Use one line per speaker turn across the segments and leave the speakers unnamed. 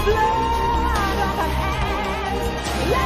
Blood on her hands.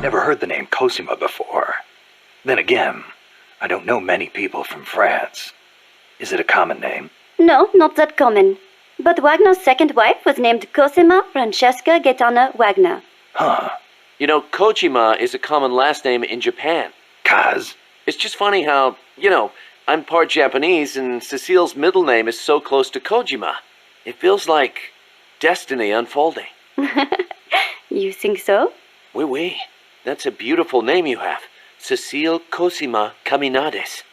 Never heard the name Kojima before. Then again, I don't know many people from France. Is it a common name?
No, not that common. But Wagner's second wife was named Cosima Francesca Gaetana Wagner.
Huh.
You know, Kojima is a common last name in Japan.
Kaz?
It's just funny how, I'm part Japanese and Cecile's middle name is so close to Kojima. It feels like destiny unfolding.
You think so?
Oui. That's a beautiful name you have. Cecile Cosima Caminades.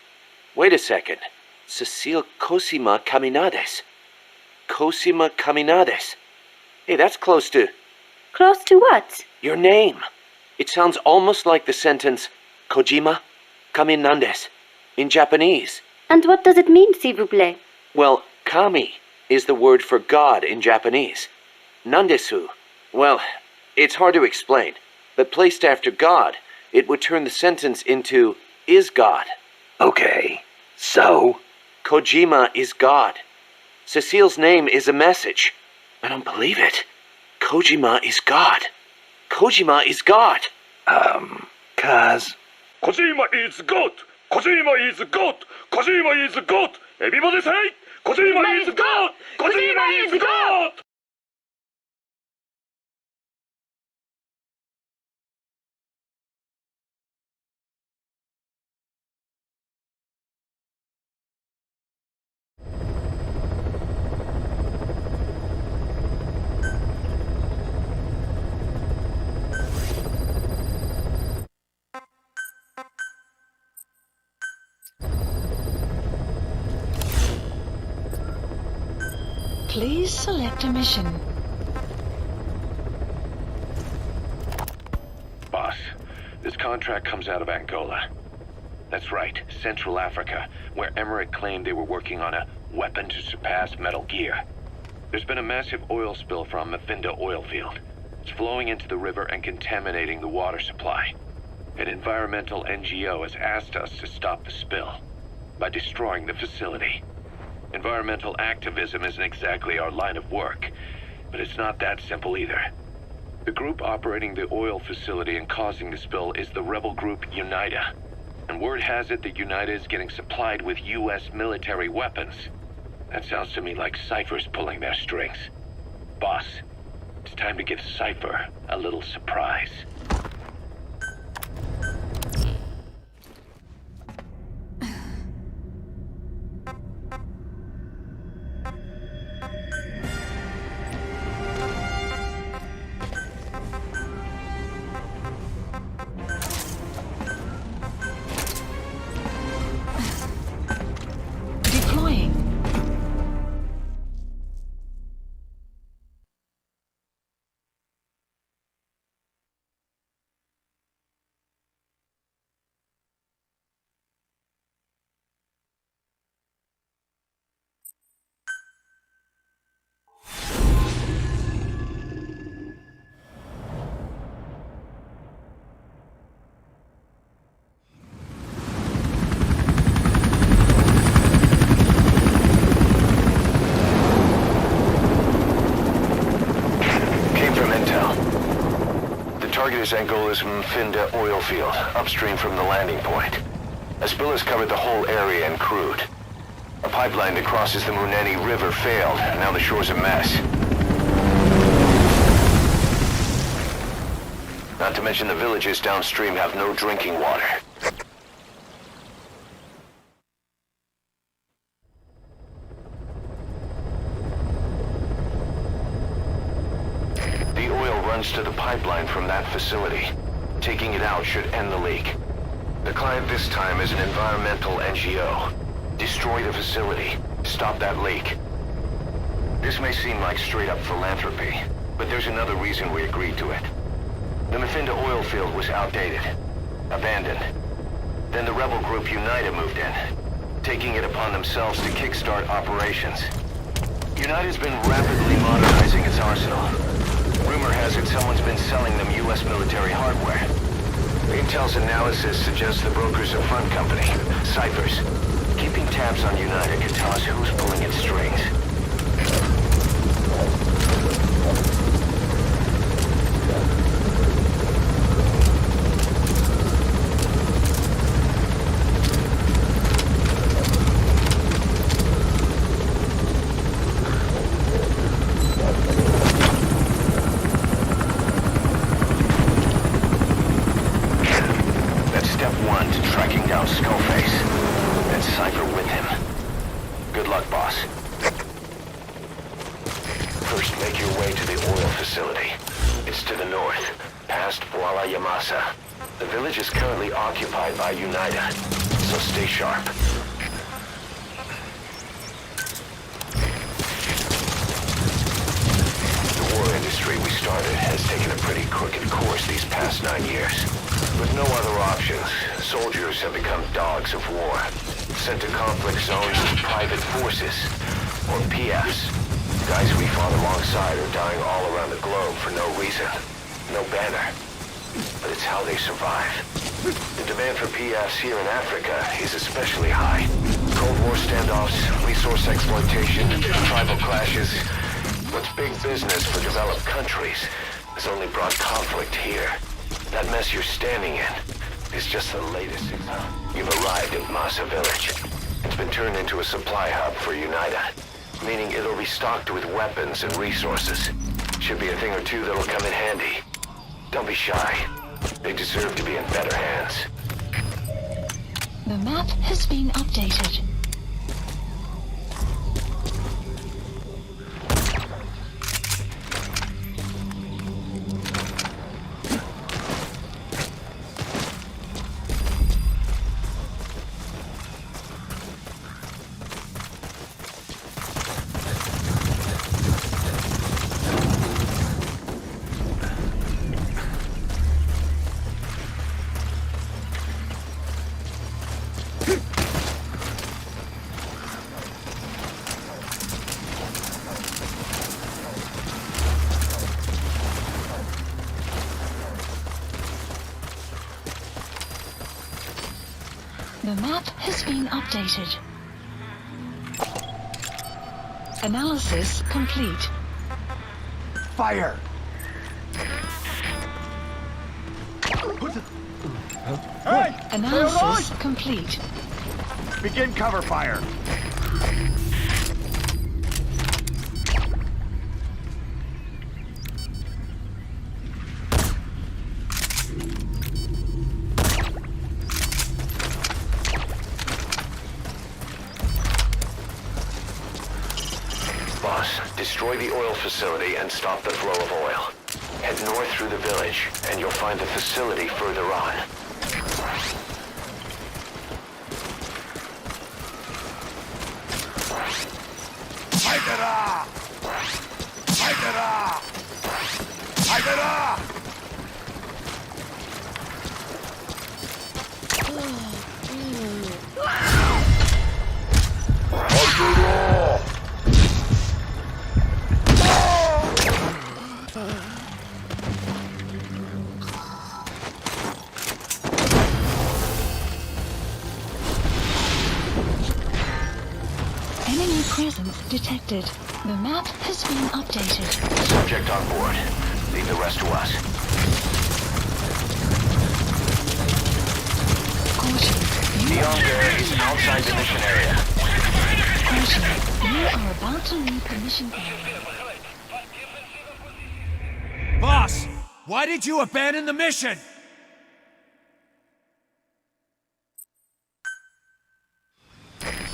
Wait a second. Cecile Cosima Caminades. Cosima Caminades. Hey, that's close to...
Close to what?
your name. It sounds almost like the sentence, Kojima Caminades, in Japanese.
And what does it mean, s'il vous plaît?
Well, kami is the word for God in Japanese. Nandesu. Well, it's hard to explain, but placed after God, it would turn the sentence into, is God.
Okay, so?
Kojima is God. Cecile's name is a message. I don't believe it. Kojima is God. Kojima is God.
Kaz?
Kojima is God! Kojima is God! Kojima is God! Everybody say, Kojima is God! Kojima is God!
Please select a mission.
Boss, this contract comes out of Angola. That's right, Central Africa, where Emmerich claimed they were working on a weapon to surpass Metal Gear. There's been a massive oil spill from Mafinda oil field. It's flowing into the river and contaminating the water supply. An environmental NGO has asked us to stop the spill by destroying the facility. Environmental activism isn't exactly our line of work, but it's not that simple either. The group operating the oil facility and causing the spill is the rebel group UNITA. And word has it that UNITA is getting supplied with US military weapons. That sounds to me like Cypher's pulling their strings. Boss, it's time to give Cypher a little surprise.
Deploying.
enters Angola's Mfinda oil field, upstream from the landing point. A spill has covered the whole area and crude. A pipeline that crosses the Muneni River failed, and now the shore's a mess. Not to mention the villages downstream have no drinking water. The oil runs to the pipeline from that facility. Taking it out should end the leak. The client this time is an environmental NGO. Destroy the facility. Stop that leak. This may seem like straight-up philanthropy, but there's another reason we agreed to it. The Mfinda oil field was outdated, abandoned. Then the rebel group Unida moved in, taking it upon themselves to kickstart operations. Unita's been rapidly modernizing its arsenal. Rumor has it someone's been selling them U.S. military hardware. Intel's analysis suggests the broker's a front company, Cyphers. Keeping tabs on Unida can tell us who's pulling its strings. The village is currently occupied by Unida, so stay sharp. The war industry we started has taken a pretty crooked course these past 9 years. With no other options, soldiers have become dogs of war, sent to conflict zones as private forces, or PFs. Guys we fought alongside are dying all around the globe for no reason, no banner. But it's how they survive. The demand for PFs here in Africa is especially high. Cold War standoffs, resource exploitation, tribal clashes. What's big business for developed countries has only brought conflict here. That mess you're standing in is just the latest. You've arrived at Masa Village. It's been turned into a supply hub for Unida, meaning it'll be stocked with weapons and resources. Should be a thing or two that'll come in handy. Don't be shy. They deserve to be in better hands.
The map has been updated. The map has been updated. Analysis complete.
Fire! Hey!
Analysis complete.
Begin cover fire!
Destroy the oil facility and stop the flow of oil. Head north through the village, and you'll find the facility further on.
Haidara! Haidara! Haidara!
Enemy presence detected. The map has been updated.
Subject on board. Leave the rest to us. found there is outside the mission area.
Caution. You are about to leave the mission area.
Boss, why did you abandon the mission?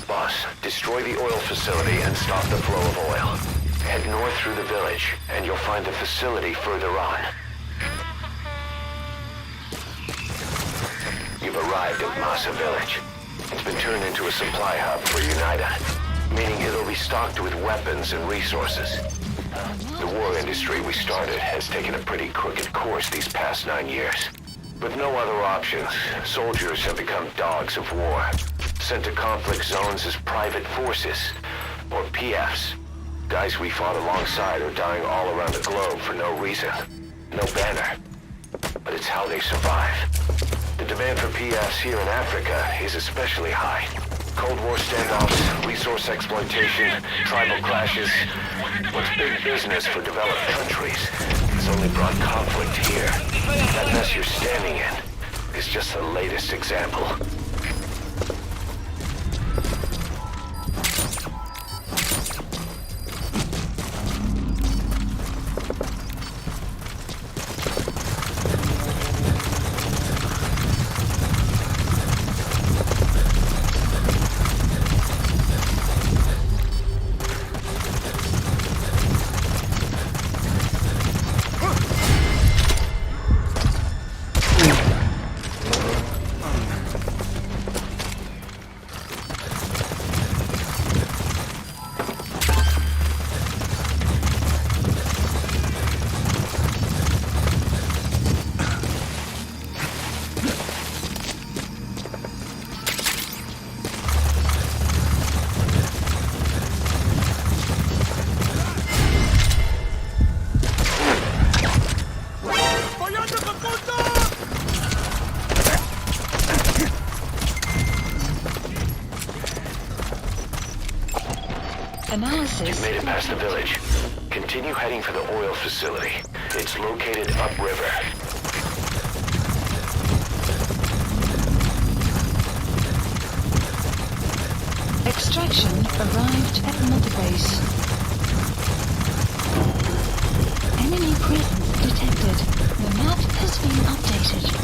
Boss, destroy the oil facility and stop the flow of oil. Head north through the village, and you'll find the facility further on. You've arrived at Massa Village. It's been turned into a supply hub for UNITA, meaning it'll be stocked with weapons and resources. The war industry we started has taken a pretty crooked course these past 9 years. With no other options, soldiers have become dogs of war, sent to conflict zones as private forces, or PFs. Guys we fought alongside are dying all around the globe for no reason. No banner. But it's how they survive. The demand for PFs here in Africa is especially high. Cold War standoffs, resource exploitation, tribal clashes. What's big business for developed countries has only brought conflict here. That mess you're standing in is just the latest example.
Analysis.
You've made it past the village. Continue heading for the oil facility. It's located upriver.
Extraction arrived at Mother Base. Enemy presence detected. The map has been updated.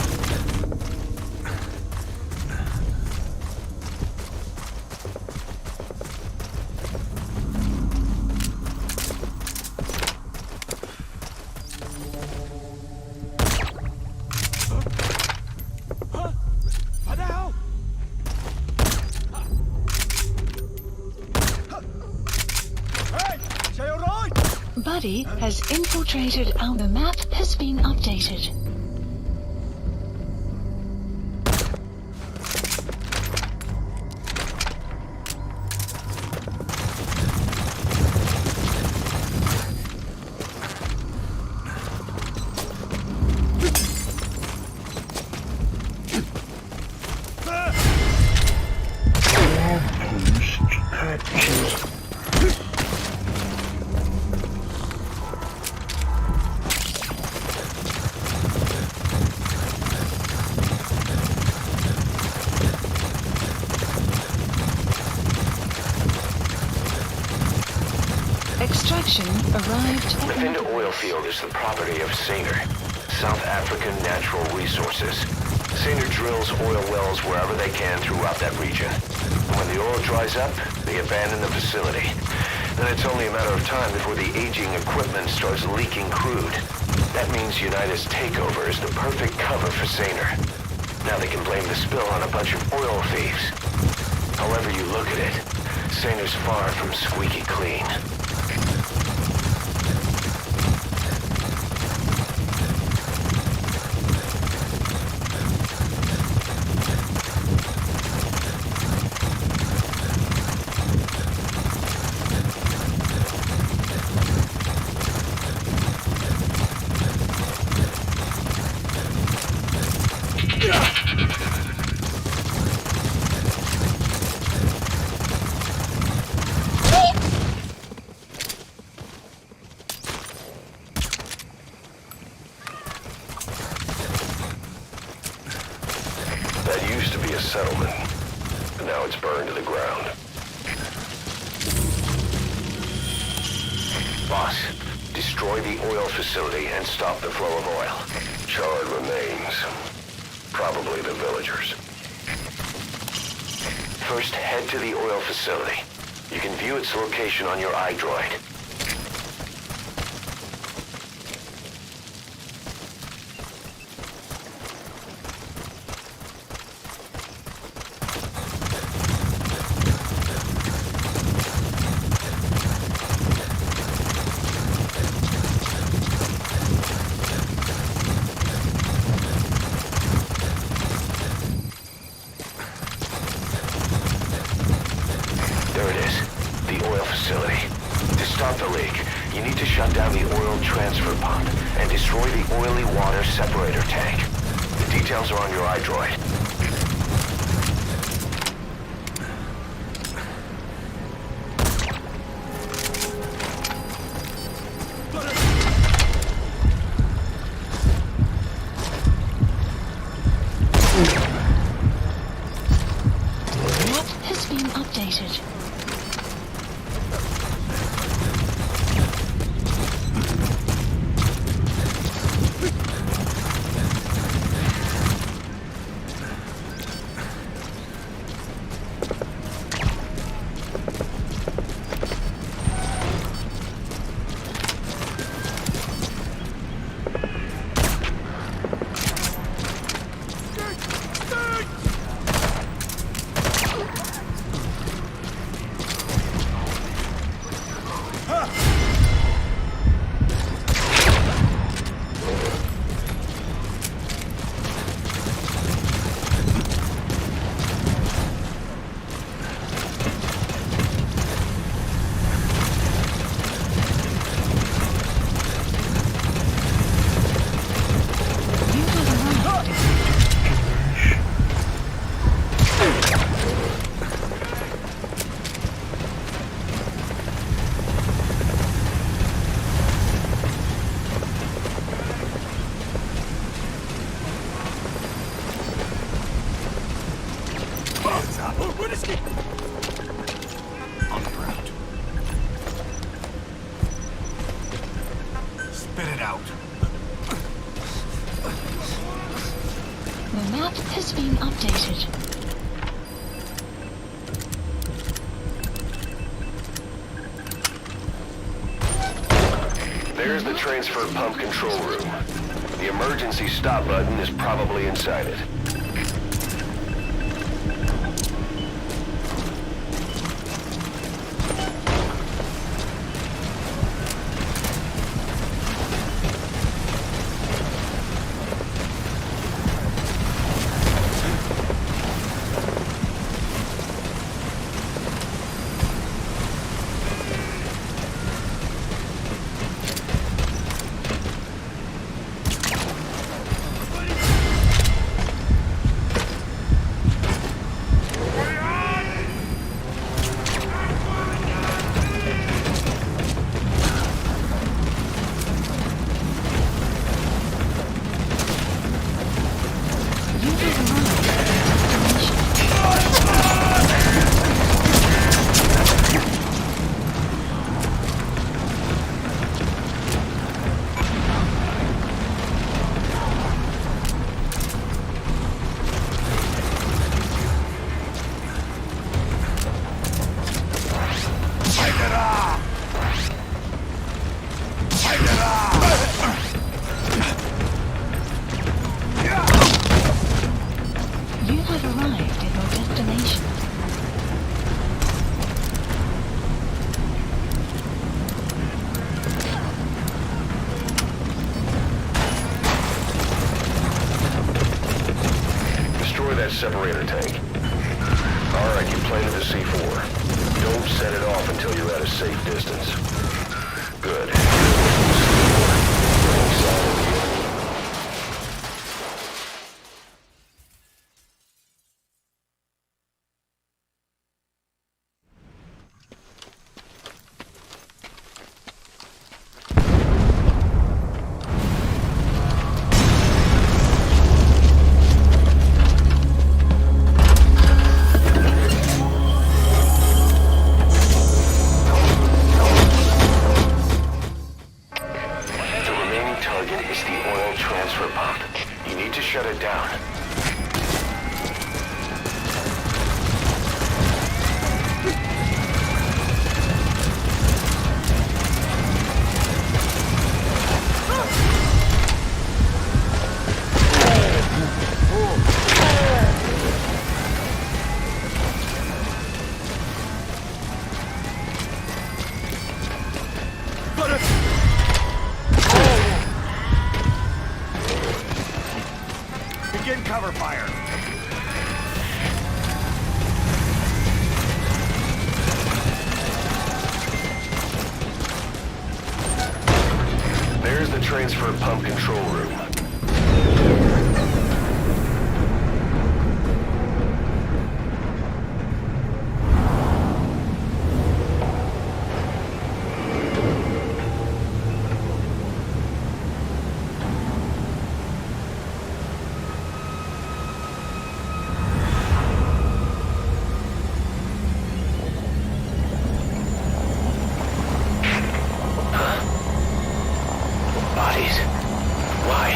Buddy has infiltrated our... The map has been updated. Extraction arrived at...
The Finda oil field is the property of Saner, South African Natural Resources. Saner drills oil wells wherever they can throughout that region. When the oil dries up, they abandon the facility. Then it's only a matter of time before the aging equipment starts leaking crude. That means UNITA's takeover is the perfect cover for Saner. Now they can blame the spill on a bunch of oil thieves. However you look at it, Saner's far from squeaky clean. That used to be a settlement. Now it's burned to the ground. Boss, destroy the oil facility and stop the flow of oil. Charred remains. Probably the villagers. First, head to the oil facility. You can view its location on your iDroid. There it is, the oil facility. To stop the leak, you need to shut down the oil transfer pump and destroy the oily water separator tank. The details are on your iDroid.
Map has been updated. You have arrived.
On the ground. Spit it out.
The map has been updated.
There's the transfer pump control room. The emergency stop button is probably inside it.
You have arrived at destination. You have arrived at your destination.
Destroy that separator tank. Alright, you planted the C4. Don't set it off until you're at a safe distance. Good. Bring inside of the enemy. shut it down.
Begin cover fire.
There's the transfer pump control room. Bodies. Why?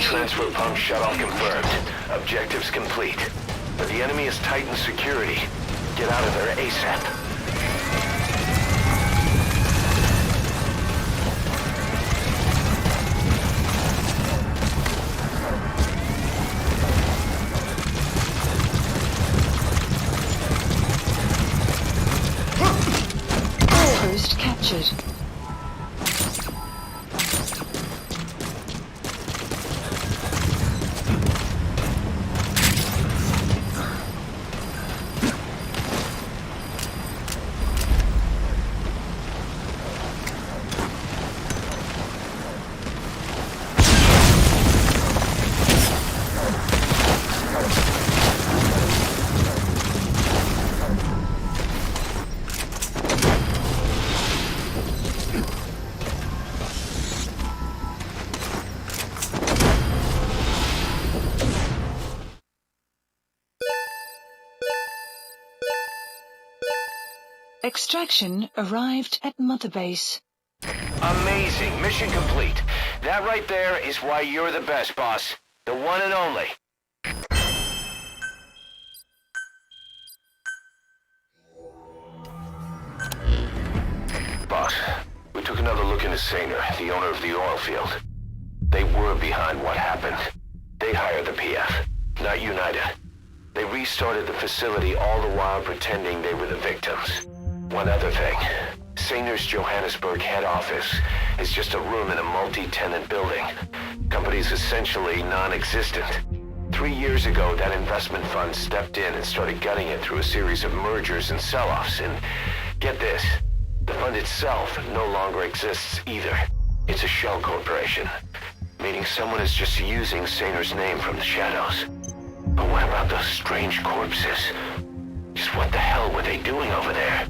Transfer pump shut-off confirmed. Objectives complete. But the enemy has tightened security. Get out of there ASAP.
Post captured. Extraction arrived at Mother Base.
Amazing. Mission complete. That right there is why you're the best, boss. The one and only. Boss, we took another look into Saner, the owner of the oil field. They were behind what happened. They hired the PF, not United. They restarted the facility all the while pretending they were the victims. One other thing. Saner's Johannesburg head office is just a room in a multi-tenant building. Company's essentially non-existent. 3 years ago, that investment fund stepped in and started gutting it through a series of mergers and sell-offs. And get this, the fund itself no longer exists either. It's a shell corporation, meaning someone is just using Saner's name from the shadows. But what about those strange corpses? Just what the hell were they doing over there?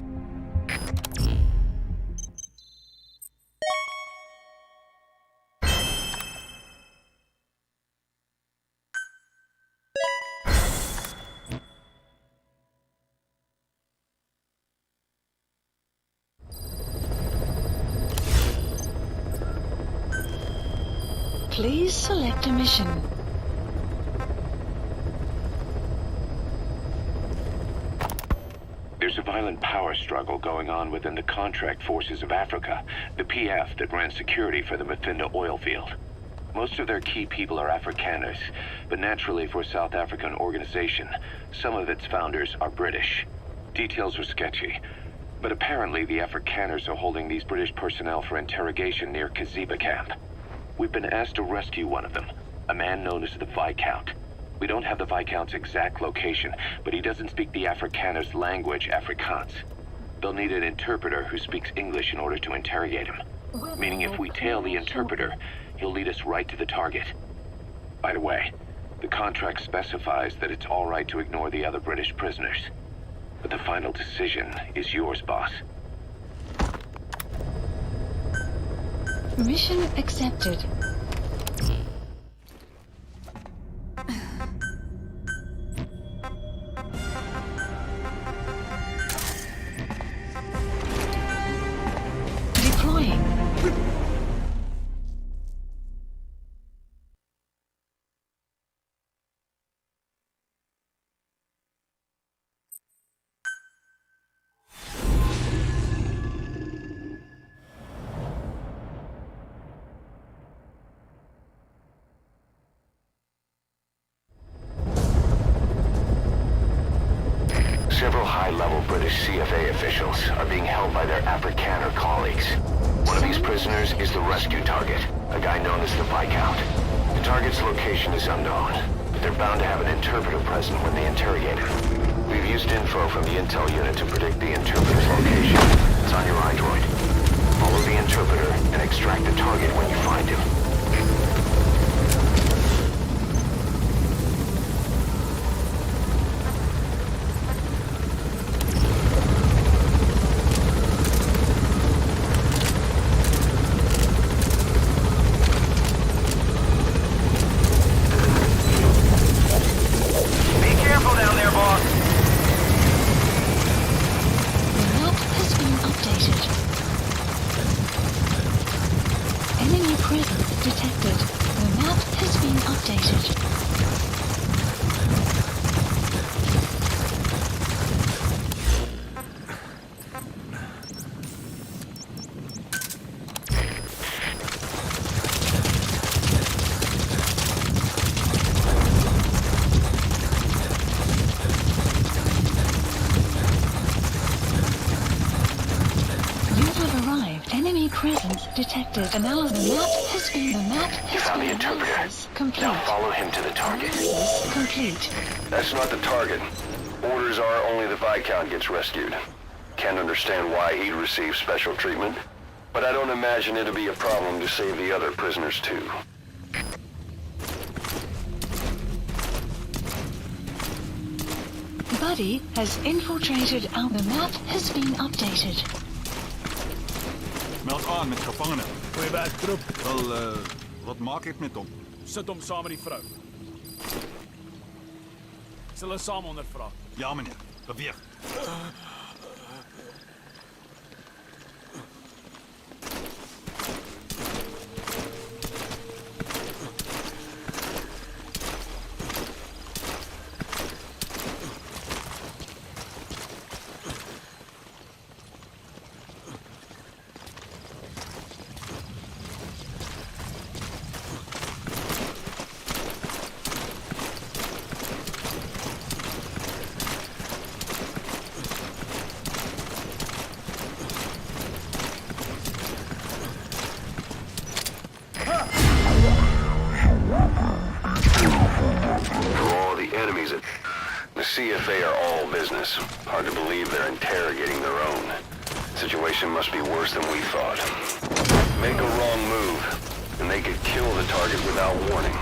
Please select a mission.
There's a violent power struggle going on within the contract forces of Africa, the PF that ran security for the Mafinda oil field. Most of their key people are Afrikaners, but naturally for a South African organization, some of its founders are British. Details are sketchy, but apparently the Afrikaners are holding these British personnel for interrogation near Kojima camp. We've been asked to rescue one of them, a man known as the Viscount. We don't have the Viscount's exact location, but he doesn't speak the Afrikaners' language, Afrikaans. They'll need an interpreter who speaks English in order to interrogate him. Meaning if we tail the interpreter, he'll lead us right to the target. By the way, the contract specifies that it's all right to ignore the other British prisoners. But the final decision is yours, boss.
Mission accepted.
British CFA officials are being held by their Afrikaner colleagues. One of these prisoners is the rescue target, a guy known as the Viscount. The target's location is unknown, but they're bound to have an interpreter present when they interrogate him. We've used info from the intel unit to predict the interpreter's location. It's on your iDroid. Follow the interpreter and extract the target when you find him.
Detected. Analysis. The map has
Found
been
the interpreter.
analysis complete.
Now follow him to the target.
Analysis complete.
That's not the target. Orders are only the Viscount gets rescued. Can't understand why he'd receive special treatment, but I don't imagine it'll be a problem to save the other prisoners too.
Buddy has infiltrated our... The map has been updated.
Meld aan met gevangenen.
Goeie werk, troep.
Wel, wat maak ik met hom?
Sit hom saam met die vrou. Sal hulle saam ondervra.
Ja, meneer. Beweeg.
The CFA are all business. Hard to believe they're interrogating their own. Situation must be worse than we thought. Make a wrong move, and they could kill the target without warning.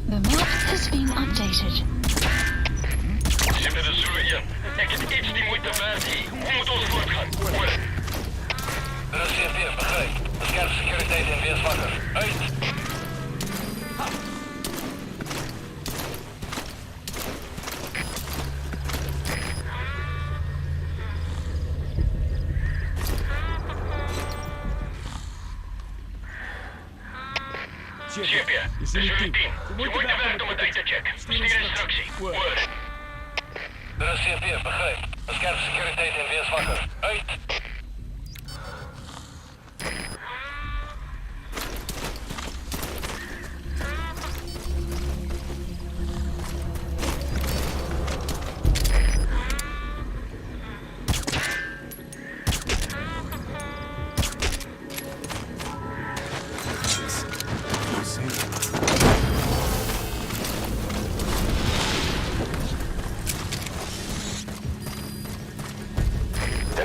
The map has been updated.
Zit met een zoer hier. Ik heb iets die moeite waard hier. Hoe moet ons voortgaan?
De CFA begrijpt. Bescherm securiteit en wees wakker. Uit!
Chip je. Dit is een team. Je moet de weg om het uit te checken. Stuur instructie. Word.
De CFA begrijpt. Bescherm securiteit en wees wakker. Uit!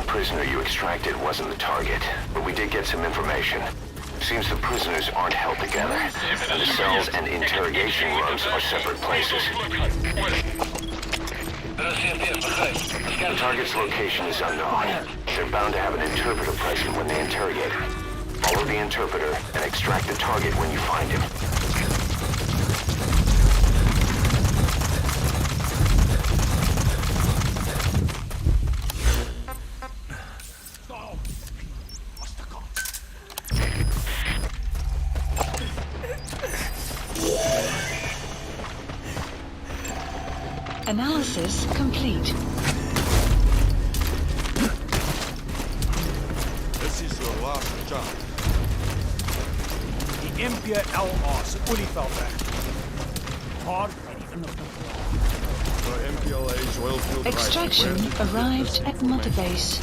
Prisoner you extracted wasn't the target, but we did get some information. Seems the prisoners aren't held together, and the cells and interrogation rooms are separate places. The target's location is unknown. They're bound to have an interpreter present when they interrogate him. Follow the interpreter and extract the target when you find him.
Analysis complete.
This is your last chance.
Die MPLA se olieveld weg.
MPLA's oil-filled
Extraction arrived at Mother Base.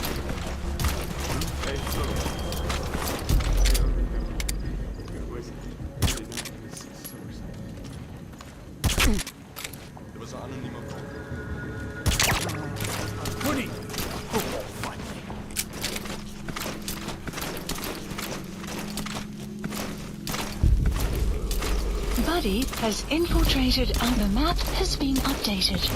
There was an anonymous call.
Buddy has infiltrated and the map has been updated.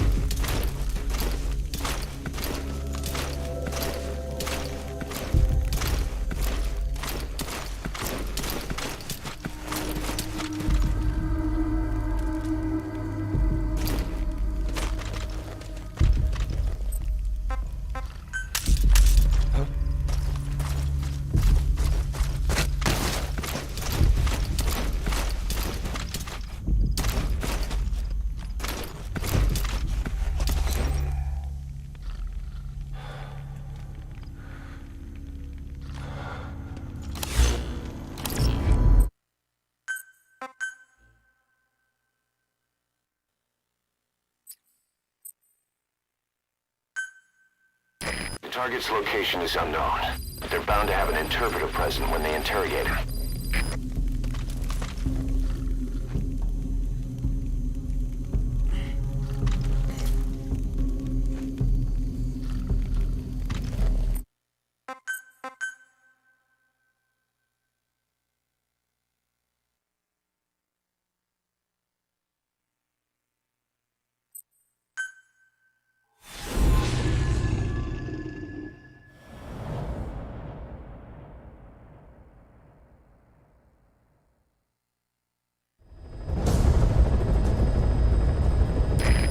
The target's location is unknown, but they're bound to have an interpreter present when they interrogate him.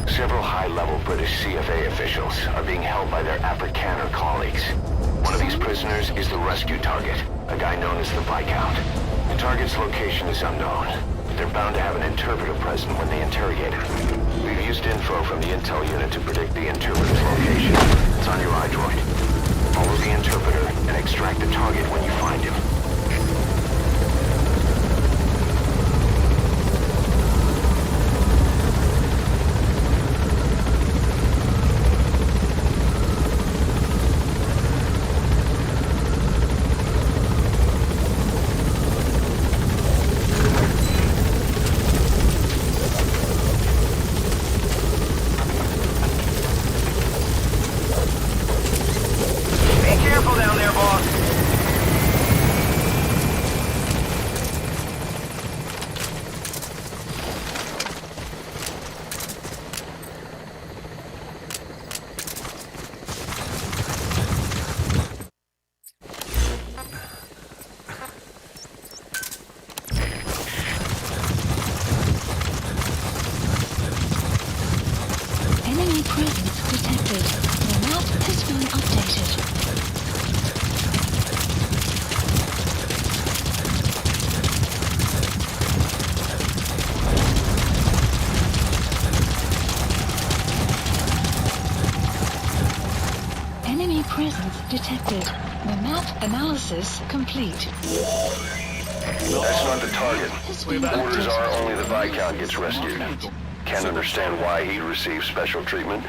Several high-level British CFA officials are being held by their Afrikaner colleagues. One of these prisoners is the rescue target, a guy known as the Viscount. The target's location is unknown, but they're bound to have an interpreter present when they interrogate him. We've used info from the intel unit to predict the interpreter's location. It's on your iDroid. Follow the interpreter and extract the target when you find him.
Enemy presence detected. The map has been updated. Enemy presence detected. The map analysis complete.
That's not the target. Orders are only the Viscount gets rescued. Can't understand why he received special treatment,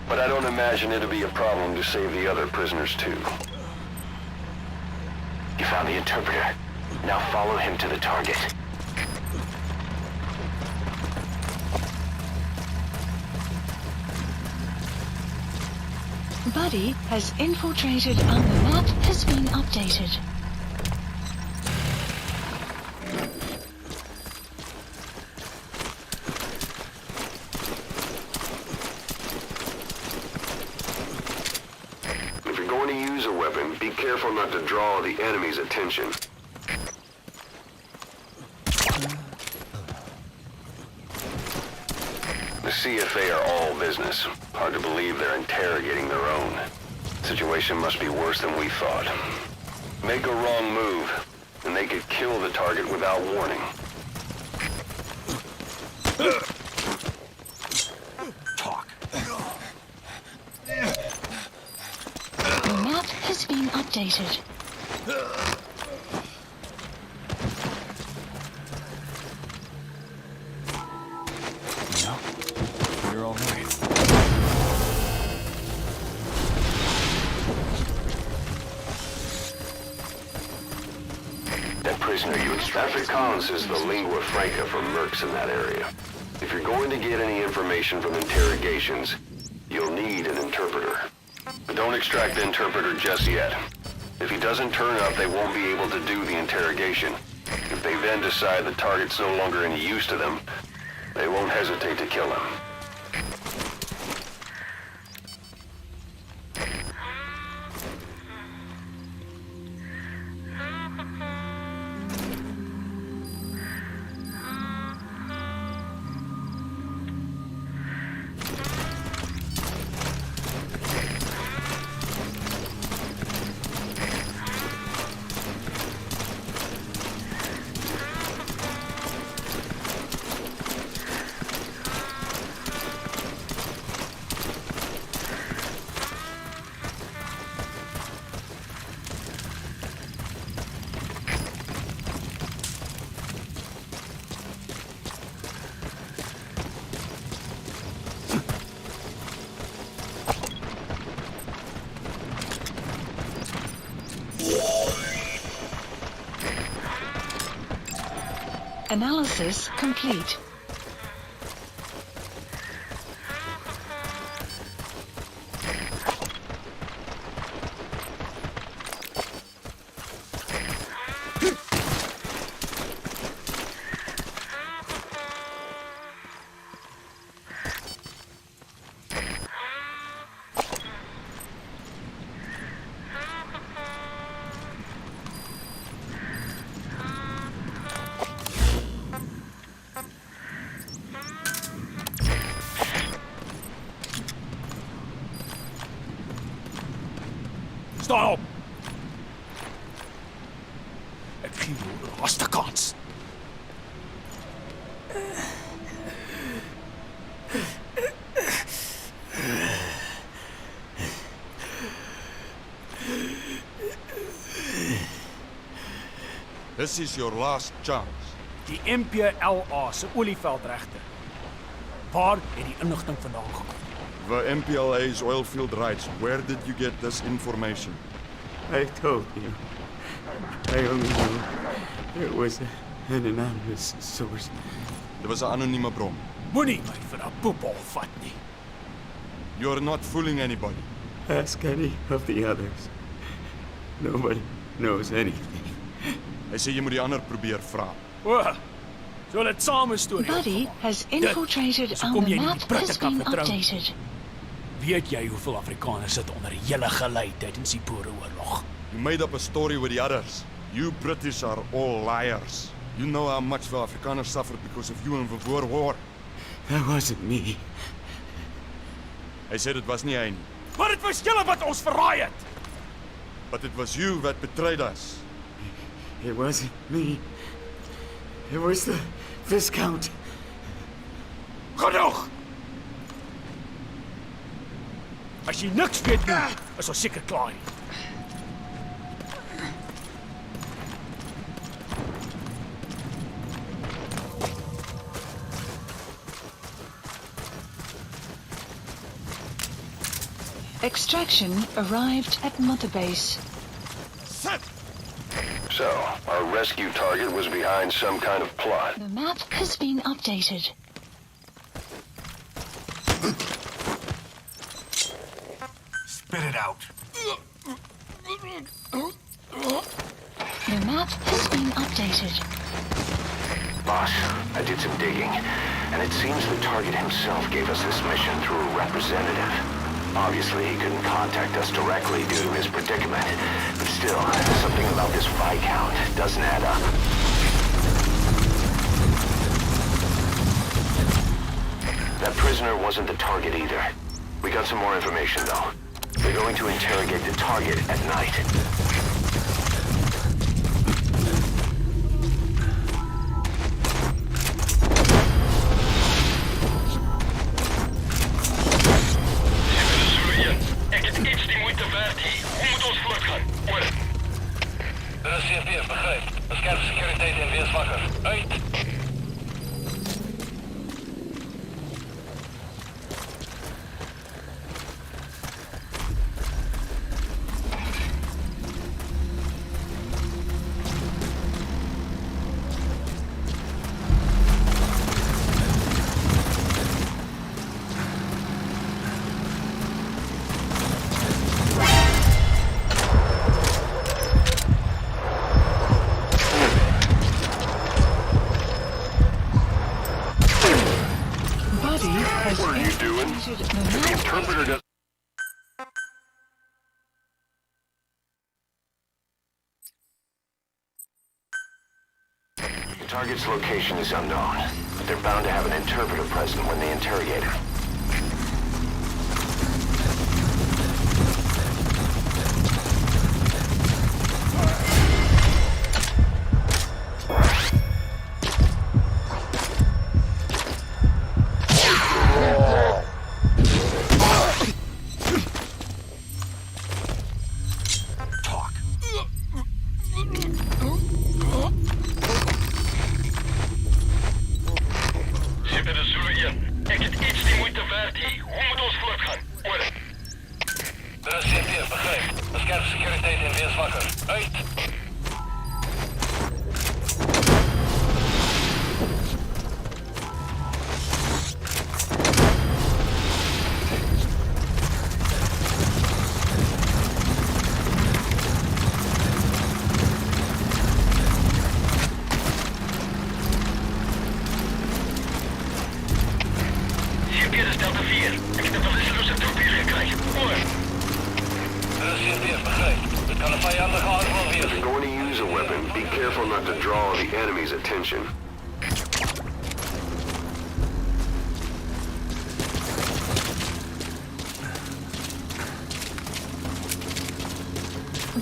but I don't imagine it'll be a problem to save the other prisoners too. You found the interpreter. Now follow him to the target.
Buddy has infiltrated and the map has been updated.
If you're going to use a weapon, be careful not to draw the enemy's attention. The CFA are all business. Hard to believe they're interrogating their own. Situation must be worse than we thought. Make a wrong move, and they could kill the target without warning.
Talk.
The map has been updated.
prisoner you expect. Afrikaans is the lingua franca for mercs in that area. If you're going to get any information from interrogations, you'll need an interpreter. But don't extract the interpreter just yet. If he doesn't turn up, they won't be able to do the interrogation. If they then decide the target's no longer any use to them, they won't hesitate to kill him.
Analysis complete.
Stop! Ek gee jou 'n laaste kans.
This is your last chance.
Die MPLA se olieveldregte. Waar het die inligting vandaan gekom?
The MPLA's oilfield rights. Where did you get this information?
I told you. I only knew it was an anonymous source.
Dit was 'n anonieme bron.
Moenie my vir 'n poepel vat nie.
You're not fooling anybody.
Ask any of the others. Nobody knows anything.
Hy sê jy moet die ander probeer vra.
O, so dit same storie.
Buddy has infiltrated
Dit-
and
kom
the
jy nie
map
die Britte
has
kan
been
vertrou.
updated.
Weet jy hoeveel Afrikaners sit onder die hele gelei tydens die Boereoorlog?
You made up a story with the others. You British are all liars. You know how much the Afrikaners suffered because of you in the Boer War.
That wasn't me.
Hy sê dit was nie hy nie.
Maar dit was julle wat ons verraai het.
But it was you that betrayed us.
It wasn't me. It was the Viscount.
Genoeg! As jy niks weet nie, is ons seker klaar nie.
Extraction arrived at Mother Base.
Sit!
So, our rescue target was behind some kind of plot.
The map has been updated.
Spit it out.
The map has been updated.
Boss, I did some digging, and it seems the target himself gave us this mission through a representative. Obviously, he couldn't contact us directly due to his predicament, but still, something about this Viscount doesn't add up. That prisoner wasn't the target either. We got some more information, though. We're going to interrogate the target at night.
Ik heb iets die moeite waard hier. Hoe moet ons voortgaan? Oor. Dit is CFDF, begrijp. Bescherm securiteit en wees wakker. Uit!
Target's location is unknown, but they're bound to have an interpreter present when they interrogate him. If you're going to use a weapon, be careful not to draw the enemy's attention.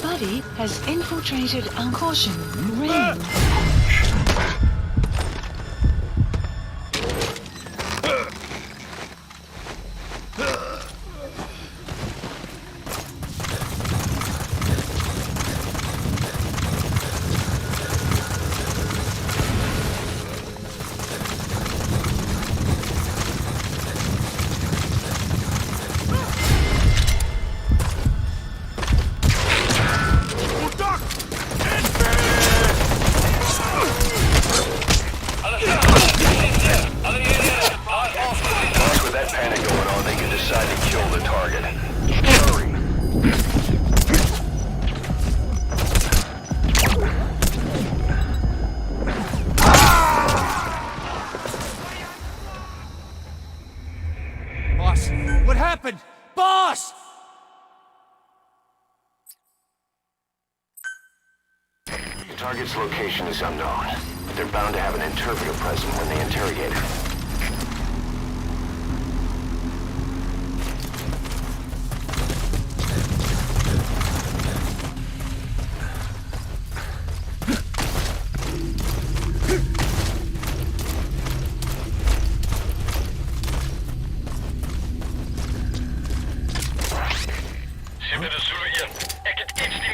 Buddy has infiltrated our caution ring.
What happened? Boss!
The target's location is unknown, but they're bound to have an interpreter present when they interrogate him.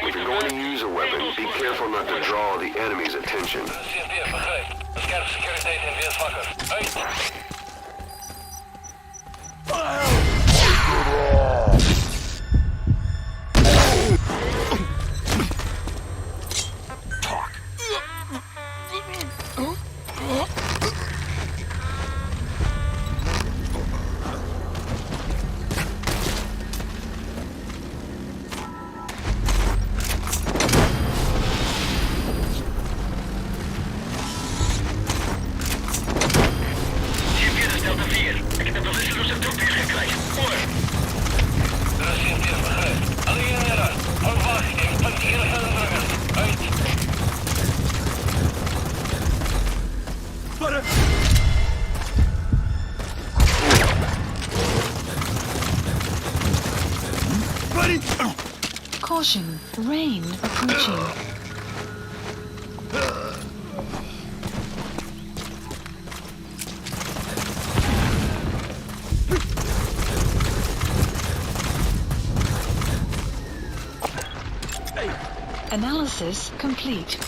If you're going to use a weapon, be careful not to draw the enemy's attention.
Caution, rain approaching. Analysis complete.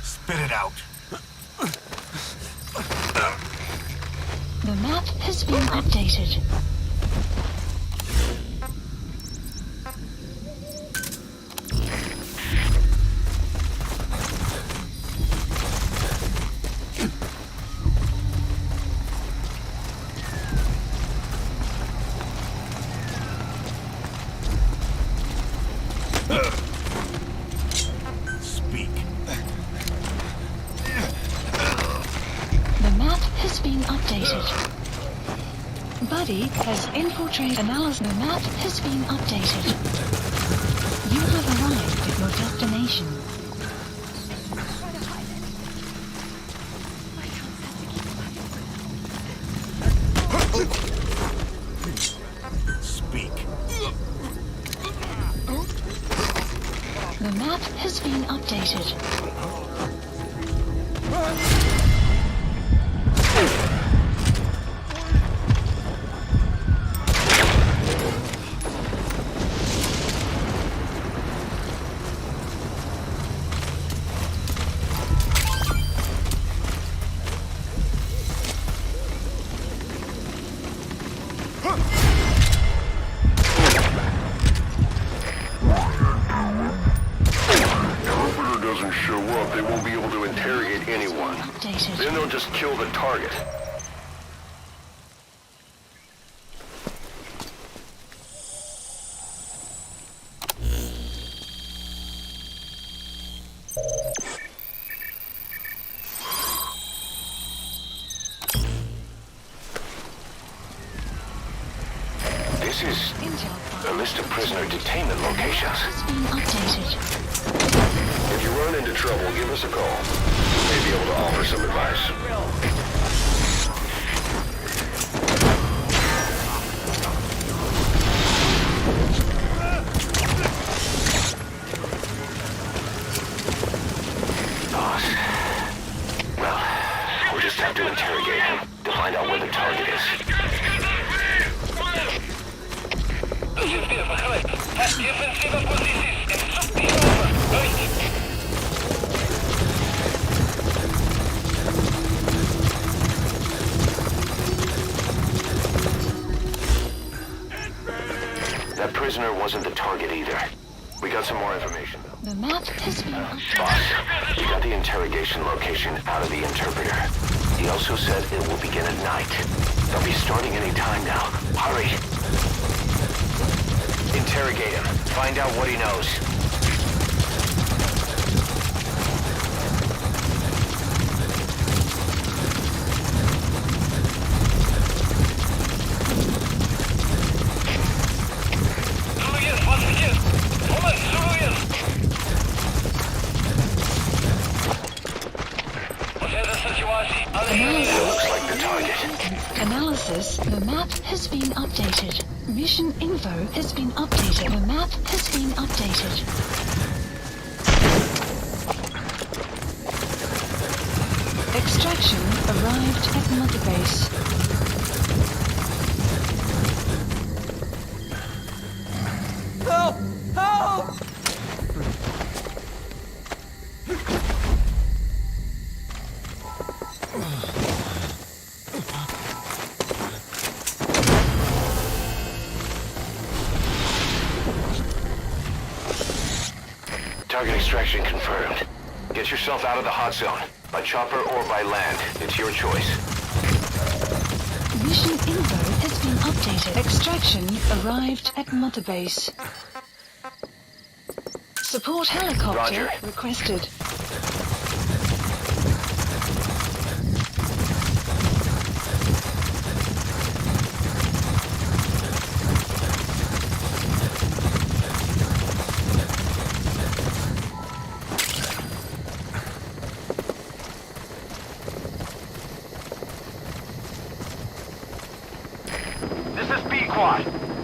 Spit it out.
The map has been updated. enemy has infiltrated analysis. The map has been updated. You have arrived at your destination.
Speak.
The map has been updated.
They won't be able to interrogate anyone. Then they'll just kill the target. This is a list of prisoner detainment locations.
Has been updated.
If you run into trouble, give us a call. We may be able to offer some advice. Boss. Well, we'll just have to interrogate him to find out where the target is.
Defensive positions and something over. Right.
That prisoner wasn't the target either. We got some more information, though.
The map has been updated.
Boss, we got the interrogation location out of the interpreter. He also said it will begin at night. They'll be starting any time now. Hurry. Interrogate him. Find out what he knows. Looks like the target.
Analysis. The map has been updated. Mission info has been updated. The map has been updated. Extraction arrived at Mother Base.
Help! Help!
Target extraction confirmed. Get yourself out of the hot zone. By chopper or by land. It's your choice.
Mission info has been updated. Extraction arrived at Mother Base. Support helicopter
Roger.
requested.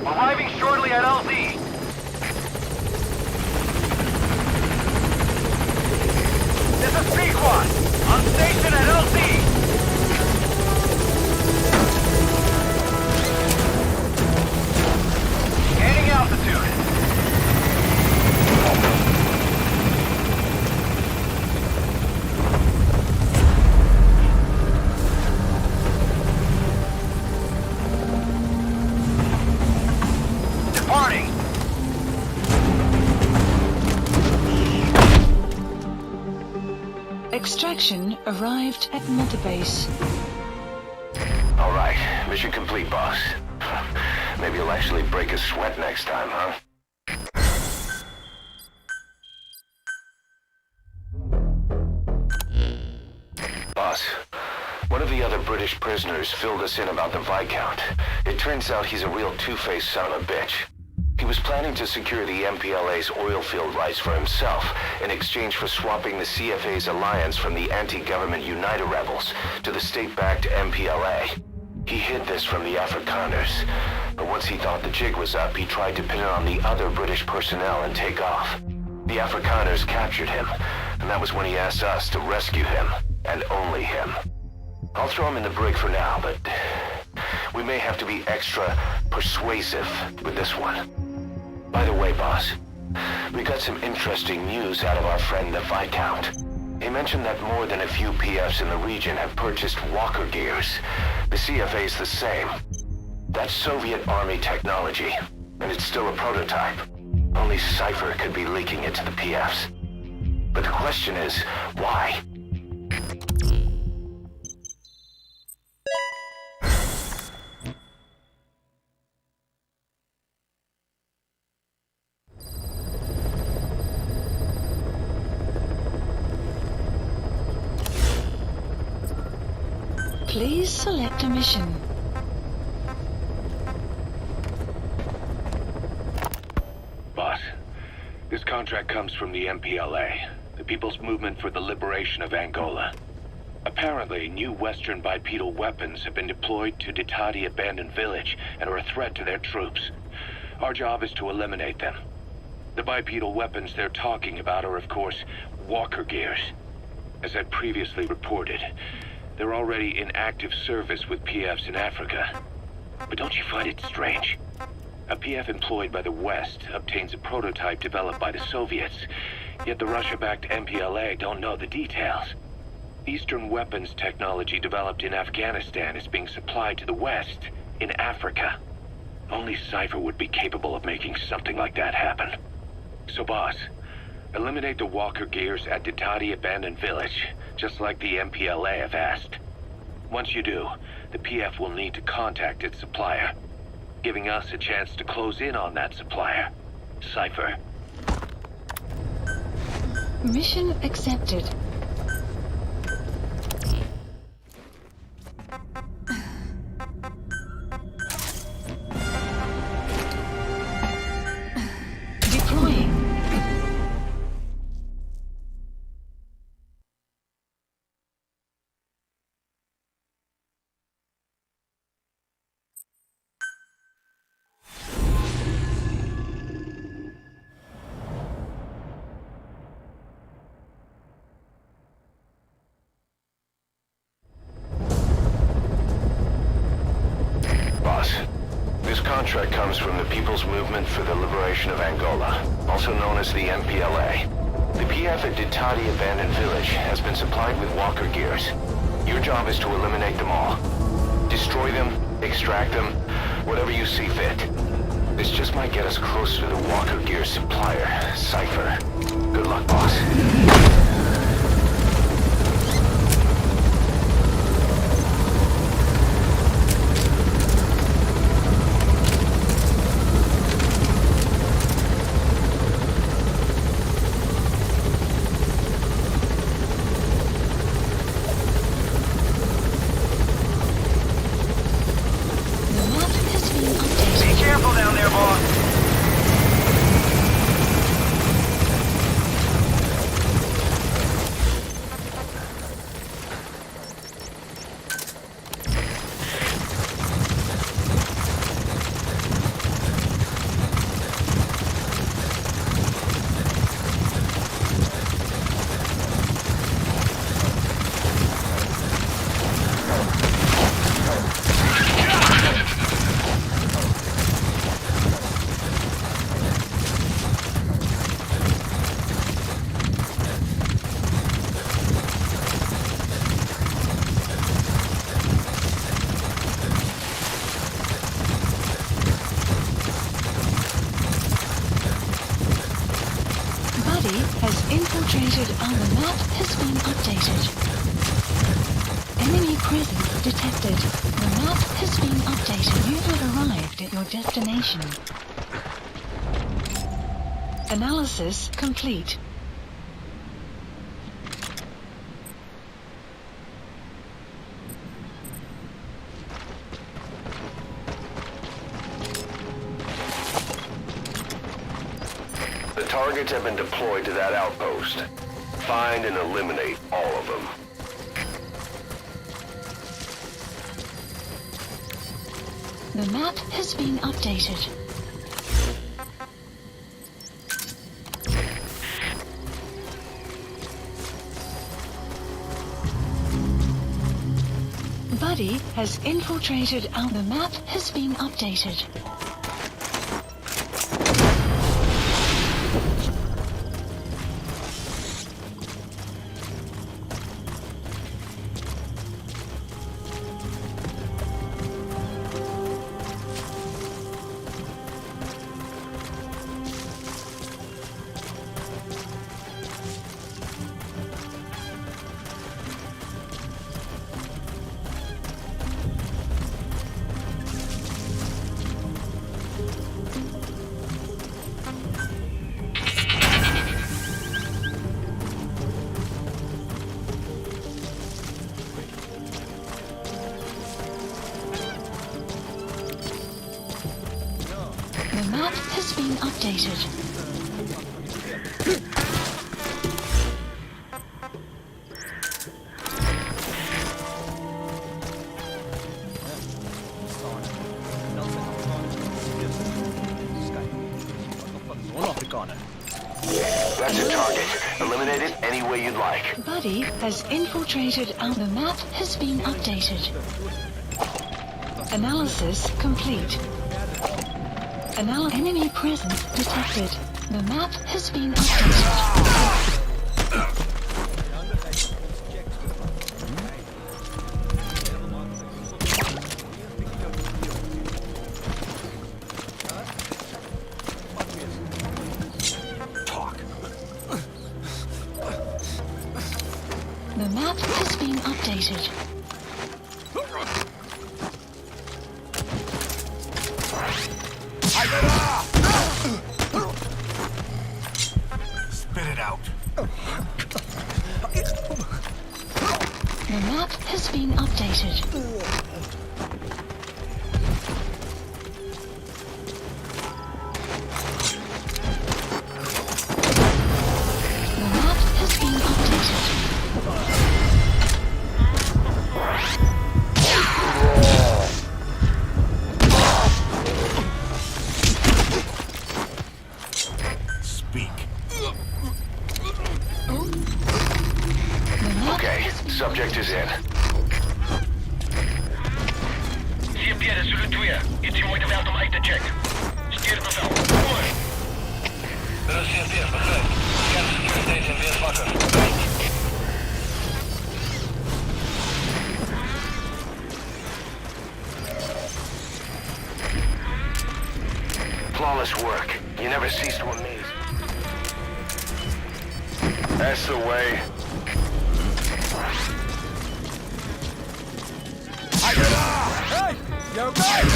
Arriving shortly at LZ. This is P-Quad. On station at LZ. Gaining altitude. Departing.
Extraction arrived at Mother Base.
All right, mission complete, boss. Maybe you'll actually break a sweat next time, huh? Boss, one of the other British British prisoners filled us in about the Viscount. It turns out he's a real two-faced son of a bitch. He was planning to secure the MPLA's oil field rights for himself in exchange for swapping the CFA's alliance from the anti-government United rebels to the state-backed MPLA. He hid this from the Afrikaners, but once he thought the jig was up, he tried to pin it on the other British personnel and take off. The Afrikaners captured him, and that was when he asked us to rescue him, and only him. I'll throw him in the brig for now, but we may have to be extra persuasive with this one. By the way, boss, we got some interesting news out of our friend the Viscount. He mentioned that more than a few PFs in the region have purchased walker gears. The CFA's the same. That's Soviet Army technology, and it's still a prototype. Only Cypher could be leaking it to the PFs. But the question is, why?
Please select a mission.
Boss, this contract comes from the MPLA, the People's Movement for the Liberation of Angola. Apparently, new Western bipedal weapons have been deployed to Ditati abandoned village and are a threat to their troops. Our job is to eliminate them. The bipedal weapons they're talking about are, of course, walker gears. As I previously reported, they're already in active service with PFs in Africa. But don't you find it strange? A PF employed by the West obtains a prototype developed by the Soviets, yet the Russia-backed MPLA don't know the details. Eastern weapons technology developed in Afghanistan is being supplied to the West in Africa. Only Cypher would be capable of making something like that happen. So, boss, eliminate the walker gears at Ditati abandoned village, just like the MPLA have asked. Once you do, the PF will need to contact its supplier, giving us a chance to close in on that supplier, Cypher.
Mission accepted. Deploying.
This contract comes from the People's Movement for the Liberation of Angola, also known as the MPLA. The PF at Ditati abandoned village has been supplied with walker gears. Your job is to eliminate them all. Destroy them, extract them, whatever you see fit. This just might get us closer to the walker gear supplier, Cypher. Good luck, boss.
Our map has been updated. Enemy presence detected. The map has been updated. You have arrived at your destination. Analysis complete.
The targets have been deployed to that outpost. Find and eliminate all of them.
The map has been updated. Buddy has infiltrated our... The map has been updated. The map has been updated.
That's a target. Eliminate it any way you'd like.
Buddy has infiltrated our... The map has been updated. Analysis complete. Enemy presence detected. The map has been updated. The map has been updated.
Spit it out.
The map has been updated. The map has been updated.
Subject is in.
Zie Pierre, Zulu 2. Iets je moeite waard om uit te checken. Stuur het bevel. Kom maar. Er is CFD, begrijp. Kernsecurity zijn weer wakker.
Flawless work. You never cease to amaze. That's the way.
Hey! Yo, guys!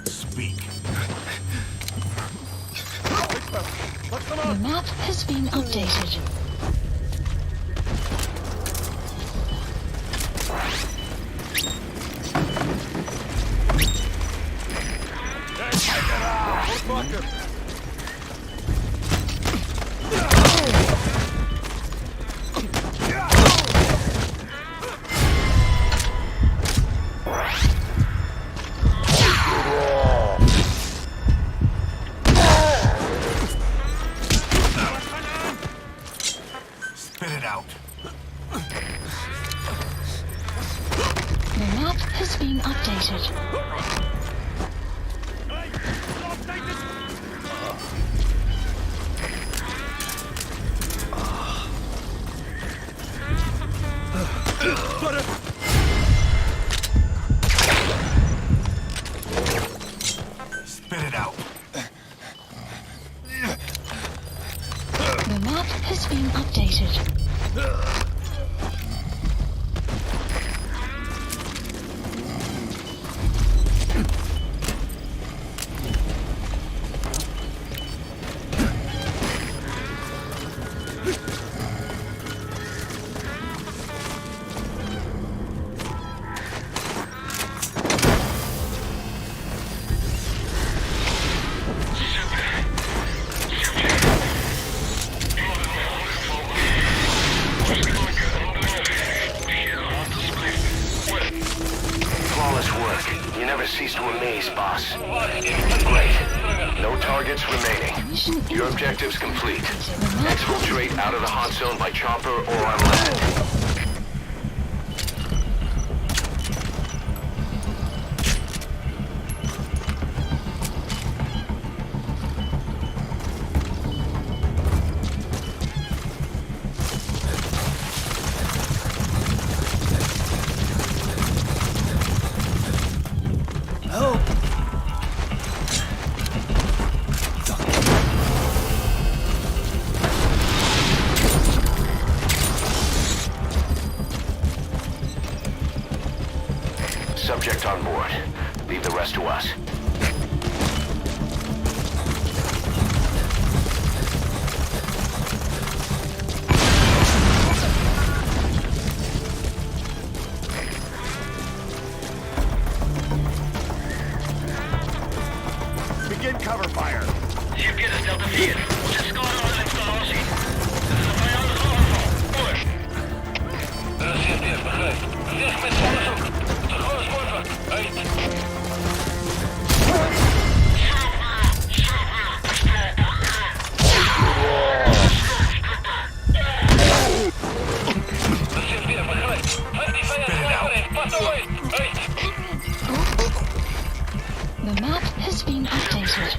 Speak.
The map has been updated.
Spit it out.
The map has been updated.
Spit it out.
The map has been updated.
boss. Great. No targets remaining.
Mission
Your
invalid.
objective's complete.
The map
Exfiltrate out of the hot zone by chopper or on land. Subject on board. Leave the rest to us.
Begin cover fire.
Hier geht es Delta 4. Onze score aan installatie. Dit is een vijandige aanval. Over. Er is CFD, begrijp. Weg met onderzoek. De grote sportwerk. Uit. De CFD, begrijp. Houd die vijand in. Pas away. Uit.
The map has been updated.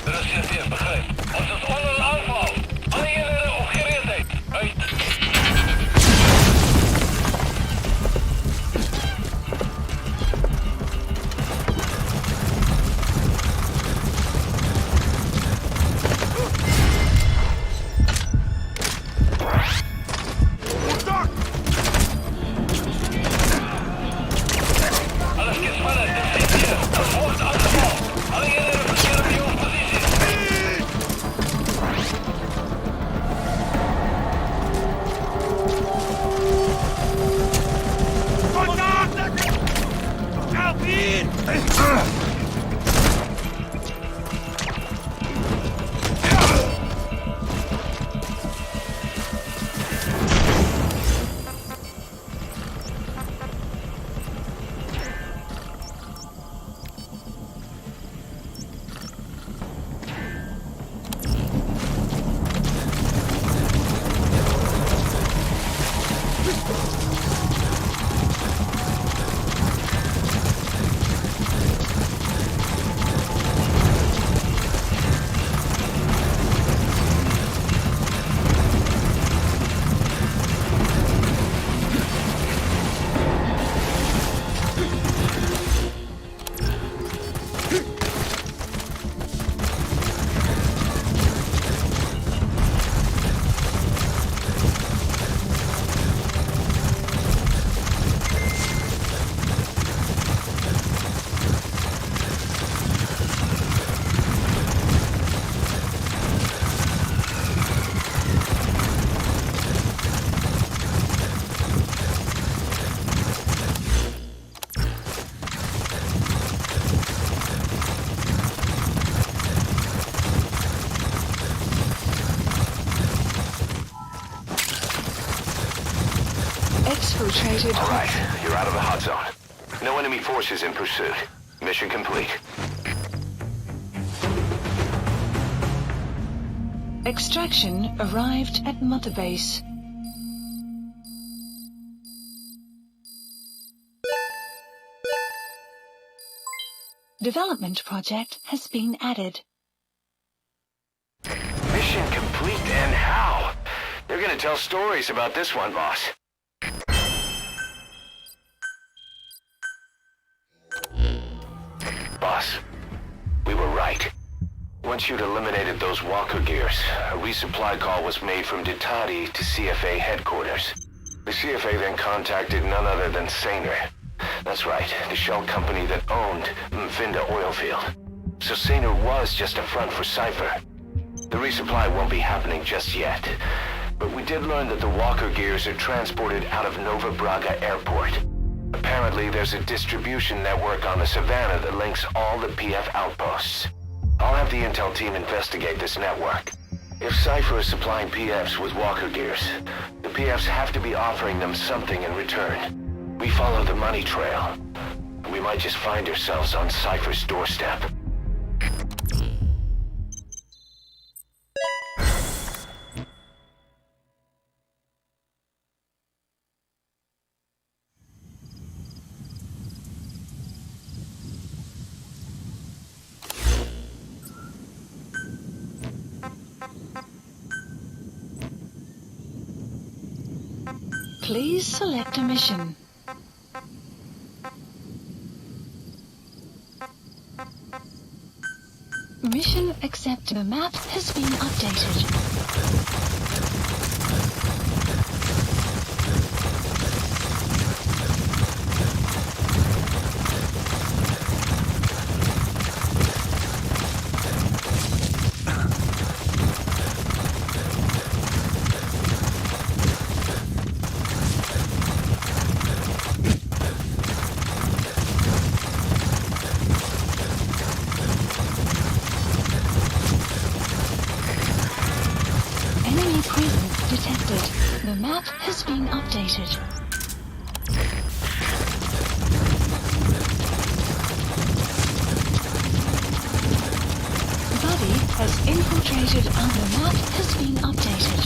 Er is CFD, begrijp. Ons is onder een aanval. Alle eenheden op gereedheid. Uit. Alles geht spanning. Dit zit hier. Er wordt aangevallen. Alle eenheden verkeren die hoofdpositie.
Help in!
Exfiltrated.
All right, you're out of the hot zone. No enemy forces in pursuit. Mission complete.
Extraction arrived at Mother Base. Development project has been added.
Mission complete, and how? They're gonna tell stories about this one, boss. Boss, we were right. Once you'd eliminated those walker gears, a resupply call was made from Ditati to CFA headquarters. The CFA then contacted none other than Saner. That's right, the shell company that owned Mfinda Oilfield. So Saner was just a front for Cypher. The resupply won't be happening just yet. But we did learn that the walker gears are transported out of Nova Braga Airport. Apparently, there's a distribution network on the Savannah that links all the PF outposts. I'll have the intel team investigate this network. If Cypher is supplying PFs with walker gears, the PFs have to be offering them something in return. We follow the money trail. We might just find ourselves on Cypher's doorstep.
Please select a mission. Mission accepted. The map has been updated. Enemy presence detected. The map has been updated. Buddy has infiltrated and the map has been updated.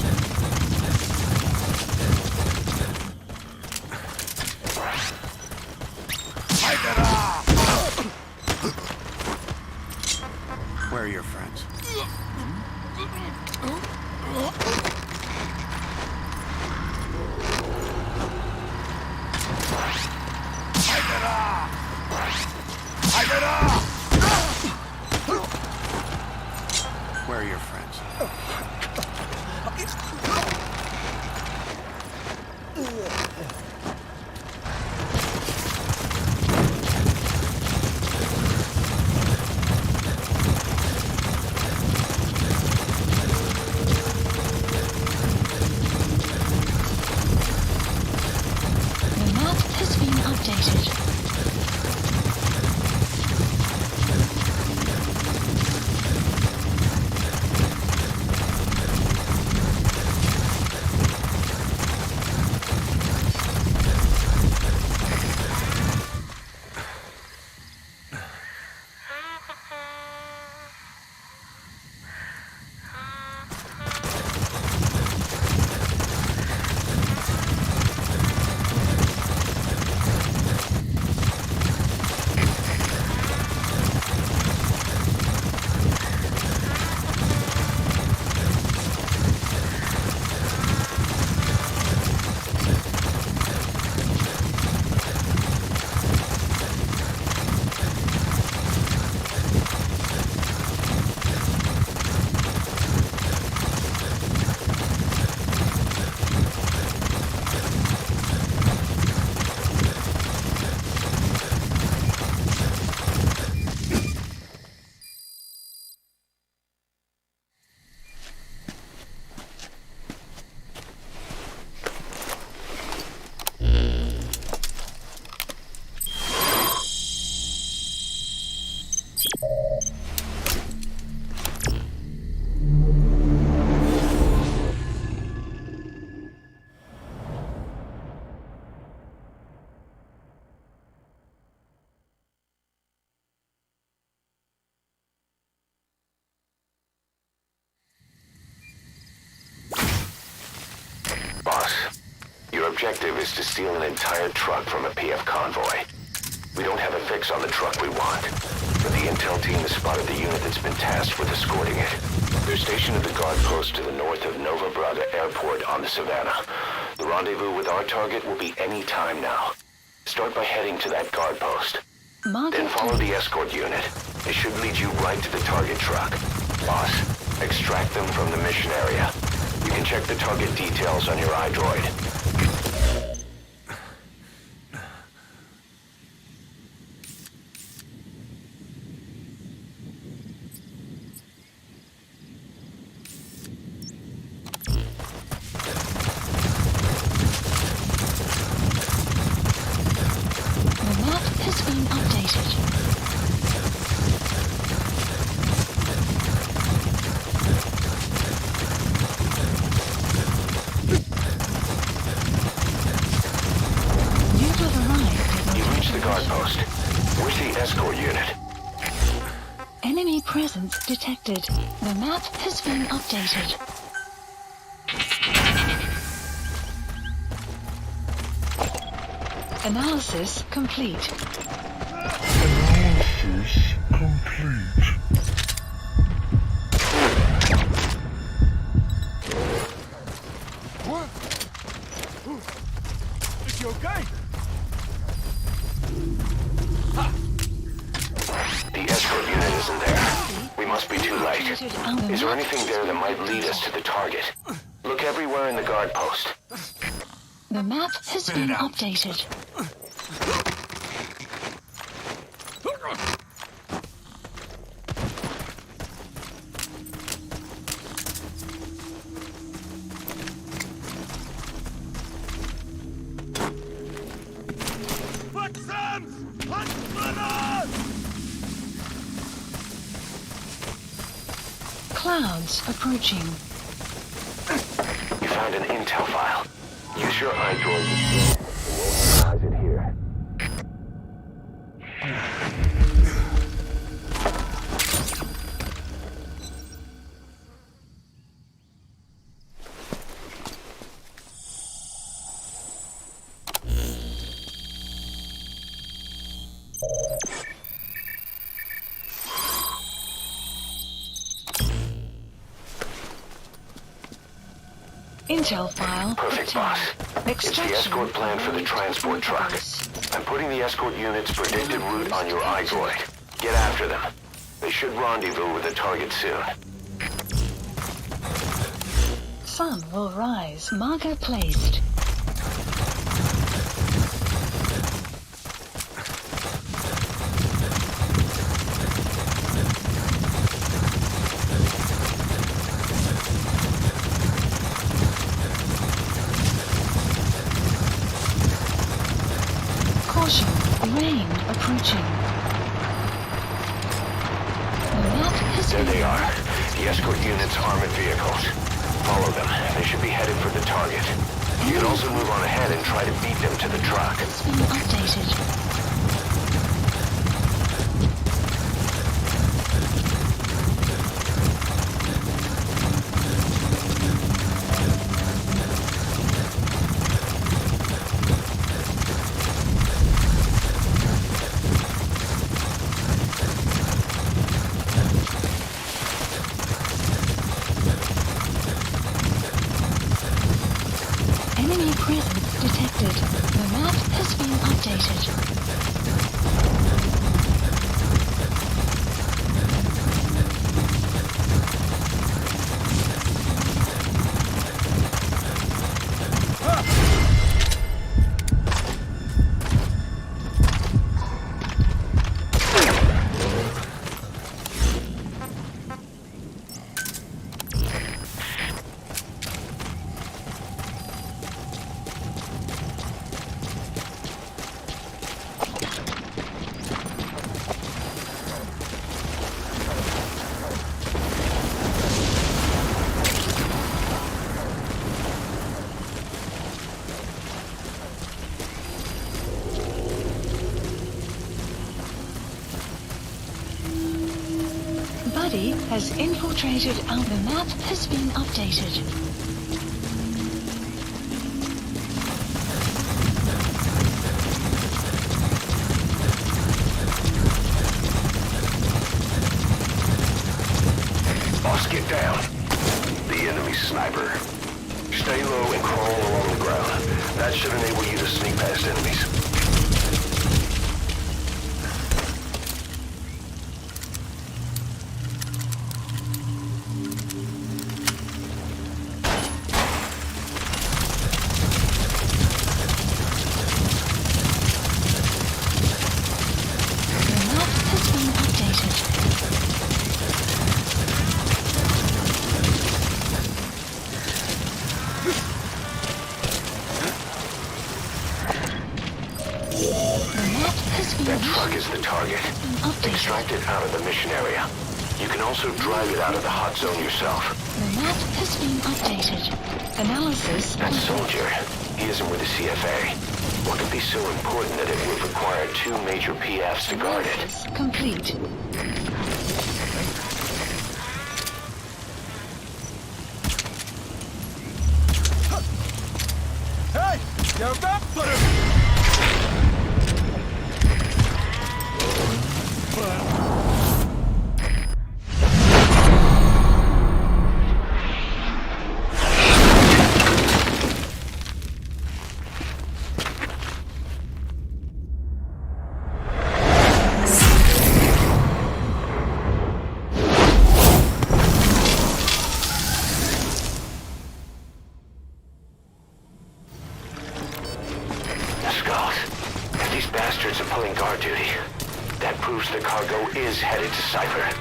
Where are your friends? Where are your friends?
The map has been updated.
Boss, your objective is to steal an entire truck from a PF convoy. We don't have a fix on the truck we want, but the intel team has spotted the unit that's been tasked with escorting it. They're stationed at the guard post to the north of Nova Braga Airport on the Savannah. The rendezvous with our target will be any time now. Start by heading to that guard post. Then follow the escort unit. It should lead you right to the target truck. Boss, extract them from the mission area. You can check the target details on your iDroid.
The map has been updated. Enemy presence detected. The map has been updated. Analysis complete.
What? Is you okay?
The escort unit isn't there. We must be too late. Is there anything there that might lead us to the target? Look everywhere in the guard post.
The map has been updated. Clouds approaching.
You found an intel file. Use your iDroid to analyze it here.
Intel file.
Perfect, boss. It's the escort plan for the transport truck. I'm putting the escort unit's predicted route on your iDroid. Get after them. They should rendezvous with the target soon.
Sun will rise. Marker placed. Rain approaching. The map has
There they are. The escort unit's armored vehicles. Follow them. They should be headed for the target. You can also move on ahead and try to beat them to the truck.
It's been updated. Enemy presence detected. The map has been updated. Buddy has infiltrated and the map has been updated.
Boss, get down. The enemy sniper. Stay low and crawl along the ground. That should enable you to sneak past enemies. That truck is the target. Extract it out of the mission area. You can also drive it out of the hot zone yourself.
The map has been updated. Analysis.
That soldier, he isn't with the CFA. What could be so important that it would require 2 major PFs to guard it?
Complete.
Jou weg vir hom!
Skulls, if these bastards are pulling guard duty, that proves the cargo is headed to Cypher.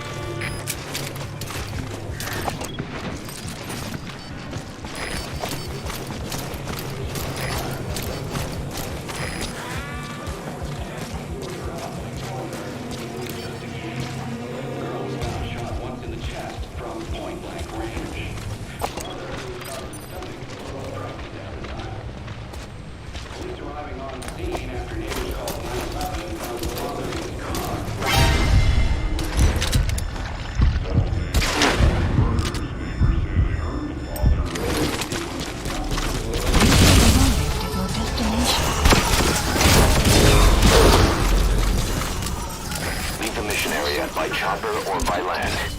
By chopper or by land.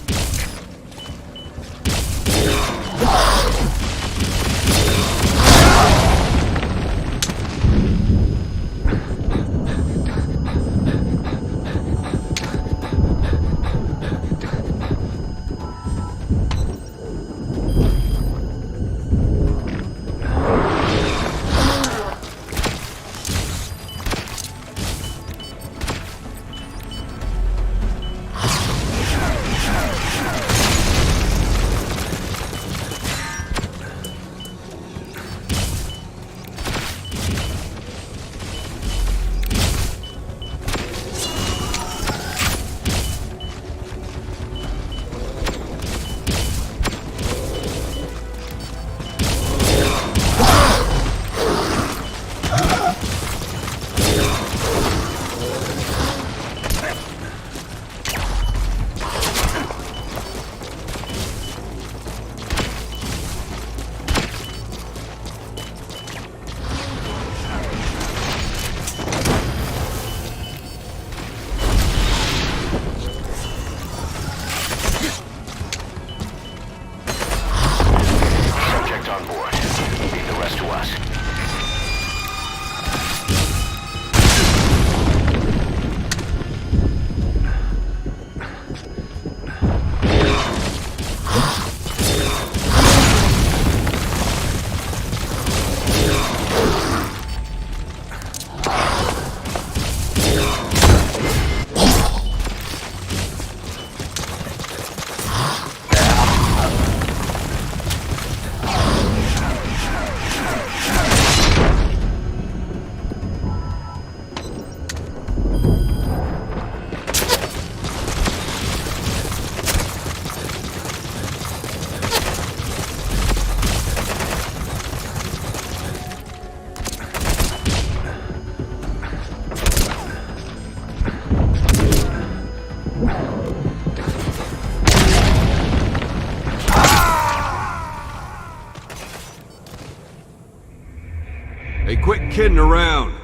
Hey, quit kidding around.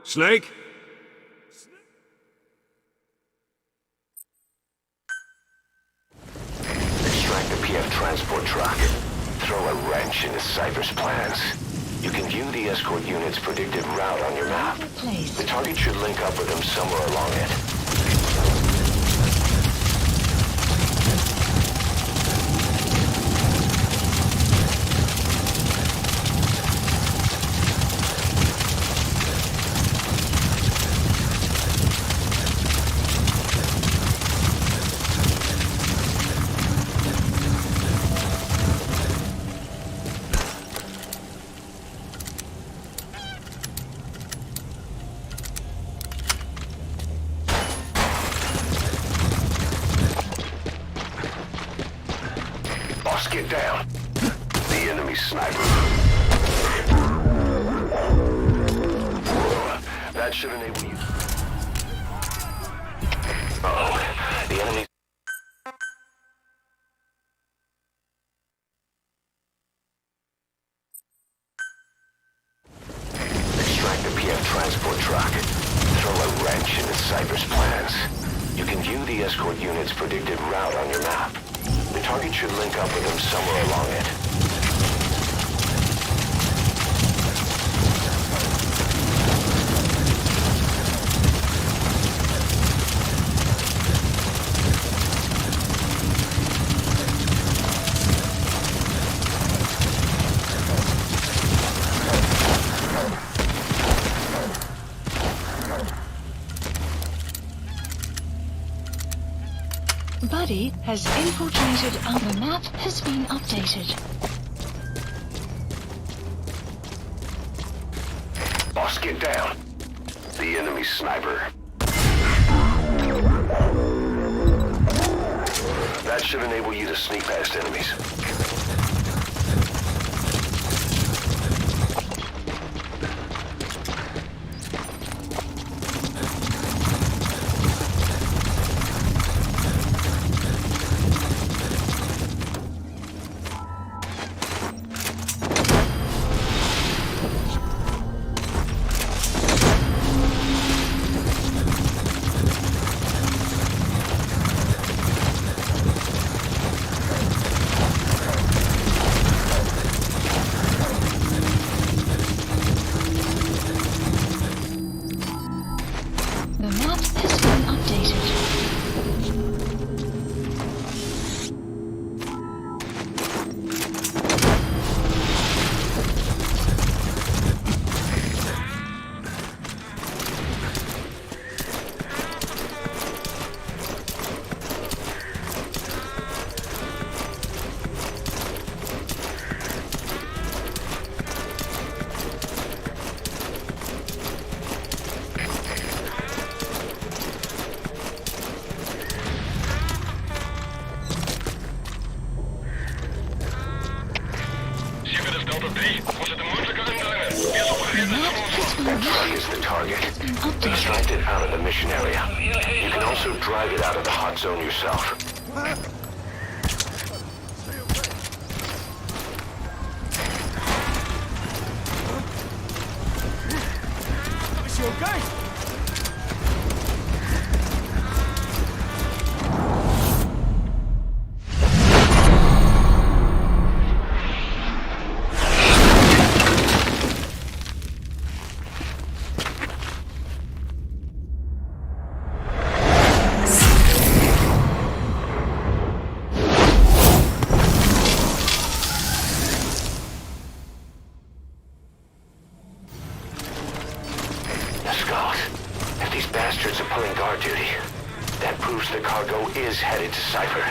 Snake?
Extract the PF transport truck. Throw a wrench into Cypher's plans. You can view the escort unit's predicted route on your map. The target should link up with them somewhere along it. Get down. The enemy sniper. That should enable you. Uh-oh. The enemy. escort unit's predicted route on your map. The target should link up with them somewhere along it.
Buddy has infiltrated and the map has been updated.
Boss, get down. The enemy sniper. That should enable you to sneak past enemies. Extract it out of the mission area. You can also drive it out of the hot zone yourself.
Is you okay?
Is headed to Cypher.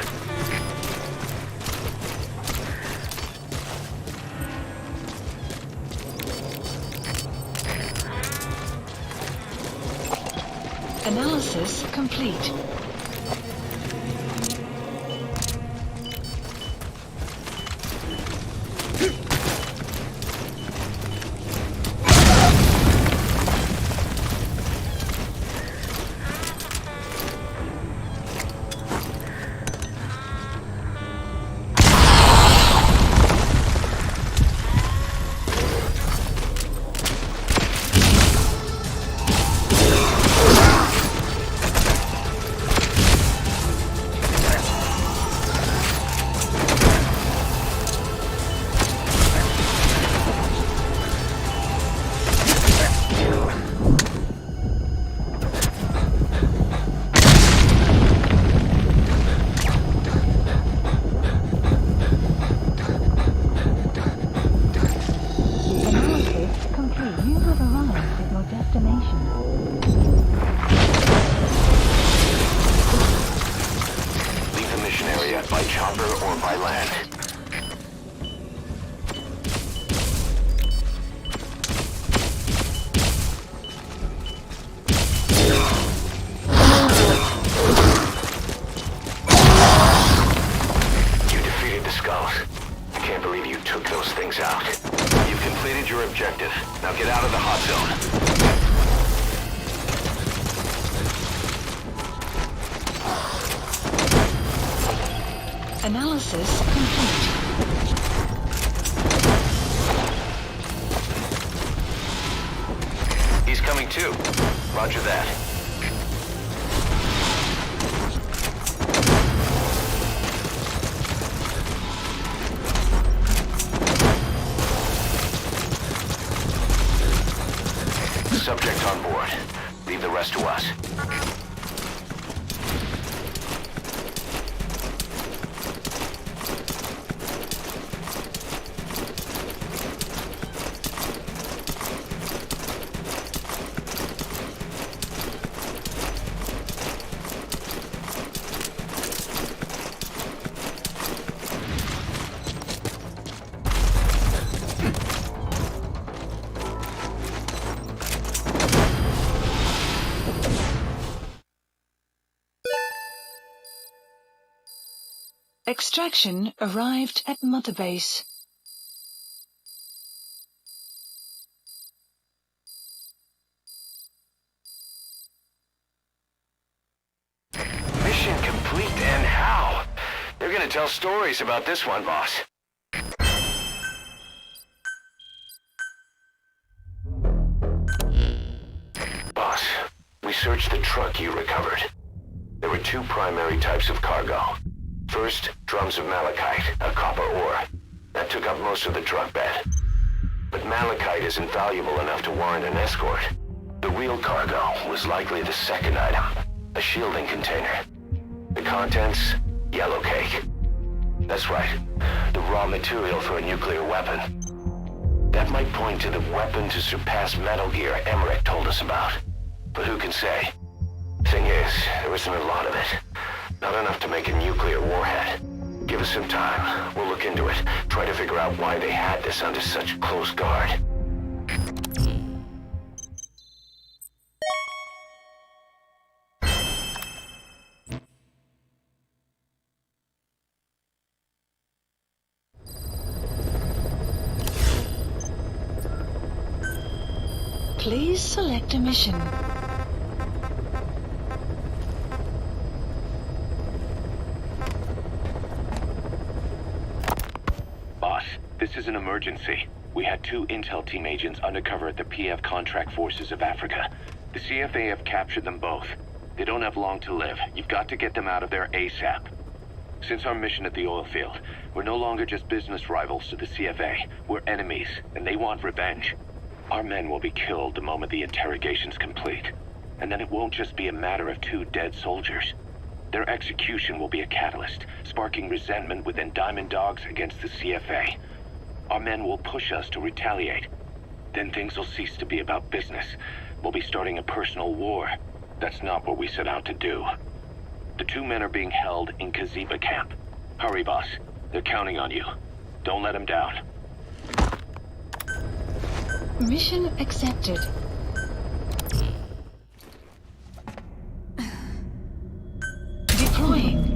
Analysis complete.
By chopper or by land. You defeated the Skulls. I can't believe you took those things out. You've completed your objective. Now get out of the hot zone.
Analysis complete.
He's coming too. Roger that.
Extraction arrived at Mother Base.
Mission complete, and how? They're gonna tell stories about this one, boss. Boss, we searched the truck you recovered. There were two primary types of cargo. First, drums of malachite, a copper ore. That took up most of the truck bed. But malachite isn't valuable enough to warrant an escort. The real cargo was likely the second item, a shielding container. The contents, yellow cake. That's right, the raw material for a nuclear weapon. That might point to the weapon to surpass Metal Gear Emmerich told us about. But who can say? Thing is, there isn't a lot of it. Not enough to make a nuclear warhead. Give us some time. We'll look into it. Try to figure out why they had this under such close guard.
Please select a mission.
Boss, this is an emergency. We had two intel team agents undercover at the PF Contract Forces of Africa. The CFA have captured them both. They don't have long to live. You've got to get them out of there ASAP. Since our mission at the oil field, we're no longer just business rivals to the CFA. We're enemies, and they want revenge. Our men will be killed the moment the interrogation's complete. And then it won't just be a matter of two dead soldiers. Their execution will be a catalyst, sparking resentment within Diamond Dogs against the CFA. Our men will push us to retaliate. Then things will cease to be about business. We'll be starting a personal war. That's not what we set out to do. The two men are being held in Kojima camp. Hurry, boss. They're counting on you. Don't let them down.
Mission accepted. Deploying.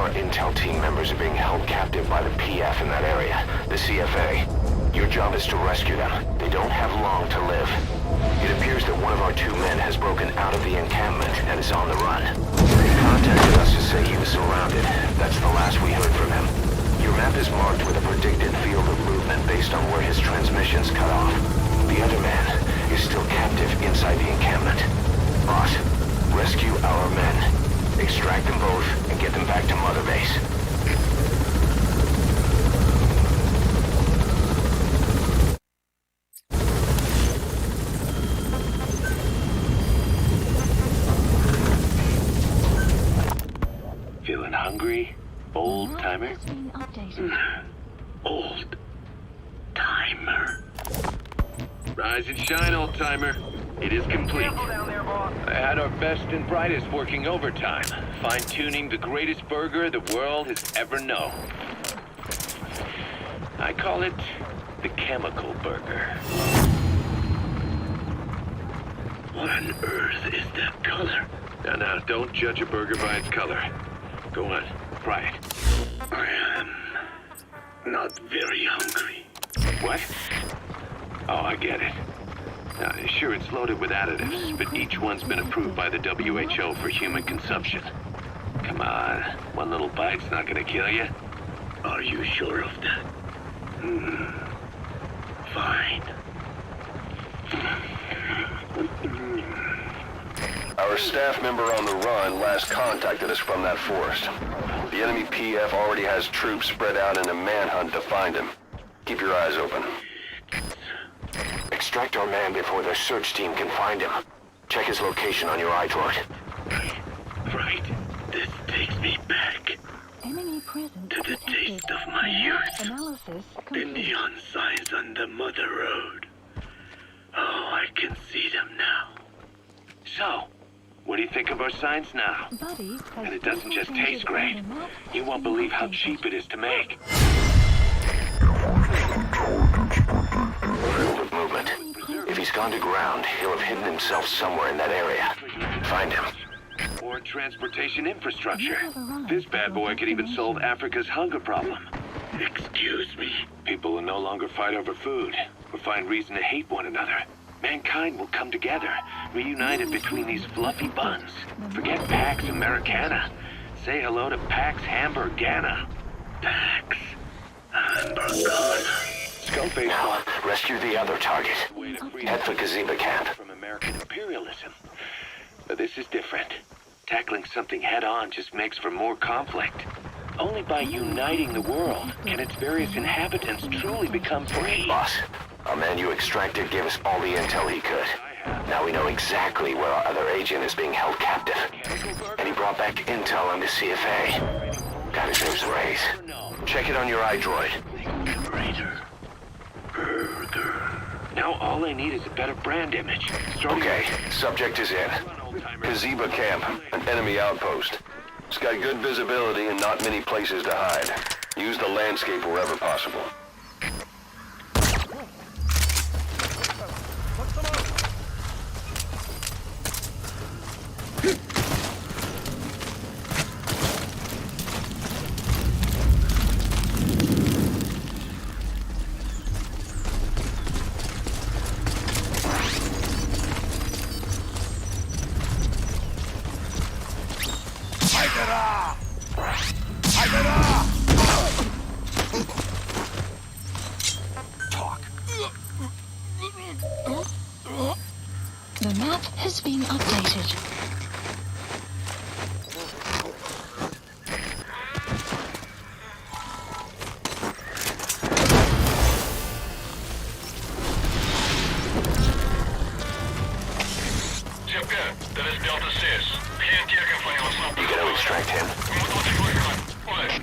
Intel team members are being held captive by the PF in that area, the CFA. Your job is to rescue them. They don't have long to live. It appears that one of our two men has broken out of the encampment and is on the run. He contacted us to say he was surrounded. That's the last we heard from him. Your map is marked with a predicted field of movement based on where his transmissions cut off. The other man is still captive inside the encampment. Boss, rescue our men. Extract them both and get them back to Mother Base.
Feeling hungry, old timer? Old timer. Rise and shine, old timer. It is complete. I had our best and brightest working overtime, fine-tuning the greatest burger the world has ever known. I call it the chemical burger. What on earth is that color? Now, don't judge a burger by its color. Go on, try it. I am not very hungry. What? Oh, I get it. Sure, it's loaded with additives, but each one's been approved by the WHO for human consumption. Come on, one little bite's not gonna kill you. Are you sure of that? Fine.
Our staff member on the run last contacted us from that forest. The enemy PF already has troops spread out in a manhunt to find him. Keep your eyes open. Extract our man before their search team can find him. Check his location on your iDroid.
Right. This takes me back.
Enemy present
to the
protected.
taste of my youth.
Analysis
The
complete.
neon signs on the Mother Road. Oh, I can see them now.
So, what do you think of our signs now?
Buddy has
And it doesn't just
photos
taste
on
great.
the map
You won't
has been
believe how
updated.
cheap it is to make.
With movement. If he's gone to ground, he'll have hidden himself somewhere in that area. Find him.
Or transportation infrastructure.
You have arrived
This bad
at
boy
your
could even solve
destination.
Africa's hunger problem.
Excuse me.
People will no longer fight over food, or find reason to hate one another. Mankind will come together, reunited between these fluffy buns. Forget Pax Americana. Say hello to Pax Hamburgana.
Pax Hamburgana.
Skullface
Now,
wants
rescue the other target.
a way to free
Head for Kojima camp.
from American imperialism. But this is different. Tackling something head-on just makes for more conflict. Only by uniting the world can its various inhabitants truly become free.
Boss, our man you extracted gave us all the intel he could. Now we know exactly where our other agent is being held captive. And he brought back intel on the CFA. Got his name's Rays. Check it on your iDroid.
Greater. Burger.
Now all I need is a better brand image. Starting
Okay, subject is in. Kojima camp, an enemy outpost. It's got good visibility and not many places to hide. Use the landscape wherever possible.
The map has been updated.
Chipke, dit is Delta 6. Geen teken van jou snap.
You gotta extract him.
We moeten wat teruggaan. Oleg.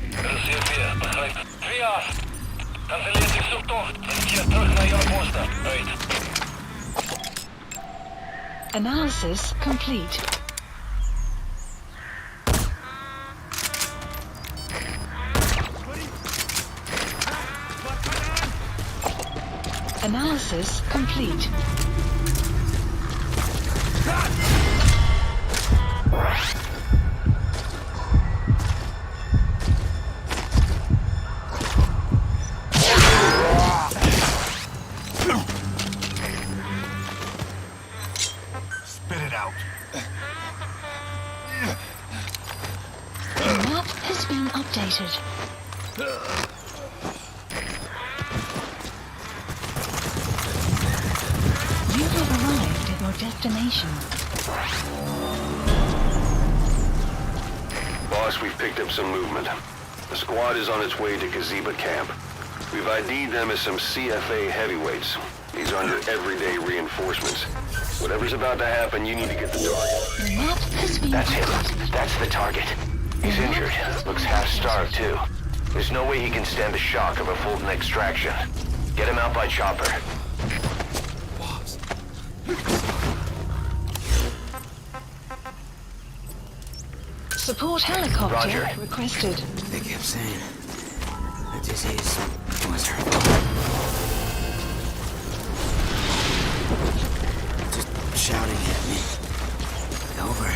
Dit is C4, begrijp. 3 af. Canceleer die zoektocht en keer terug naar jouw posten. Uit.
Analysis complete. Analysis complete.
Spit it out.
The map has been updated. You have arrived at your destination.
Boss, we've picked up some movement. The squad is on its way to Kojima camp. We've ID'd them as some CFA heavyweights. These are under everyday reinforcements. Whatever's about to happen, you need to get the target.
The map has been
That's him.
updated.
That's the target. He's injured. Looks half-starved, too. There's no way he can stand the shock of a Fulton extraction. Get him out by chopper.
Support helicopter
Roger.
requested.
They kept saying the disease was her fault. Just shouting at me. Over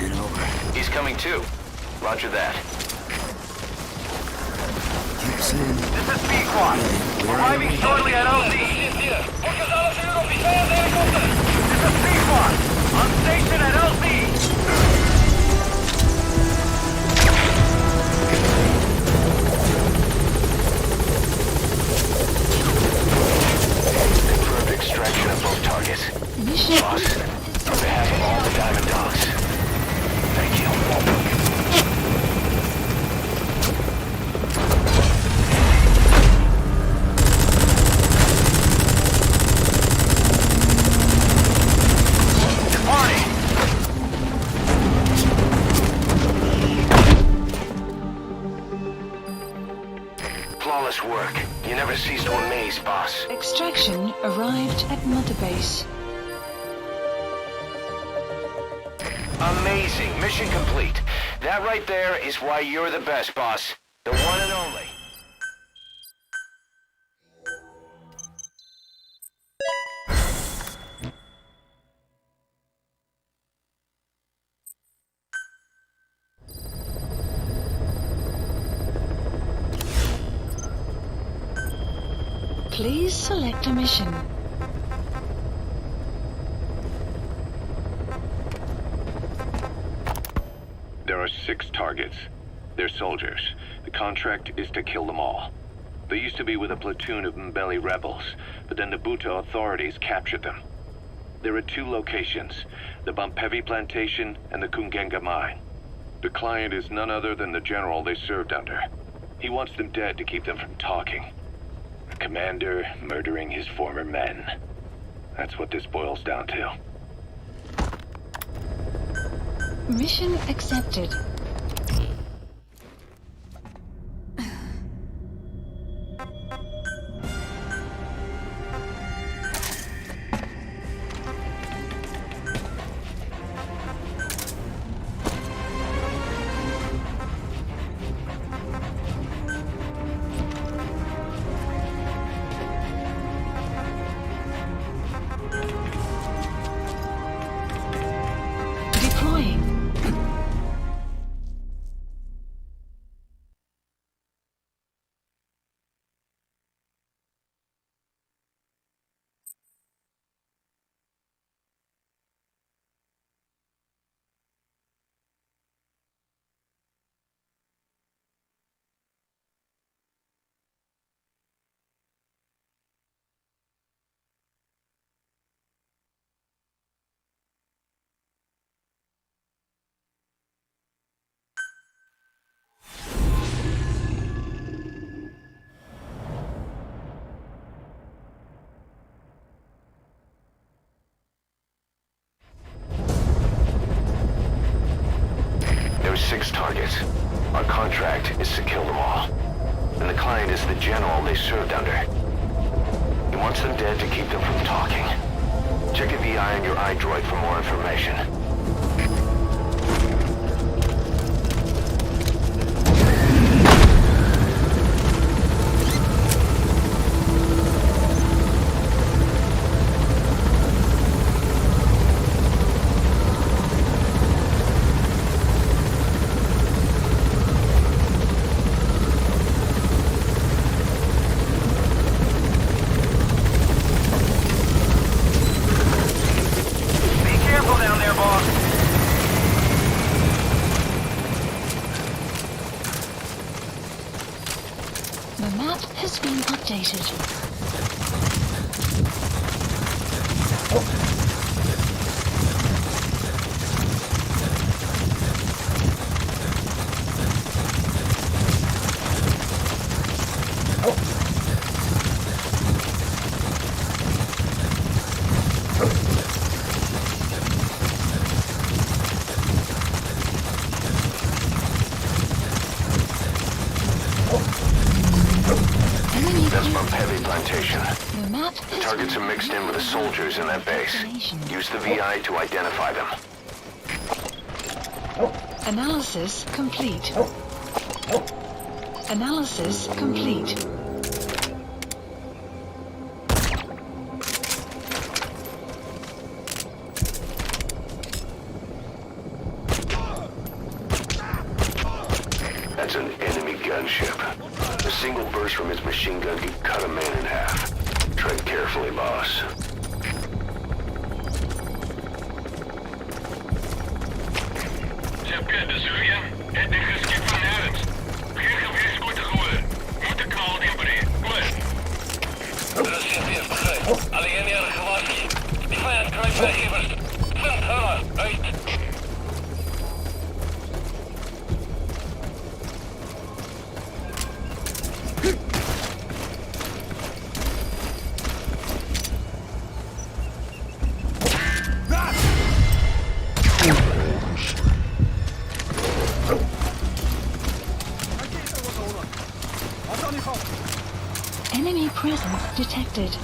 and over.
He's coming too. Roger that.
Keep saying,
This is B-Quad. Arriving shortly at LZ. Focus alles in officiële helikopter. This is B-Quad. On station at LZ.
Confirmed extraction of both targets.
Mission
Boss, on behalf of all the Diamond Dogs, thank you.
Party.
flawless work. You never cease to amaze, boss.
Extraction arrived at Mother Base.
Amazing. Mission complete. That right there is why you're the best, boss. The one and only.
Please select a mission.
There are 6 targets. They're soldiers. The contract is to kill them all. They used to be with a platoon of Mbeli rebels, but then the Buta authorities captured them. There are 2 locations, the Bumpevi plantation and the Kungenga mine. The client is none other than the general they served under. He wants them dead to keep them from talking. A commander murdering his former men. That's what this boils down to.
Mission accepted.
There's 6 targets. Our contract is to kill them all. And the client is the general they served under. He wants them dead to keep them from talking. Check a VI on your iDroid for more information.
The map has been updated.
That's Bumpevi plantation.
The map
The targets are mixed in with the soldiers in that base. Use the VI to identify them.
Analysis complete. Analysis complete.
That's an enemy gunship. A single burst from his machine gun can cut a man in half. Tread carefully, boss.
Zeker, de Zulian. Het is geschikt van nergens. Geen geweest goed te gooien. Moet de kaal opereren. Goed. Dat is het begrijp. Alleen er gewacht. Die vijand krijgt weggevers. Van Hella, uit.
Wat dan die gat?
Enemy presence detected.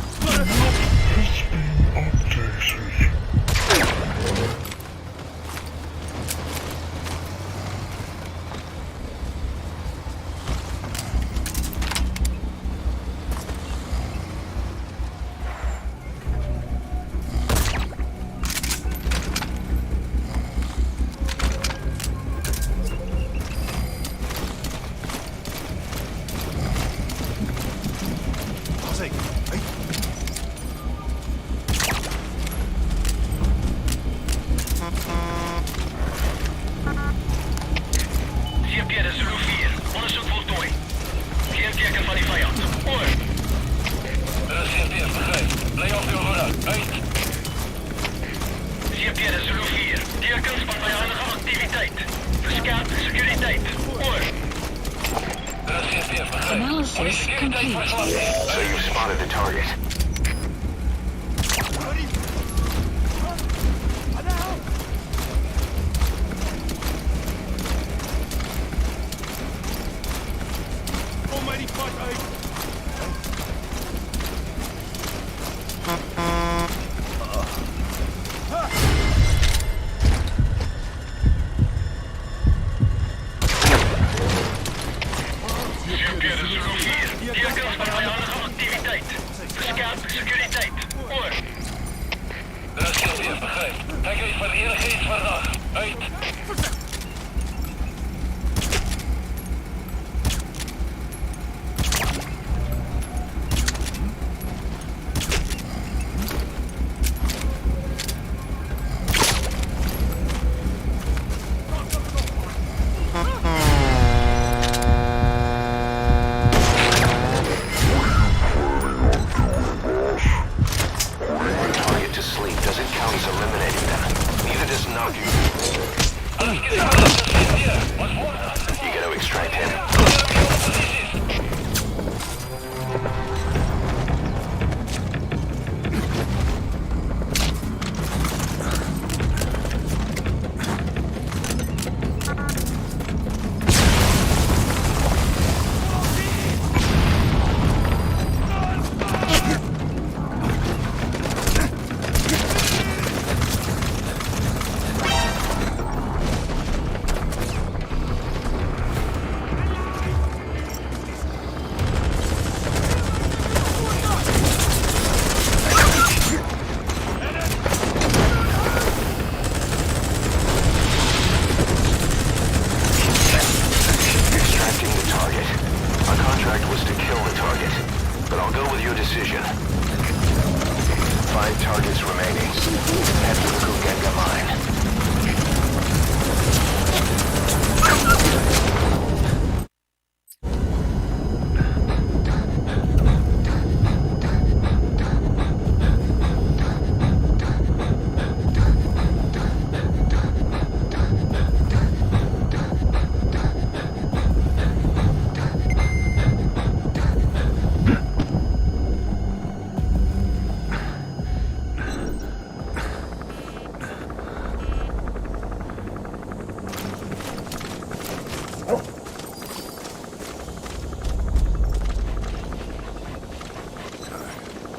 Analysis complete. So you've spotted the target.
Almighty fuck,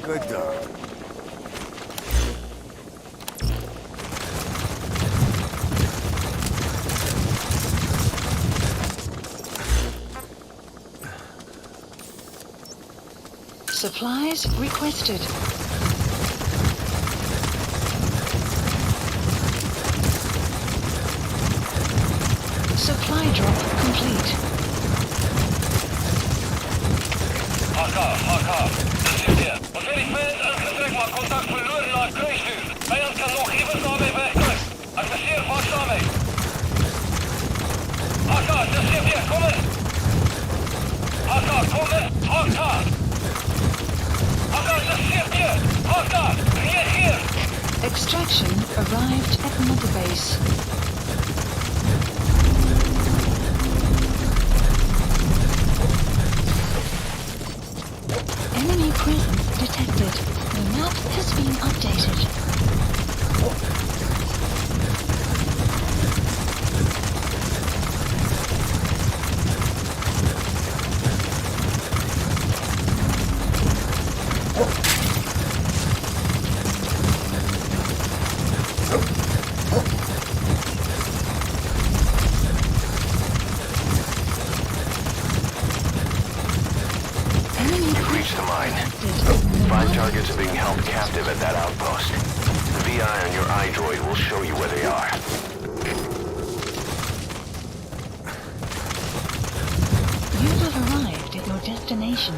Good dog.
Supplies requested. Supply drop complete.
HK. Ons het die fans ingetrek, maar contact verloor na het kruisvuur. Vijand kan nog iewers daarmee wegkruis. Adviseer vast daarmee. HK, dis CP, kom in. HK, kom in. HK, dis CP. HK, reageer.
Extraction arrived at Mother Base. Enemy presence detected. The map has been updated.
to mine. 5 targets are being held captive at that outpost. The VI on your iDroid will show you where they are.
You have arrived at your destination.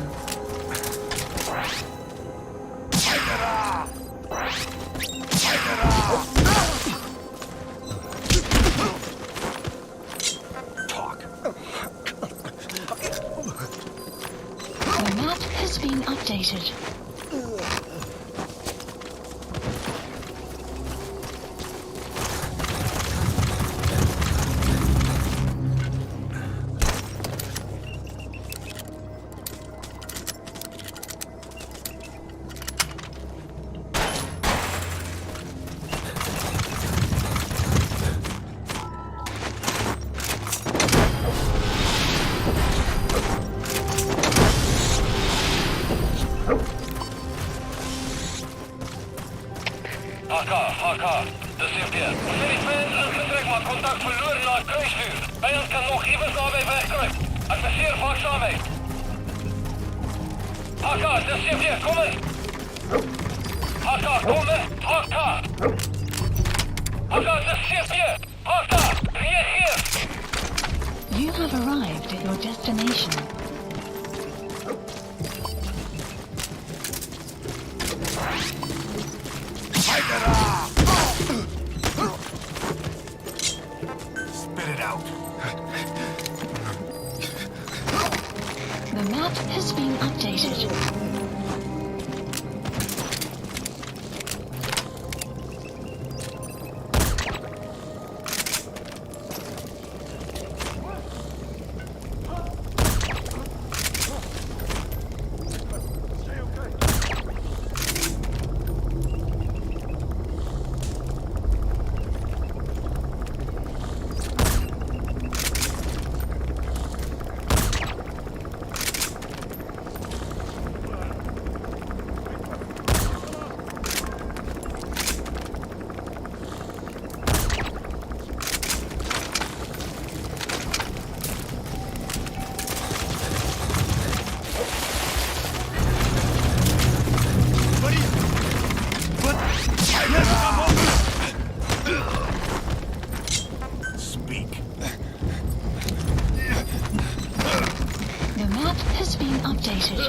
The map has been updated.
HK, dis is weer. Ons het die fans ingetrek, maar kontak verloor na kruisvuur. Vyand kan nog iewers naby wegkruip. Adviseer waaksaam wees. HK, dis is weer, kom in. HK, kom in. HK, dis is weer. HK, reageer.
You have arrived at your destination.
Spit it out.
The map has been updated. The map has been updated.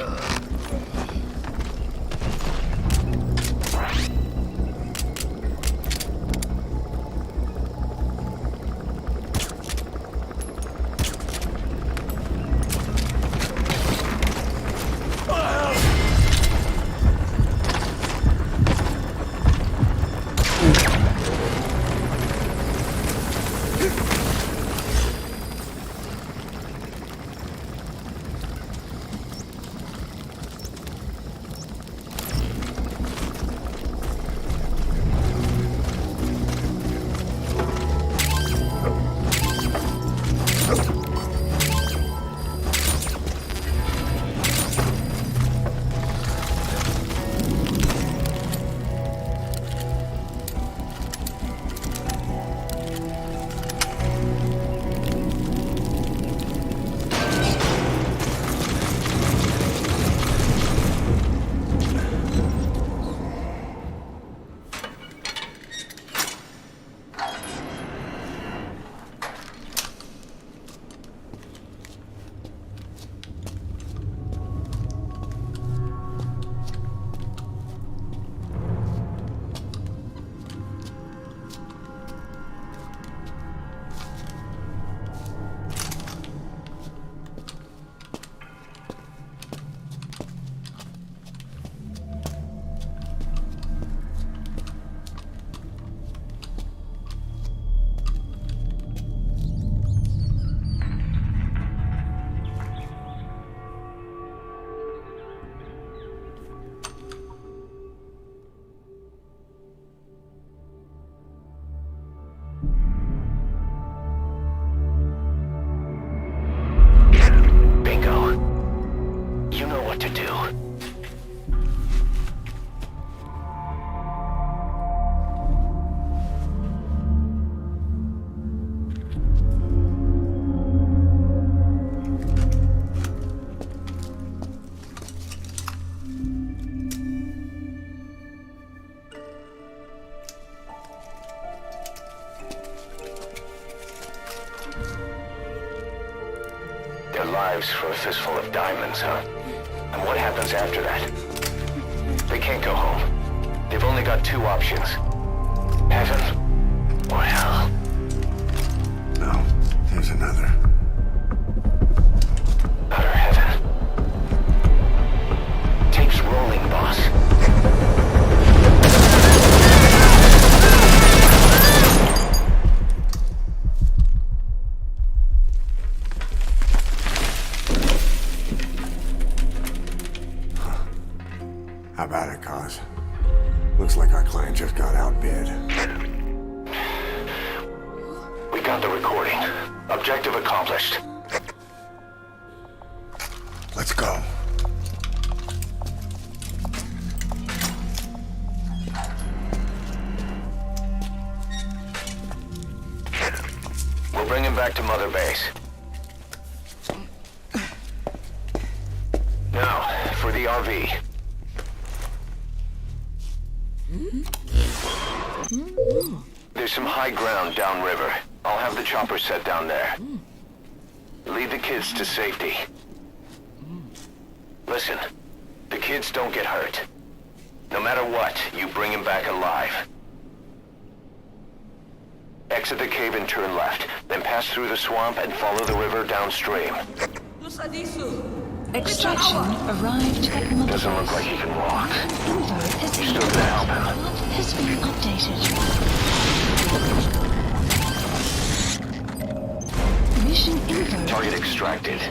Their lives for a fistful of diamonds, huh? And what happens after that? They can't go home. They've only got two options. Heaven or hell.
No, there's another.
Utter heaven. Tape's rolling, boss.
How about it, Cos? Looks like our client just got outbid.
We got the recording. Objective accomplished.
Let's go.
We'll bring him back to Mother Base. Now, for the RV. There's some high ground downriver. I'll have the chopper set down there. Lead the kids to safety. Listen, the kids don't get hurt. No matter what, you bring him back alive. Exit the cave and turn left, then pass through the swamp and follow the river downstream.
Extraction arrived at Mother
Doesn't look
Base.
like he can walk.
Info has
You
been
still gonna help him?
has been updated. Mission info.
Target extracted.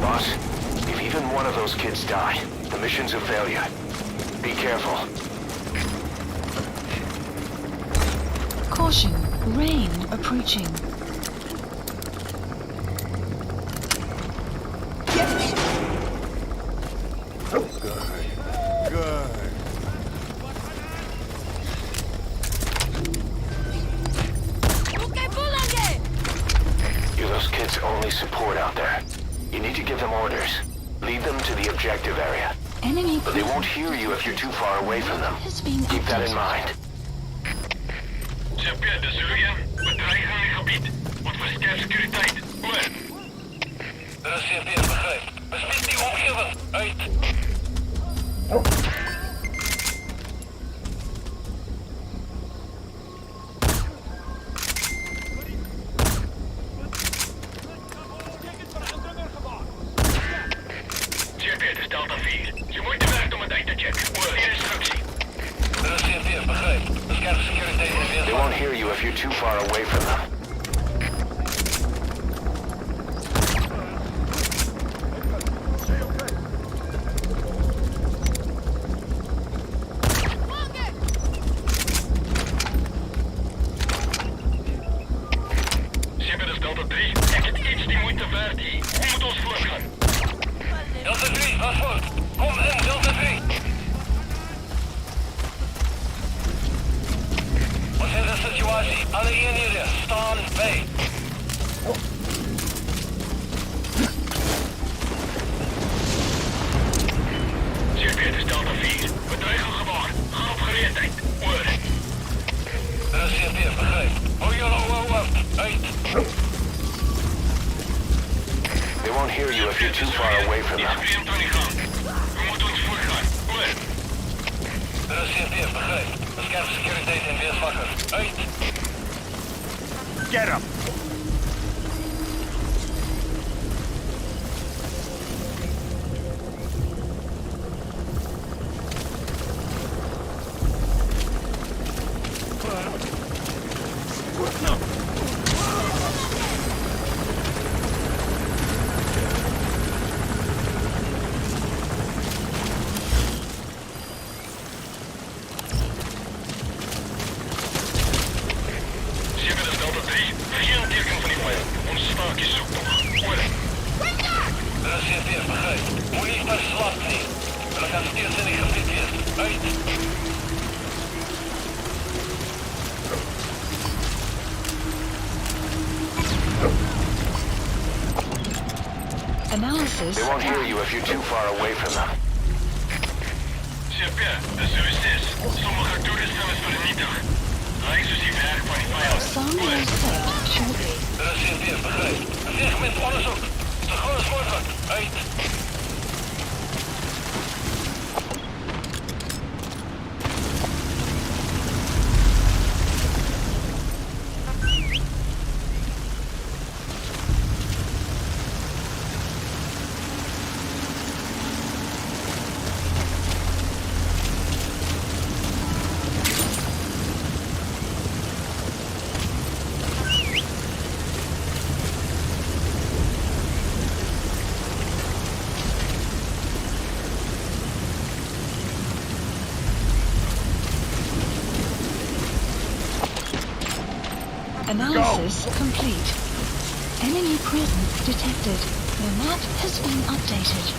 Boss, if even one of those kids die, the mission's a failure. Be careful.
Caution, rain approaching.
Good.
You're those kids' only support out there. You need to give them orders. Lead them to the objective area.
Enemy
But they won't hear you if you're too far away from them.
has been
Keep that in
updated.
mind.
Champion, de Zulugen. Bedreiging in gebied. Wordt versterkt securiteit. Hoor. Er is CPS begrijpt. Besmet die omgeving. Uit. Champion, het is Delta 4. Je moet de werkt om het uit te checken. Hoor, hier instructie. Er is CPS begrijpt. Bescherm securiteit in
They
weerstand.
won't hear you if you're too far away from them.
Champion, is Delta 3. Ik heb iets die moeite waard hier. Hoe moet ons vluchten? Delta 3, was voort. Kom in, Delta 3. Wat is de situatie? Alle eenheden, staan bij. Champion, het is Delta 4. Bedreiging gewaar. Ga op gereedheid. Hoor. Er is CPS, begrijp. Hou jullie ogen op. Uit.
They won't hear you if you're too far away from them.
We moeten ons voorgaan. Hoor. Er is CPS, begrijp. Bescherm securiteit en weersvakker. Uit.
Get him!
Champion, is Delta 3. Geen teken van die vijand. Ons staakje zoekt nog. Hoor. Er is CPS, begrijp. Moet niet per slag nie. Hulle gaan steeds in die gebied wees. Uit.
Analysis.
They won't hear you if you're too far away from them.
Chef, zo is dit. Sommige toeristen vernietigd. Lijkt dus die werk van die vijand.
Some will set shortly.
Dat is CMP, begrijp. Zeg met onderzoek. Zo gauw als mogelijk. Uit.
Analysis complete. Enemy presence detected. The map has been updated.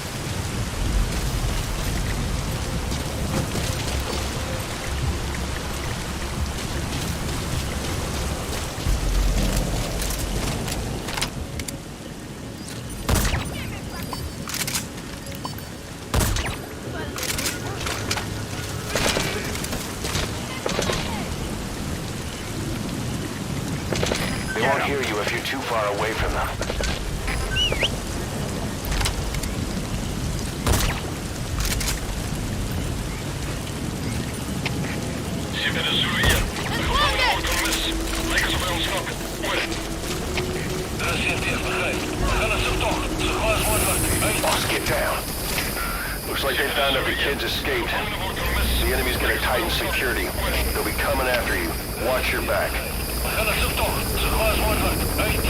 They won't hear you if you're too far away from them.
Chef, dat is Zulu hier. Gewoon wordt een mis. Lijkt alsof hij ontsnapt. Hoor. Dat is CMP, begrijp. We gaan het zo toch. Zo gauw als mogelijk. Uit.
Boss, get down. Looks like they found every kid's escaped. The enemy's gonna tighten security. They'll be coming after you. Watch your back.
We gaan het zo toch. Zo gauw als mogelijk. Uit.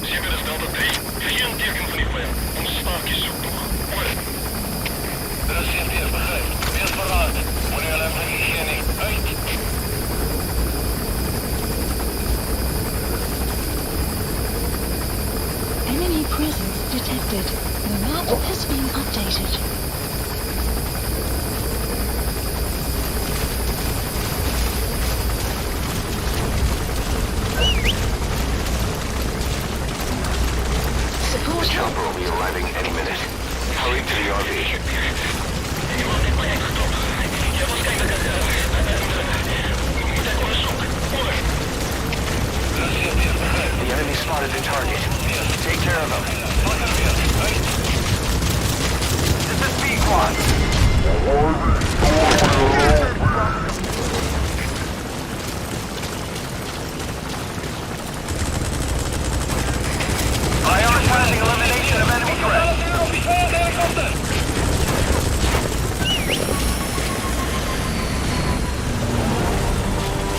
Chef, dat is Delta 3. Geen teken van die vijand. Ons staakje zoekt nog. Hoor. Dat is CMP, begrijp. Wees verraad. Wanneer hij van hygiëne. Uit.
Enemy presence detected. The map has been updated.
The chopper will be arriving any minute. Hurry to the RV. The enemy spotted the target. Take care of them. This is B-Quad. Prioritizing elimination of enemy threats.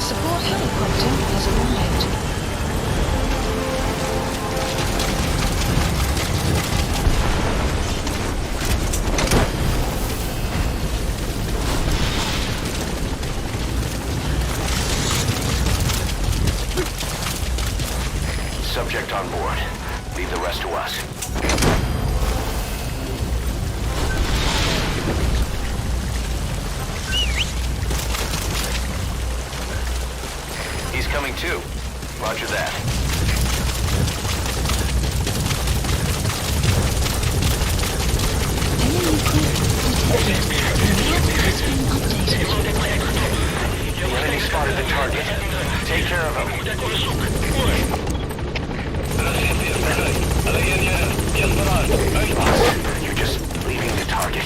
Support helicopter has arrived.
Subject on board. Leave the rest to us. He's coming too. Roger that.
Enemy presence detected. The map has been updated.
The enemy spotted the target. Take care of him. You're just leaving the target.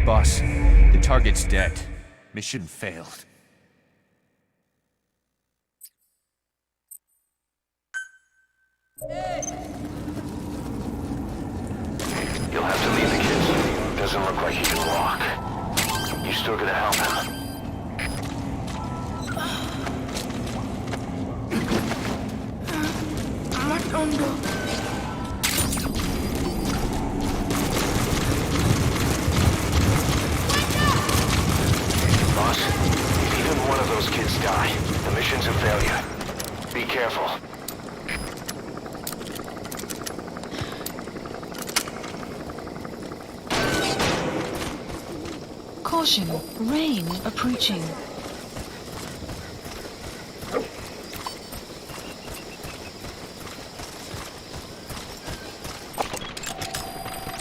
Boss, the target's dead. Mission failed.
You'll have to leave the kid. Doesn't look like he can walk. You still gonna help him? Boss, if even one of those kids die, the mission's a failure. Be careful.
Caution, rain approaching.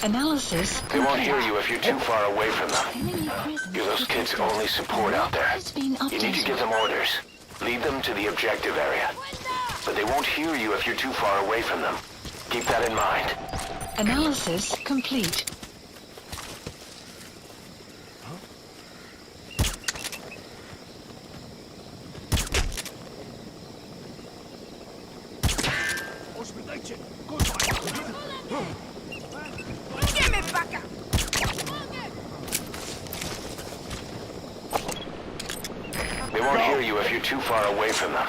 Analysis.
They won't hear you if you're too far away from them. You're those kids' only support out there. You need to give them orders. Lead them to the objective area. But they won't hear you if you're too far away from them. Keep that in mind.
Analysis complete.
They won't hear you if you're too far away from them.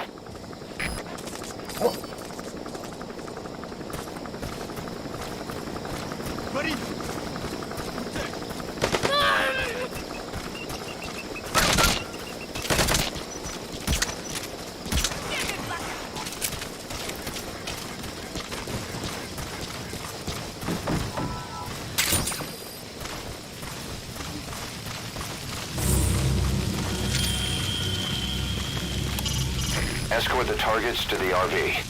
Escort the targets to the RV.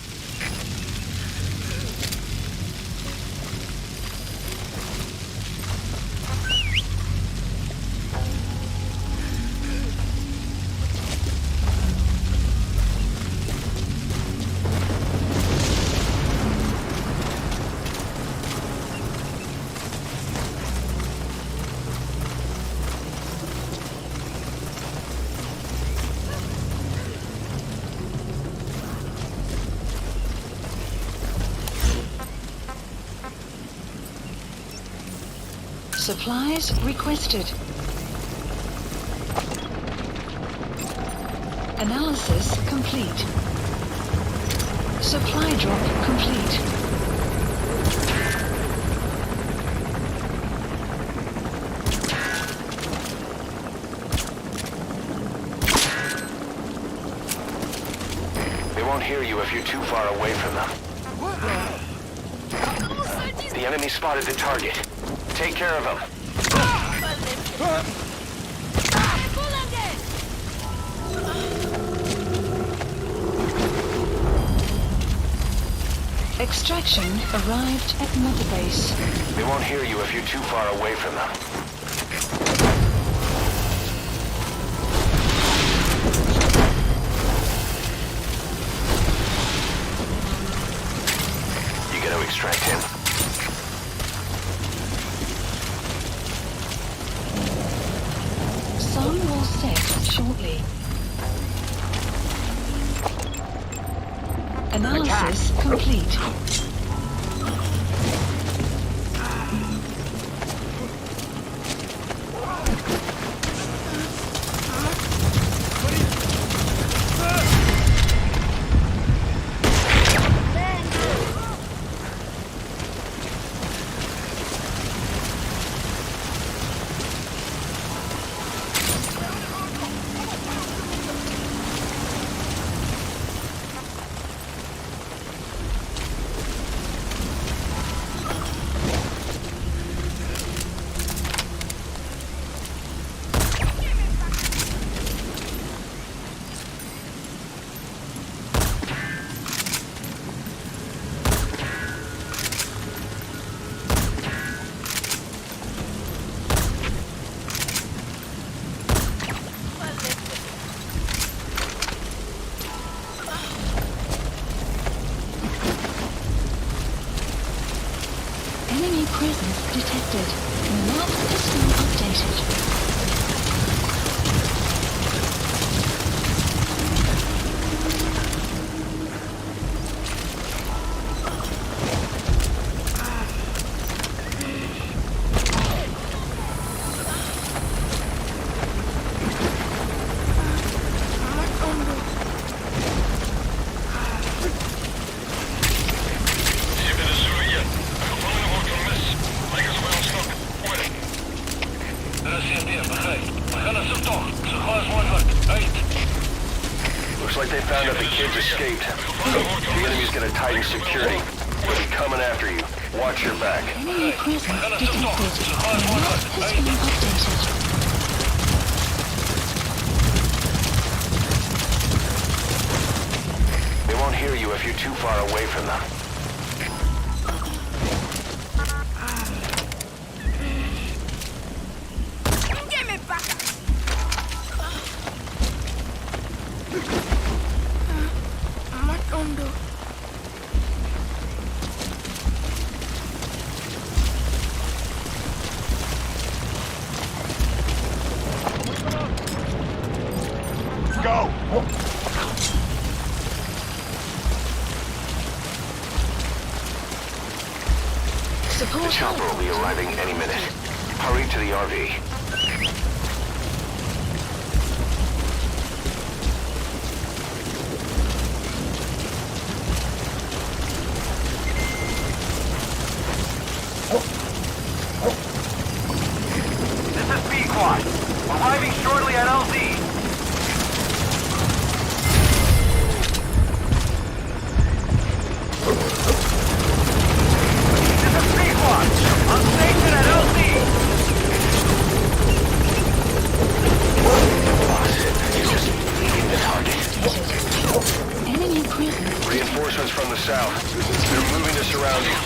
Supplies requested. Analysis complete. Supply drop complete.
They won't hear you if you're too far away from them. The enemy spotted the target. Take care of him.
Extraction arrived at Mother Base.
They won't hear you if you're too far away from them. You gotta extract him.
Sun will set shortly. Analysis complete. Enemy presence detected. Map has been updated.
tighten security. We'll be coming after you. Watch your back.
Enemy presence detected. Map has been updated.
They won't hear you if you're too far away from them.
Give me back! Matondo.
Go! The chopper will be arriving any minute. Hurry to the RV.
This is B-Quad. Arriving shortly at LZ. On station at LZ!
You just leave the target.
Enemy presence.
Reinforcements from the south. They're moving to surround you.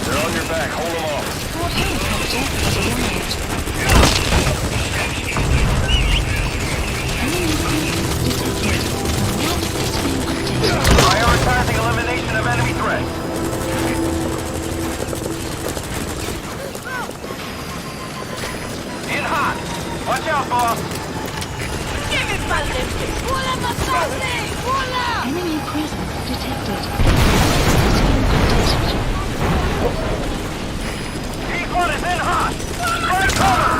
They're on your back. Hold them off.
Support helicopter has arrived. Enemy presence detected.
Prioritizing elimination of enemy threats. In hot. Watch out, boss.
Give me palle! Voila, palle! Voila!
Enemy presence detected.
P1 is in hot. Spread cover.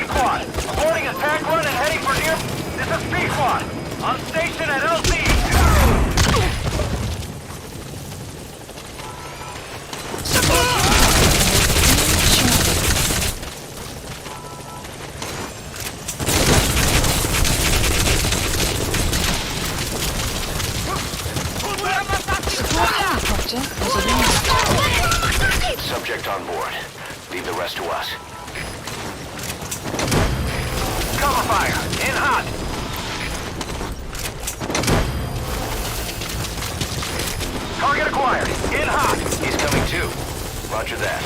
Squad, boarding a tank run and heading for near... This is B-Quad, on station at LZ.
Subject on board. Leave the rest to us.
Cover fire, in hot. Target acquired, in hot.
He's coming too. Roger that.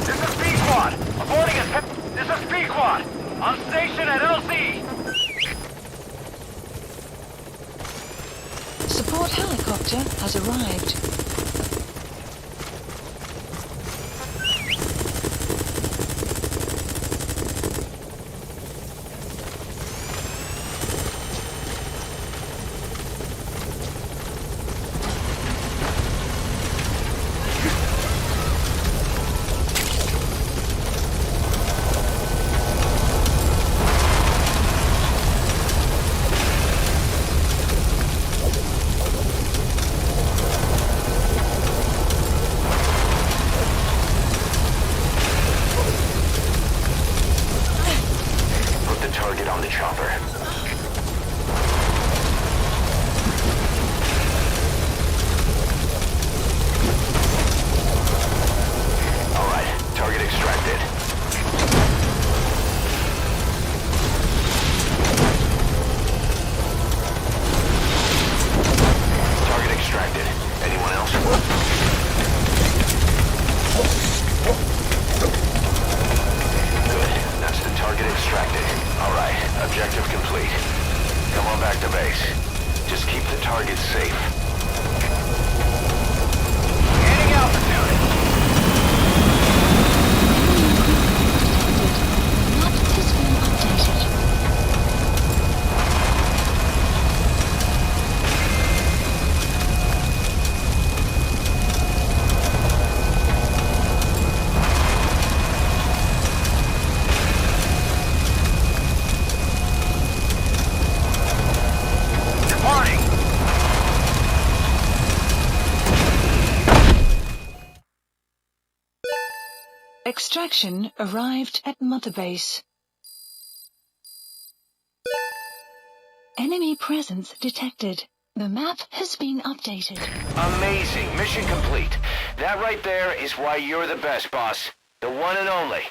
This is B-Quad, boarding a... This is B-Quad, on station at LZ.
Support helicopter has arrived.
Departing.
Extraction arrived at Mother Base. Enemy presence detected. The map has been updated.
Amazing. Mission complete. That right there is why you're the best, boss. The one and only.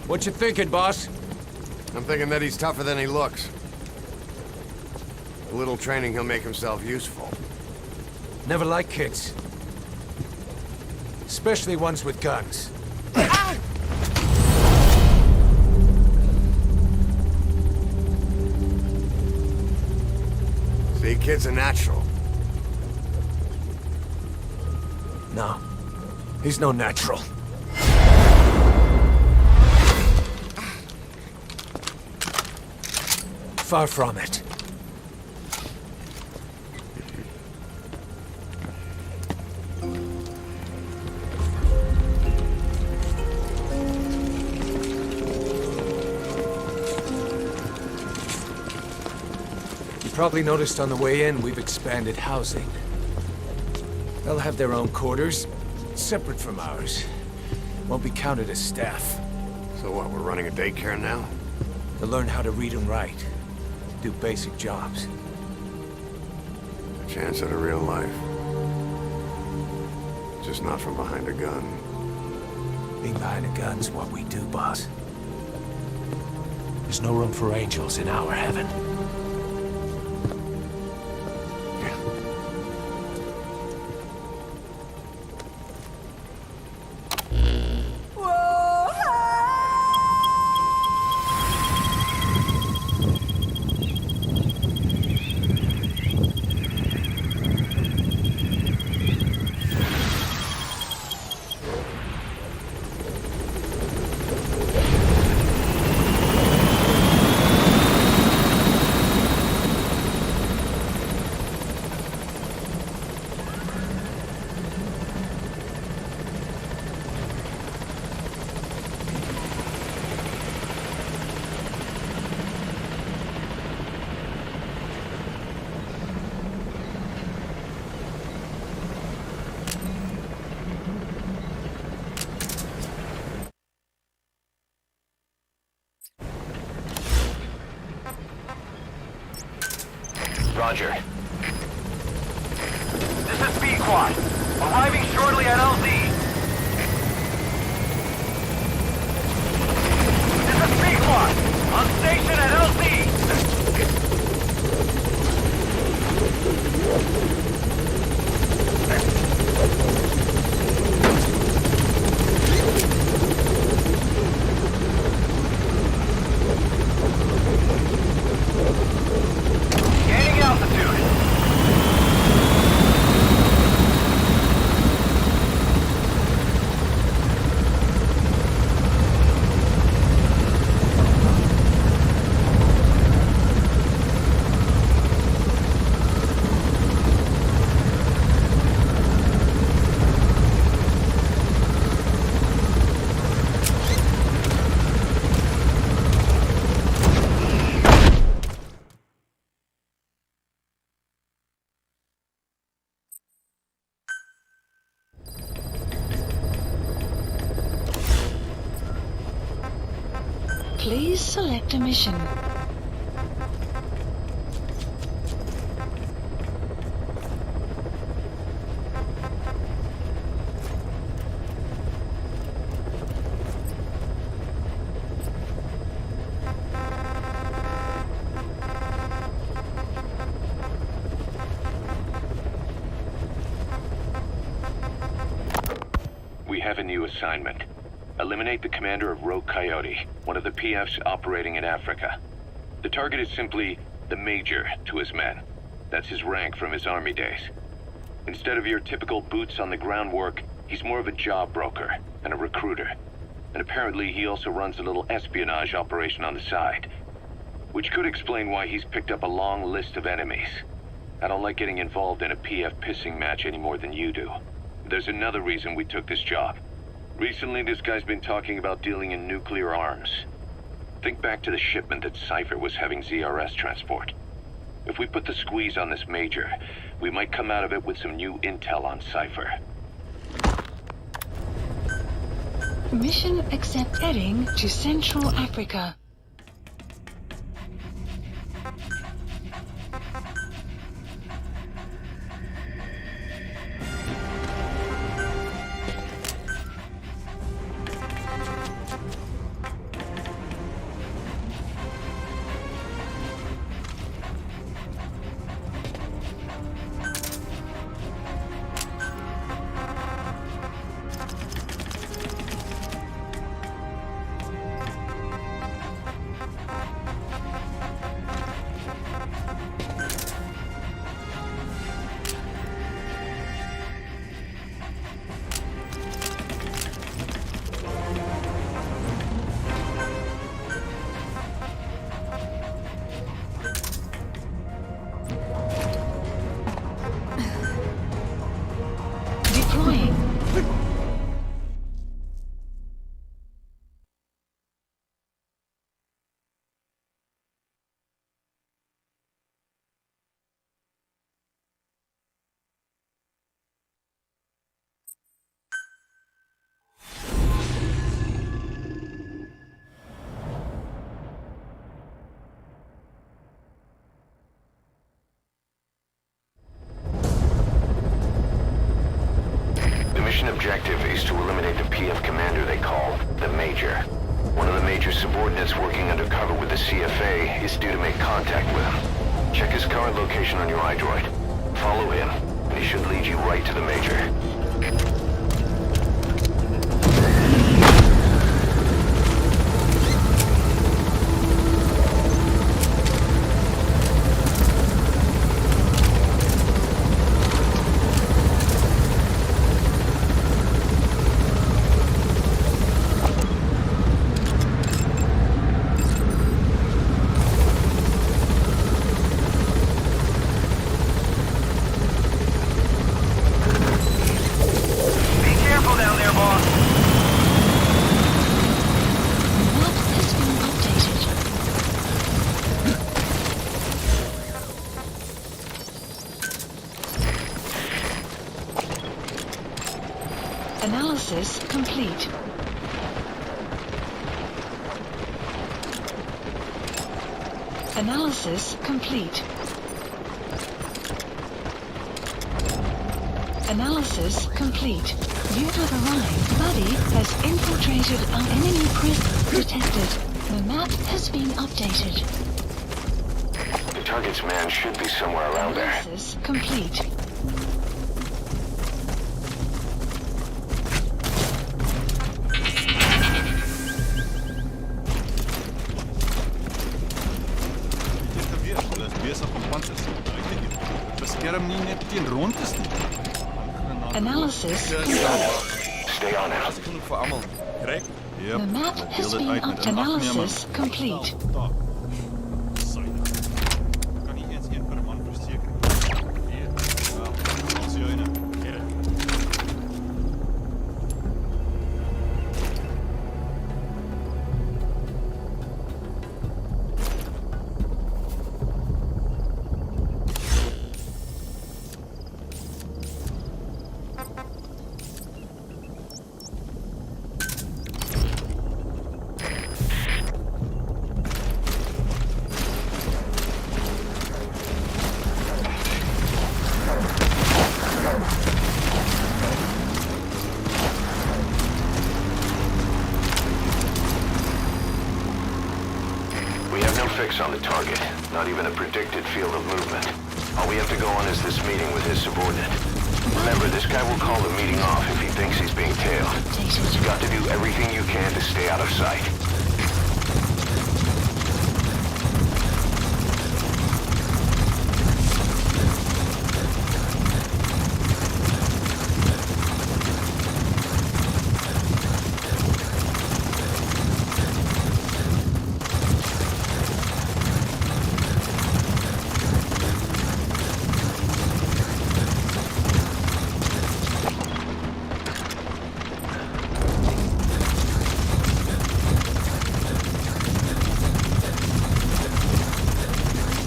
What you thinking, boss?
I'm thinking that he's tougher than he looks. A little training, he'll make himself useful.
Never like kids. Especially ones with guns.
See, kid's a natural.
No. He's no natural. Far from it. You probably noticed on the way in, we've expanded housing. They'll have their own quarters, separate from ours. Won't be counted as staff.
So what, we're running a daycare now?
They'll learn how to read and write. Do basic jobs.
A chance at a real life. Just not from behind a gun.
Being behind a gun's what we do, boss. There's no room for angels in our heaven.
Roger. This is B-Quad. Arriving shortly at LZ. This is B-Quad. On station at LZ. Gaining altitude.
Please select a mission.
We have a new assignment. Eliminate the commander of Rogue Coyote, one of the PFs operating in Africa. The target is simply the Major to his men. That's his rank from his army days. Instead of your typical boots-on-the-ground work, he's more of a job broker and a recruiter. And apparently he also runs a little espionage operation on the side. Which could explain why he's picked up a long list of enemies. I don't like getting involved in a PF pissing match any more than you do. There's another reason we took this job. Recently, this guy's been talking about dealing in nuclear arms. Think back to the shipment that Cypher was having ZRS transport. If we put the squeeze on this Major, we might come out of it with some new intel on Cypher.
Mission accept heading to Central Africa.
Objective is to eliminate the PF commander they call the Major. One of the Major's subordinates working undercover with the CFA is due to make contact with him. Check his current location on your iDroid. Follow him, and he should lead you right to the Major.
Analysis complete. Analysis complete. Analysis complete. You have arrived. Buddy has infiltrated our enemy prison. Detected. The map has been updated.
The target's man should be somewhere around there.
Analysis complete. Analysis.
Stay on it.
The map has been up. Analysis complete.
target. Not even a predicted field of movement. All we have to go on is this meeting with his subordinate. Remember, this guy will call the meeting off if he thinks he's being tailed. You've got to do everything you can to stay out of sight.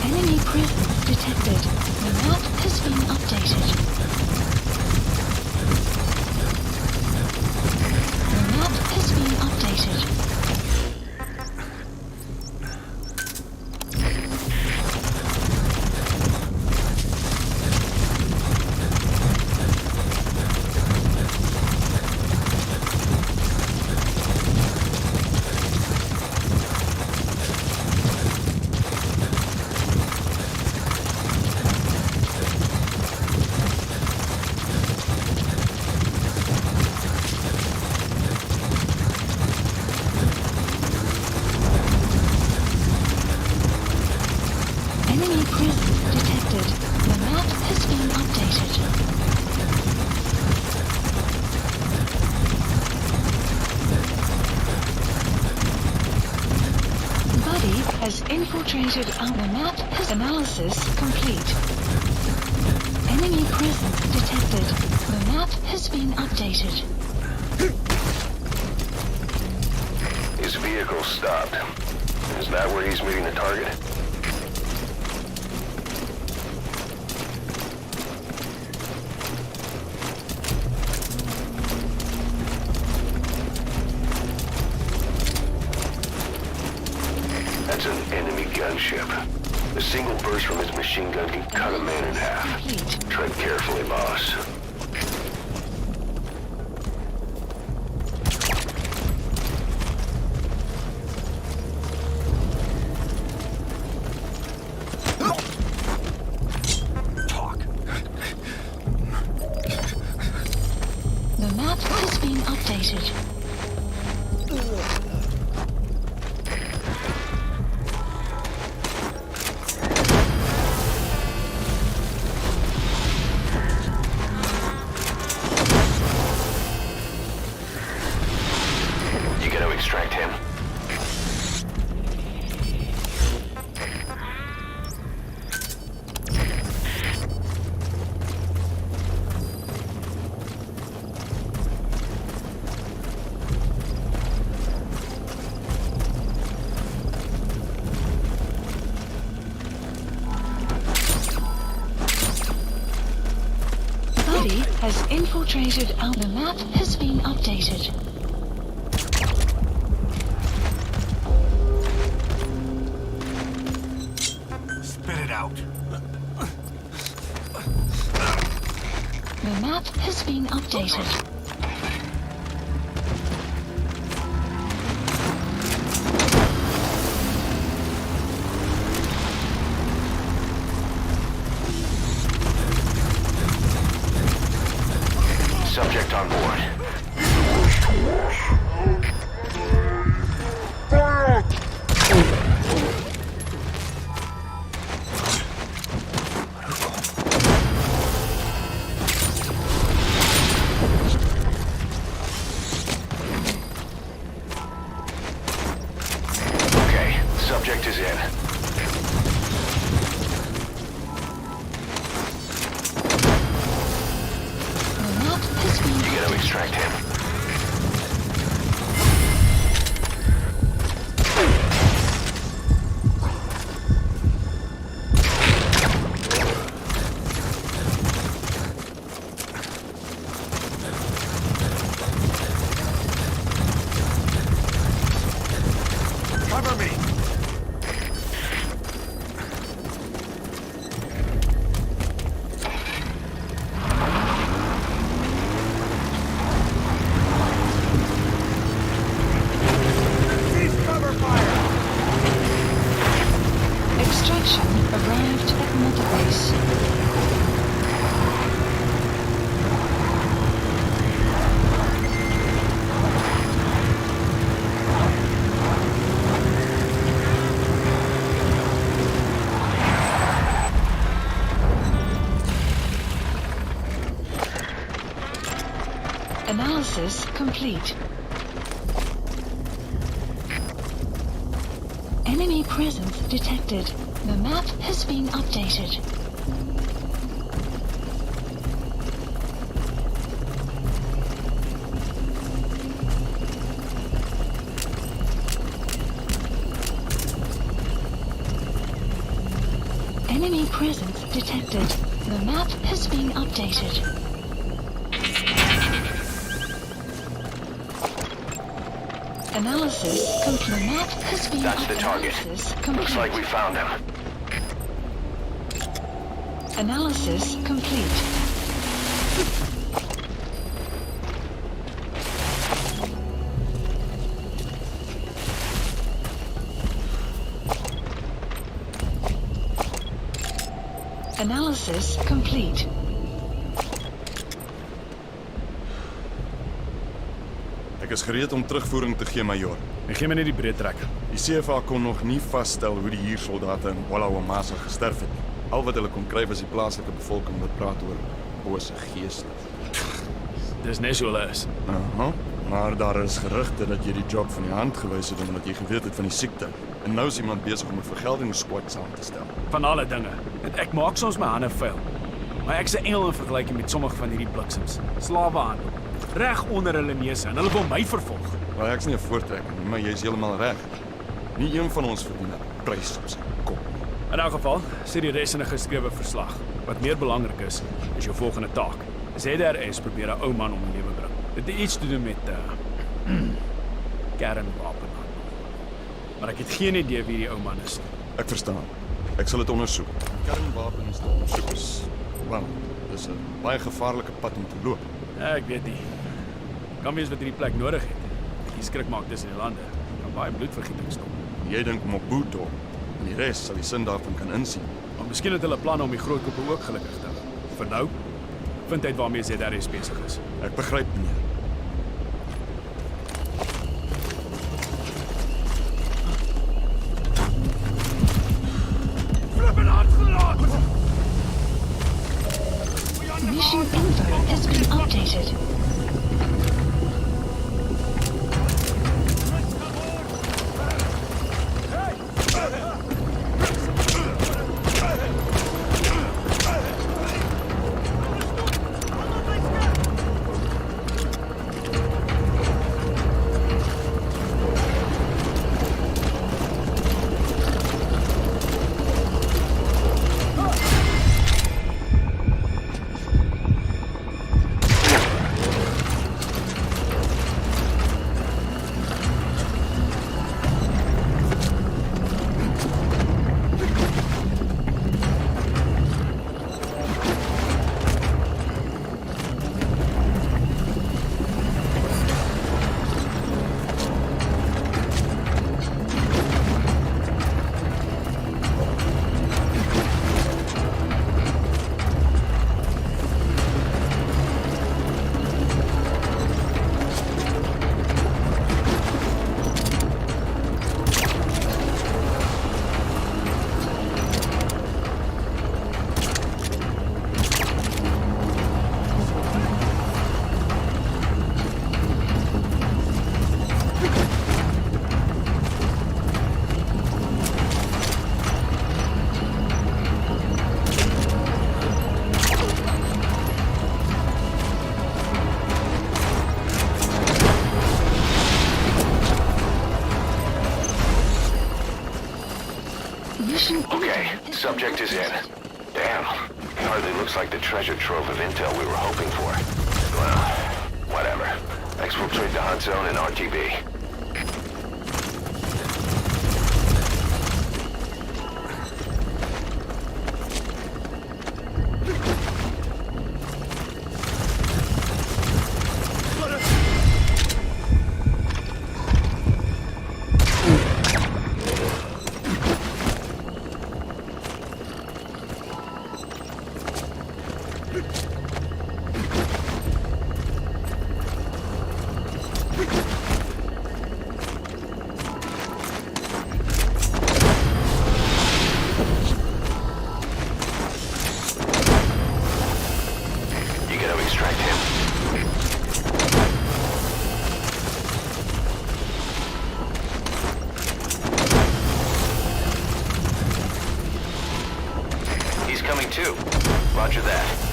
Enemy presence detected. The map has been updated. The map has been updated. Enemy presence detected. The map has been updated. Buddy has infiltrated the map. His analysis complete. Enemy presence detected. The map has been updated.
His vehicle stopped. Is that where he's meeting the target? That's an enemy gunship. A single burst from his machine gun can cut a man in half. Tread carefully, boss.
The map has been updated.
You gotta extract him.
Buddy has infiltrated our... The map has been updated.
Spit it out.
The map has been updated.
Subject on board. Okay, subject is in.
The map has been...
You gotta extract him.
Cover me!
Analysis complete. Enemy presence detected. The map has been updated. Enemy presence detected. The map has been updated. Analysis complete. The map has been
That's the target. Looks like we found him.
Analysis complete. Analysis complete.
Ek is gereed om terugvoering te gee, majoor.
En gee my net die breed trek.
Die CFA kon nog nie vasstel hoe die huursoldate in World-of-Longplays gesterf het. Al wat hulle kon kry was die plaaslike bevolking wat praat oor bose geeste.
Dis net so hulle is.
Aha. Maar daar is gerugte dat jy die job van die hand gewys het omdat jy geweet het van die siekte. En nou is iemand besig om 'n vergeldingssquad saam te stel.
Van alle dinge. En ek maak soms my hande vuil. Maar ek's 'n engel in vergelyking met sommige van hierdie bliksems. Slawehandel. Reg onder hulle neuse en hulle wil my vervolg.
Maar ek's nie 'n voortrekker nie, maar jy's heeltemal reg. Nie een van ons verdien 'n prys op sy kop nie.
In elk geval, sê die res in 'n geskrewe verslag. Wat meer belangrik is jou volgende taak. ZRS probeer 'n ou man om die lewe bring. Dit het iets te doen met kernwapen. Maar ek het geen idee wie die ou man is.
Ek verstaan. Ek sal dit ondersoek. Kernwapens te ondersoek is, wel, dis 'n baie gevaarlike pad om te loop.
Ja, ek weet nie. Kan wees wat hierdie plek nodig het. Die skrik maak tussen die lande. Kan baie bloedvergieting stop.
Jy dink Mobutu en die res sal die sin daarvan kan insien.
Maar miskien het hulle planne om die groot koppe ook gelukkig te hou. Vir nou, vind uit waarmee ZRS besig is.
Ek begryp, meneer.
Mission info has been updated.
Okay, subject is in. Damn, hardly looks like the treasure trove of intel we were hoping for. Well, whatever. Exfiltrate the hunt zone and RTB. that.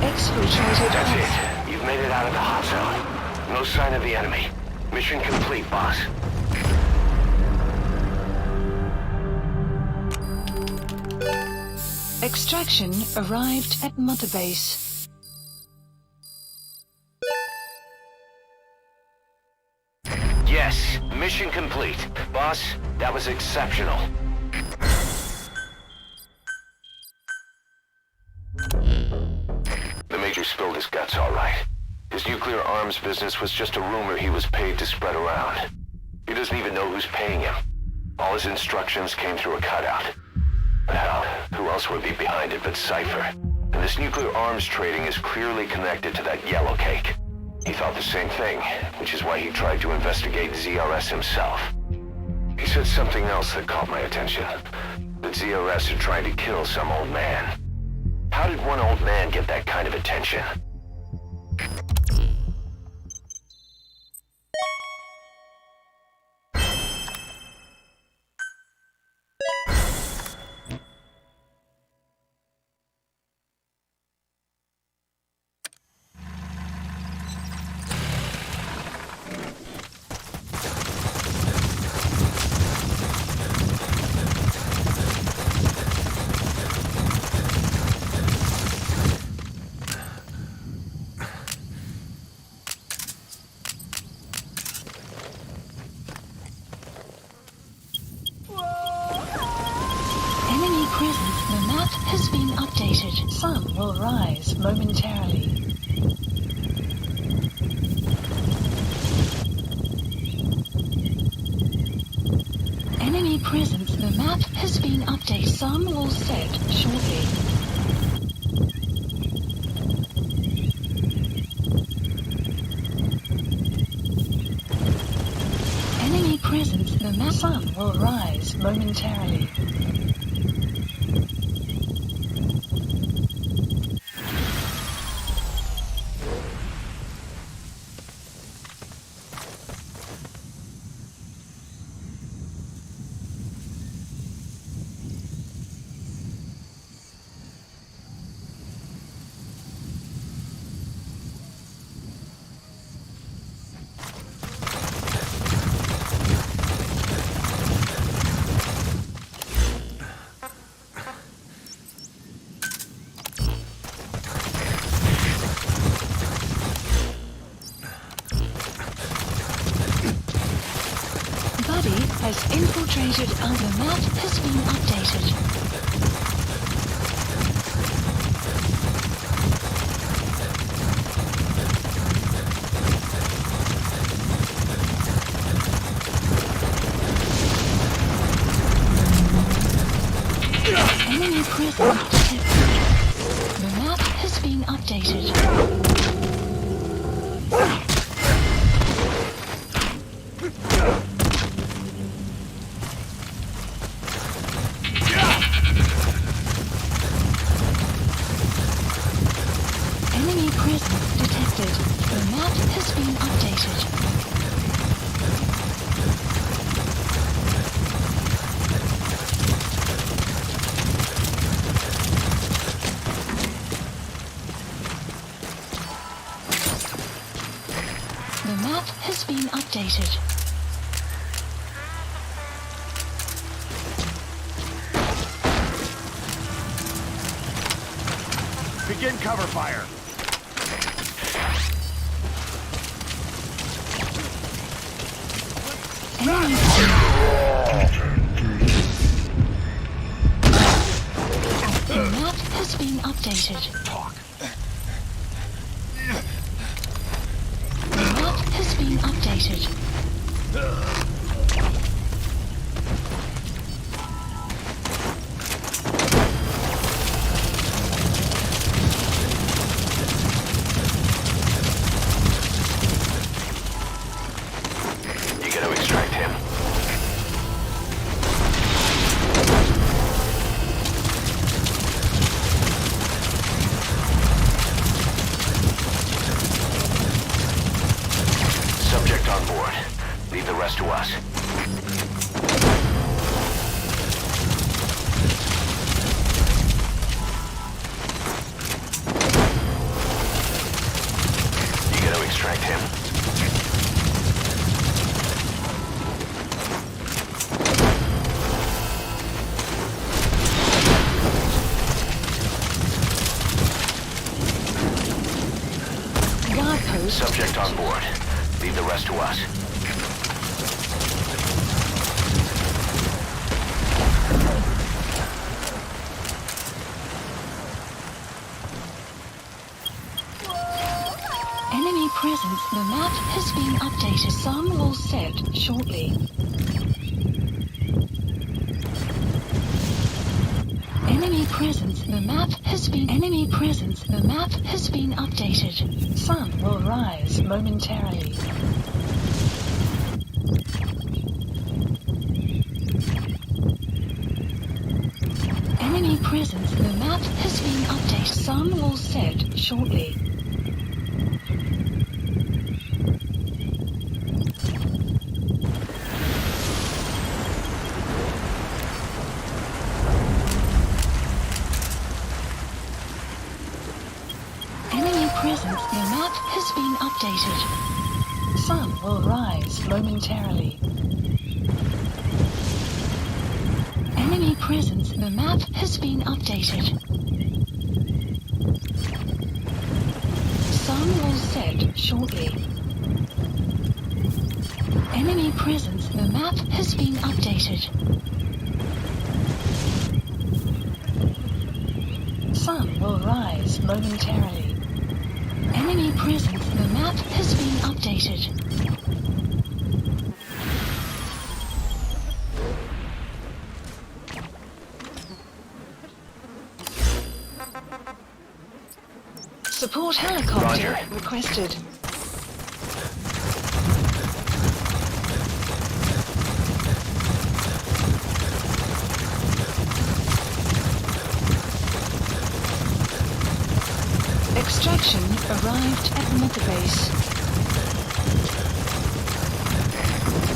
Exfiltrated.
That's it. You've made it out of the hot zone. No sign of the enemy. Mission complete, boss.
Extraction arrived at Mother Base.
Yes, mission complete. Boss, that was exceptional. The Major spilled his guts all right. His nuclear arms business was just a rumor he was paid to spread around. He doesn't even know who's paying him. All his instructions came through a cutout. Well, who else would be behind it but Cypher? And this nuclear arms trading is clearly connected to that yellow cake. He thought the same thing, which is why he tried to investigate ZRS himself. He said something else that caught my attention. That ZRS are trying to kill some old man. How did one old man get that kind of attention?
Enemy presence. The map has been updated. Sun will rise momentarily. Enemy presence. The map has been updated. Sun will set shortly. Enemy presence. The map. Sun will rise momentarily. Has infiltrated and the map has been updated. Enemy presence detected. The map has been updated. Enemy presence detected. The map has been updated. The map has been updated.
Begin cover fire.
Enemy The map has been updated.
Talk.
The map has been updated.
You gotta extract him. to us. You gotta extract him. Subject on board. Leave the rest to us.
Enemy presence. The map has been updated. Sun will set shortly. Enemy presence. The map has been. Enemy presence. The map has been updated. Sun will rise momentarily. Enemy presence. The map has been updated. Sun will set shortly. Presence, the map has been updated. Sun will rise momentarily. Enemy presence, the map has been updated. Sun will set shortly. Enemy presence, the map has been updated. Sun will rise momentarily. Enemy presence, the map has been updated. Support helicopter requested. Extraction arrived at Mother Base.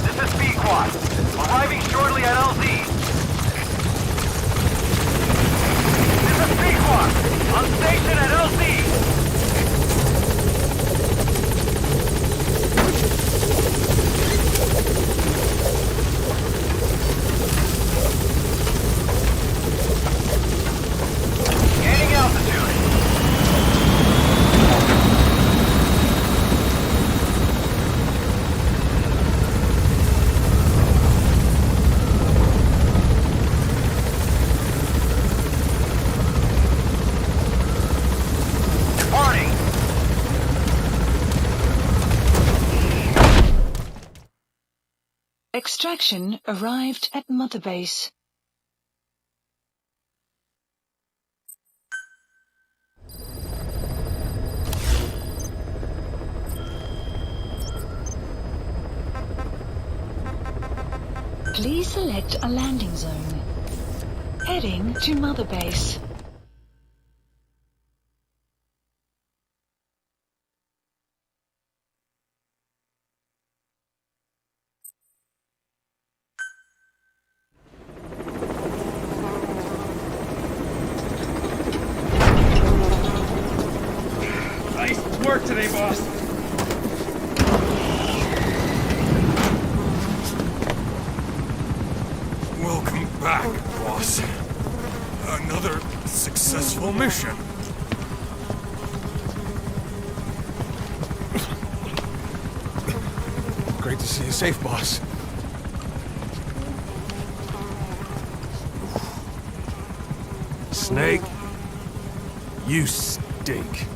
This is B-Quad. Arriving shortly at LZ. This is B-Quad. On station at LZ. Gaining altitude.
Extraction arrived at Mother Base. Please select a landing zone. Heading to Mother Base.
Nice work today, boss.
Welcome back, boss. Another successful mission. Great to see you safe, boss. Snake, you stink.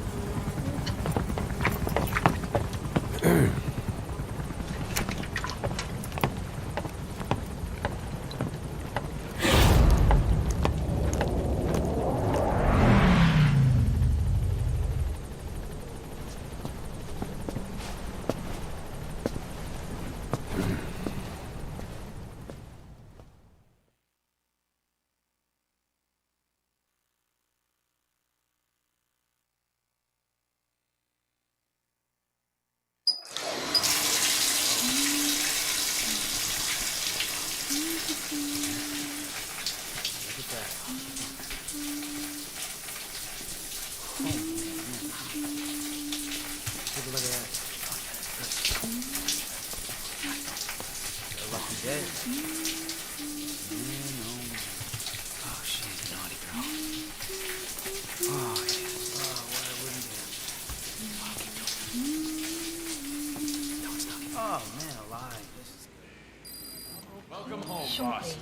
Welcome home, boss.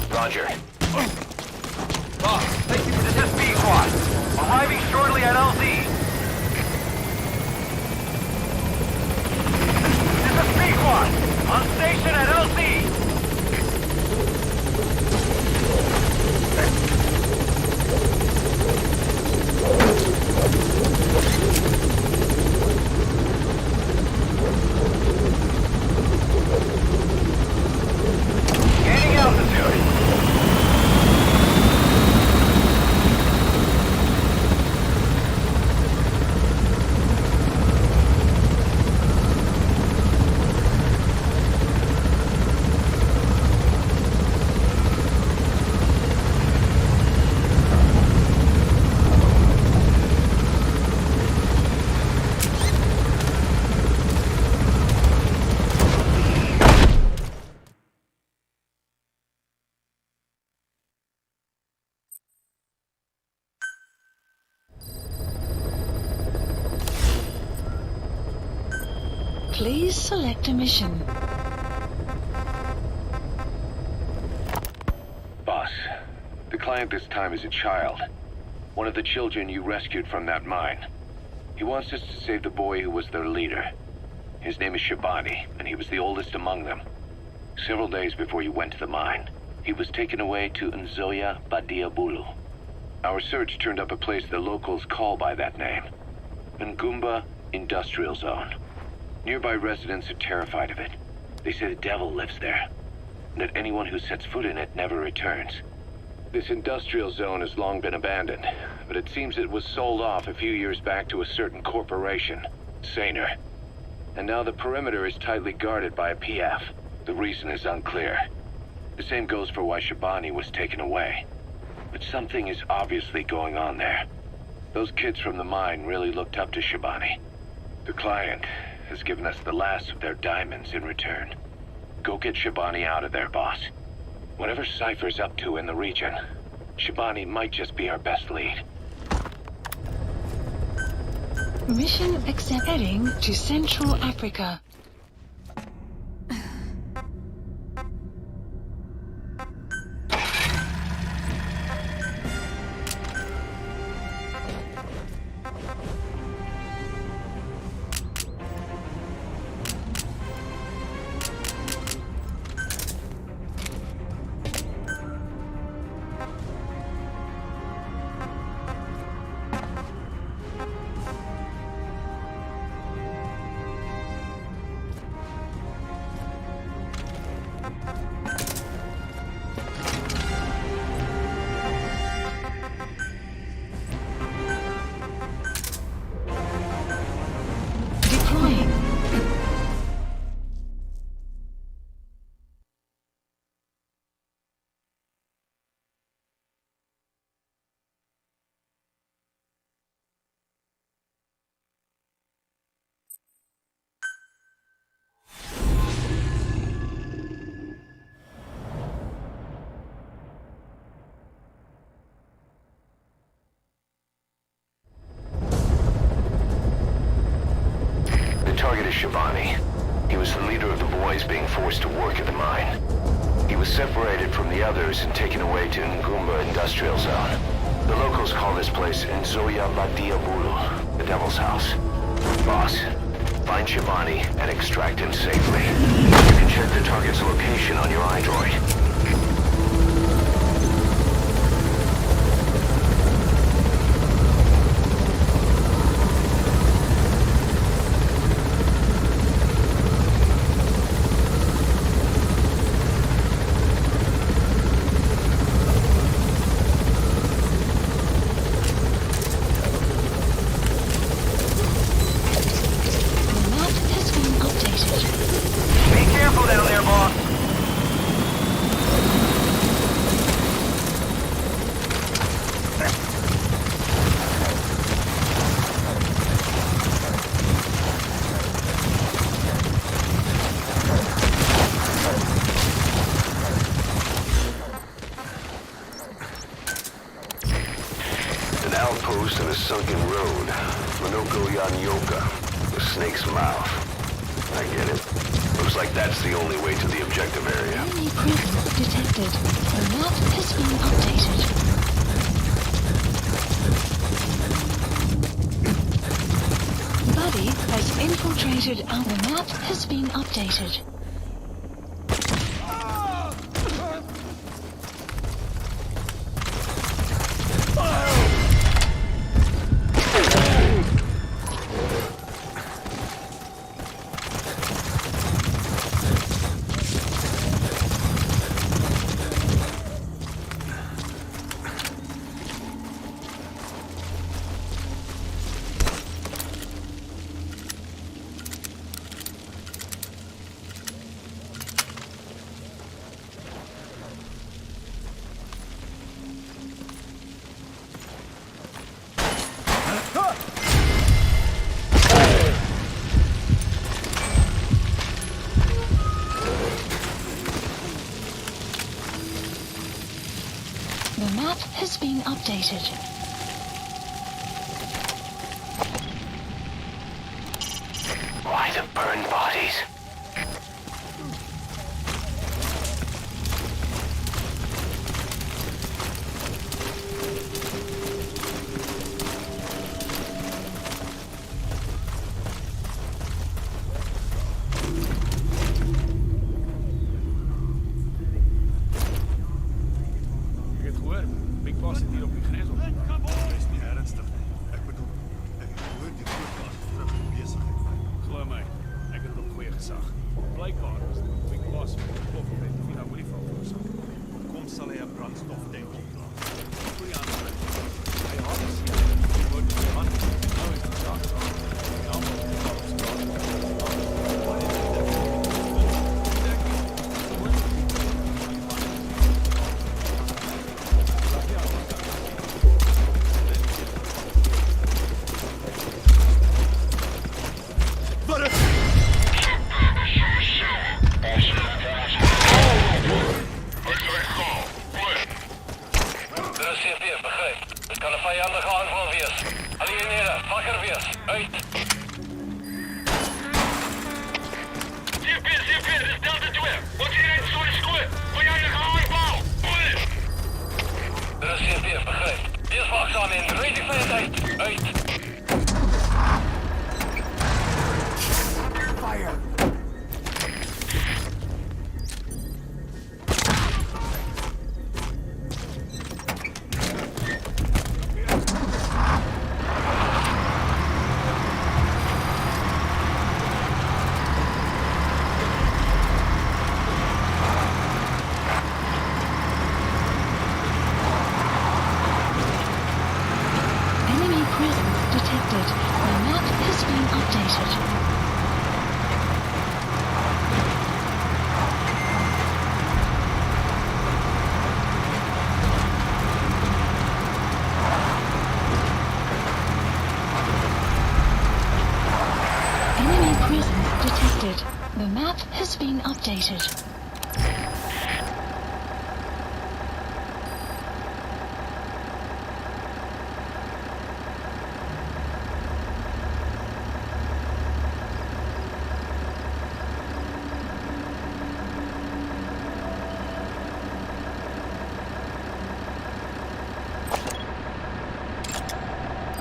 Roger.
Boss,
This is Spazbo4. Arriving shortly at LZ. This is Spazbo4. On station at LZ. Gaining altitude.
Please select a mission.
Boss, the client this time is a child. One of the children you rescued from that mine. He wants us to save the boy who was their leader. His name is Shabani, and he was the oldest among them. Several days before you went to the mine, he was taken away to Nzoia Badiabulu. Our search turned up a place the locals call by that name. Ngumba Industrial Zone. Nearby residents are terrified of it. They say the devil lives there, and that anyone who sets foot in it never returns. This industrial zone has long been abandoned, but it seems it was sold off a few years back to a certain corporation, Saner. And now the perimeter is tightly guarded by a PF. The reason is unclear. The same goes for why Shabani was taken away. But something is obviously going on there. Those kids from the mine really looked up to Shabani. The client has given us the last of their diamonds in return. Go get Shabani out of there, boss. Whatever Cypher's up to in the region, Shabani might just be our best lead.
Mission accept. Heading to Central Africa.
Target is Shabani. He was the leader of the boys being forced to work at the mine. He was separated from the others and taken away to Ngumba Industrial Zone. The locals call this place Nzoia Badiabulu, the Devil's House. Boss, find Shabani and extract him safely. You can check the target's location on your iDroid. outpost in a sunken road. Minoko Yanyoka, the snake's mouth. I get it. Looks like that's the only way to the objective area.
Enemy presence detected. The map has been updated. Buddy has infiltrated and the map has been updated. The map has been updated.
Why the burned bodies?
The map has been updated.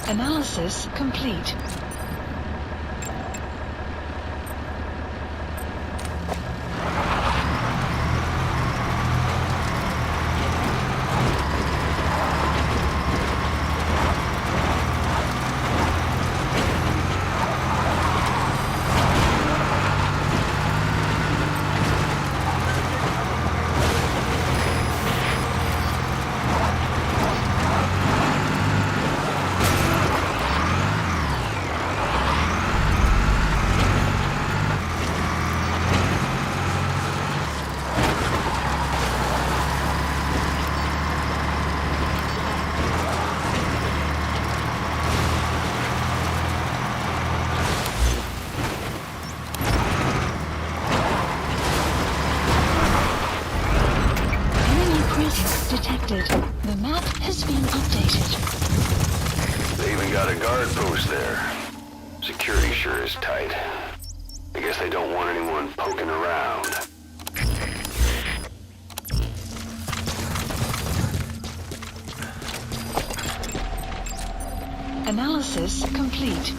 Analysis complete.
They They even got a guard post there. Security sure is tight. I guess they don't want anyone poking around.
Analysis complete.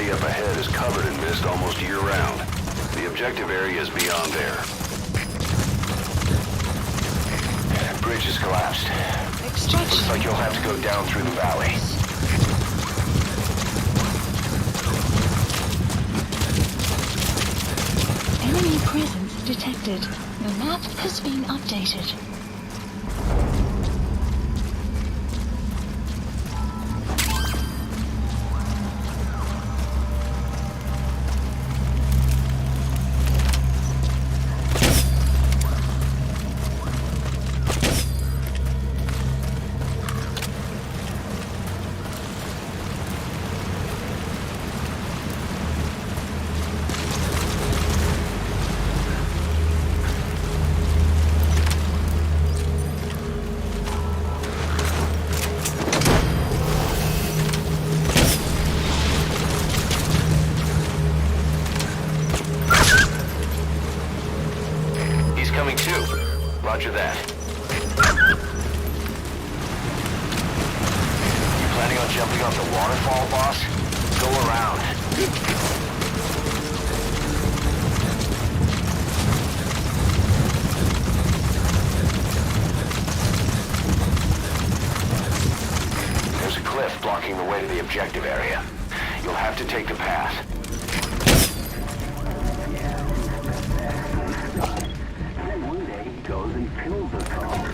Up ahead is covered in mist almost year-round. The objective area is beyond there. Bridge has collapsed.
Extraction.
Looks like you'll have to go down through the valley.
Enemy presence detected. The map has been updated.
Roger that. You planning on jumping off the waterfall, boss? Go around. There's a cliff blocking the way to the objective area. You'll have to take the path.
Goes and kills us all.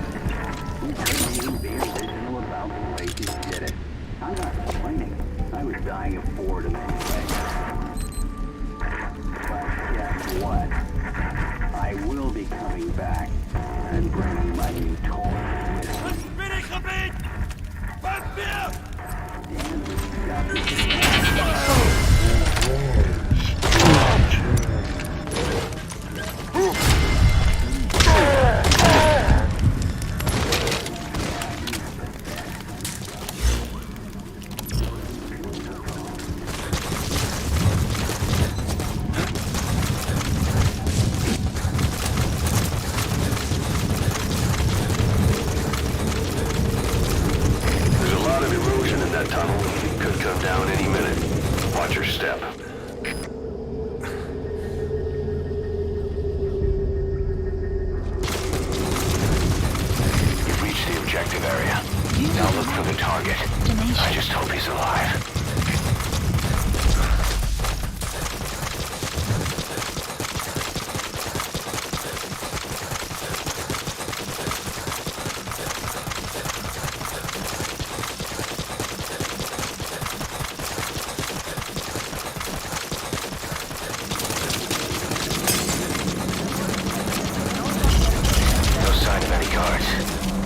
He couldn't be original about the way he did it. I'm not complaining. I was dying of boredom anyway. But guess what? I will be coming back and bringing my new toy with me.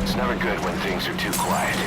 It's never good when things are too quiet.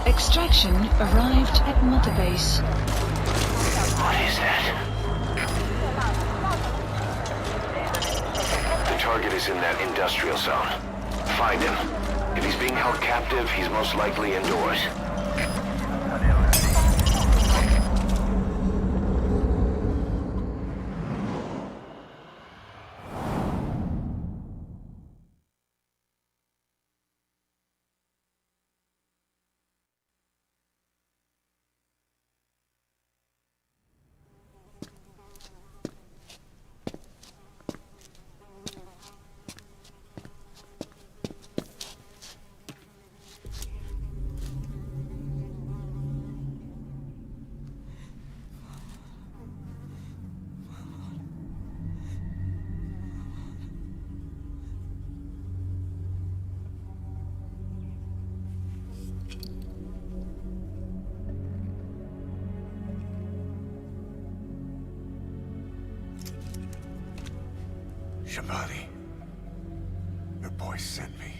Extraction arrived at Mother Base.
What is that? The target is in that industrial zone. Find him. If he's being held captive, he's most likely indoors.
Shabani, your boy sent me.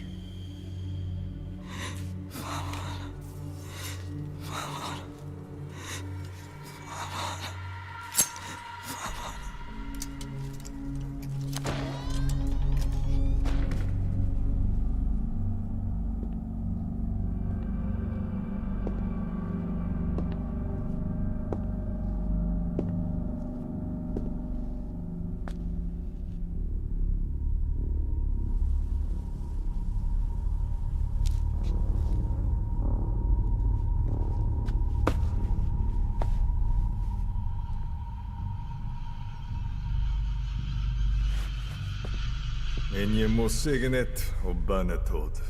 En je må signet og bannetod.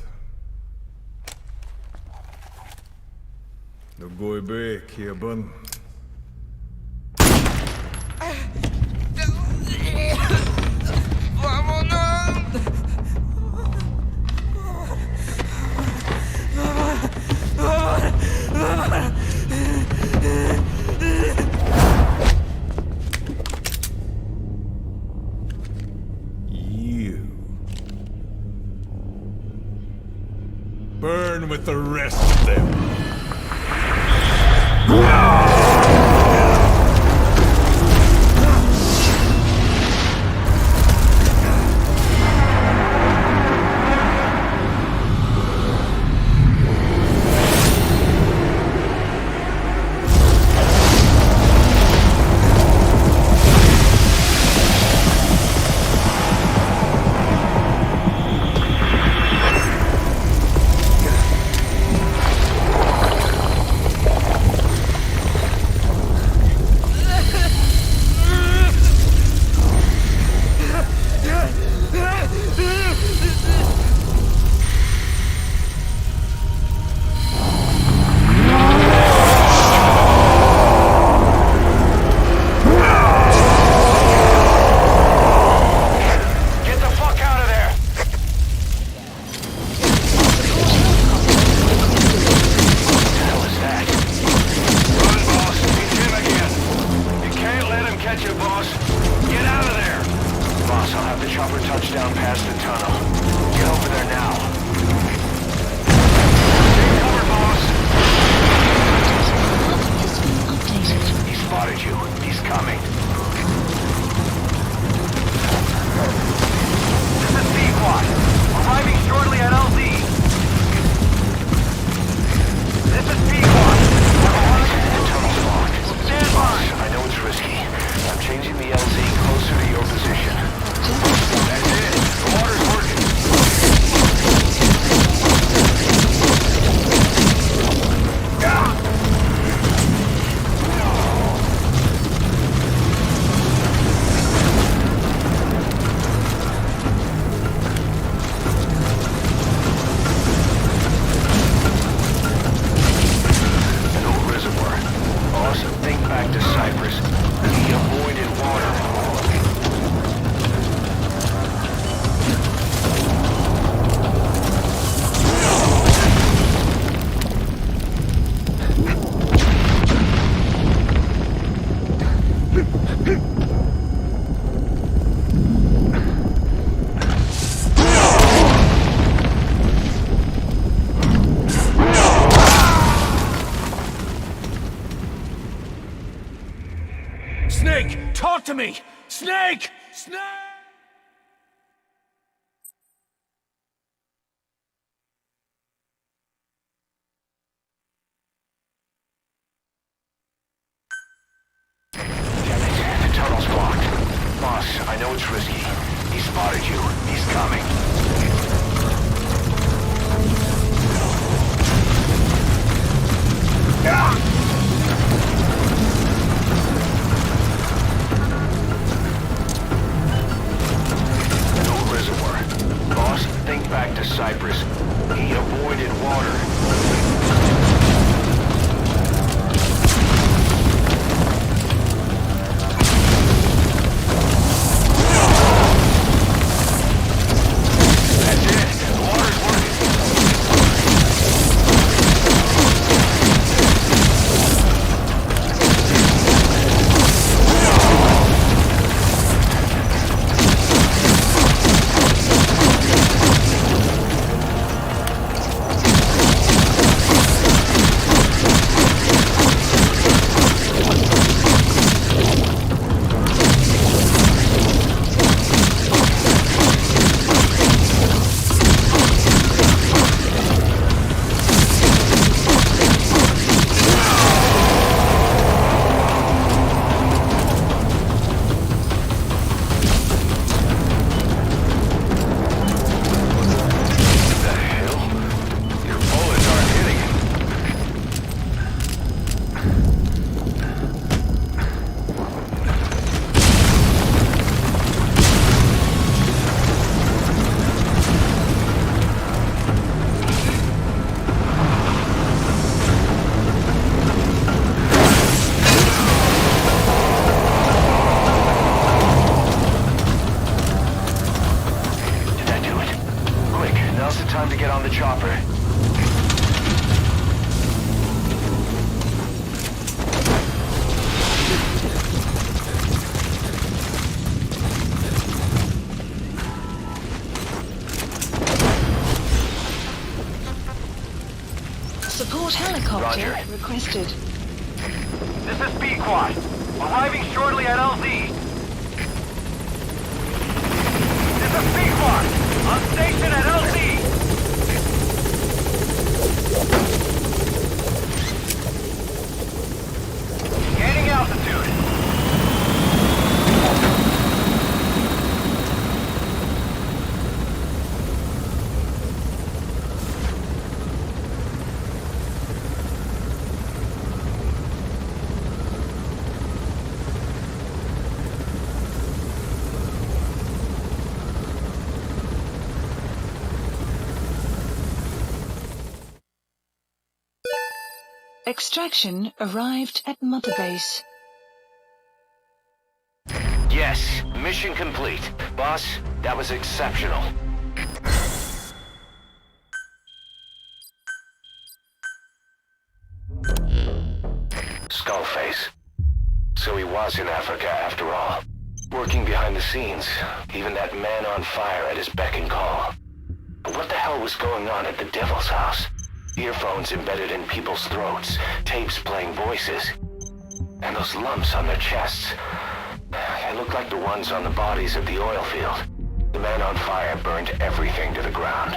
Nu går jeg bek, Hebban. Burn with the rest of them.
to me! Snake! Snake!
The tunnel's blocked. Boss, I know it's risky. He spotted you. He's coming. No reservoir. Boss, think back to Cyprus. He avoided water. Time to get on the chopper.
Support helicopter
Roger.
requested.
This is B-Quad. Arriving shortly at LZ. This is B-Quad. On station at LZ. Gaining altitude.
Extraction arrived at Mother Base.
Yes, mission complete. Boss, that was exceptional. Skullface. So he was in Africa after all. Working behind the scenes. Even that man on fire at his beck and call. But what the hell was going on at the Devil's house? Earphones embedded in people's throats, tapes playing voices. And those lumps on their chests. They look like the ones on the bodies at the oil field. The man on fire burned everything to the ground.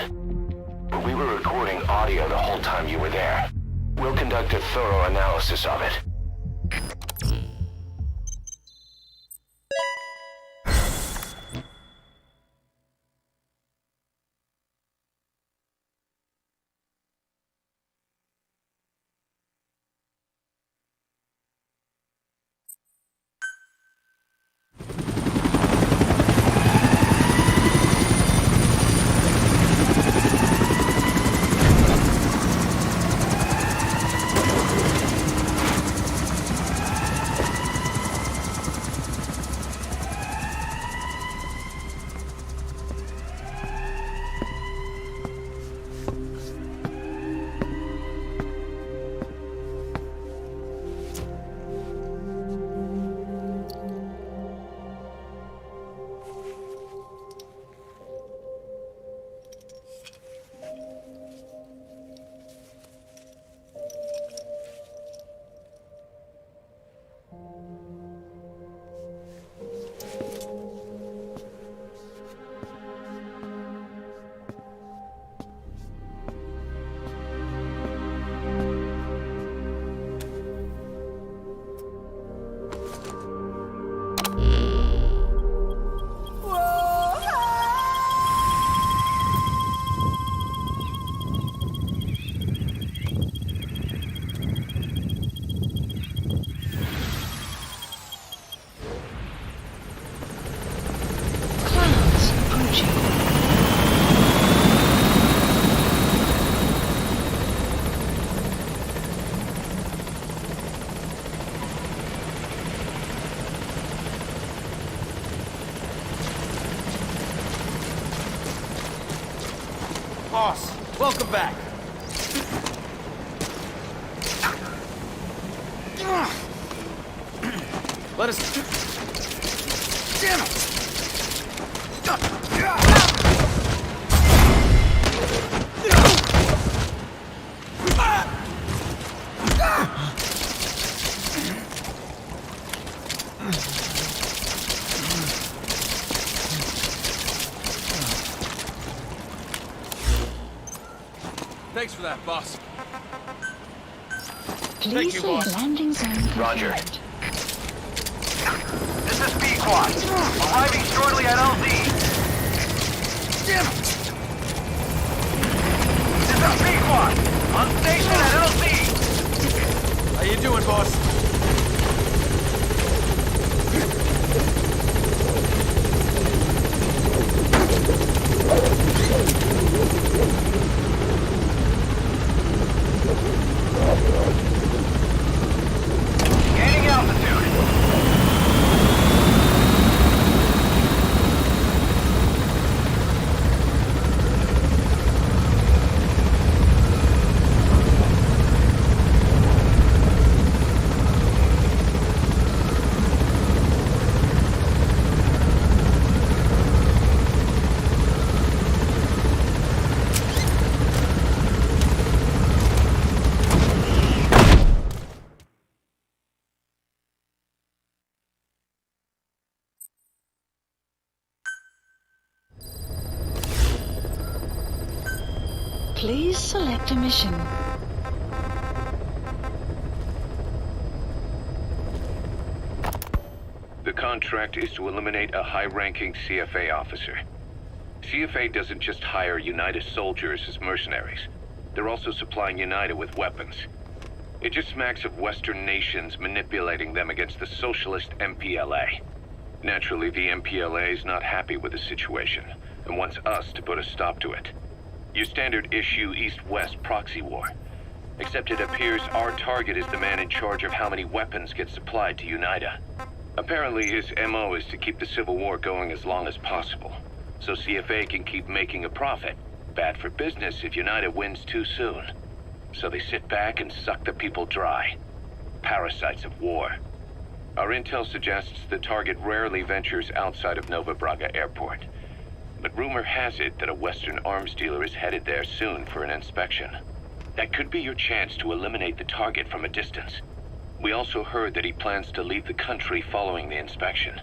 But we were recording audio the whole time you were there. We'll conduct a thorough analysis of it.
Welcome back. Let us... Damn it!
Thanks for that, boss.
Please say landing zone confirmed.
Roger. This is B-Quad. Arriving shortly at LZ. Damn it! This is B-Quad. On station at LZ.
How you doing, boss?
Gaining altitude.
Please select a mission.
The contract is to eliminate a high-ranking CFA officer. CFA doesn't just hire United soldiers as mercenaries. They're also supplying United with weapons. It just smacks of Western nations manipulating them against the socialist MPLA. Naturally, the MPLA is not happy with the situation and wants us to put a stop to it. Your standard issue East-West proxy war. Except it appears our target is the man in charge of how many weapons get supplied to UNITA. Apparently his MO is to keep the Civil War going as long as possible, so CFA can keep making a profit. Bad for business if UNITA wins too soon. So they sit back and suck the people dry. Parasites of war. Our intel suggests the target rarely ventures outside of Nova Braga Airport. But rumor has it that a Western arms dealer is headed there soon for an inspection. That could be your chance to eliminate the target from a distance. We also heard that he plans to leave the country following the inspection.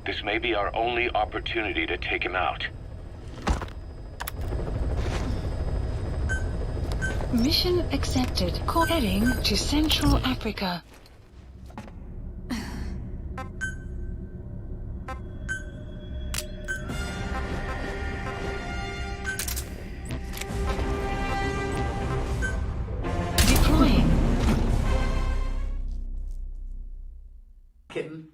This may be our only opportunity to take him out.
Mission accepted. Heading to Central Africa. Deploying.
Kitten.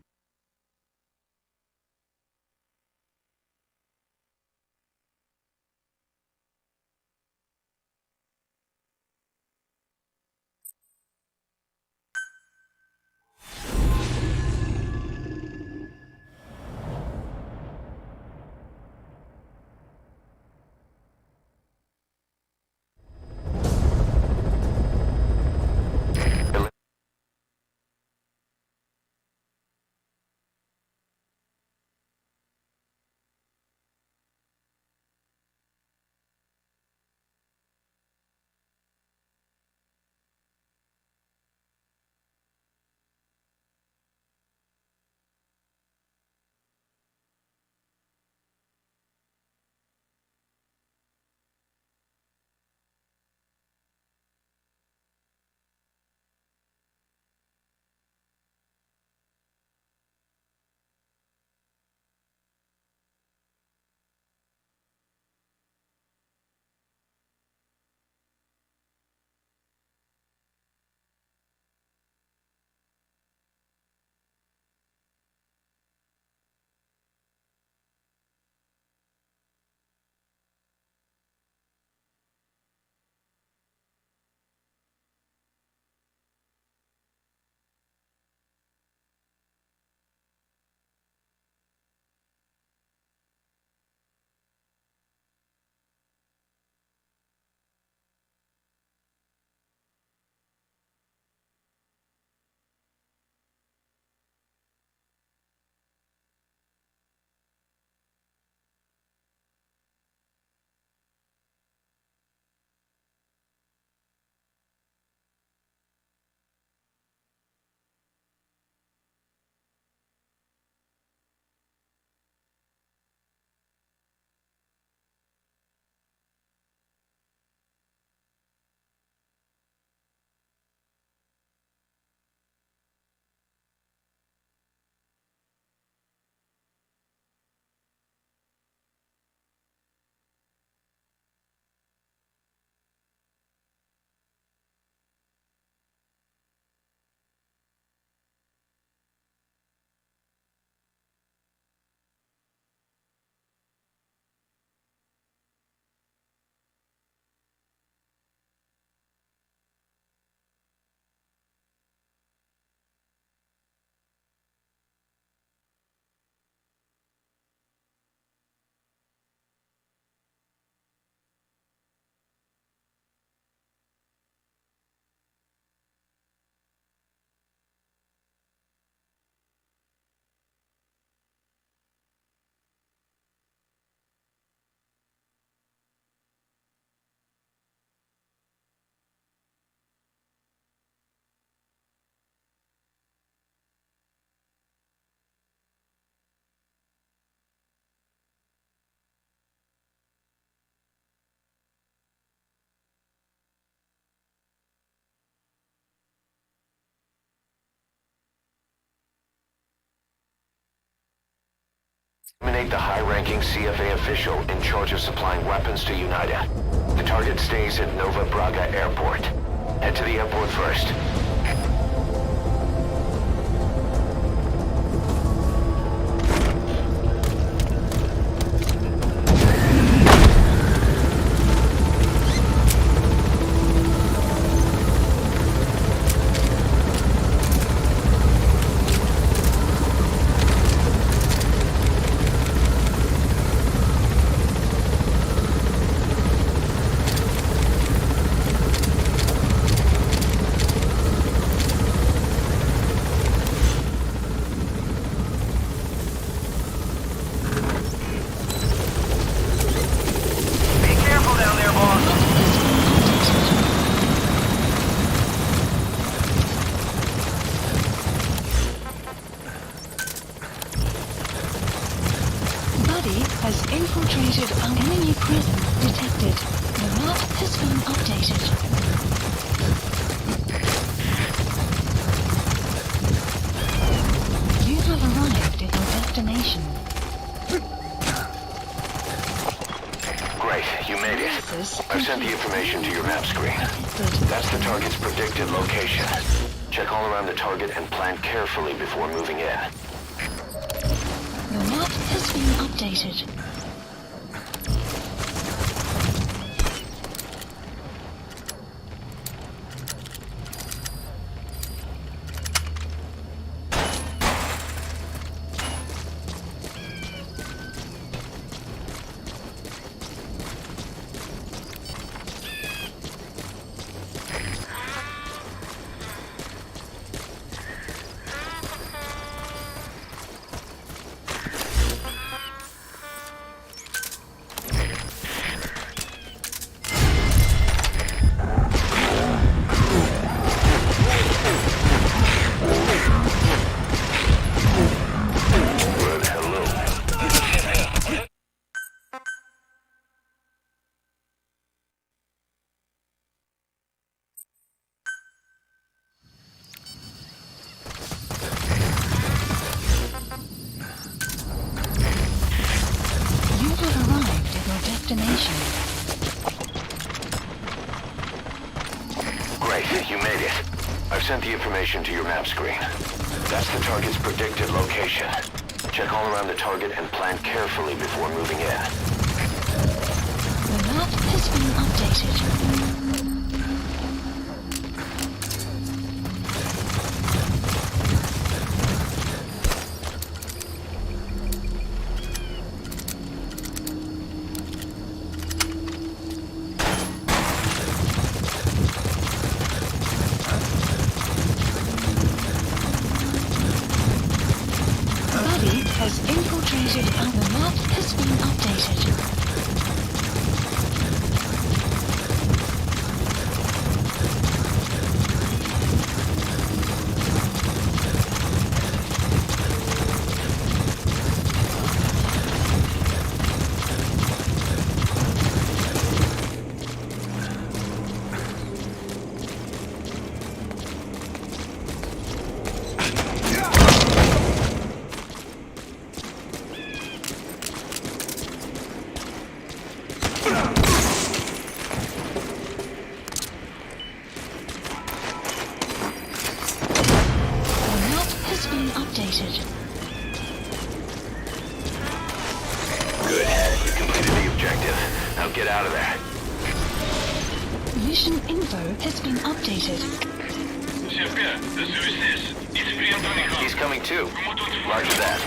Eliminate the high-ranking CFA official in charge of supplying weapons to United. The target stays at Nova Braga Airport. Head to the airport first.
Has infiltrated an enemy prison detected. The map has been updated. You have arrived at your destination.
Great, you made it. I've sent the information to your map screen. That's the target's predicted location. Check all around the target and plan carefully before moving in.
Your map has been updated. Destination.
Great, you made it. I've sent the information to your map screen. That's the target's predicted location. Check all around the target and plan carefully before moving in.
The map has been updated. Has infiltrated and the map has been updated.
Good. You completed the objective. Now get out of there.
Mission info has been updated.
He's coming too. Roger that.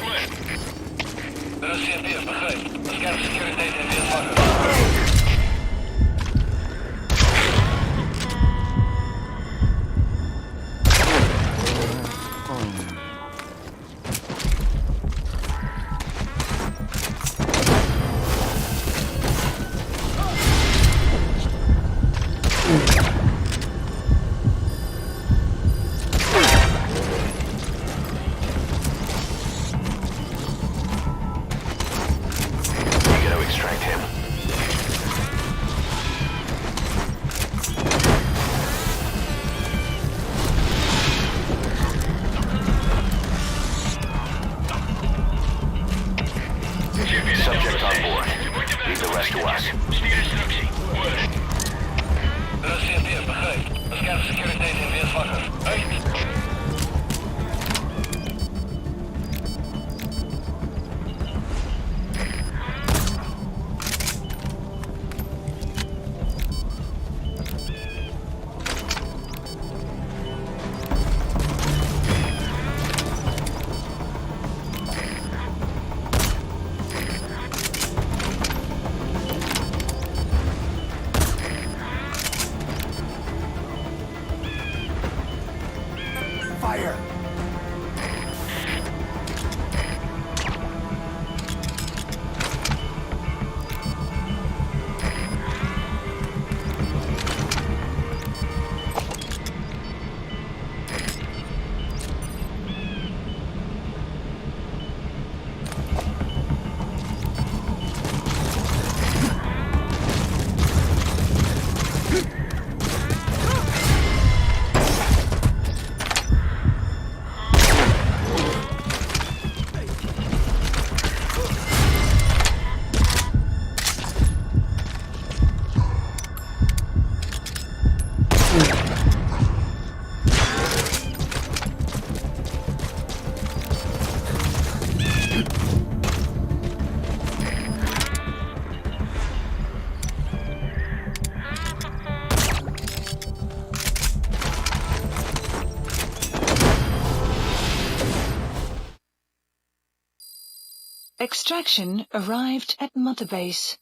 fire!
Extraction arrived at Mother Base.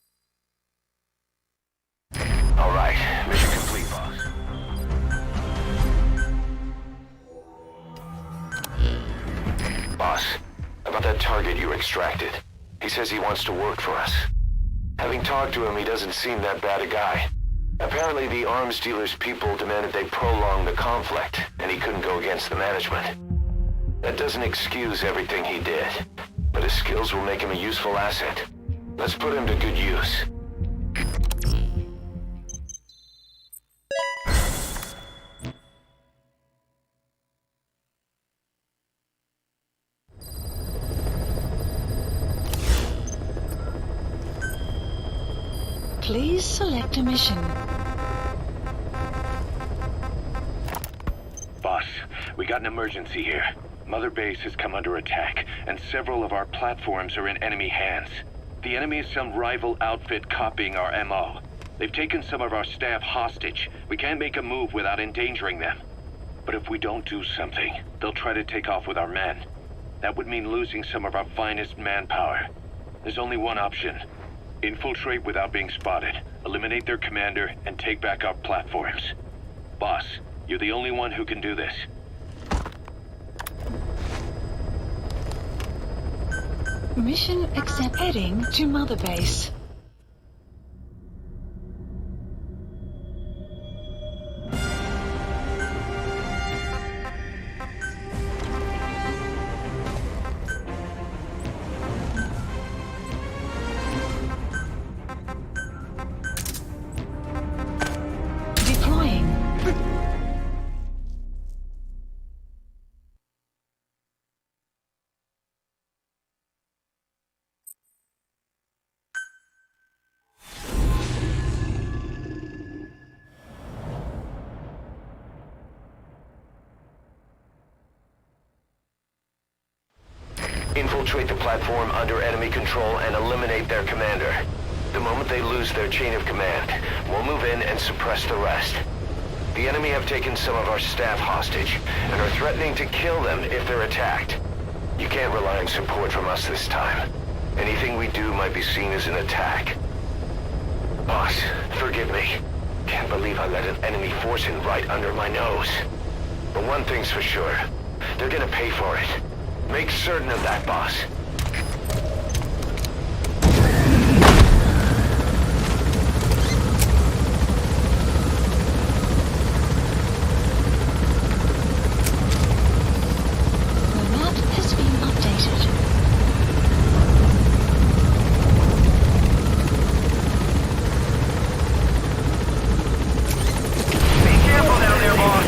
All right, mission complete, boss. Boss, about that target you extracted. He says he wants to work for us. Having talked to him, he doesn't seem that bad a guy. Apparently the arms dealer's people demanded they prolong the conflict, and he couldn't go against the management. That doesn't excuse everything he did, but his skills will make him a useful asset. Let's put him to good use.
Please select a mission.
Boss, we got an emergency here. Mother Base has come under attack, and several of our platforms are in enemy hands. The enemy is some rival outfit copying our MO. They've taken some of our staff hostage. We can't make a move without endangering them. But if we don't do something, they'll try to take off with our men. That would mean losing some of our finest manpower. There's only one option. Infiltrate without being spotted, eliminate their commander, and take back our platforms. Boss, you're the only one who can do this.
Mission accept. Heading to Mother Base.
Infiltrate the platform under enemy control and eliminate their commander. The moment they lose their chain of command, we'll move in and suppress the rest. The enemy have taken some of our staff hostage and are threatening to kill them if they're attacked. You can't rely on support from us this time. Anything we do might be seen as an attack. Boss, forgive me. Can't believe I let an enemy force in right under my nose. But one thing's for sure. They're gonna pay for it. Make certain of that, boss.
The map has been updated.
Be careful down there, boss.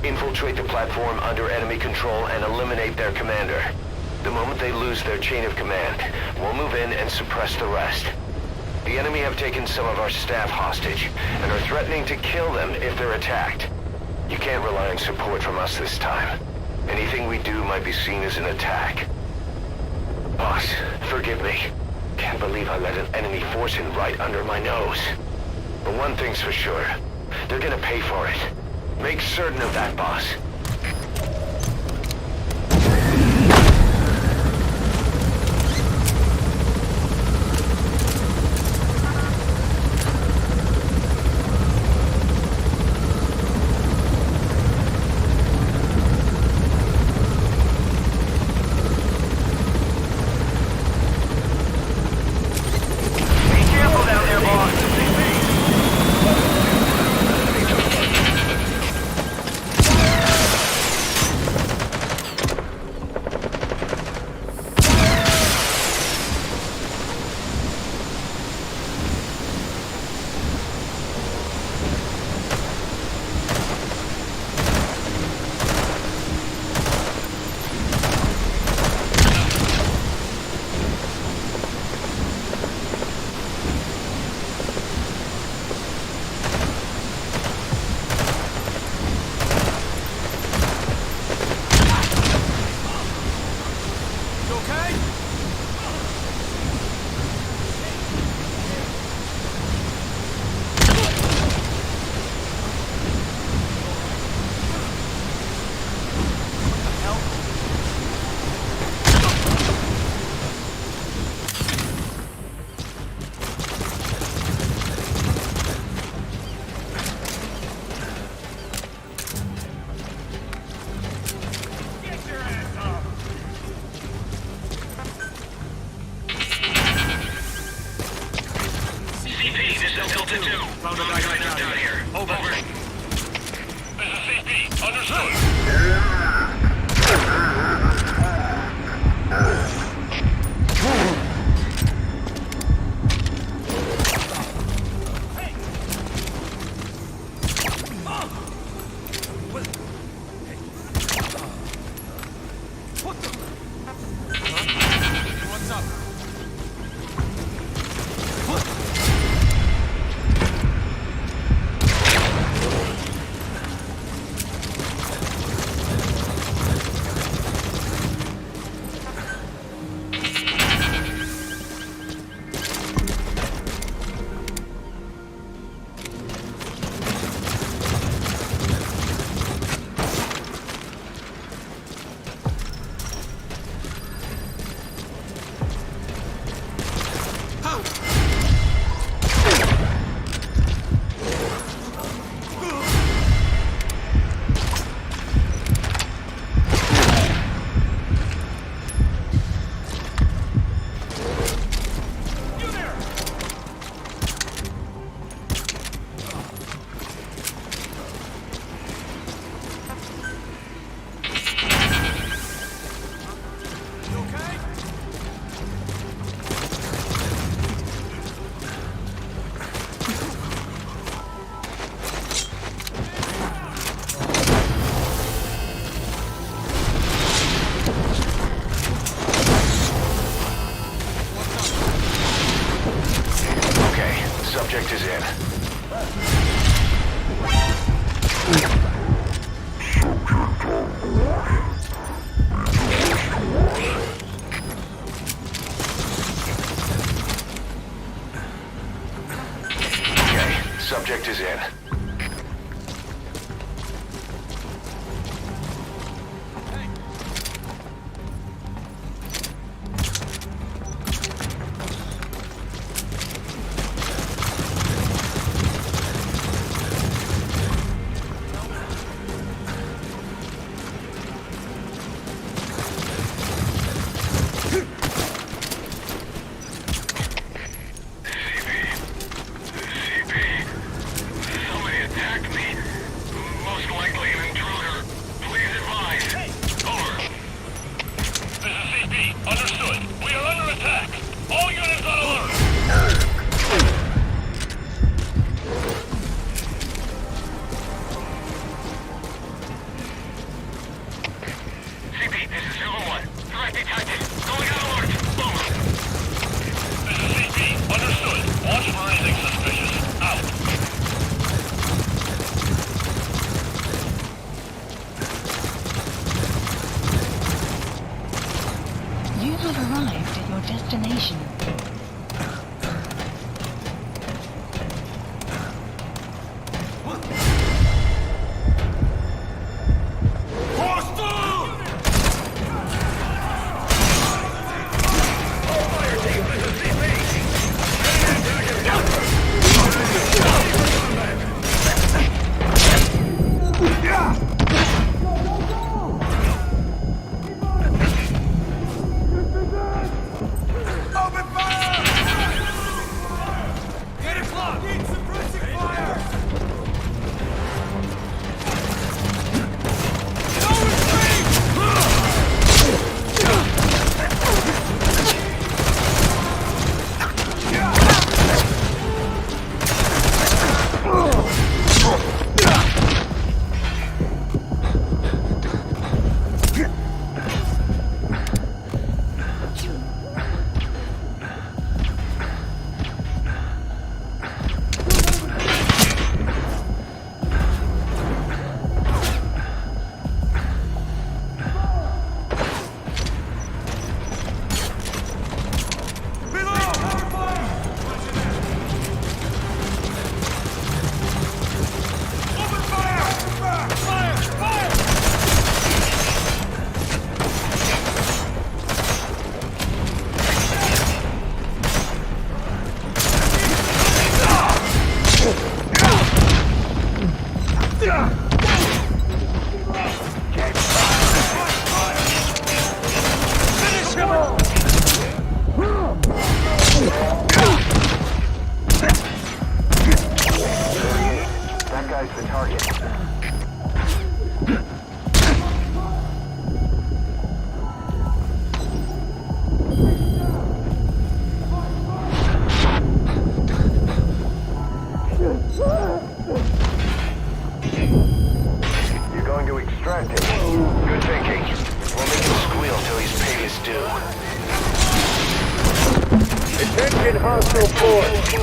Infiltrate the platform under enemy control and eliminate their commander. The moment they lose their chain of command, we'll move in and suppress the rest. The enemy have taken some of our staff hostage and are threatening to kill them if they're attacked. You can't rely on support from us this time. Anything we do might be seen as an attack. Boss, forgive me. Can't believe I let an enemy force in right under my nose. But one thing's for sure. They're gonna pay for it. Make certain of that, boss. Subject is in. Okay, subject is in.
You have arrived at your destination.
Attention hostile force.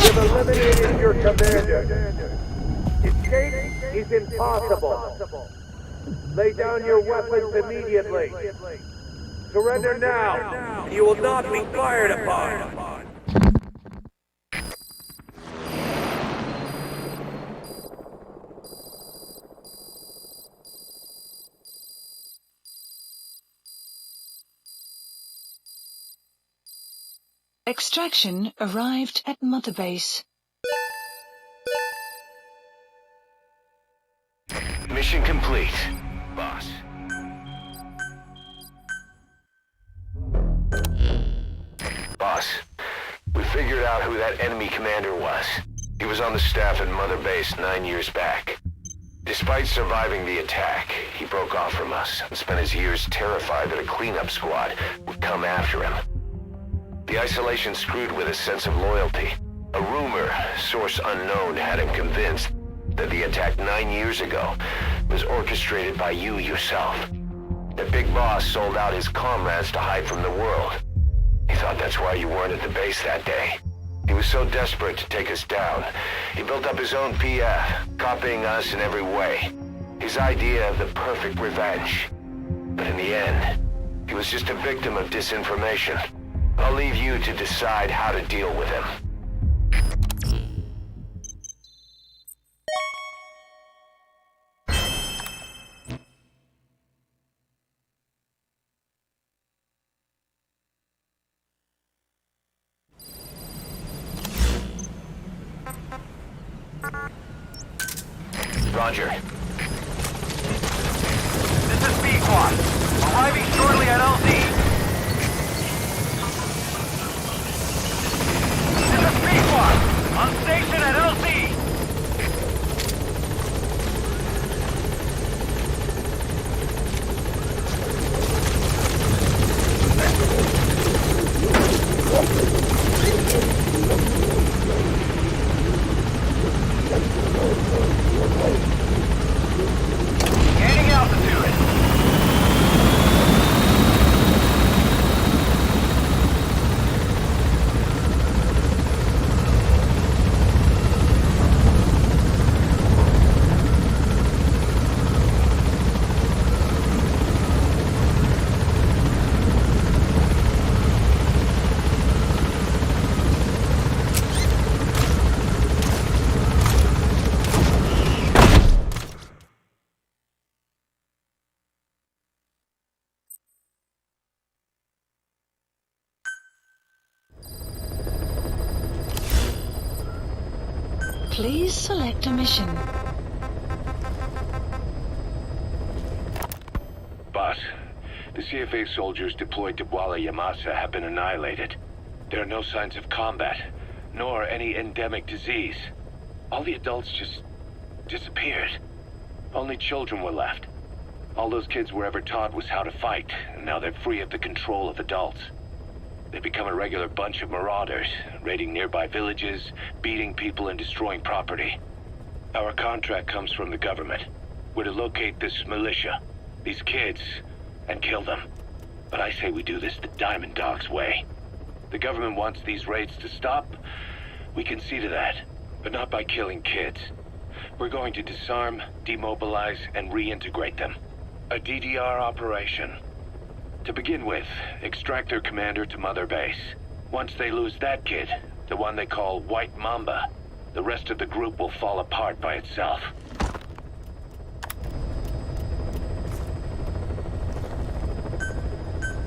You've eliminated your commander. Escape is impossible. Lay down your weapons immediately. Surrender now, and you will not be fired upon.
Extraction arrived at Mother Base.
Mission complete, boss. Boss, we figured out who that enemy commander was. He was on the staff at Mother Base 9 years back. Despite surviving the attack, he broke off from us and spent his years terrified that a cleanup squad would come after him. The isolation screwed with his sense of loyalty. A rumor, source unknown, had him convinced that the attack 9 years ago was orchestrated by you yourself. The big boss sold out his comrades to hide from the world. He thought that's why you weren't at the base that day. He was so desperate to take us down, he built up his own PF, copying us in every way. His idea of the perfect revenge. But in the end, he was just a victim of disinformation. I'll leave you to decide how to deal with him. Roger.
This is B-Quad. Arriving shortly at LZ. This is B-Quad. On station at LZ. Gaining altitude.
Please select a mission.
Boss, the CFA soldiers deployed to Walla Yamasa have been annihilated. There are no signs of combat, nor any endemic disease. All the adults just disappeared. Only children were left. All those kids were ever taught was how to fight, and now they're free of the control of adults. They've become a regular bunch of marauders, raiding nearby villages, beating people and destroying property. Our contract comes from the government. We're to locate this militia, these kids, and kill them. But I say we do this the Diamond Dog's way. The government wants these raids to stop. We can see to that, but not by killing kids. We're going to disarm, demobilize, and reintegrate them. A DDR operation. To begin with, extract their commander to Mother Base. Once they lose that kid, the one they call White Mamba, the rest of the group will fall apart by itself.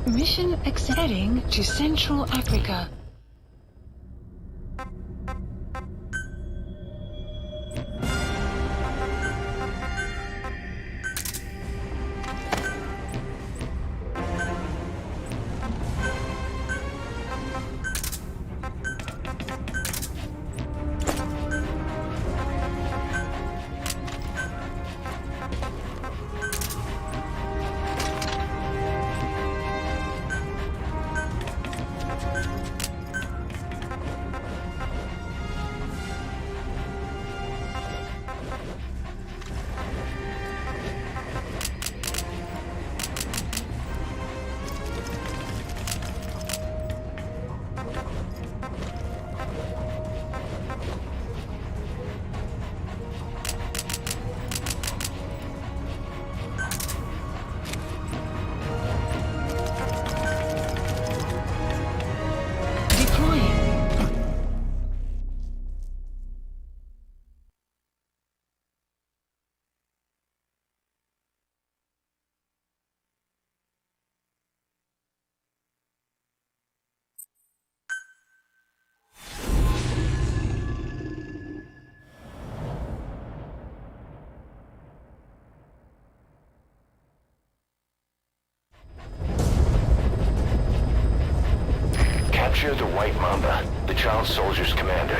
Mission heading to Central Africa.
Capture the White Mamba, the child soldier's commander,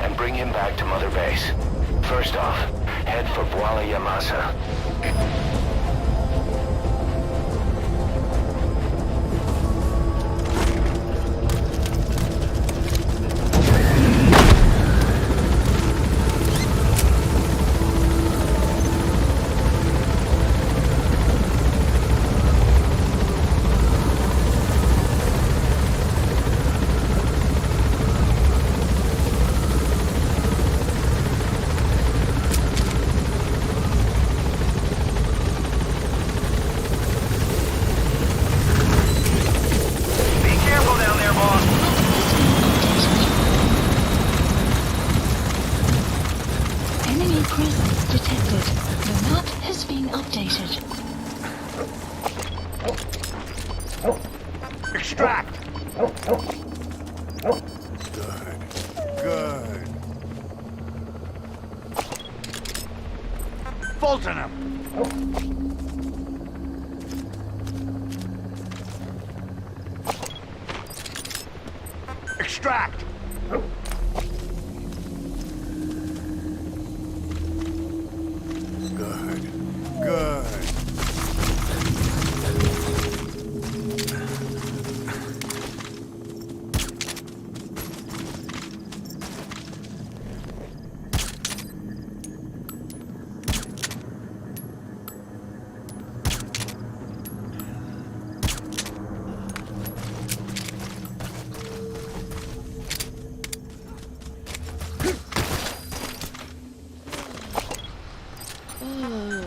and bring him back to Mother Base. First off, head for Walla Yamasa.
Extract!
Good.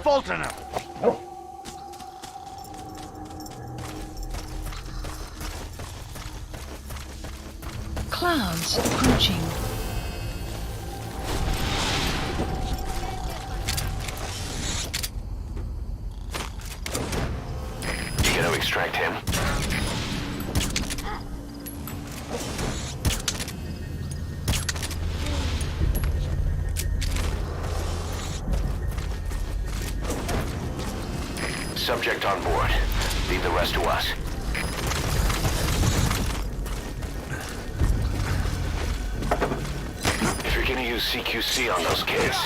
Fulton him!
Clouds approaching.
You gonna extract him? Subject on board. Leave the rest to us. If you're gonna use CQC on those kids,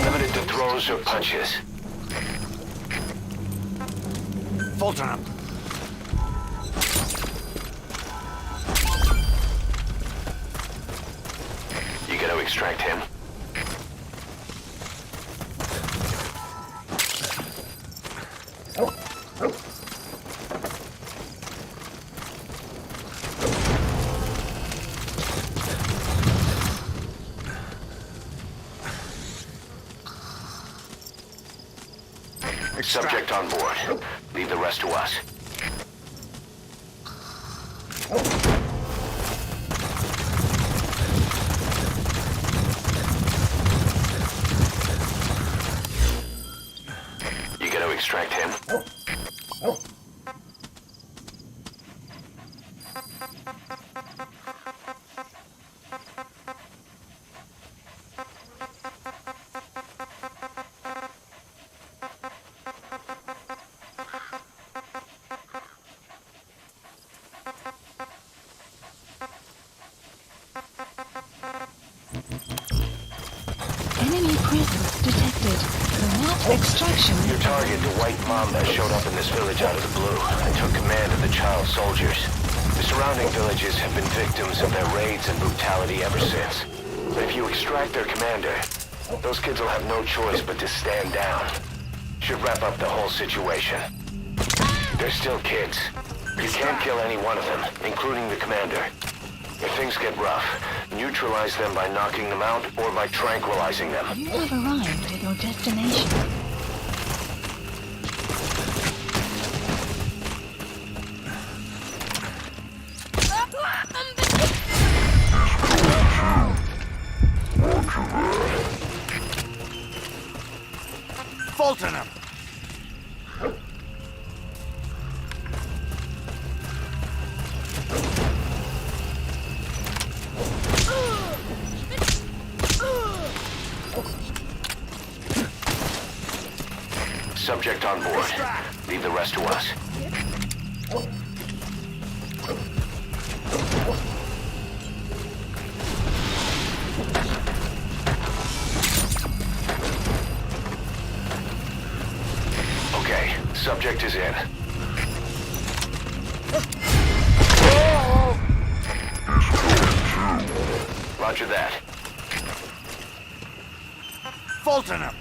limit it to throws or punches.
Fulton him.
You gotta extract him. Subject on board. Leave the rest to us. You gotta extract him.
Enemy presence detected. Remote extraction.
Your target, the White Mamba, showed up in this village out of the blue and took command of the child soldiers. The surrounding villages have been victims of their raids and brutality ever since. But if you extract their commander, those kids will have no choice but to stand down. Should wrap up the whole situation. They're still kids. You can't kill any one of them, including the commander. If things get rough, neutralize them by knocking them out or by tranquilizing them.
You have arrived at your destination.
Fulton him.
Subject on board. Leave the rest to us. Okay, subject is in. Roger that.
Fulton him.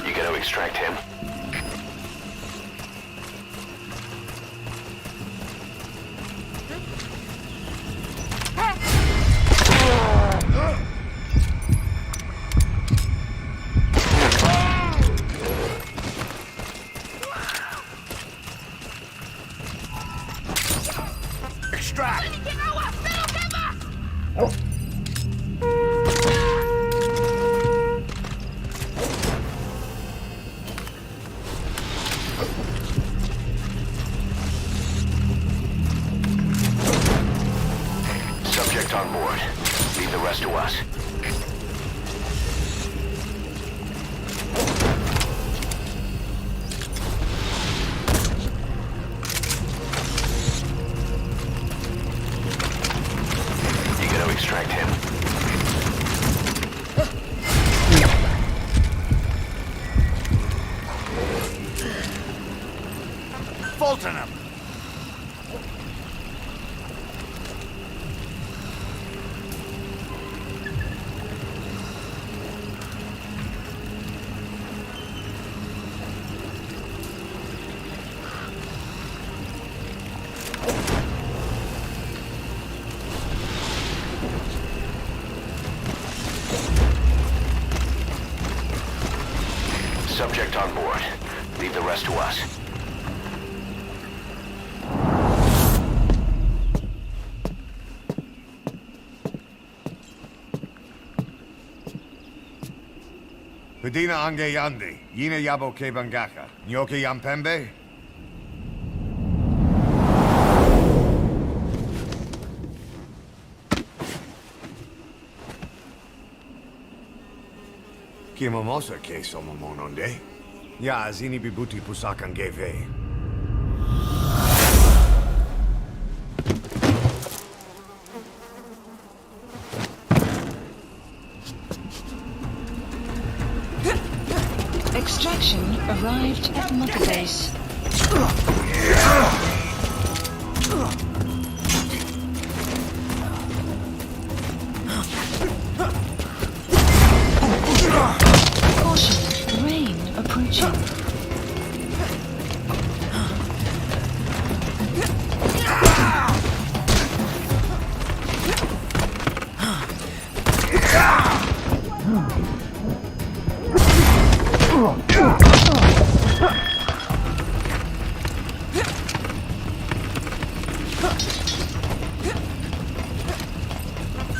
You gotta extract him.
Extract.
Subject on board. Leave the rest to us. You gotta extract him.
Fulton him.
Subject on board. Leave the rest to us.
Pedina ange yandi, yina yabo ke bangaka, nyoke yampembe? Kimamosa ke somamononde. Ya zini bibuti pusakan geve.
Extraction arrived at Mother Base. Caution, rain approaching.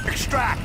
Extract!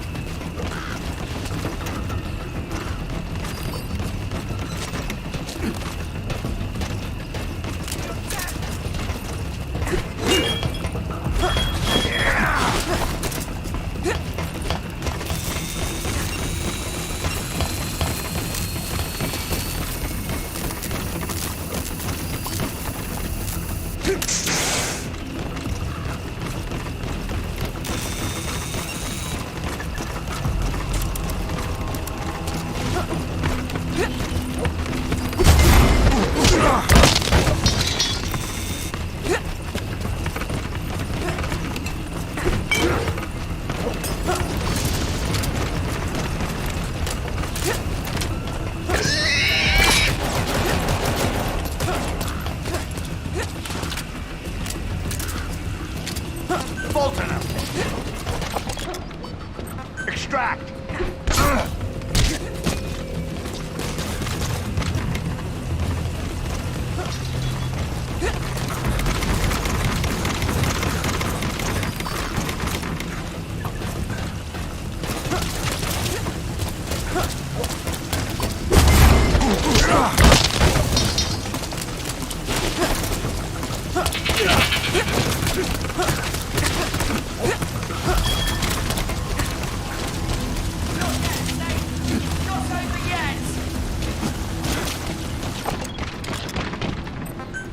Extract!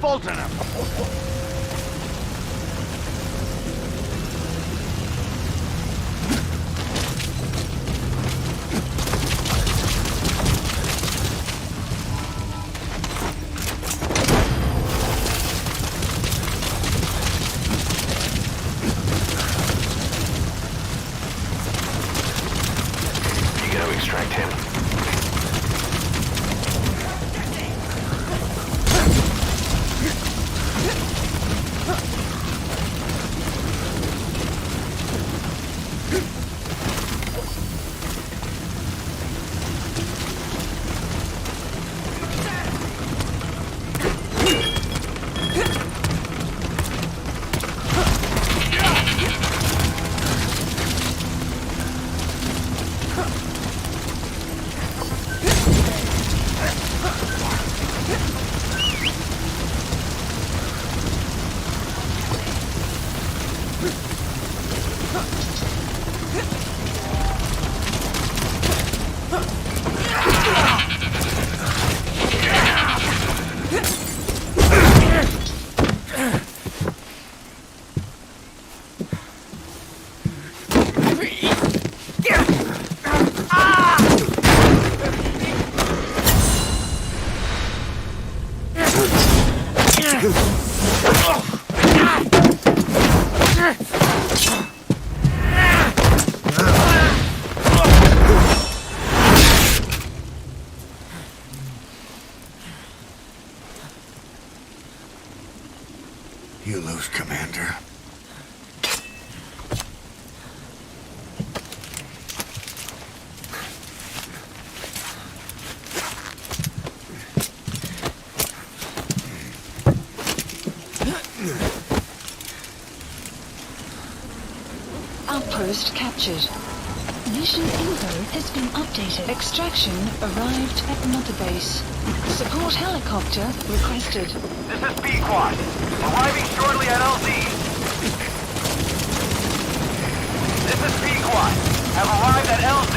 Fulton him!
You gotta extract him.
You lose, Commander.
Outpost captured. Mission info has been updated. Extraction arrived at Mother Base. Support helicopter requested.
This is B-Quad. Arriving shortly at LZ. This is B-Quad. Have arrived at LZ.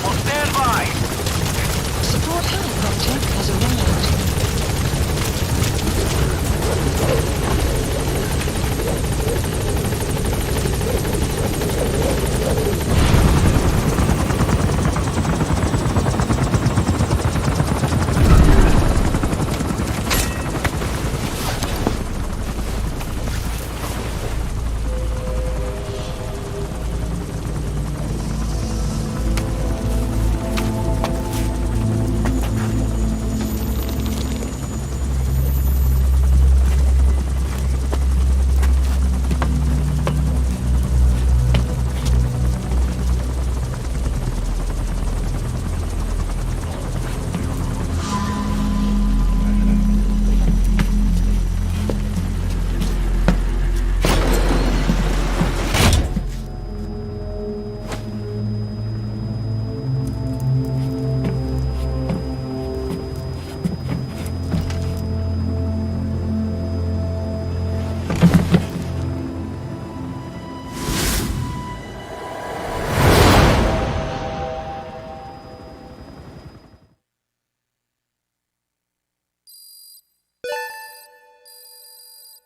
Will stand by.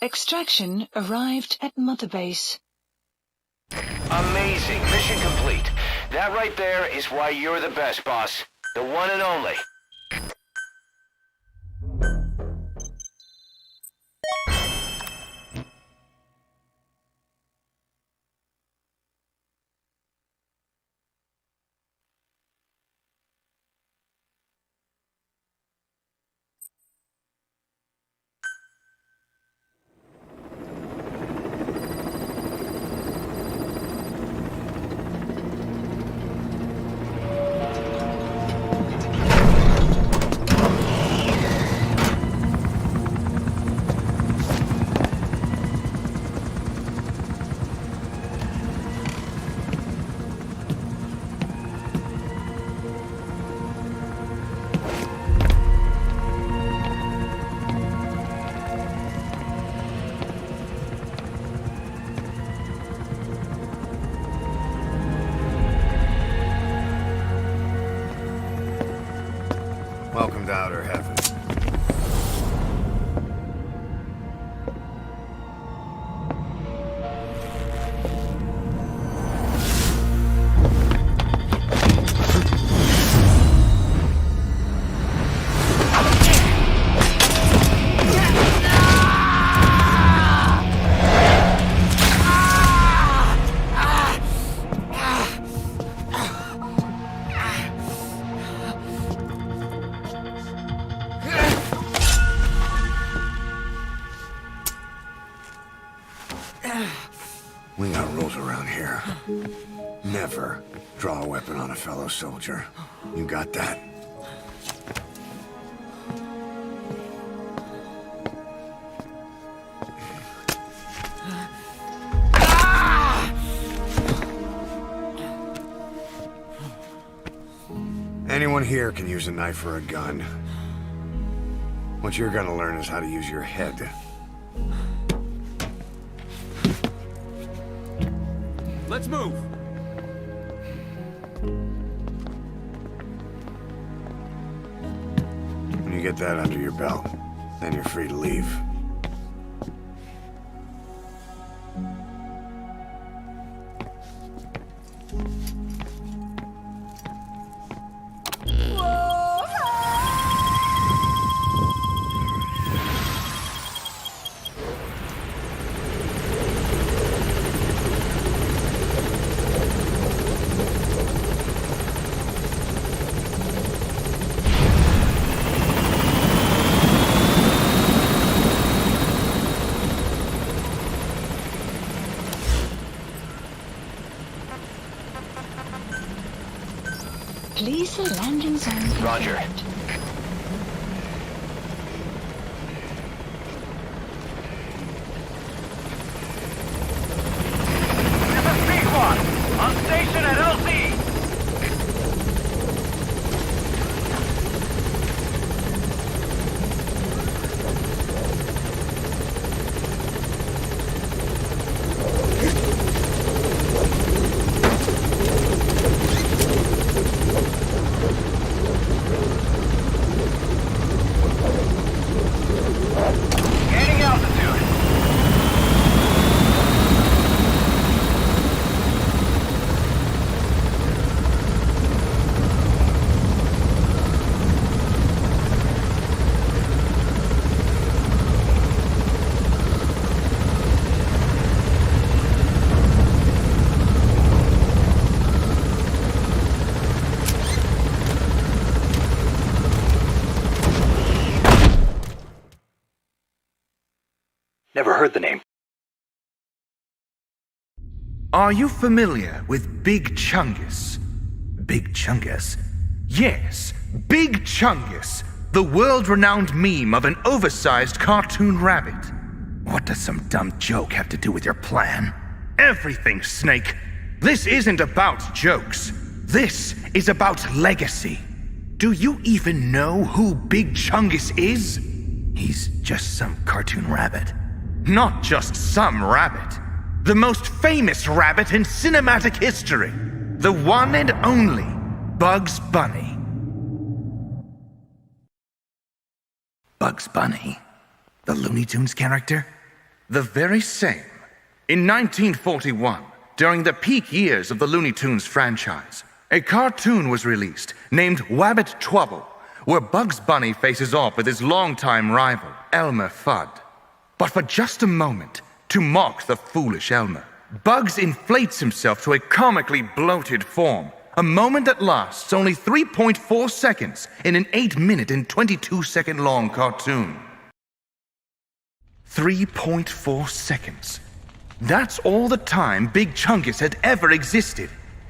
Extraction arrived at Mother Base.
Amazing. Mission complete. That right there is why you're the best, boss. The one and only.
Welcome to Outer Heaven. We got rules around here. Never draw a weapon on a fellow soldier. You got that? Anyone here can use a knife or a gun. What you're gonna learn is how to use your head.
Let's move!
When you get that under your belt, then you're free to leave.
Please the landing zone.
Roger.
This is P-Quad. On station at LZ. Gaining altitude.
Never heard the name.
Are you familiar with Big Chungus? Big Chungus? Yes, Big Chungus, the world-renowned meme of an oversized cartoon rabbit. What does some dumb joke have to do with your plan? Everything, Snake. This isn't about jokes. This is about legacy. Do you even know who Big Chungus is? He's just some cartoon rabbit. Not just some rabbit. The most famous rabbit in cinematic history. The one and only Bugs Bunny. Bugs Bunny? The Looney Tunes character? The very same. In 1941, during the peak years of the Looney Tunes franchise, a cartoon was released named Wabbit Trouble, where Bugs Bunny faces off with his longtime rival, Elmer Fudd. But for just a moment, to mock the foolish Elmer, Bugs inflates himself to a comically bloated form, a moment that lasts only 3.4 seconds in an 8-minute and 22-second long cartoon. 3.4 seconds. That's all the time Big Chungus had ever existed.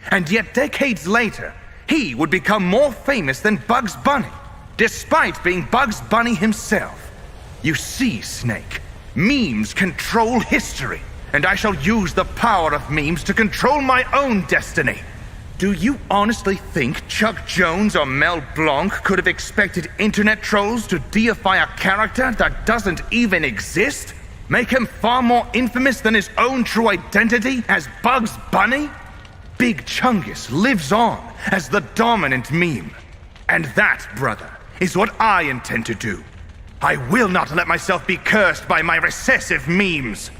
And yet decades later, he would become more famous than Bugs Bunny, despite being Bugs Bunny himself. You see, Snake, memes control history, and I shall use the power of memes to control my own destiny. Do you honestly think Chuck Jones or Mel Blanc could have expected internet trolls to deify a character that doesn't even exist? Make him far more infamous than his own true identity as Bugs Bunny? Big Chungus lives on as the dominant meme. And that, brother, is what I intend to do. I will not let myself be cursed by my recessive memes.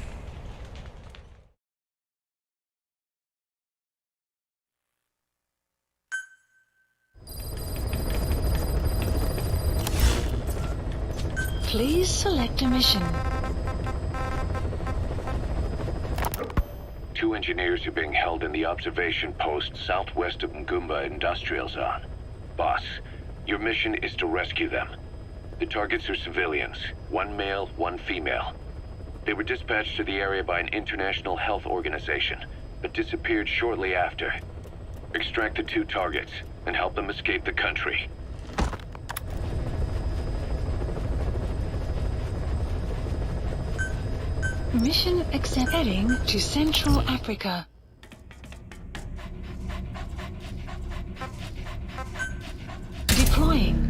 Please select a mission.
2 engineers are being held in the observation post southwest of Ngumba Industrial Zone. Boss, your mission is to rescue them. The targets are civilians, 1 male, 1 female. They were dispatched to the area by an international health organization, but disappeared shortly after. Extract the 2 targets and help them escape the country.
Mission accept. Heading to Central Africa. Deploying.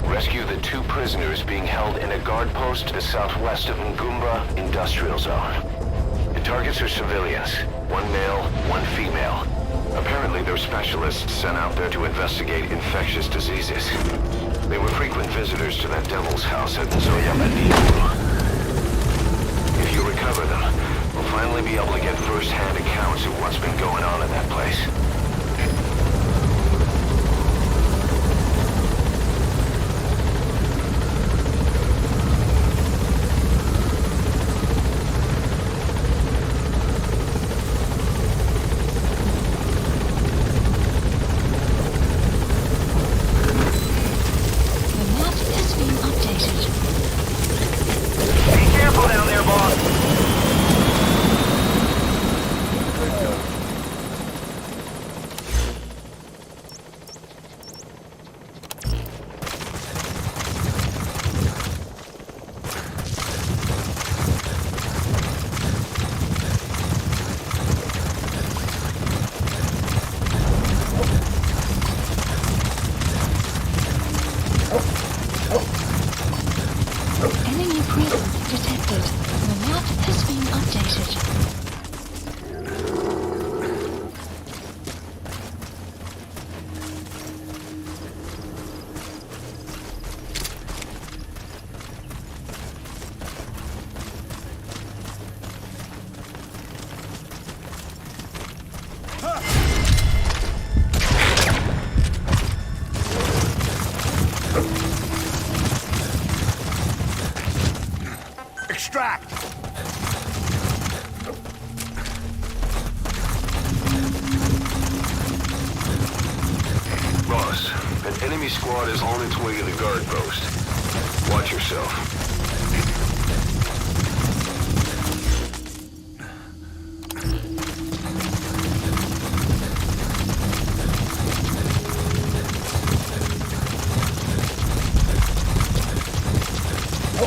Rescue the 2 prisoners being held in a guard post to the southwest of Ngumba Industrial Zone. The targets are civilians, 1 male, 1 female. Apparently they're specialists sent out there to investigate infectious diseases. They were frequent visitors to that devil's house at Nzoya. If you recover them, we'll finally be able to get first-hand accounts of what's been going on in that place.
Enemy presence detected. The map has been updated.
Extract!
Boss, an enemy squad is on its way to the guard post. Watch yourself.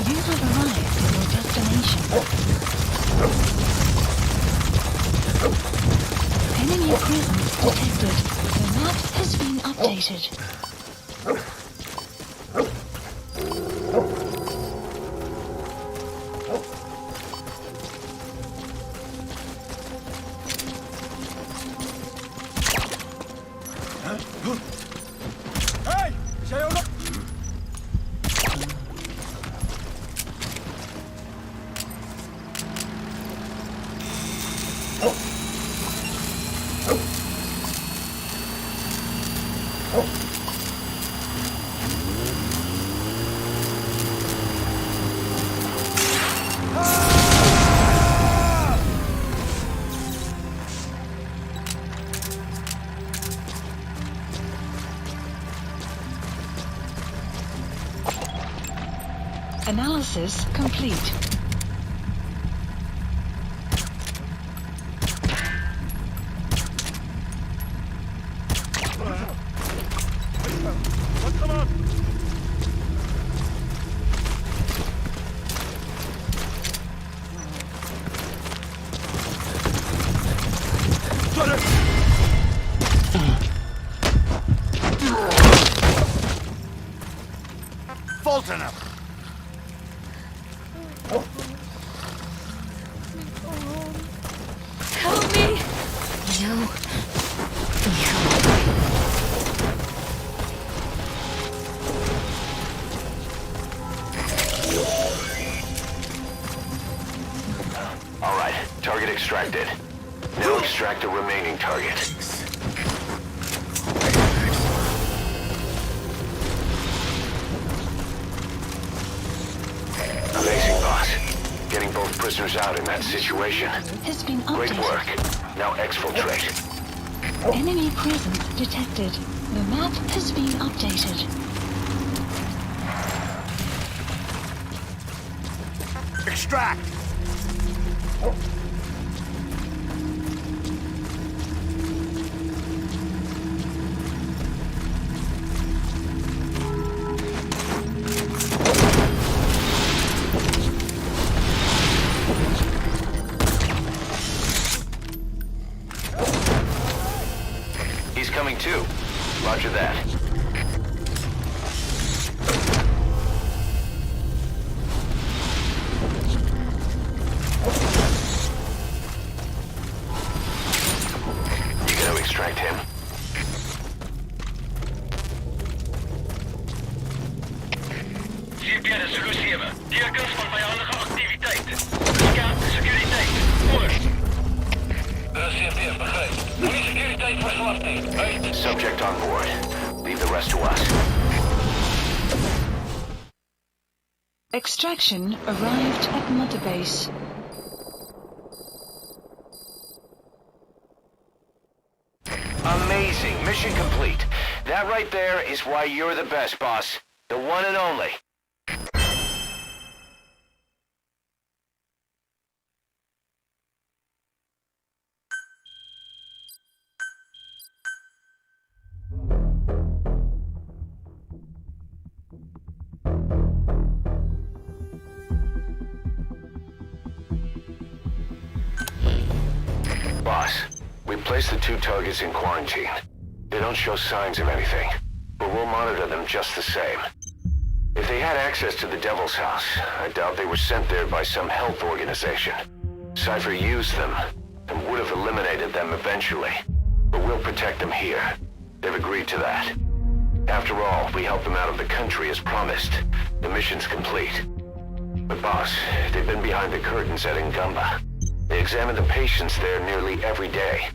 You have arrived at your destination. Enemy presence detected. The map has been updated.
Hey! Is jij ook nog?
Analysis complete.
Fulton him!
Help me! You.
All right, target extracted. Now extract the remaining target. Amazing, boss. Getting both prisoners out in that situation.
Has been updated.
Great work. Now exfiltrate.
Enemy presence detected. The map has been updated.
Extract!
He's coming too. Roger that. You gotta extract him.
GPS solutie hebben. Tekens van vijandige activiteit. Scan securiteit. Voor. CFDF begrijp. Goeie securiteit voor slachting. Uit.
Subject on board. Leave the rest to us.
Extraction arrived at Mother Base.
Amazing. Mission complete. That right there is why you're the best, boss. The one and only. Boss, we placed the two targets in quarantine. They don't show signs of anything, but we'll monitor them just the same. If they had access to the Devil's House, I doubt they were sent there by some health organization. Cypher used them, and would have eliminated them eventually. But we'll protect them here. They've agreed to that. After all, we helped them out of the country as promised. The mission's complete. But boss, they've been behind the curtains at Ngamba. They examined the patients there nearly every day.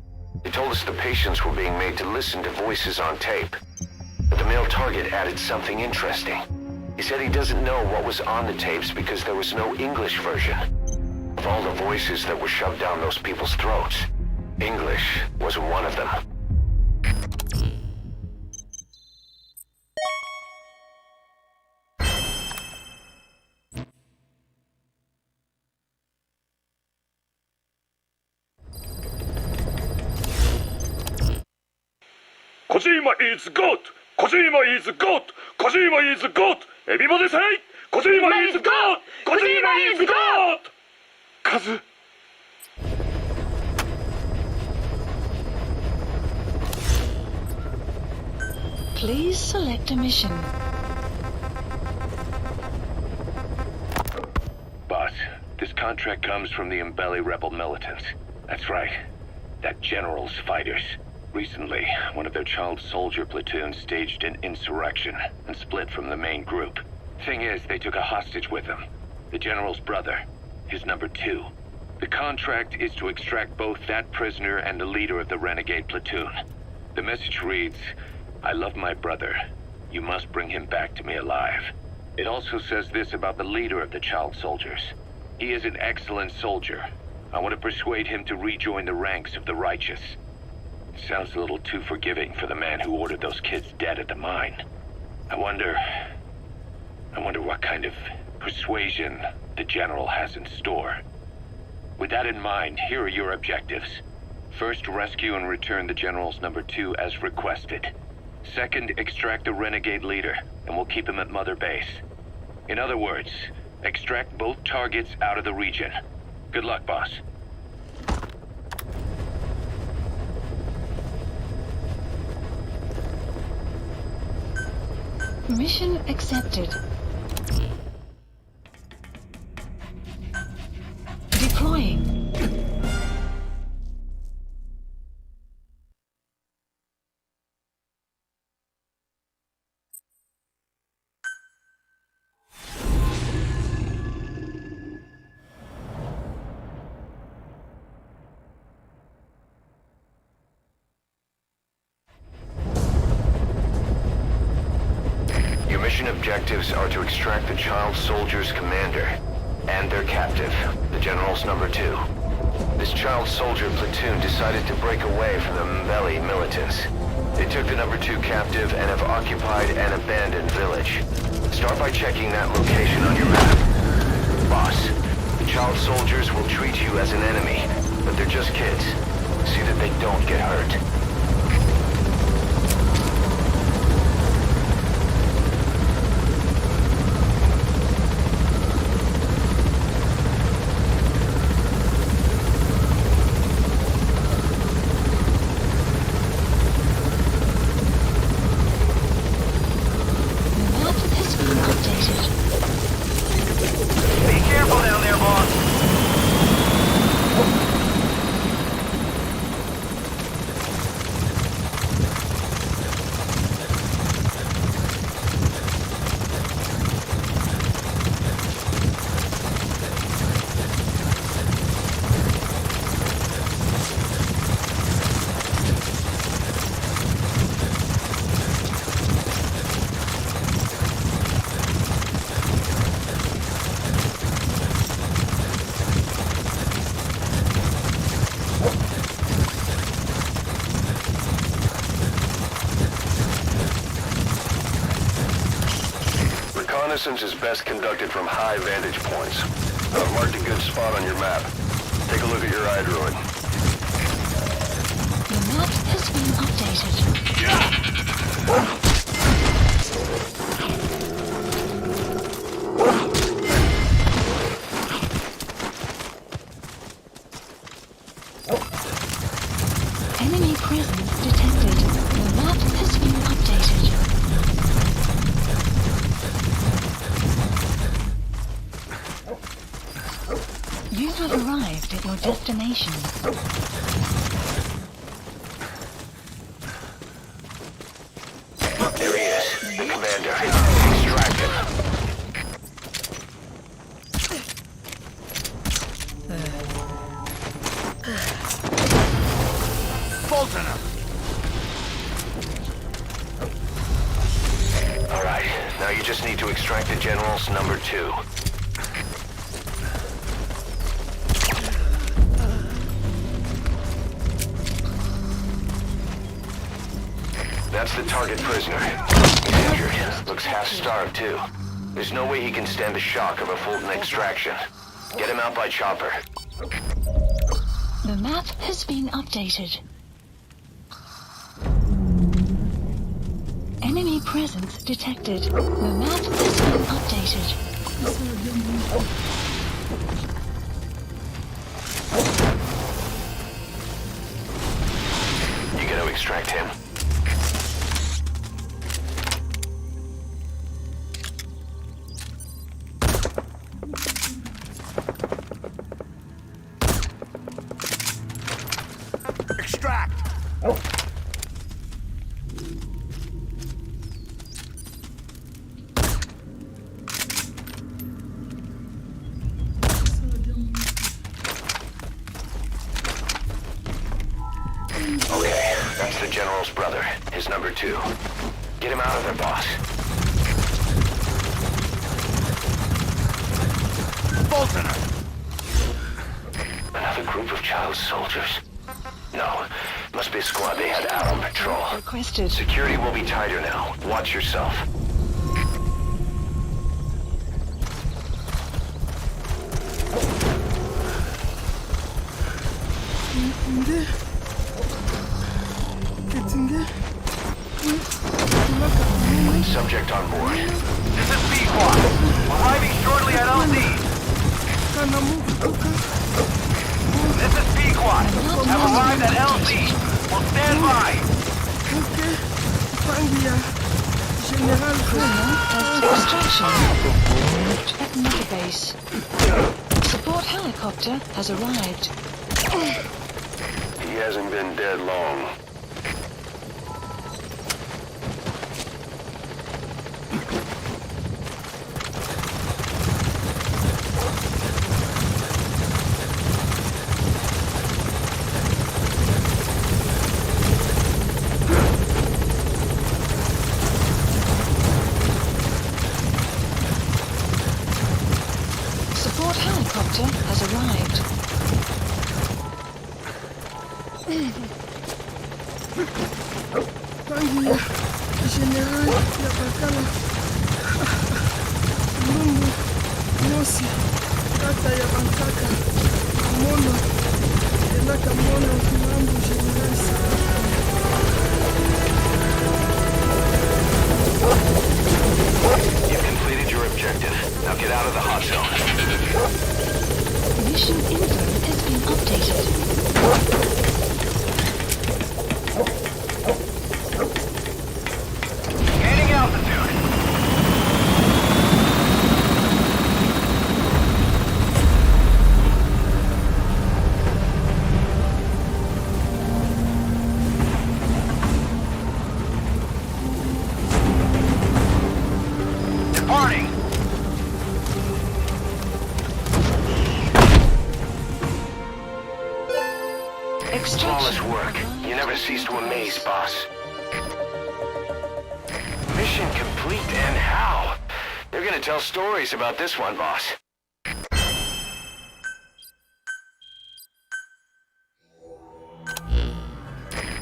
They told us the patients were being made to listen to voices on tape. But the male target added something interesting. He said he doesn't know what was on the tapes because there was no English version. Of all the voices that were shoved down those people's throats, English wasn't one of them.
Kojima is good! Kojima is good! Kojima is good! Everybody say! Kojima is good! Kojima is good! Kazu!
Please select a mission.
Boss, this contract comes from the Mbeli rebel militants. That's right. That general's fighters. Recently, one of their child soldier platoons staged an insurrection and split from the main group. Thing is, they took a hostage with them. The general's brother. His number 2. The contract is to extract both that prisoner and the leader of the renegade platoon. The message reads, "I love my brother. You must bring him back to me alive." It also says this about the leader of the child soldiers. He is an excellent soldier. I want to persuade him to rejoin the ranks of the righteous. It sounds a little too forgiving for the man who ordered those kids dead at the mine. I wonder what kind of persuasion the general has in store. With that in mind, here are your objectives. First, rescue and return the general's number 2 as requested. Second, extract the renegade leader, and we'll keep him at Mother Base. In other words, extract both targets out of the region. Good luck, boss.
Mission accepted. Deploying.
Your mission objectives are to extract the child soldier's commander and their captive, the general's number 2. This child soldier platoon decided to break away from the Mbeli militants. They took the number 2 captive and have occupied an abandoned village. Start by checking that location on your map. Boss, the child soldiers will treat you as an enemy, but they're just kids. See that they don't get hurt. Reconnaissance is best conducted from high vantage points. I've marked a good spot on your map. Take a look at your iDroid.
The map has been updated. Enemy presence detected. The map has been updated. You have arrived at your destination.
There he is, the commander. Extract him.
Fulton him!
All right, now you just need to extract the general's number 2. That's the target prisoner. He's injured. Looks half-starved, too. There's no way he can stand the shock of a Fulton extraction. Get him out by chopper.
The map has been updated. Enemy presence detected. The map has been updated.
You gotta extract him. Okay, that's the General's brother, his number 2. Get him out of there, boss.
Boltoner!
Another group of child soldiers? No, must be a squad they had out on patrol.
Requested.
Security will be tighter now. Watch yourself. Subject on board.
This is Spazbo4. Arriving shortly at LZ. This is Spazbo4. Have arrived at LZ. Will stand by.
Extraction. At Mega Base. Support helicopter has arrived.
He hasn't been dead long.
Support helicopter has arrived.
You've completed your objective. Now get out of the hot zone.
Mission info has been updated.
Gaining altitude. Departing.
Flawless work. You never cease to amaze, boss. Mission complete, and how? They're gonna tell stories about this one, boss.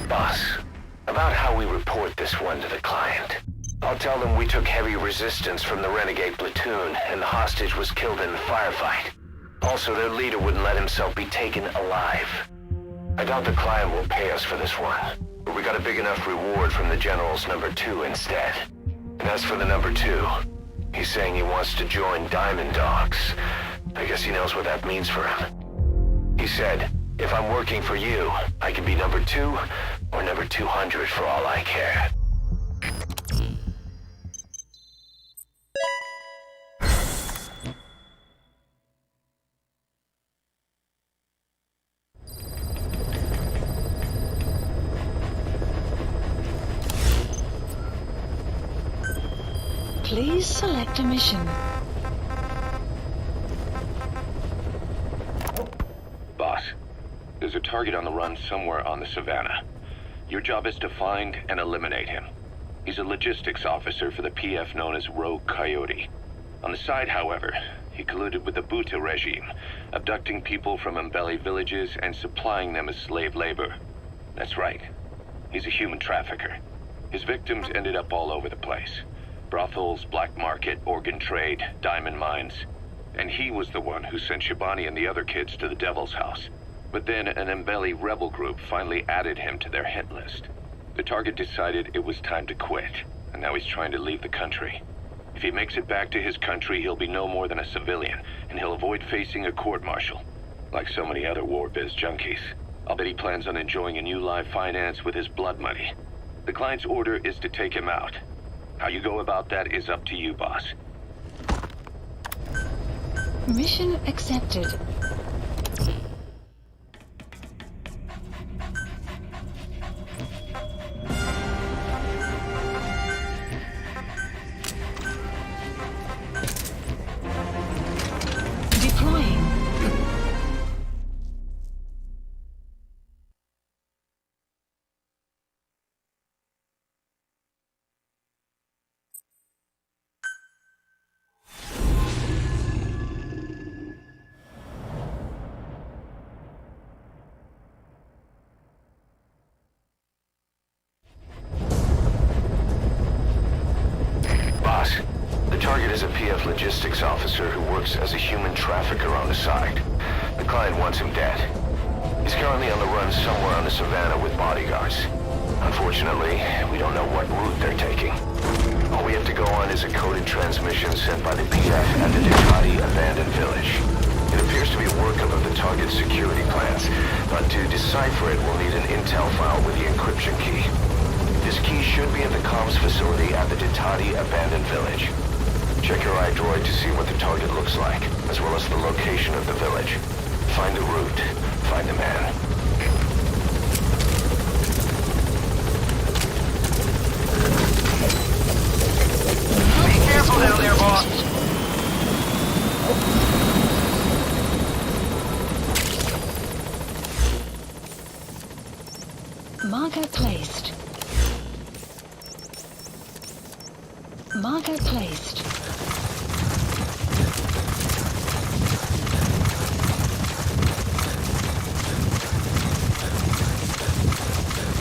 Boss, about how we report this one to the client. I'll tell them we took heavy resistance from the renegade platoon, and the hostage was killed in the firefight. Also, their leader wouldn't let himself be taken alive. I doubt the client will pay us for this one, but we got a big enough reward from the General's number 2 instead. And as for the number 2, he's saying he wants to join Diamond Dogs. I guess he knows what that means for him. He said, if I'm working for you, I can be number 2 or number 200 for all I care.
Please select a mission.
Boss, there's a target on the run somewhere on the savannah. Your job is to find and eliminate him. He's a logistics officer for the PF known as Rogue Coyote. On the side, however, he colluded with the Buta regime, abducting people from Mbeli villages and supplying them as slave labor. That's right. He's a human trafficker. His victims ended up all over the place. Brothels, black market, organ trade, diamond mines. And he was the one who sent Shibani and the other kids to the Devil's House. But then an Mbeli rebel group finally added him to their hit list. The target decided it was time to quit, and now he's trying to leave the country. If he makes it back to his country, he'll be no more than a civilian, and he'll avoid facing a court-martial, like so many other war biz junkies. I'll bet he plans on enjoying a new live finance with his blood money. The client's order is to take him out. How you go about that is up to you, boss.
Mission accepted.
PF logistics officer who works as a human trafficker on the side. The client wants him dead. He's currently on the run somewhere on the savannah with bodyguards. Unfortunately, we don't know what route they're taking. All we have to go on is a coded transmission sent by the PF at the Ducati abandoned village. It appears to be a workup of the target's security plans, but to decipher it, we'll need an intel file with the encryption key. This key should be at the comms facility at the Ducati abandoned village. Check your iDroid to see what the target looks like, as well as the location of the village. Find the route. Find the man.
Be careful down there, boss.
Marker placed. Marker placed.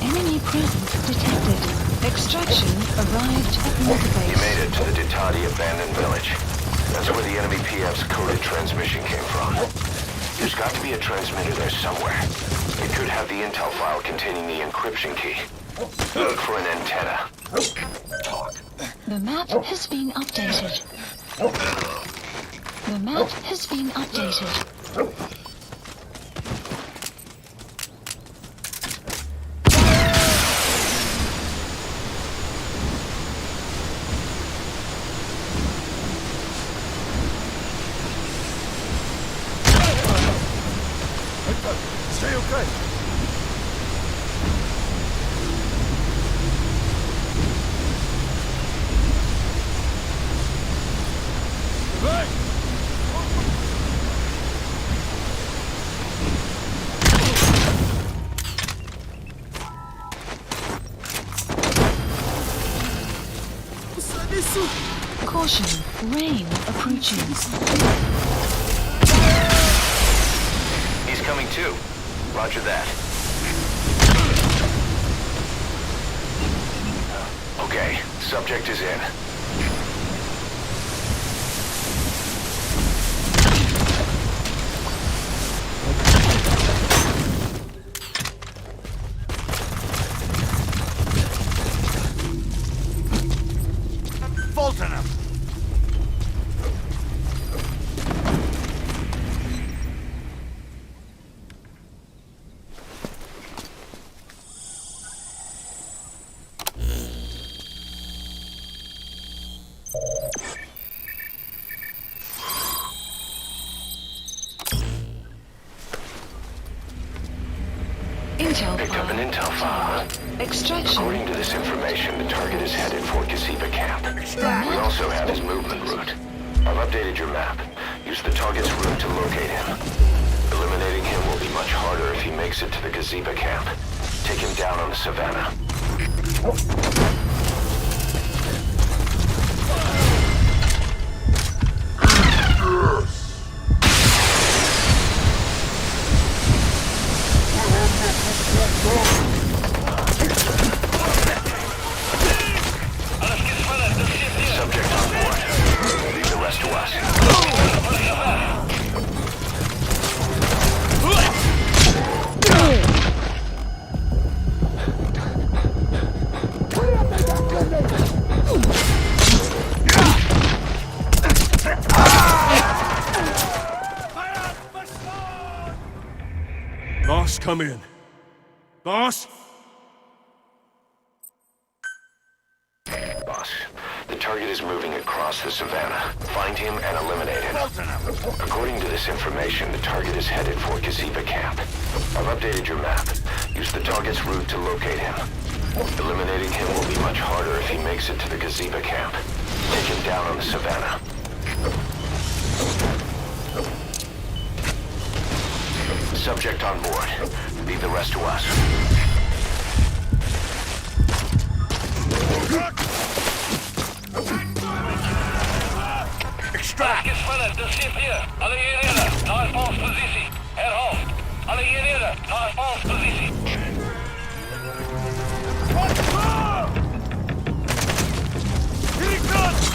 Enemy presence detected. Extraction arrived at marker base.
You made it to the Ducati abandoned village. That's where the enemy PF's coded transmission came from. There's got to be a transmitter there somewhere. It could have the intel file containing the encryption key. Look for an antenna. Talk.
The map has been updated. The map has been updated.
Stay okay.
Caution, rain approaching.
He's coming too. Roger that. Okay, subject is in.
Fulton him!
Picked up an intel file.
Extraction.
According to this information, the target is headed for Kojima camp. We also have his movement route. I've updated your map. Use the target's route to locate him. Eliminating him will be much harder if he makes it to the Gazeba camp. Take him down on the savannah. Subject on board. Leave the rest to us.
Boss, come in. Boss?
Boss, the target is moving across the savannah. Find him and eliminate him. According to this information, the target is headed for Gazeba camp. I've updated your map. Use the target's route to locate him. Eliminating him will be much harder if he makes it to the Gazeba camp. Take him down on the savannah. Subject on board. Leave the rest to us.
Extract!
Dit schip hier. Alle eenheden, naar responspositie. Herhaal. Alle eenheden, naar responspositie.
Here he comes!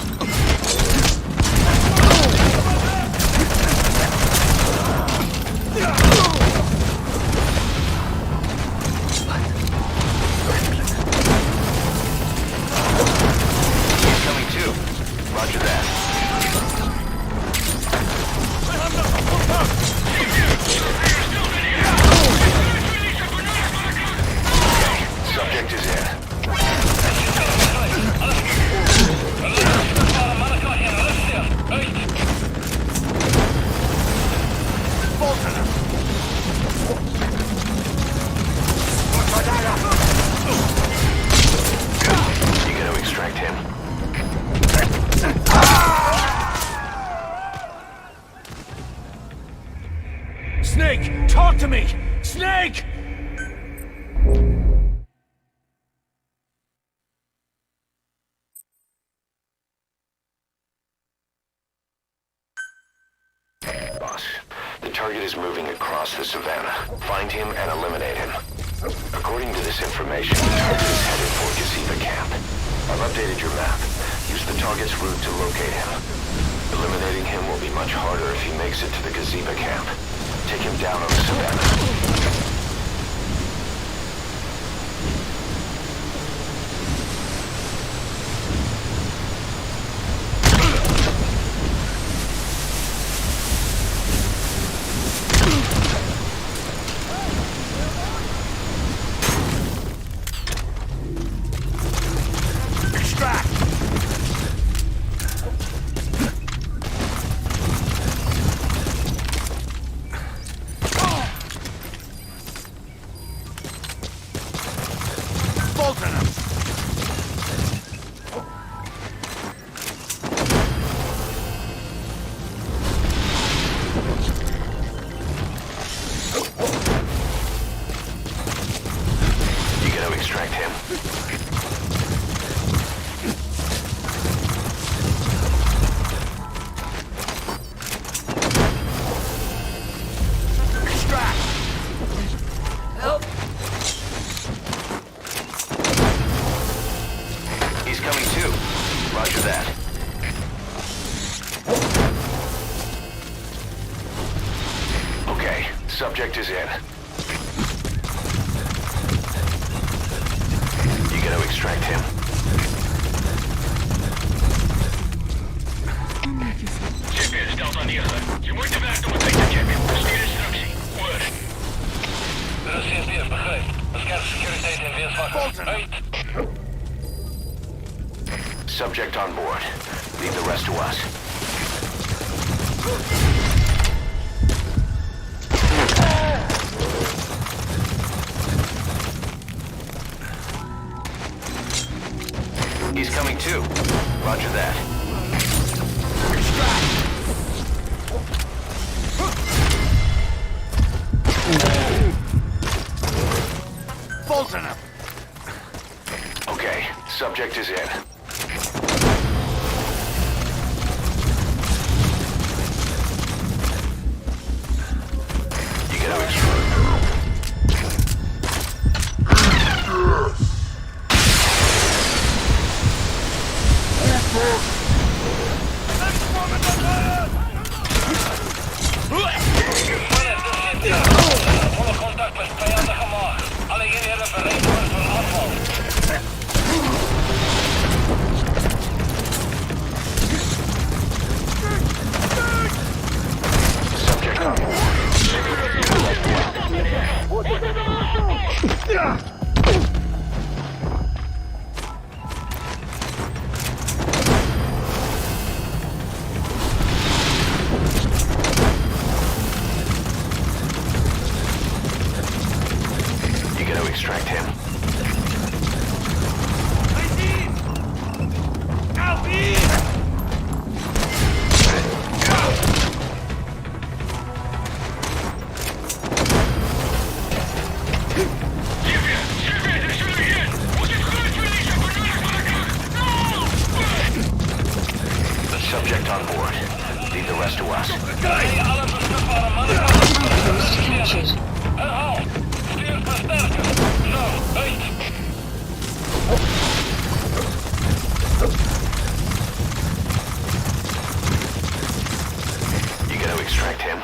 Suspect is in. You gotta extract him.
Snake, talk to me! Snake!
Boss, the target is moving across the savannah. Find him and eliminate him. According to this information, the target is headed for Gazeba Camp. I've updated your map. Use the target's route to locate him. Eliminating him will be much harder if he makes it to the Gazeba Camp. Take him down on the savannah. Subject is in. You gotta extract him.
GPS stelt aan 9. Je moet de weg door het checken. Stuur instructie. Word. De CSDF begrijp. Bescherm securiteit en weerswakker.
Subject on board. Leave the rest to us. He's coming too. Roger that.
Bolton him.
Okay, subject is in. You gotta extract him.
Volle contact met vijandige macht. Alle eenheden bereid worden voor aanval.
Subject on board. Extract him. The subject on board. Leave the rest to us. You gotta extract him.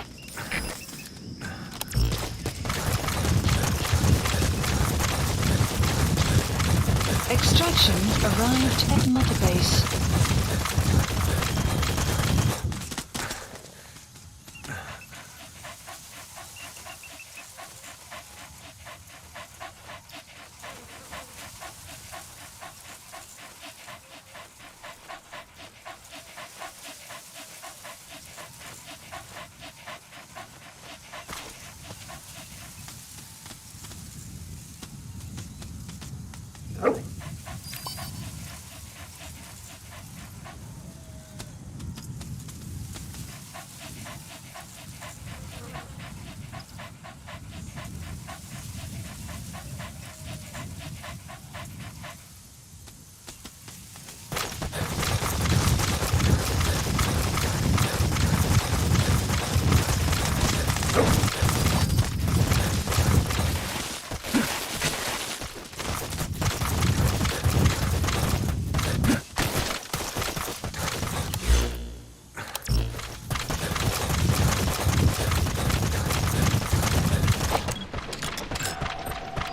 Extraction arrived at Mother Base.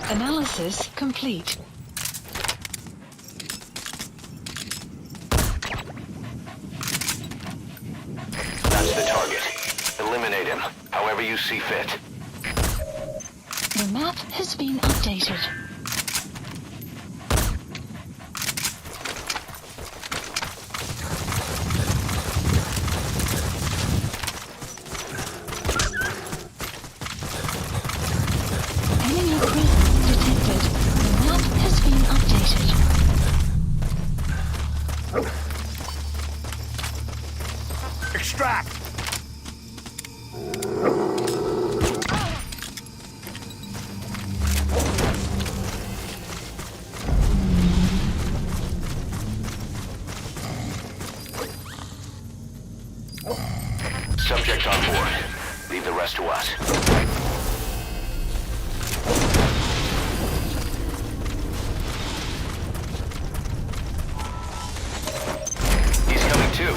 Analysis complete.
That's the target. Eliminate him, however you see fit.
The map has been updated. Enemy presence detected. The map has been updated.
Extract!
Subject on board. Leave the rest to us. He's coming too.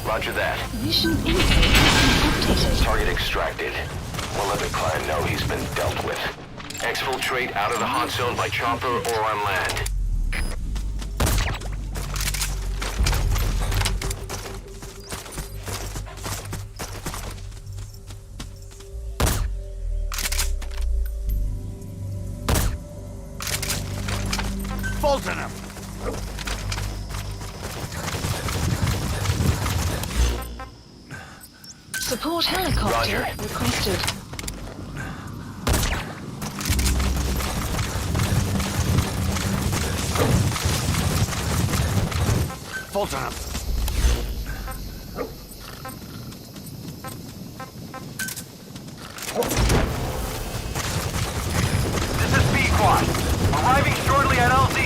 Roger that.
Mission info has been updated.
Target extracted. We'll let the client know he's been dealt with. Exfiltrate out of the hot zone by chopper or on land.
Fulton him!
Support helicopter
Roger.
requested.
Fulton him!
This is B-Quad. Arriving shortly at LZ.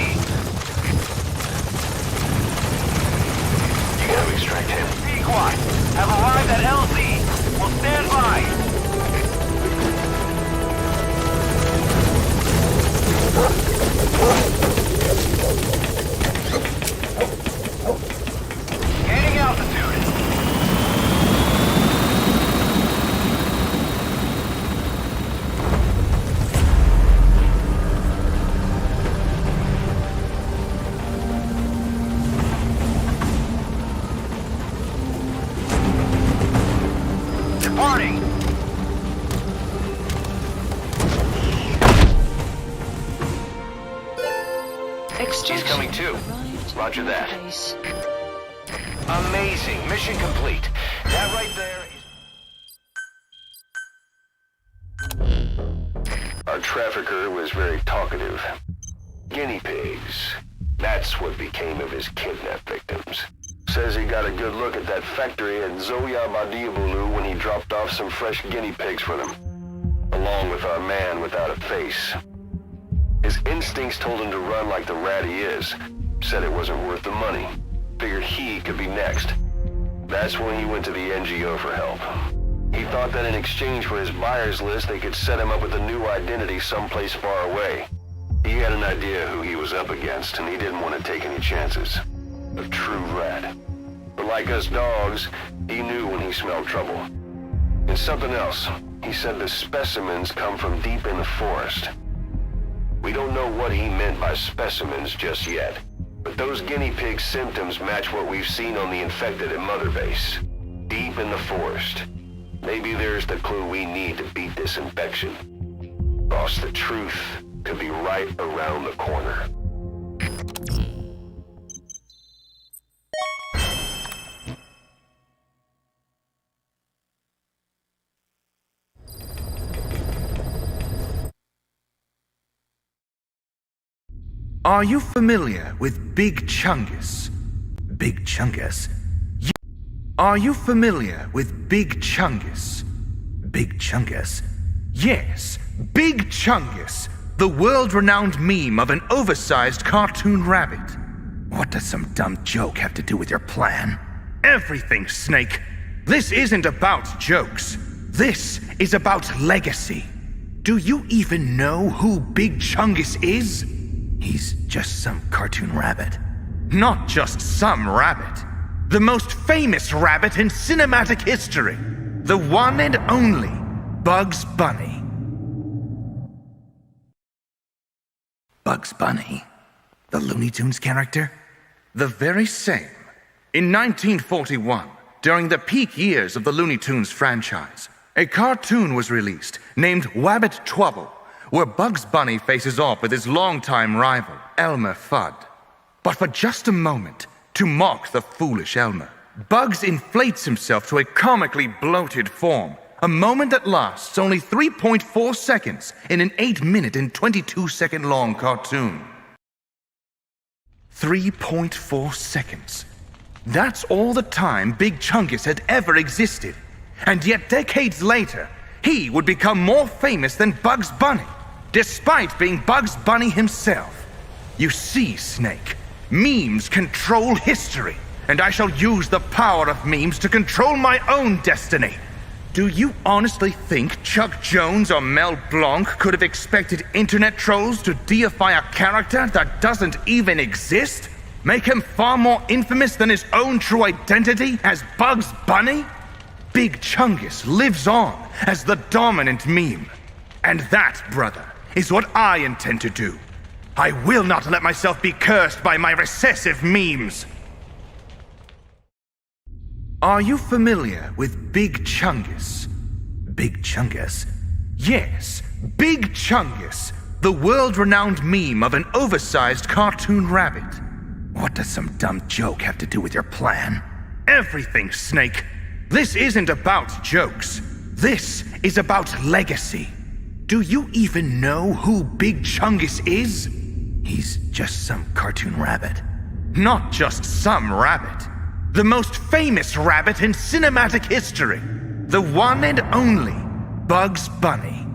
You gotta extract him.
B-Quad have arrived at LZ. Will stand by. Gaining altitude. Departing.
He's coming too. Roger that.
Base.
Amazing. Mission complete. That right there is... Our trafficker was very talkative. Guinea pigs. That's what became of his kidnapped victims. Says he got a good look at that factory at Zoya Badiabulu when he dropped off some fresh guinea pigs for them. Along with our man without a face. His instincts told him to run like the rat he is. Said it wasn't worth the money. Figured he could be next. That's when he went to the NGO for help. He thought that in exchange for his buyer's list, they could set him up with a new identity someplace far away. He had an idea who he was up against, and he didn't want to take any chances. A true rat. But like us dogs, he knew when he smelled trouble. And something else. He said the specimens come from deep in the forest. We don't know what he meant by specimens just yet, but those guinea pig symptoms match what we've seen on the infected at Mother Base. Deep in the forest. Maybe there's the clue we need to beat this infection. Boss, the truth could be right around the corner.
Are you familiar with Big Chungus? Big Chungus? Are you familiar with Big Chungus? Big Chungus? Yes, Big Chungus, the world-renowned meme of an oversized cartoon rabbit. What does some dumb joke have to do with your plan? Everything, Snake. This isn't about jokes. This is about legacy. Do you even know who Big Chungus is? He's just some cartoon rabbit. Not just some rabbit. The most famous rabbit in cinematic history. The one and only Bugs Bunny. Bugs Bunny? The Looney Tunes character? The very same. In 1941, during the peak years of the Looney Tunes franchise, a cartoon was released named Wabbit Twubble, where Bugs Bunny faces off with his longtime rival, Elmer Fudd. But for just a moment, to mock the foolish Elmer, Bugs inflates himself to a comically bloated form, a moment that lasts only 3.4 seconds in an 8-minute and 22-second long cartoon. 3.4 seconds. That's all the time Big Chungus had ever existed. And yet decades later, he would become more famous than Bugs Bunny, despite being Bugs Bunny himself. You see, Snake, memes control history, and I shall use the power of memes to control my own destiny. Do you honestly think Chuck Jones or Mel Blanc could have expected internet trolls to deify a character that doesn't even exist? Make him far more infamous than his own true identity as Bugs Bunny? Big Chungus lives on as the dominant meme. And that, brother, is what I intend to do. I will not let myself be cursed by my recessive memes. Are you familiar with Big Chungus? Big Chungus? Yes, Big Chungus, the world-renowned meme of an oversized cartoon rabbit. What does some dumb joke have to do with your plan? Everything, Snake. This isn't about jokes. This is about legacy. Do you even know who Big Chungus is? He's just some cartoon rabbit. Not just some rabbit. The most famous rabbit in cinematic history. The one and only Bugs Bunny.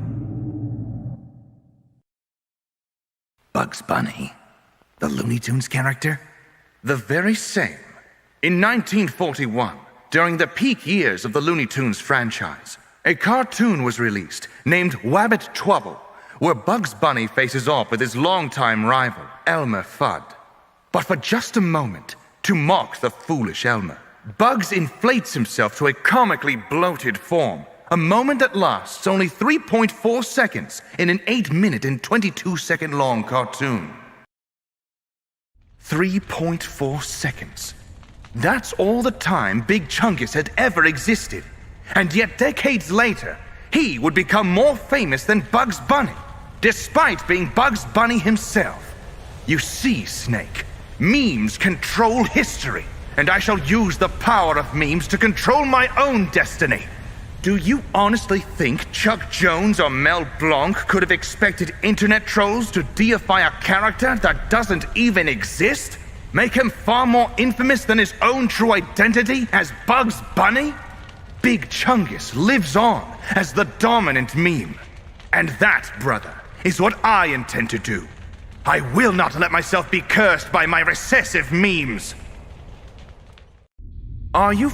Bugs Bunny? The Looney Tunes character? The very same. In 1941, during the peak years of the Looney Tunes franchise, a cartoon was released named Wabbit Twubble, where Bugs Bunny faces off with his longtime rival, Elmer Fudd. But for just a moment, to mock the foolish Elmer, Bugs inflates himself to a comically bloated form, a moment that lasts only 3.4 seconds in an 8-minute and 22-second long cartoon. 3.4 seconds. That's all the time Big Chungus had ever existed. And yet decades later, he would become more famous than Bugs Bunny, despite being Bugs Bunny himself. You see, Snake, memes control history, and I shall use the power of memes to control my own destiny. Do you honestly think Chuck Jones or Mel Blanc could have expected internet trolls to deify a character that doesn't even exist? Make him far more infamous than his own true identity as Bugs Bunny? Big Chungus lives on as the dominant meme. And that, brother, is what I intend to do. I will not let myself be cursed by my recessive memes. Are you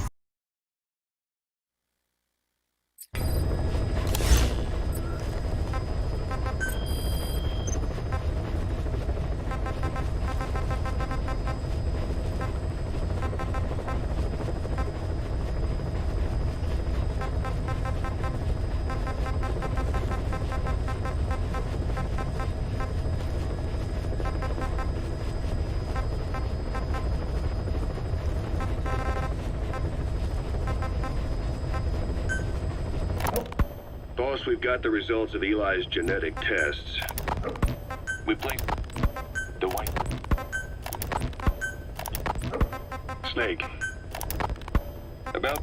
Boss, we've got the results of Eli's genetic tests. We placed the white snake. About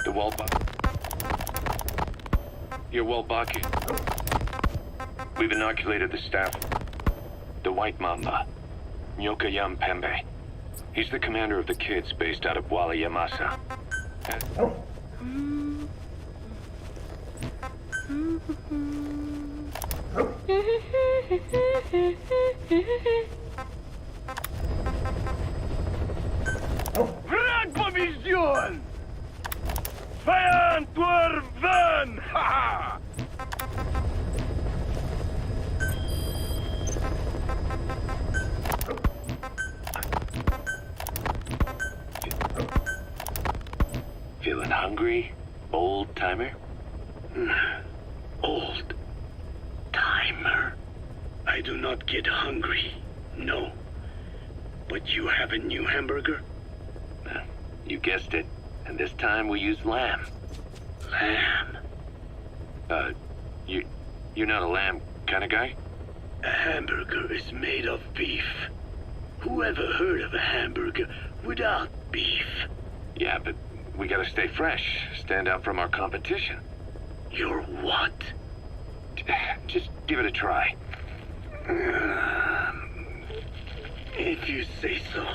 the Waldbach. Your Waldbach. We've inoculated the staff. The White Mamba. Nyokayam Pembe. He's the commander of the kids based out of Wala Yamasa.
Враг побежден! Feind wurden! Haha!
Feeling hungry, old timer?
Old timer. I do not get hungry, no. But you have a new hamburger?
You guessed it. And this time we use lamb.
Lamb?
You're not a lamb kind of guy?
A hamburger is made of beef. Who ever heard of a hamburger without beef?
Yeah, but we gotta stay fresh, stand out from our competition.
You're what?
Just give it a try.
If you say so.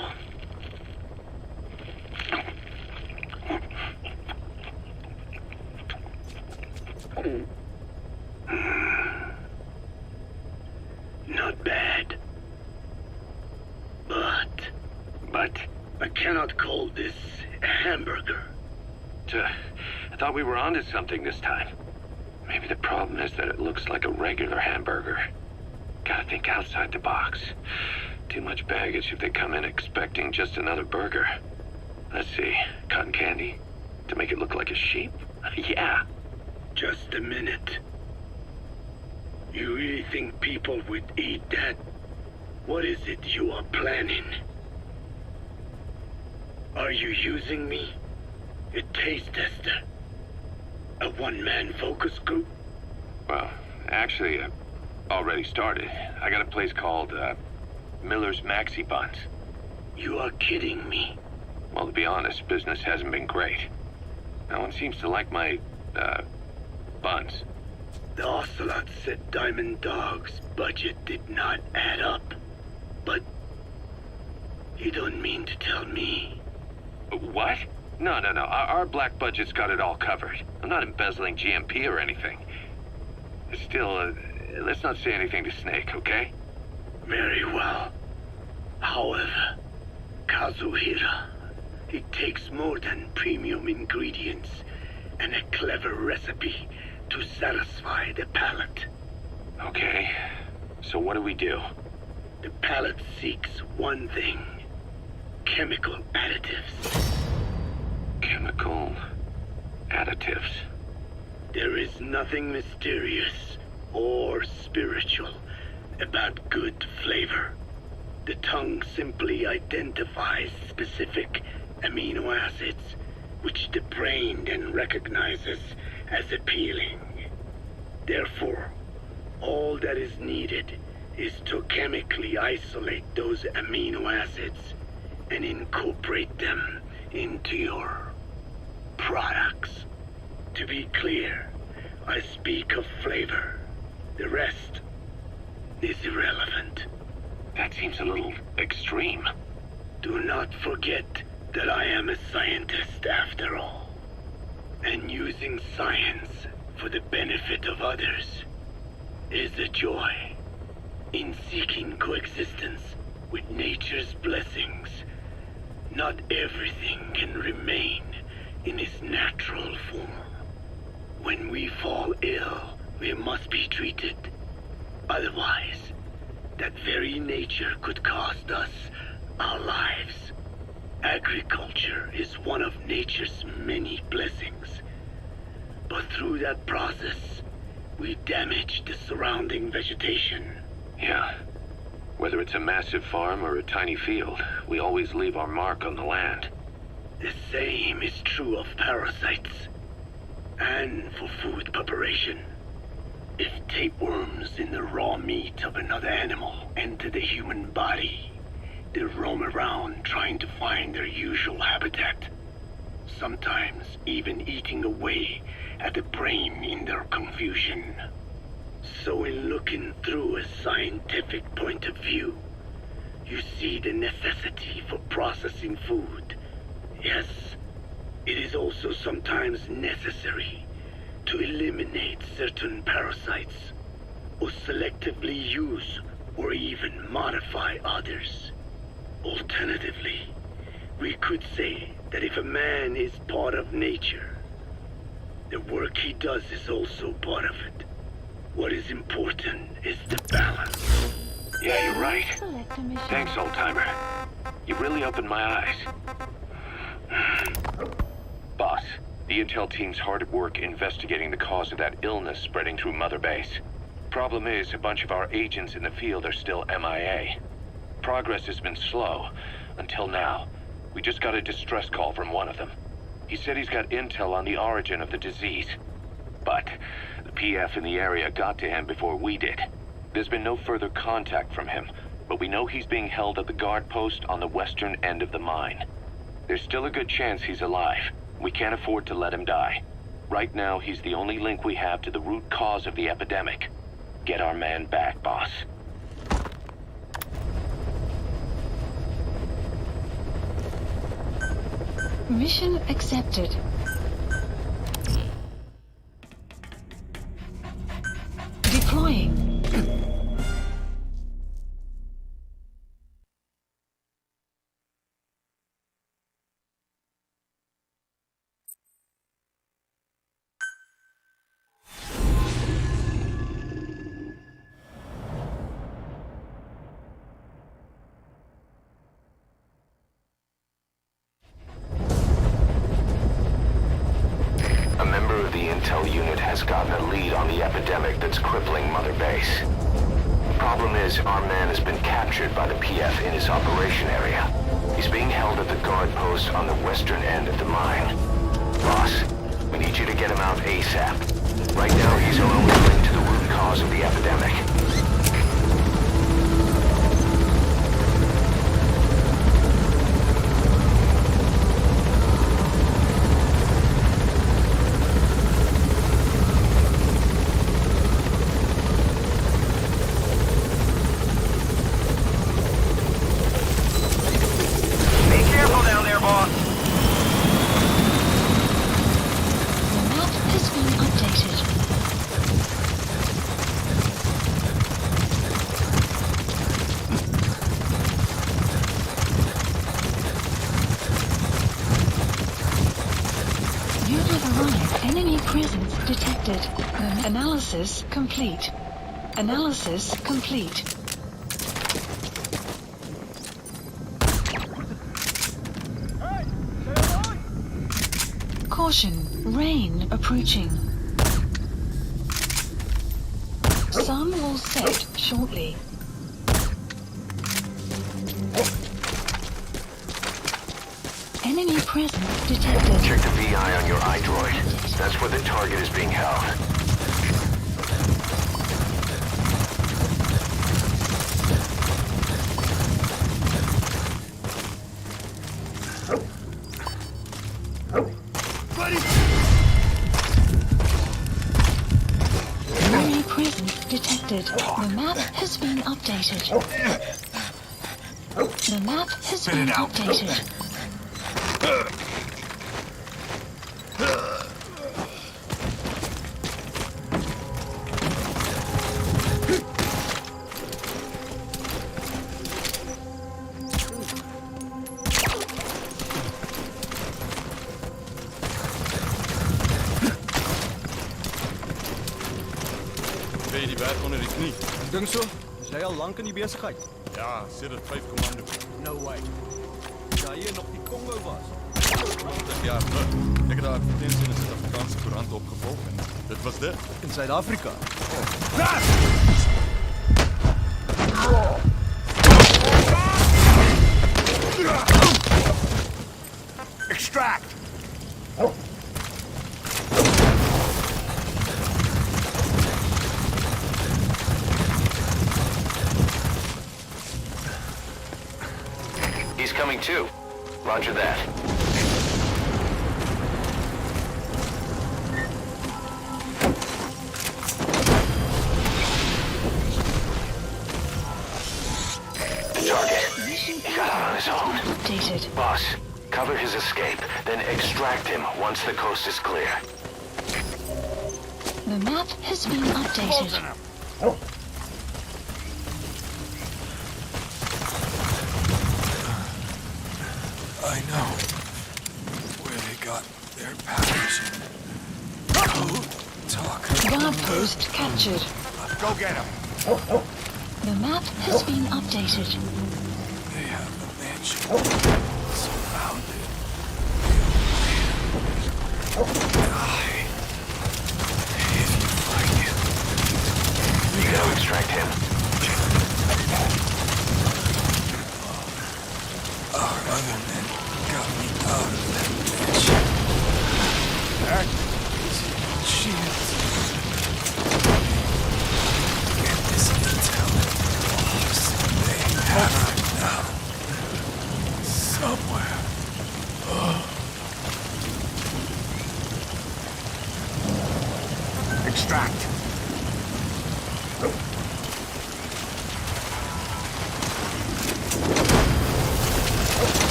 Not bad. But I cannot call this a hamburger.
I thought we were onto something this time. Maybe the problem is that it looks like a regular hamburger. Gotta think outside the box. Too much baggage if they come in expecting just another burger. Let's see, cotton candy? To make it look like a sheep? Yeah.
Just a minute. You really think people would eat that? What is it you are planning? Are you using me? A taste tester? A one-man focus group?
Well, actually, I've already started. I got a place called, Miller's Maxi Buns.
You are kidding me.
Well, to be honest, business hasn't been great. No one seems to like my, buns.
The Ocelot said Diamond Dog's budget did not add up. But you don't mean to tell me.
What? No. Our black budget's got it all covered. I'm not embezzling GMP or anything. Still, let's not say anything to Snake, okay?
Very well. However, Kazuhira, it takes more than premium ingredients and a clever recipe to satisfy the palate.
Okay, so what do we do?
The palate seeks one thing. Chemical additives.
Chemical additives.
There is nothing mysterious or spiritual about good flavor. The tongue simply identifies specific amino acids, which the brain then recognizes as appealing. Therefore, all that is needed is to chemically isolate those amino acids and incorporate them into your products. To be clear, I speak of flavor. The rest is irrelevant.
That seems a little extreme.
Do not forget that I am a scientist after all. And using science for the benefit of others is a joy. In seeking coexistence with nature's blessings, not everything can remain in its natural form. When we fall ill, we must be treated. Otherwise, that very nature could cost us our lives. Agriculture is one of nature's many blessings. But through that process, we damage the surrounding vegetation.
Yeah. Whether it's a massive farm or a tiny field, we always leave our mark on the land.
The same is true of parasites. And for food preparation. If tapeworms in the raw meat of another animal enter the human body, they roam around trying to find their usual habitat. Sometimes even eating away at the brain in their confusion. So in looking through a scientific point of view, you see the necessity for processing food. Yes, it is also sometimes necessary to eliminate certain parasites, or selectively use or even modify others. Alternatively, we could say that if a man is part of nature, the work he does is also part of it. What is important is the balance.
Yeah, you're right. Thanks, old-timer. You really opened my eyes. Boss, the intel team's hard at work investigating the cause of that illness spreading through Mother Base. Problem is, a bunch of our agents in the field are still MIA. Progress has been slow, until now. We just got a distress call from one of them. He said he's got intel on the origin of the disease. But the PF in the area got to him before we did. There's been no further contact from him, but we know he's being held at the guard post on the western end of the mine. There's still a good chance he's alive. We can't afford to let him die. Right now, he's the only link we have to the root cause of the epidemic. Get our man back, boss.
Mission accepted. Deploying.
A member of the intel unit has gotten a lead on the epidemic that's crippling Mother Base. The problem is, our man has been captured by the PF in his operation area. He's being held at the guard post on the western end of the mine. Boss, we need you to get him out ASAP. Right now, he's our only link to the root cause of the epidemic. Analysis complete. Analysis complete. Caution, rain approaching. Sun will set shortly. Enemy presence detected. Check the VI on your iDroid. That's where the target is being held.
Enemy presence detected. The map has been updated. The map has been updated.
Kry jy die werk onder die knie?
Ek dink so. Is jy al lank in die besigheid?
Ja, sedert 5 komando.
No way. Daar hier nog die Kongo was.
20 jaar terug. Ek het daar advertensie in 'n Suid-Afrikaanse koerant opgevolg en dit was dit.
In Suid-Afrika.
Extract!
He's coming too. Roger that. target. He got out on his own.
Updated.
Boss, cover his escape, then extract him once the coast is clear.
The map has been updated.
I know where they got their powers.
Guard post captured.
Go get him.
The map has been updated.
They have the mansion surrounded. Die. If you find him.
You gotta extract him.
Our other men got me out of that mansion. That is your chance. Get this intel. They have it now. Somewhere.
Extract.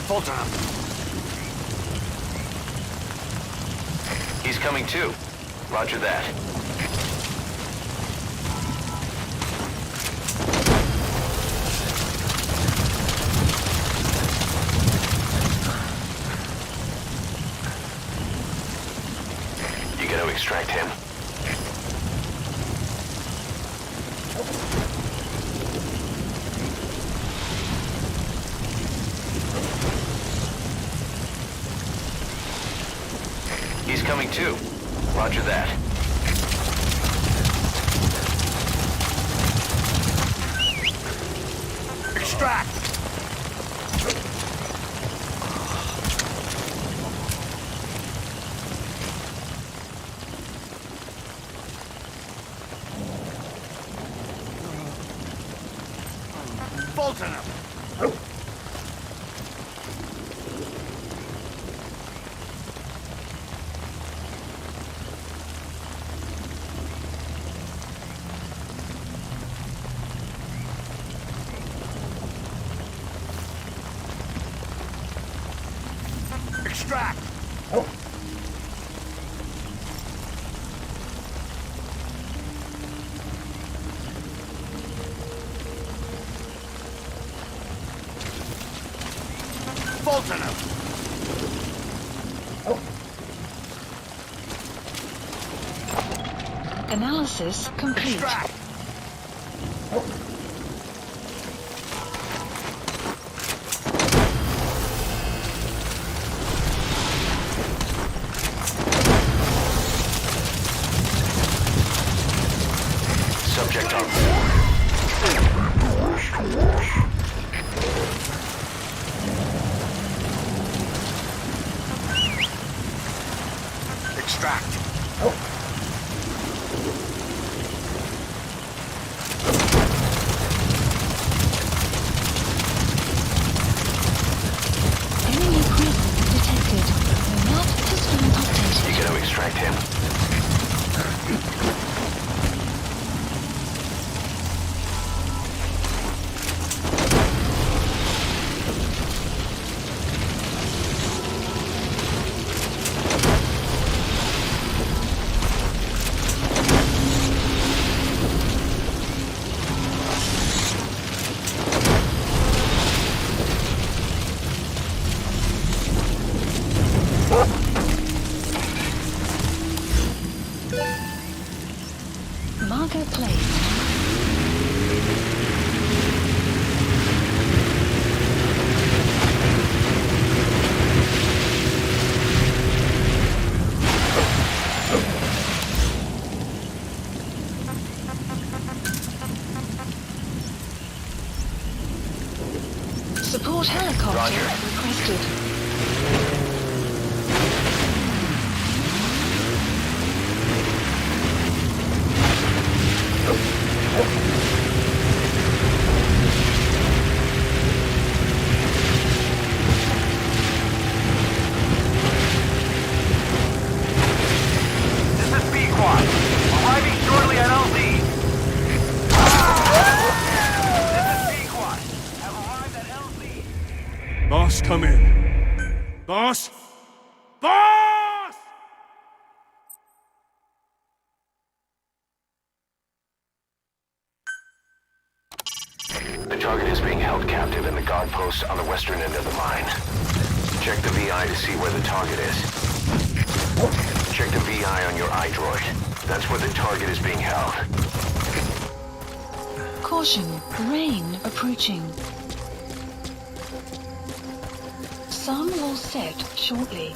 Fulton him.
He's coming too. Roger that. You gotta extract him. He's coming too. Roger that.
Extract. Fulton him. Extract. Fulton him.
Analysis complete.
Extract.
Subject on board.
Extract.
Enemy presence detected. The map has been updated.
You gotta extract him.
Marker placed. Support helicopter requested.
This is B-Quad. Arriving shortly at LZ.
come in. Boss? Boss!
The target is being held captive in the guard post on the western end of the mine. Check the VI to see where the target is. Check the VI on your iDroid. That's where the target is being held.
Caution, rain approaching. Sun will set shortly.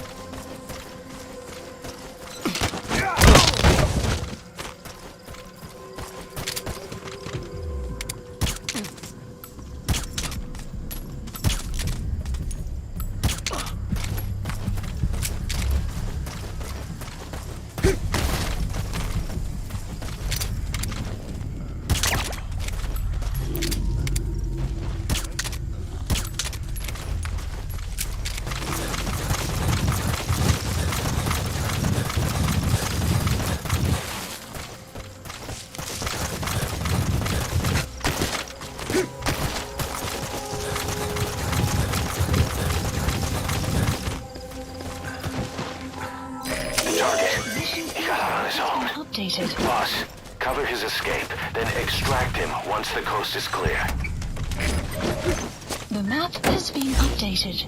Boss, cover his escape, then extract him once the coast is clear.
The map has been updated.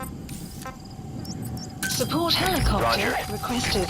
Support helicopter requested.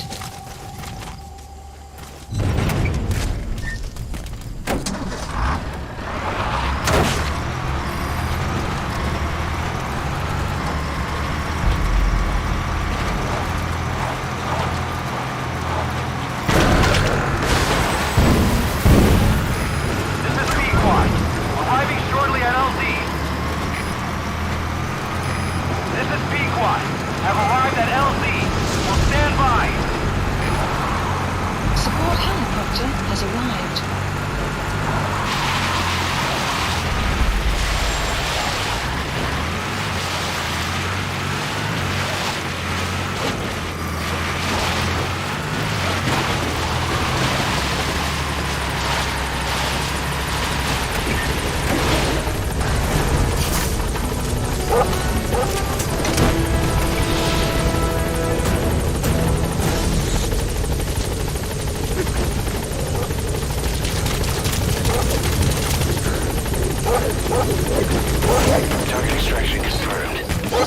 Target extraction confirmed.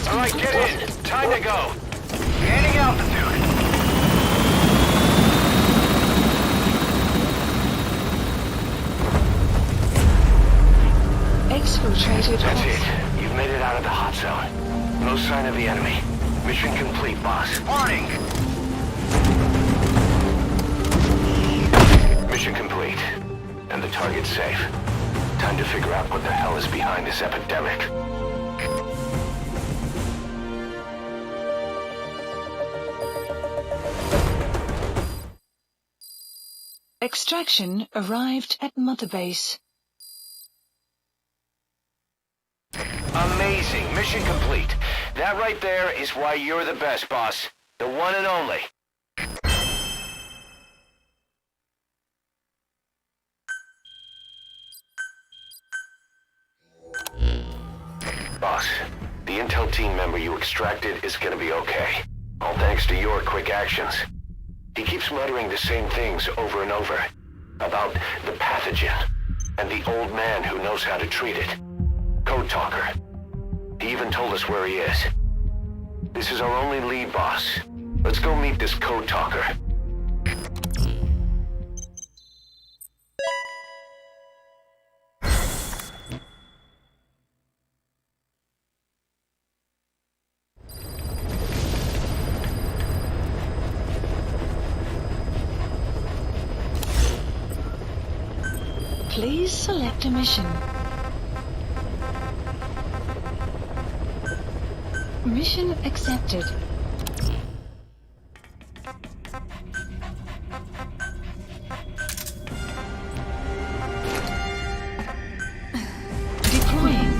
Alright, get in. Time to go. Gaining altitude.
Exfiltrated.
That's it. You've made it out of the hot zone. No sign of the enemy. Mission complete, boss.
Warning!
Mission complete. And the target's safe. Time to figure out what the hell is behind this epidemic.
Extraction arrived at Mother Base.
Amazing. Mission complete. That right there is why you're the best, boss. The one and only. Boss, the intel team member you extracted is gonna be okay. All thanks to your quick actions. He keeps muttering the same things over and over. About the pathogen, and the old man who knows how to treat it. Code Talker. He even told us where he is. This is our only lead, boss. Let's go meet this Code Talker.
Please select a mission. Mission accepted. Deploying.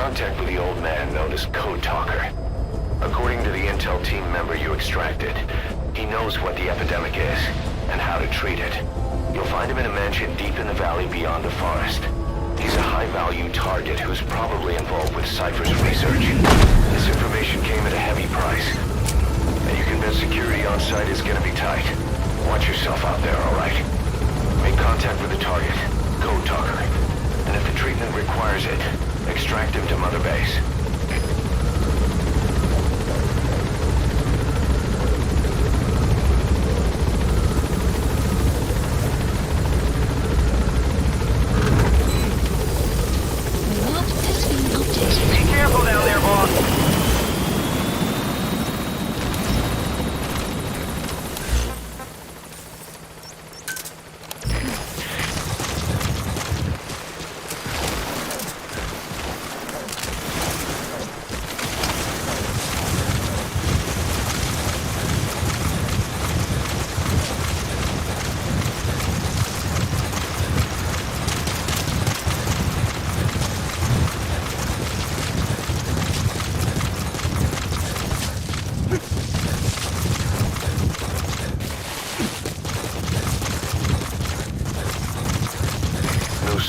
contact with the old man known as Code Talker. According to the intel team member you extracted, he knows what the epidemic is and how to treat it. You'll find him in a mansion deep in the valley beyond the forest. He's a high-value target who's probably involved with Cypher's research. This information came at a heavy price. And you convinced security on site is gonna be tight. Watch yourself out there, alright? Make contact with the target, Code Talker. And if the treatment requires it, extract him to Mother Base.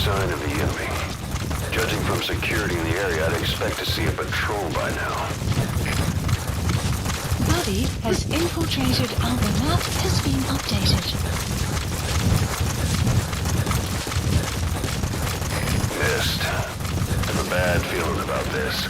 Sign of the enemy. Judging from security in the area, I'd expect to see a patrol by now.
Buddy has infiltrated and the map has been updated.
Missed. I have a bad feeling about this.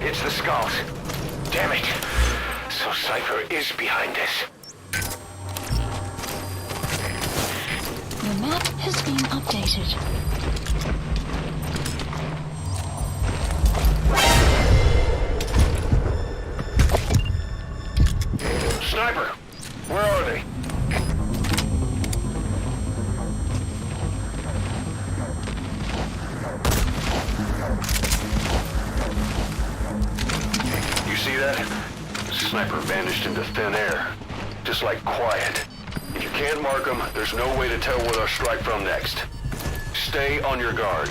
It's the skulls. Damn it. So Cypher is behind this.
The map has been updated.
Sniper! Where are they? You see that? Sniper vanished into thin air. Just like quiet. If you can't mark them, there's no way to tell where they'll strike from next. Stay on your guard.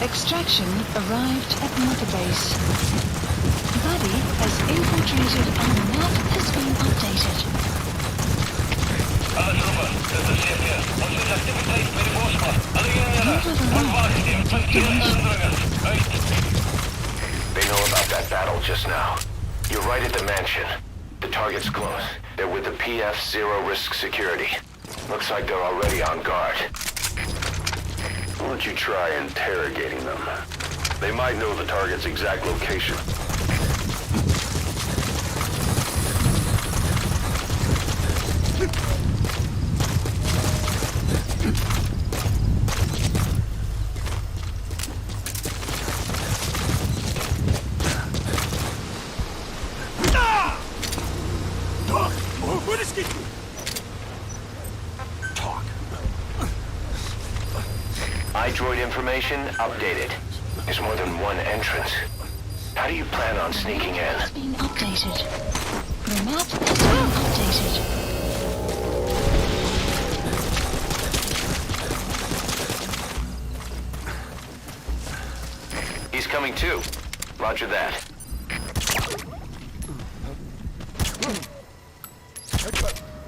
Extraction arrived at Mother Base. Buddy has infiltrated and the map has been updated.
Alle troepen, dit is CP. Ons is activiteit bij de boodschap. Alle eenheden,
World-of-Longplays
onwacht in 15 aandringen. Uit.
They know about that battle just now. You're right at the mansion. The target's close. They're with the PF Zero Risk Security. Looks like they're already on guard.
Why don't you try interrogating them? They might know the target's exact location.
iDroid information updated. There's more than one entrance. How do you plan on sneaking in?
Has been updated. The map has been updated.
He's coming too. Roger that.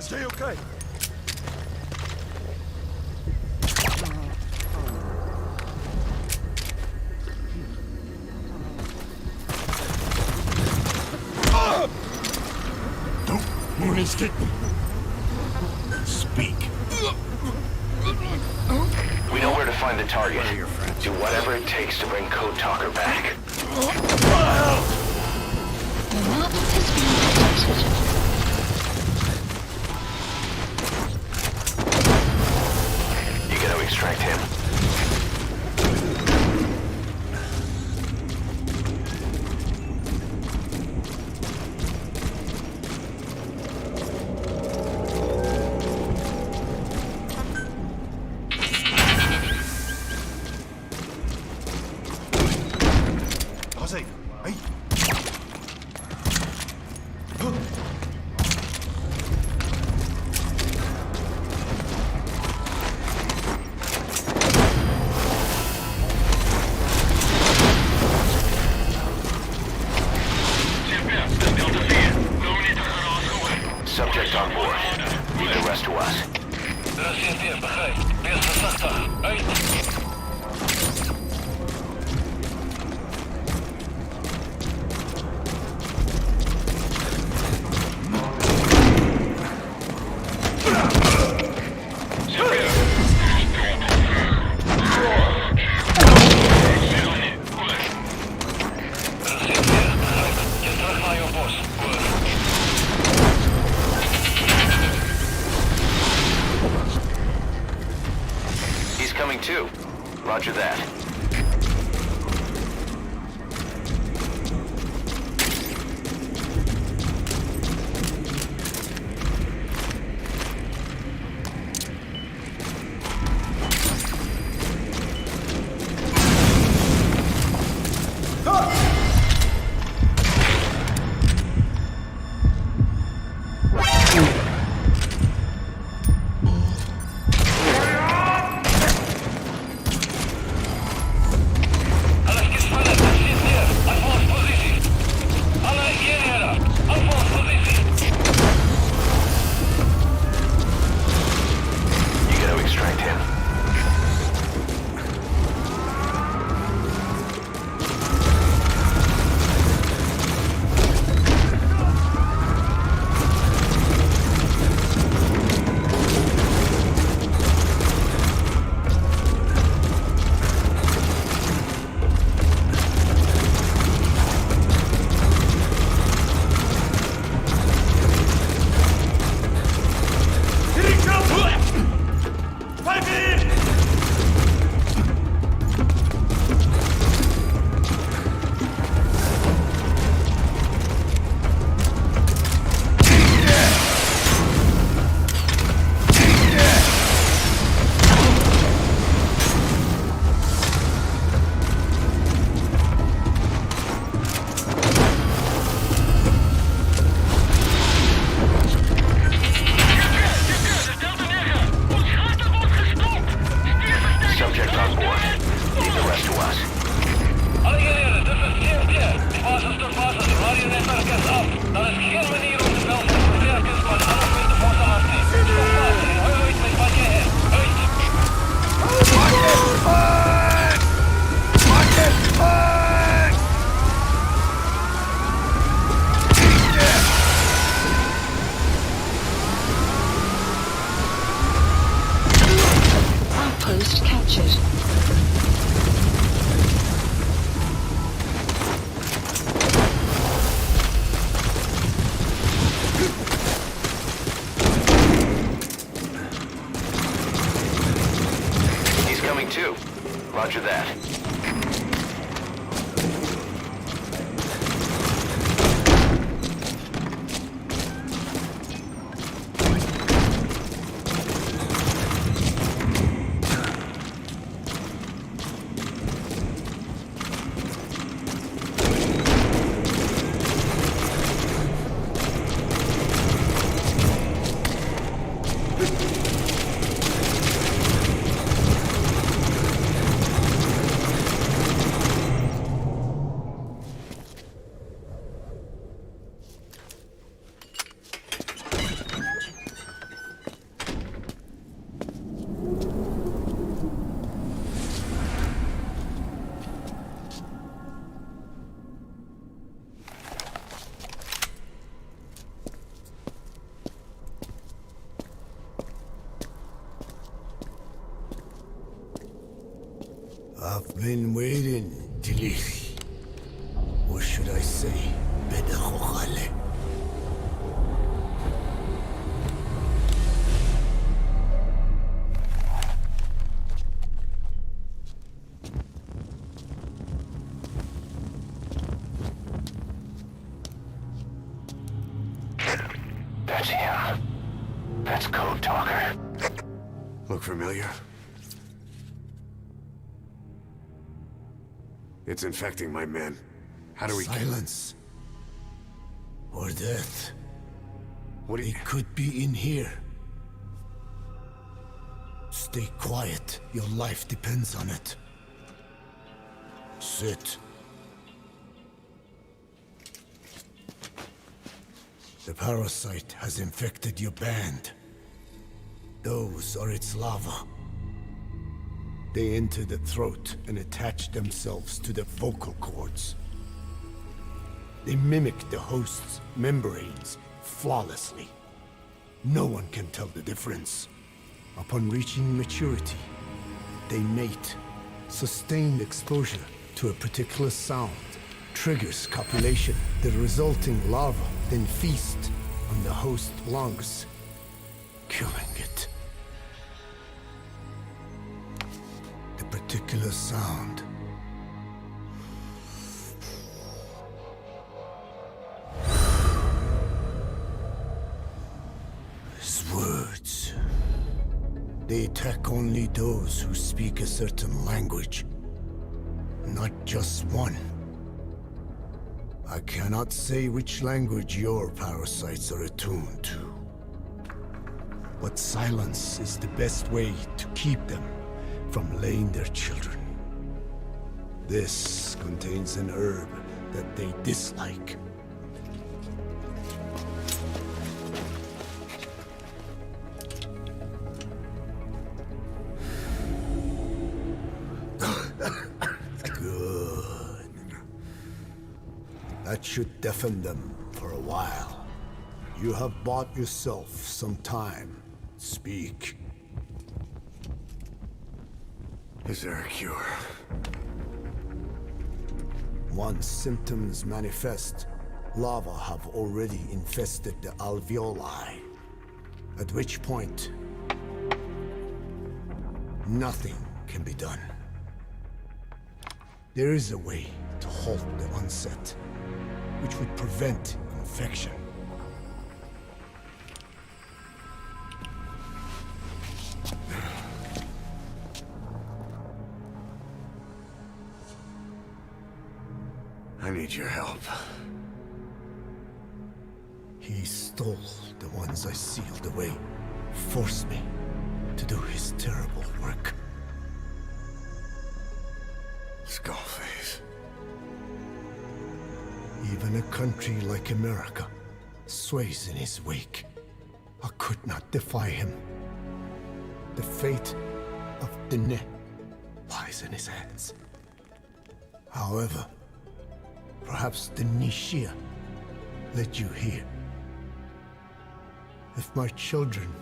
Stay okay.
Speak. We know where to find the target. Do whatever it takes to bring Code Talker back.
The map has been updated.
You gotta extract him. Subject on board. Leave the rest to us.
Er is CP, begrijp. Wees voorzichtig. Uit.
Coming too. Roger that. Roger that.
I've been waiting, Tilich. Or should I say, Bedachochale.
That's him. That's Code Talker.
Look familiar? It's infecting my men. How do we...
Silence. Or death.
What do you...
It could be in here. Stay quiet. Your life depends on it. Sit. The parasite has infected your band. Those are its larvae. They enter the throat and attach themselves to the vocal cords. They mimic the host's membranes flawlessly. No one can tell the difference. Upon reaching maturity, they mate. Sustained exposure to a particular sound triggers copulation. The resulting larva then feast on the host lungs, killing it. The particular sound is words. They attack only those who speak a certain language, not just one. I cannot say which language your parasites are attuned to, but silence is the best way to keep them from laying their children. This contains an herb that they dislike. Good. That should deafen them for a while. You have bought yourself some time. Speak.
Is there a cure?
Once symptoms manifest, larvae have already infested the alveoli. At which point, nothing can be done. There is a way to halt the onset, which would prevent infection.
I need your help.
He stole the ones I sealed away, forced me to do his terrible work.
Skullface.
Even a country like America sways in his wake. I could not defy him. The fate of Dene lies in his hands. However, perhaps the Nishia led you here. If my children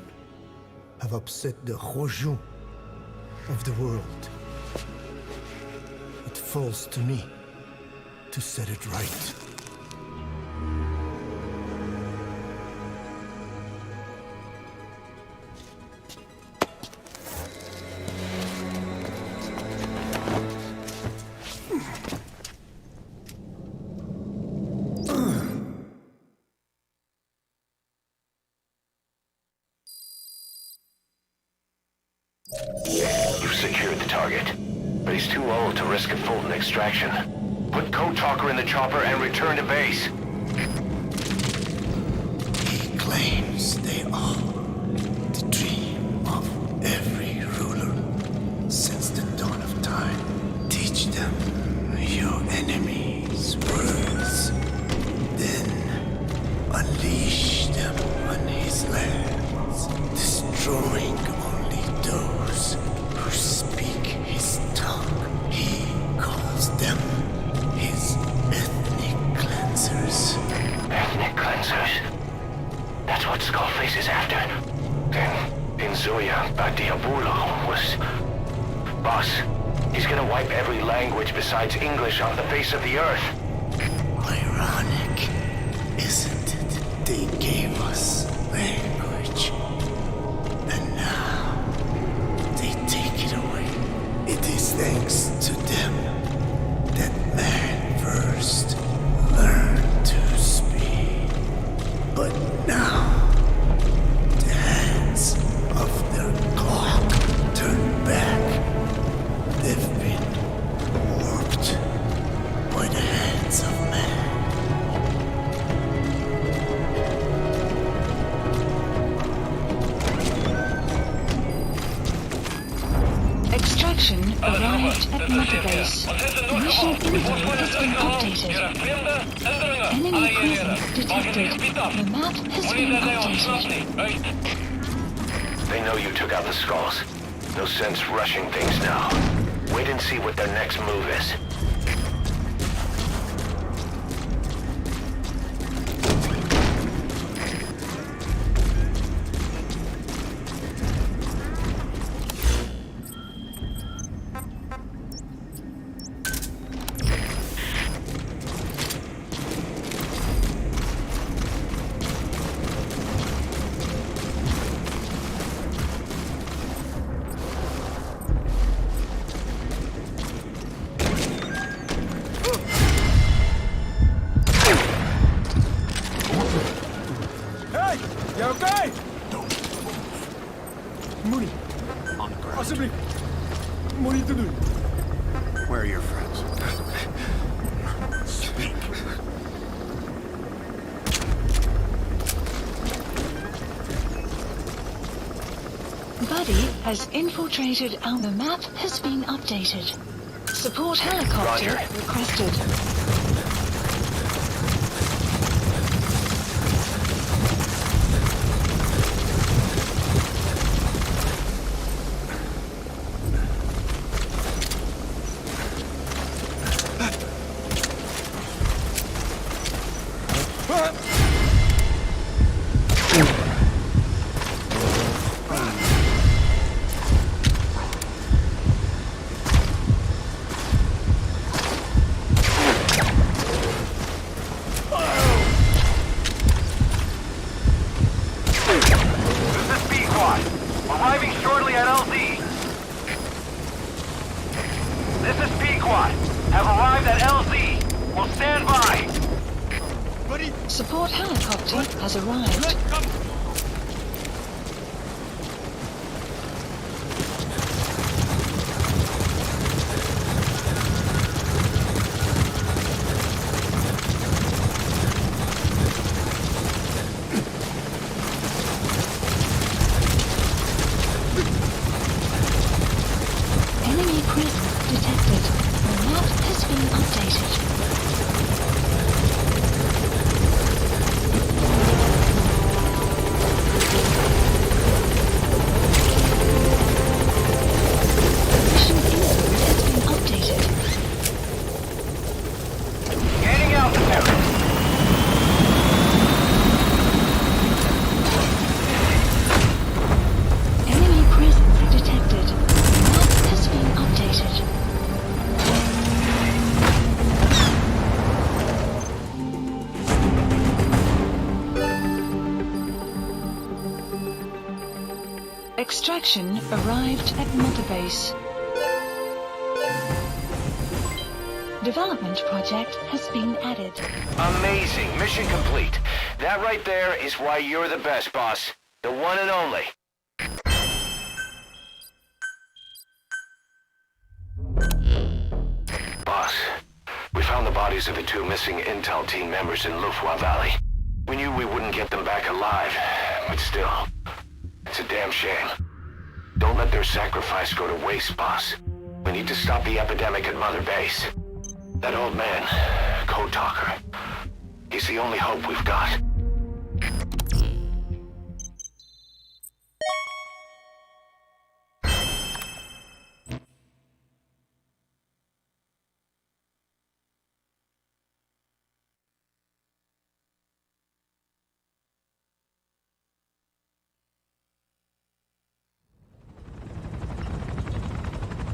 have upset the Rojun of the world, it falls to me to set it right.
You've secured the target, but he's too old to risk a Fulton extraction. Put Code Talker in the chopper and return to base.
He claims they are the dream of every ruler since the dawn of time. Teach them your enemy's words, then unleash them on his lands, destroying only those who speak his tongue. He calls them his ethnic cleansers.
Ethnic cleansers? That's what Skullface is after. Then Inzoya Badiabulo was... Boss, he's gonna wipe every language besides English off the face of the earth.
Ironic, isn't it? They gave us language, and now they take it away. It is thanks to them that man first learned to speak. But now, the hands of their clock turn back. They've been warped by the hands of man.
Extraction arrived at Mother Base. Mission info has been updated. Enemy presence detected. The map has been updated.
They know you took out the skulls. No sense rushing things now. Wait and see what their next move is.
Where are your friends? Speak.
Buddy has infiltrated our... The map has been updated. Support helicopter requested. Support helicopter has arrived. Enemy presence detected. The map has been updated. Extraction arrived at Mother Base. Development project has been added.
Amazing. Mission complete. That right there is why you're the best, boss. The one and only. found the bodies of the 2 missing Intel team members in Lufwa Valley. We knew we wouldn't get them back alive, but still, it's a damn shame. Don't let their sacrifice go to waste, boss. We need to stop the epidemic at Mother Base. That old man, Code Talker, he's the only hope we've got.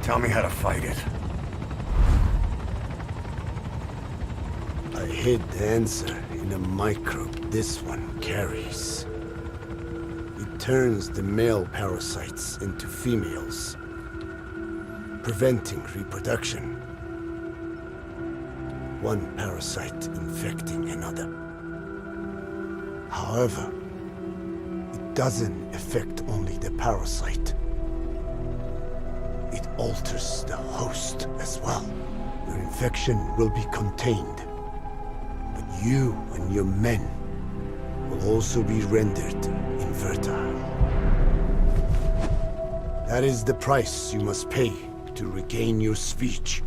Tell me how to fight it.
I hid the answer in a microbe this one carries. It turns the male parasites into females, preventing reproduction. One parasite infecting another. However, it doesn't affect only the parasite. It alters the host as well. Your infection will be contained, but you and your men will also be rendered infertile. That is the price you must pay to regain your speech.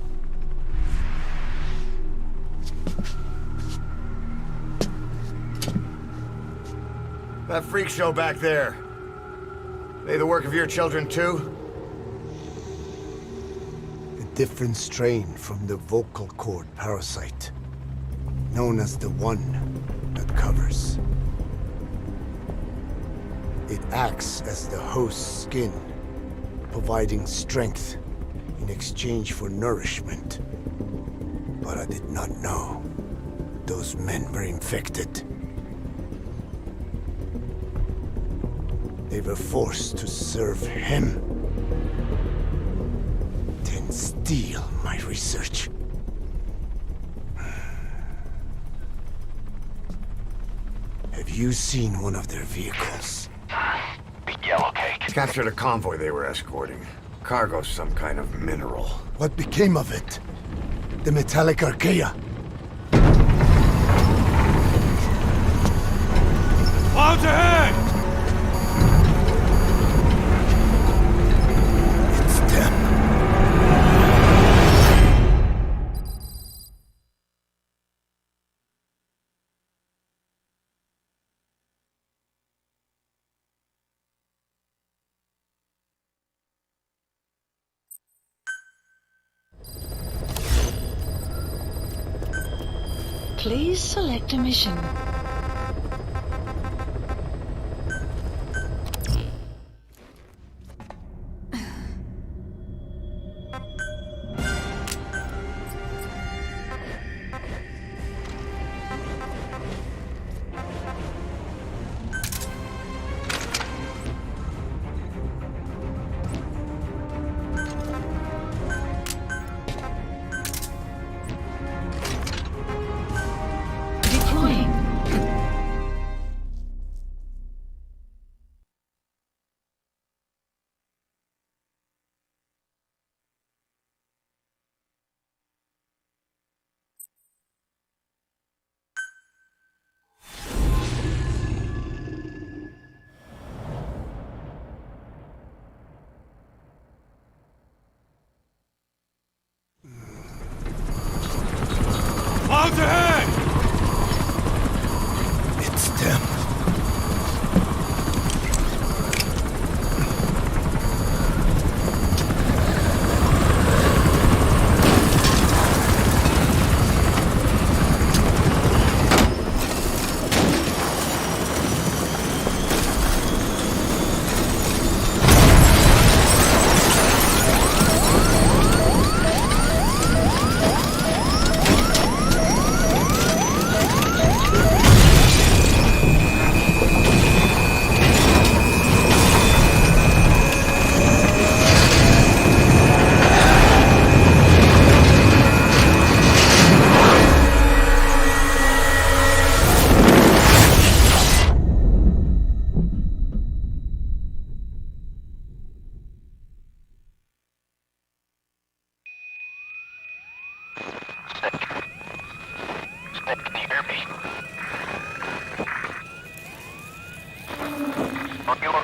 That freak show back there. They the work of your children too?
Different strain from the vocal cord parasite, known as the one that covers. It acts as the host's skin, providing strength in exchange for nourishment. But I did not know those men were infected. They were forced to serve him. Steal my research. Have you seen one of their vehicles?
Big yellow cake.
Captured a convoy they were escorting. Cargo's some kind of mineral.
What became of it? The metallic archaea.
Clouds ahead!
It's them.
Please select a mission.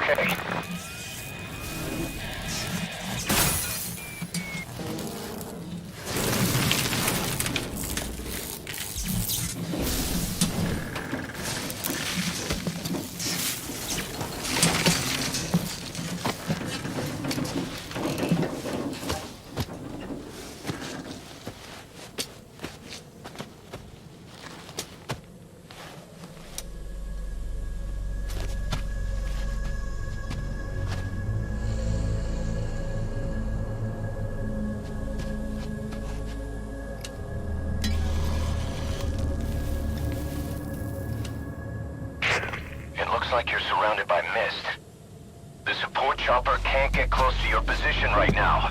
okay. Looks like you're surrounded by mist. The support chopper can't get close to your position right now.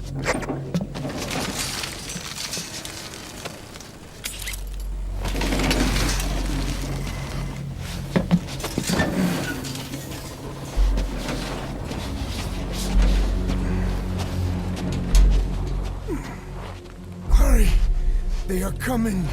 Hurry! They are coming!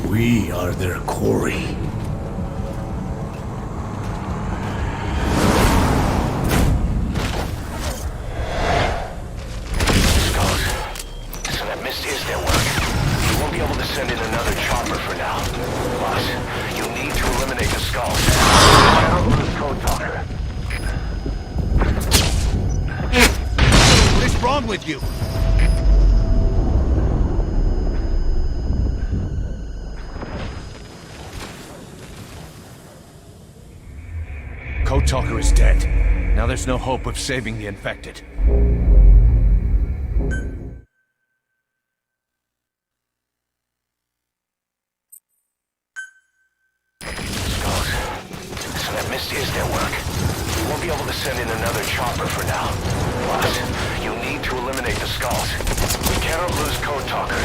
We are their quarry.
Skulls. So that mist is their work. You won't be able to send in another chopper for now. Boss, you need to eliminate the skulls. Code talker.
What is wrong with you?
Code Talker is dead. Now there's no hope of saving the infected.
Skulls. So that mist is their work. You won't be able to send in another chopper for now. Boss, you need to eliminate the skulls. We cannot lose Code Talker.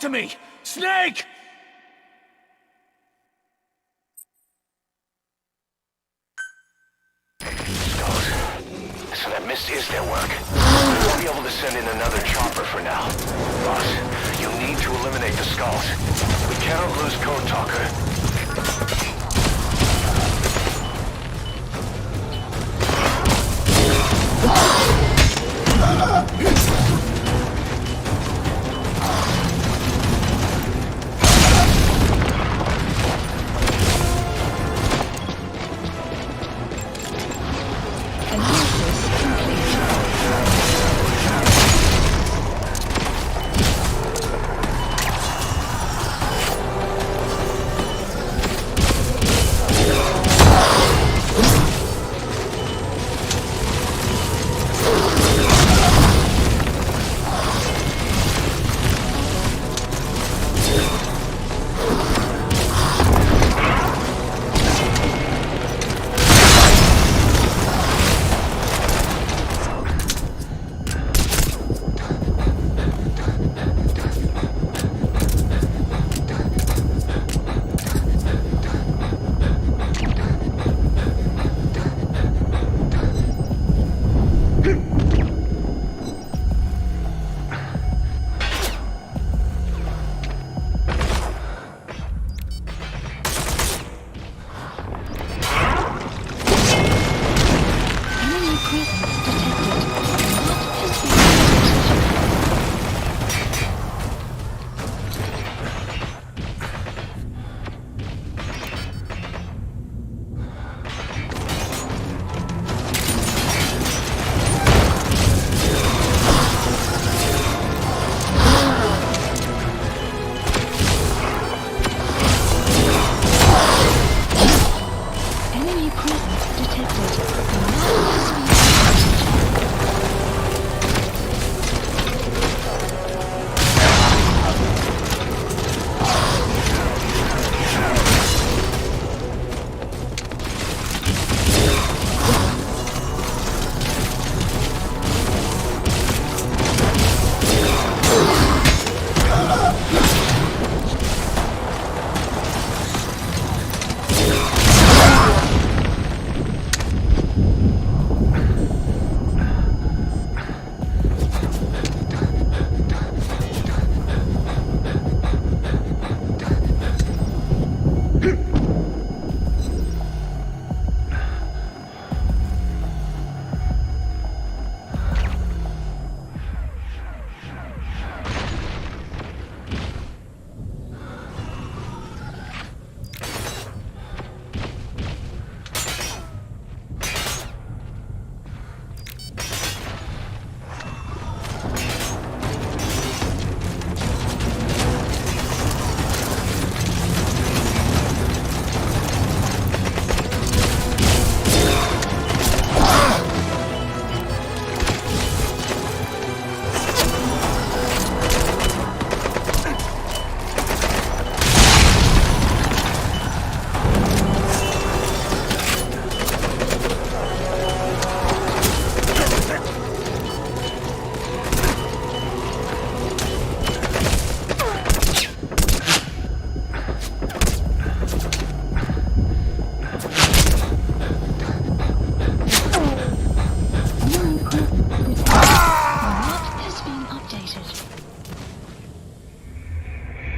to me! Snake!
So that mist is their work. We won't be able to send in another chopper for now. Boss, you need to eliminate the skulls. We cannot lose Code Talker.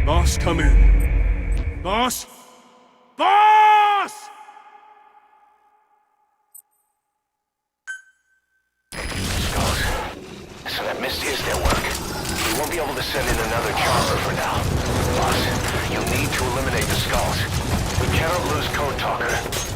Boss, come in. Boss? Boss!
Skulls. So that mist is their work. We won't be able to send in another chopper for now. Boss, you need to eliminate the skulls. We cannot lose Code Talker.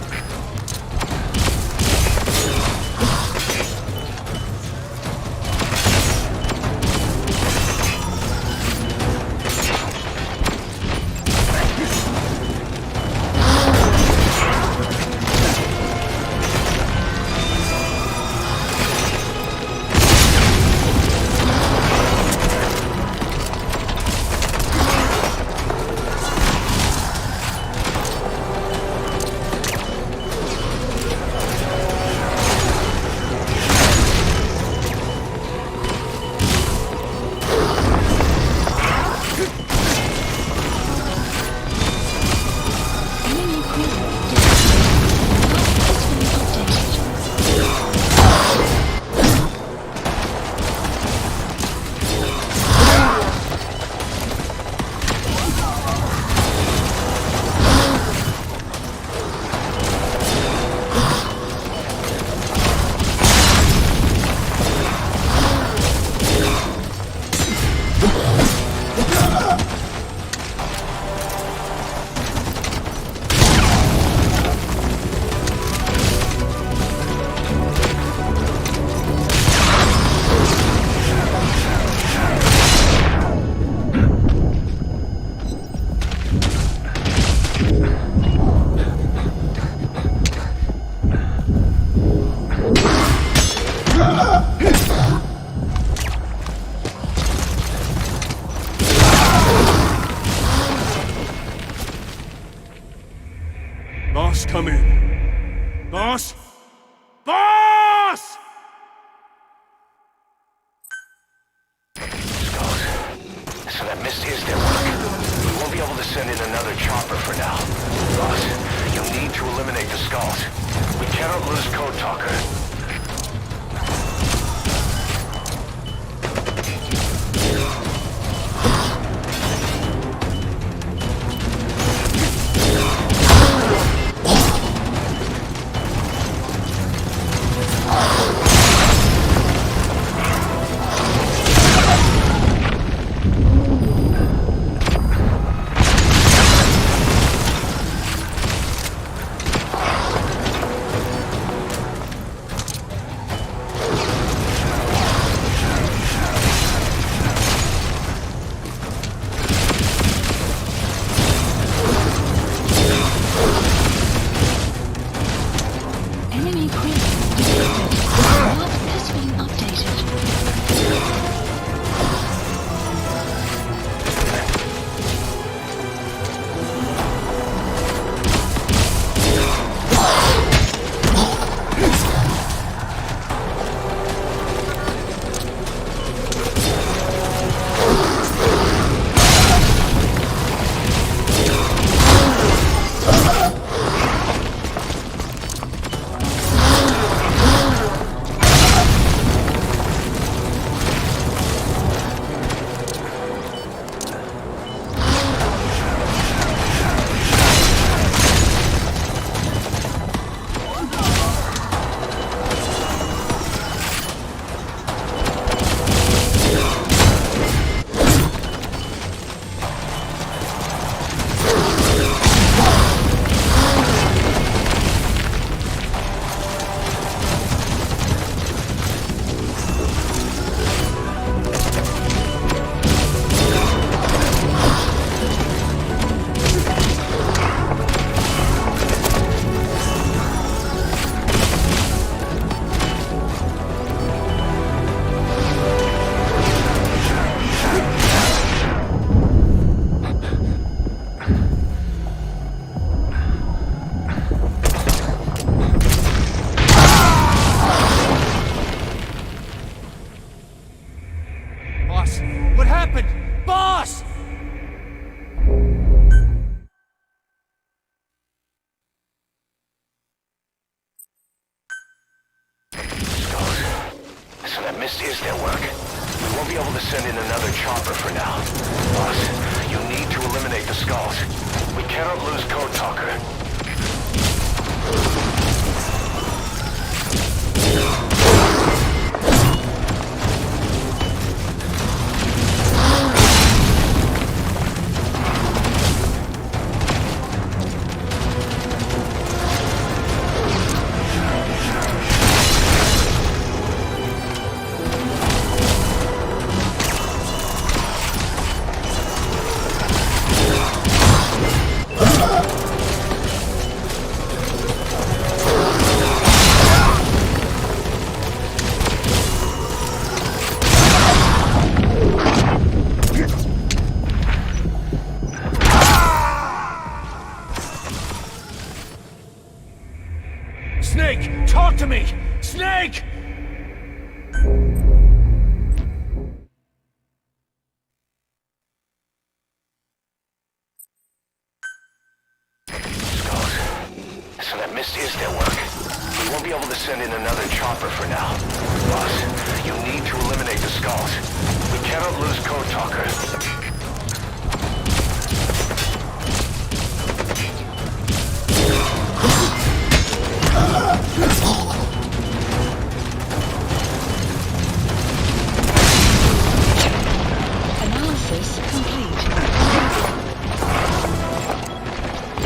Boss, come in. Boss? Boss!
So that mist is their work. We won't be able to send in another chopper for now. Boss, you'll need to eliminate the skulls. We cannot lose Code Talker.
Snake! Talk to me! Snake!
So that mist is their work. We won't be able to send in another chopper for now. Boss, you need to eliminate the skulls. We cannot lose Code Talker.
Analysis complete.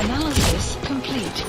Analysis complete.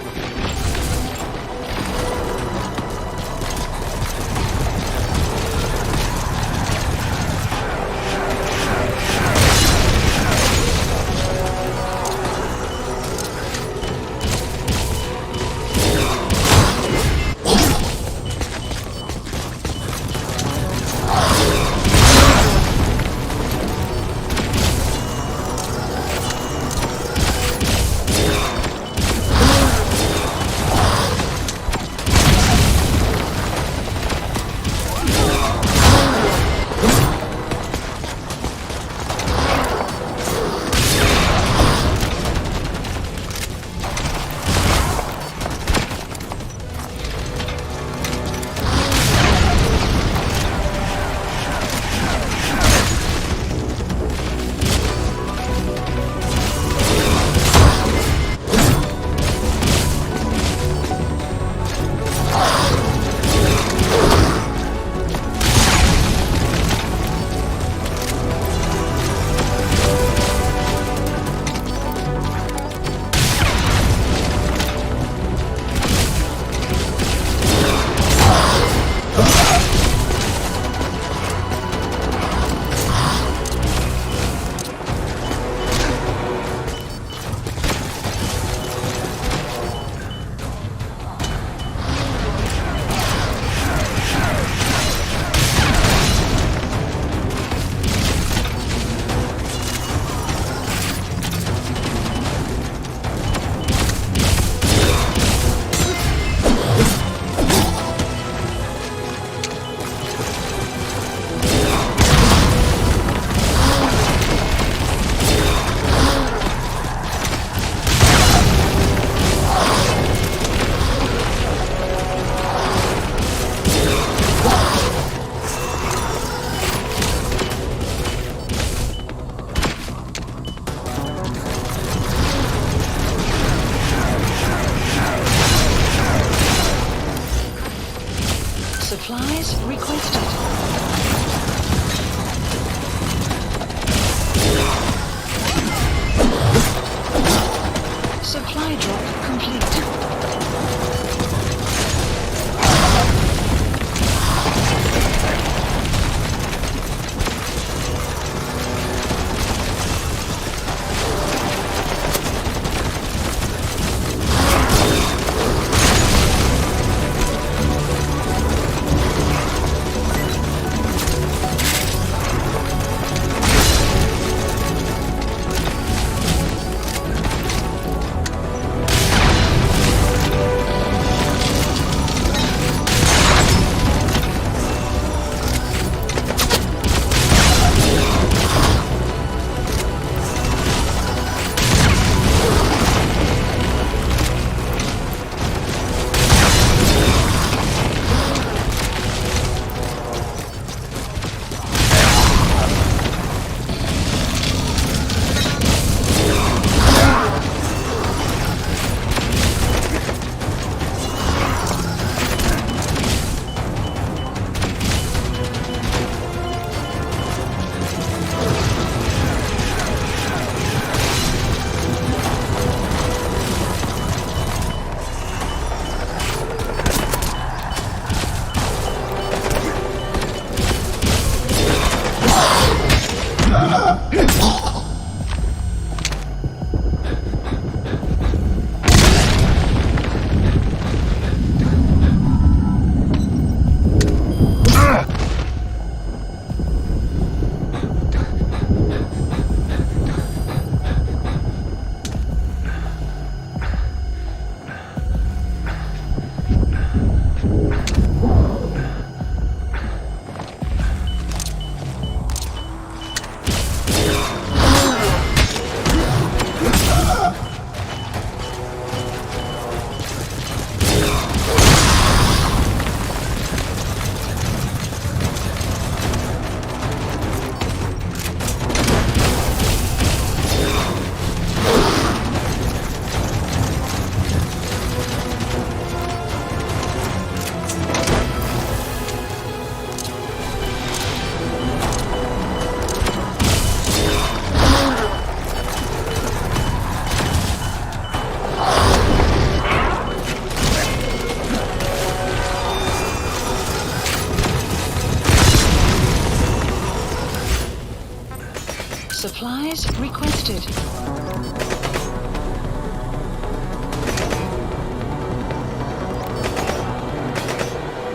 Supplies requested.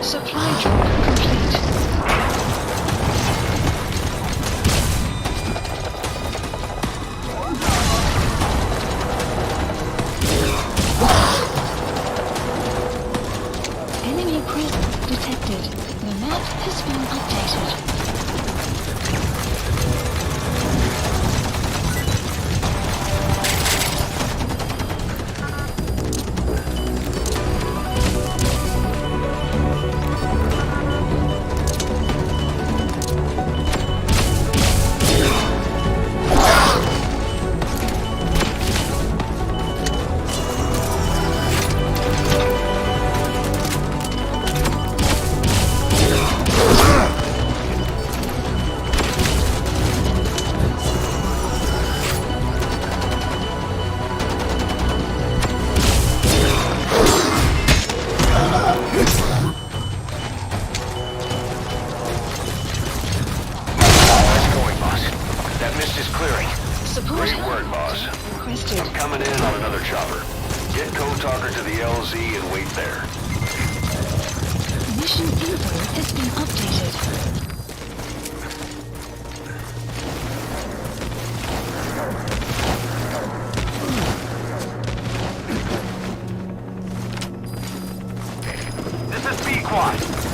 Supply drop complete. Enemy presence detected. The map has been updated.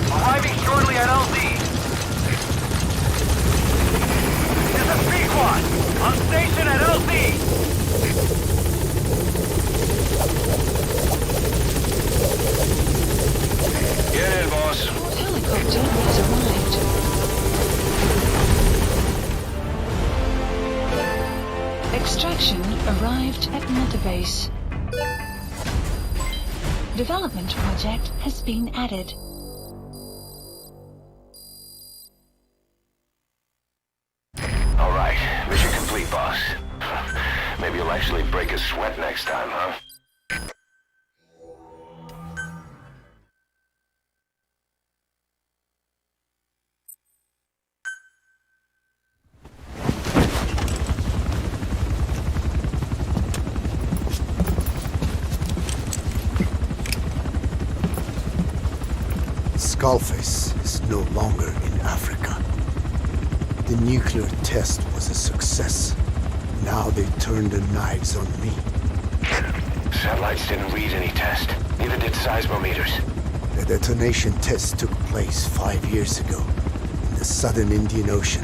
Arriving shortly at LZ. This is P-Quad. On station at LZ.
Get in, boss.
Helicopter has arrived. Extraction arrived at Mother Base. Development project has been added.
All right, mission complete, boss. Maybe you'll actually break a sweat next time, huh?
Skullface is no longer in Africa. The nuclear test was a success. Now they turned their knives on me.
Satellites didn't read any test. Neither did seismometers.
The detonation test took place 5 years ago in the southern Indian Ocean.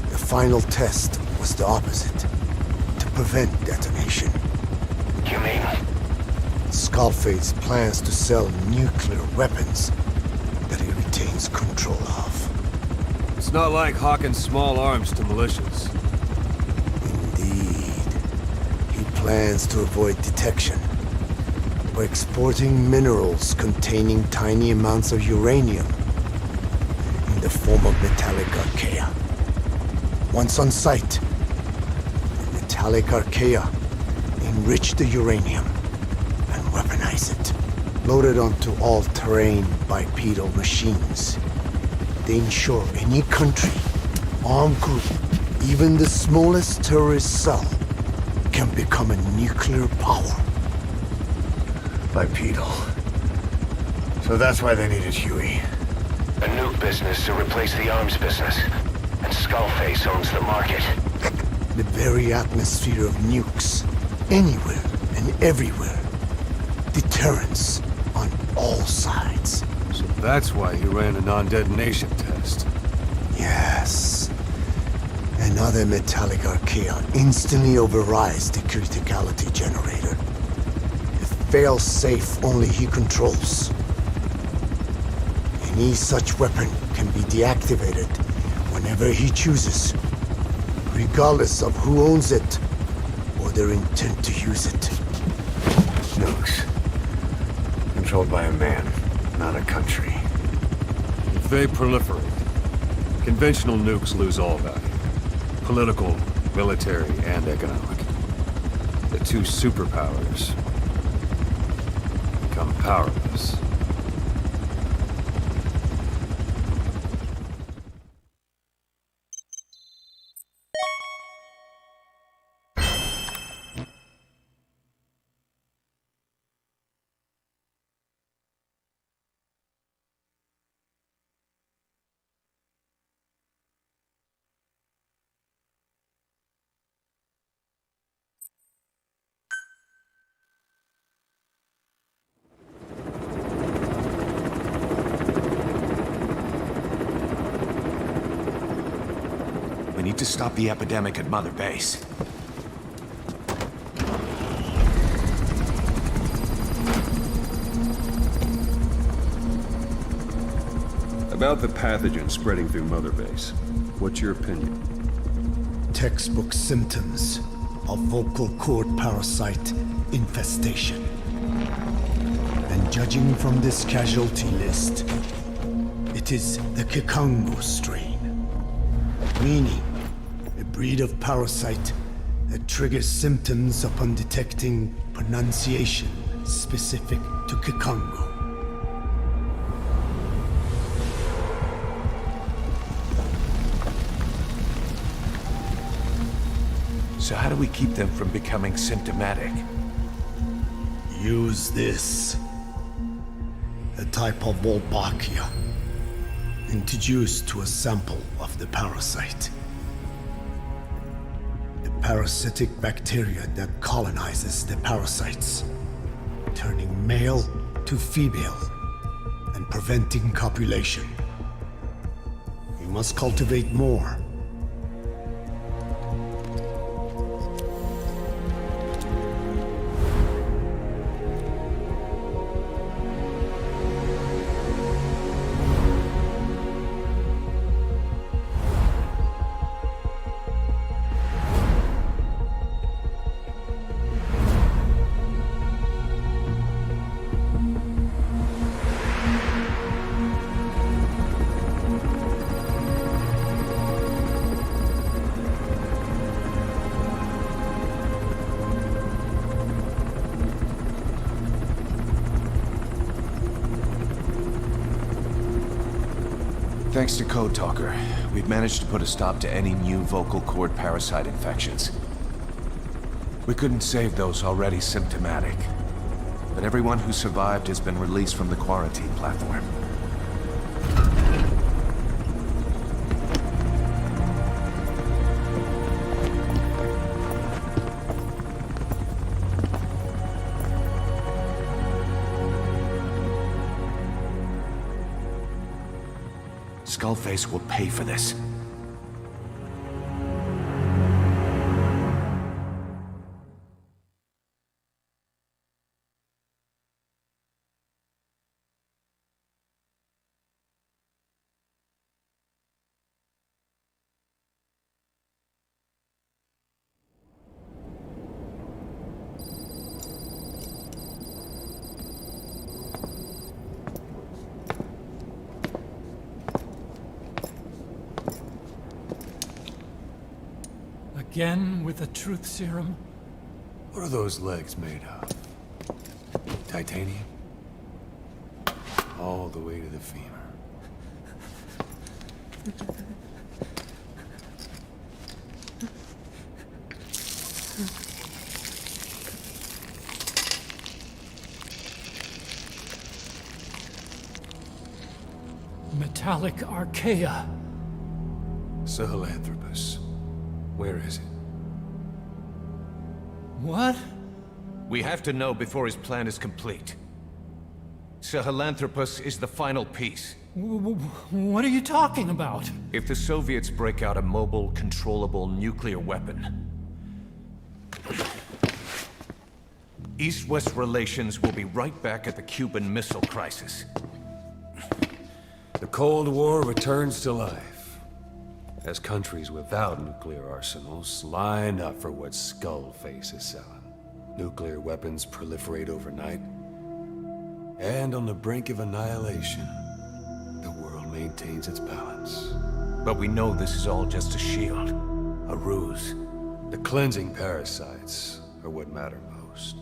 The final test was the opposite, to prevent detonation.
You mean?
Skullface plans to sell nuclear weapons that he retains control of.
It's not like hawking small arms to militias.
Indeed. He plans to avoid detection by exporting minerals containing tiny amounts of uranium in the form of metallic archaea. Once on site, the metallic archaea enrich the uranium and weaponize it. Loaded onto all-terrain bipedal machines. They ensure any country, armed group, even the smallest terrorist cell, can become a nuclear power.
Bipedal. So that's why they needed Huey.
A nuke business to replace the arms business. And Skullface owns the market.
The very atmosphere of nukes, anywhere and everywhere. Deterrence on all sides.
So that's why he ran a non-detonation test.
Yes. Another metallic archaea instantly overrides the criticality generator. A fail-safe only he controls. Any such weapon can be deactivated whenever he chooses, regardless of who owns it or their intent to use it.
Nukes. Controlled by a man, not a country.
If they proliferate, conventional nukes lose all value. Political, military, and economic. The two superpowers become powerless.
to stop the epidemic at Mother Base.
About the pathogen spreading through Mother Base, what's your opinion?
Textbook symptoms of vocal cord parasite infestation. And judging from this casualty list, it is the Kikongo strain, meaning a breed of parasite that triggers symptoms upon detecting pronunciation specific to Kikongo.
So how do we keep them from becoming symptomatic?
Use this. A type of Wolbachia, introduced to a sample of the parasite. The parasitic bacteria that colonizes the parasites, turning male to female and preventing copulation. We must cultivate more.
Thanks to Code Talker, we've managed to put a stop to any new vocal cord parasite infections. We couldn't save those already symptomatic, but everyone who survived has been released from the quarantine platform. Skullface will pay for this.
Again with the truth serum?
What are those legs made of? Titanium? All the way to the femur.
Metallic archaea.
Sahelanthropus. Where is it?
What?
We have to know before his plan is complete. Sahelanthropus is the final piece.
What are you talking about?
If the Soviets break out a mobile, controllable nuclear weapon, East-West relations will be right back at the Cuban Missile Crisis.
The Cold War returns to life, as countries without nuclear arsenals line up for what Skullface is selling. Nuclear weapons proliferate overnight, and on the brink of annihilation, the world maintains its balance.
But we know this is all just a shield, a ruse.
The cleansing parasites are what matter most.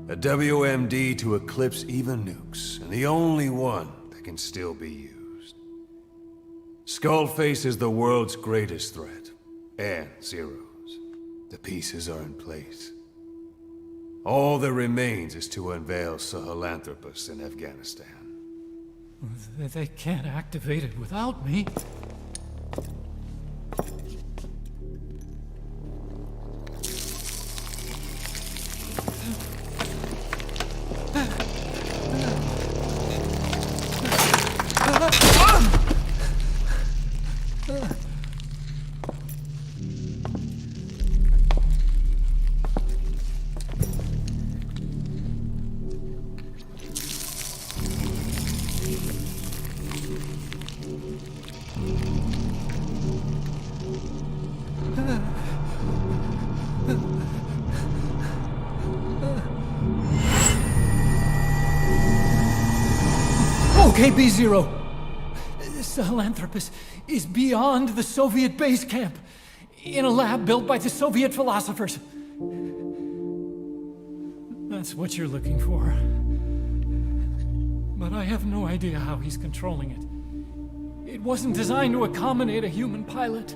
A WMD to eclipse even nukes, and the only one that can still be used. Skullface is the world's greatest threat, and Zero's. The pieces are in place. All that remains is to unveil Sahelanthropus in Afghanistan.
They can't activate it without me. OKB-0. Sahelanthropus is beyond the Soviet base camp, in a lab built by the Soviet philosophers. That's what you're looking for. But I have no idea how he's controlling it. It wasn't designed to accommodate a human pilot.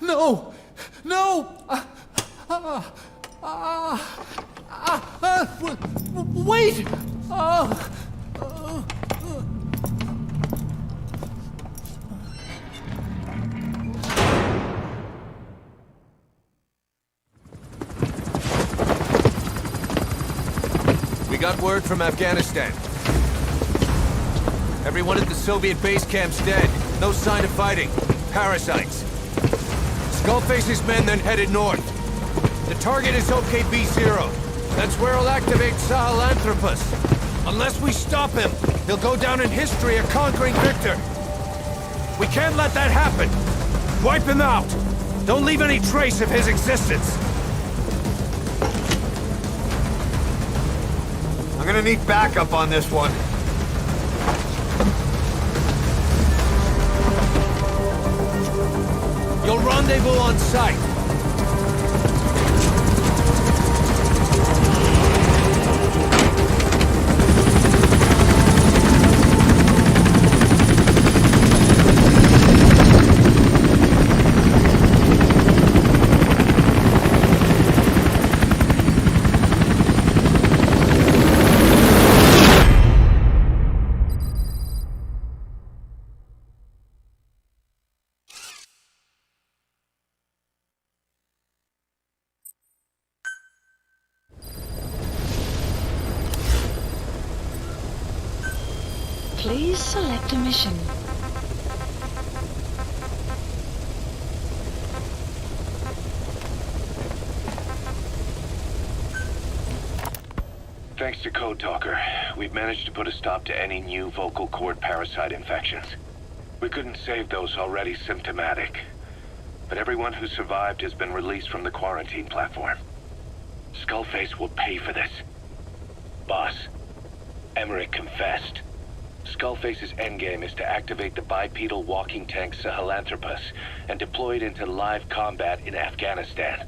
No! No! Wait!
We got word from Afghanistan. Everyone at the Soviet base camp's dead. No sign of fighting. Parasites. Skullface's men then headed north. The target is OKB-0. That's where he'll activate Sahelanthropus. Unless we stop him, he'll go down in history a conquering victor. We can't let that happen. Wipe him out. Don't leave any trace of his existence.
I'm gonna need backup on this one.
You'll rendezvous on site.
Please select a mission.
Thanks to Code Talker, we've managed to put a stop to any new vocal cord parasite infections. We couldn't save those already symptomatic, but everyone who survived has been released from the quarantine platform. Skullface will pay for this. Boss, Emmerich confessed. Skullface's endgame is to activate the bipedal walking tank Sahelanthropus and deploy it into live combat in Afghanistan.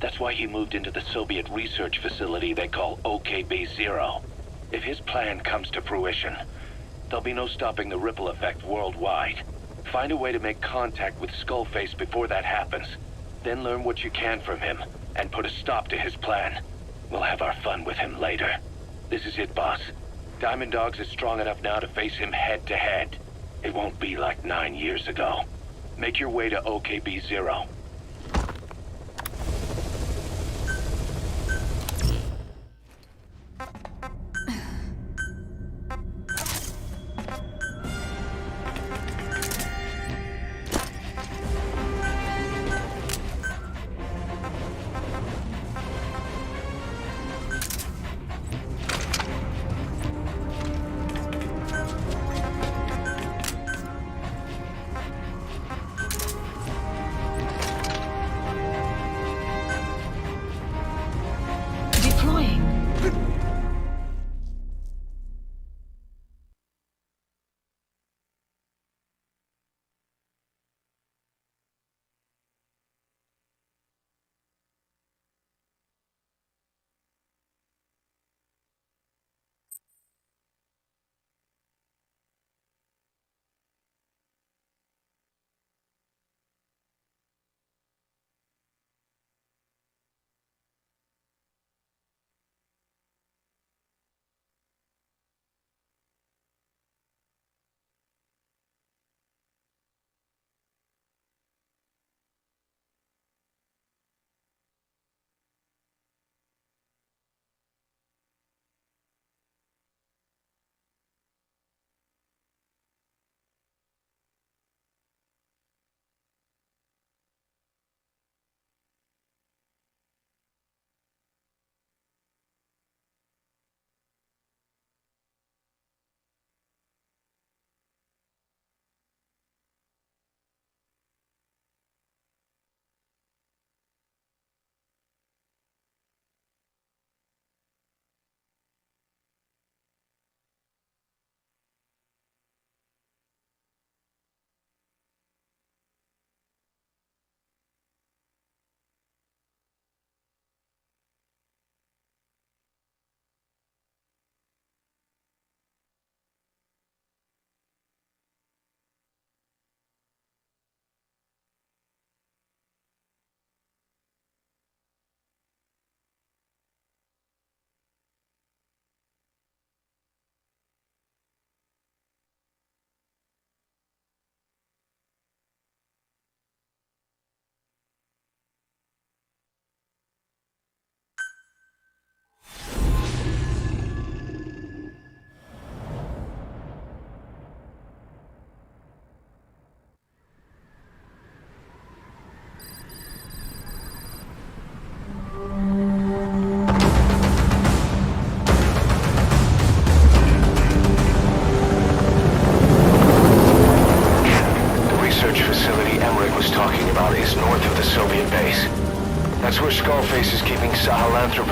That's why he moved into the Soviet research facility they call OKB-0. If his plan comes to fruition, there'll be no stopping the ripple effect worldwide. Find a way to make contact with Skullface before that happens. Then learn what you can from him and put a stop to his plan. We'll have our fun with him later. This is it, boss. Diamond Dogs is strong enough now to face him head-to-head. It won't be like 9 years ago. Make your way to OKB-0.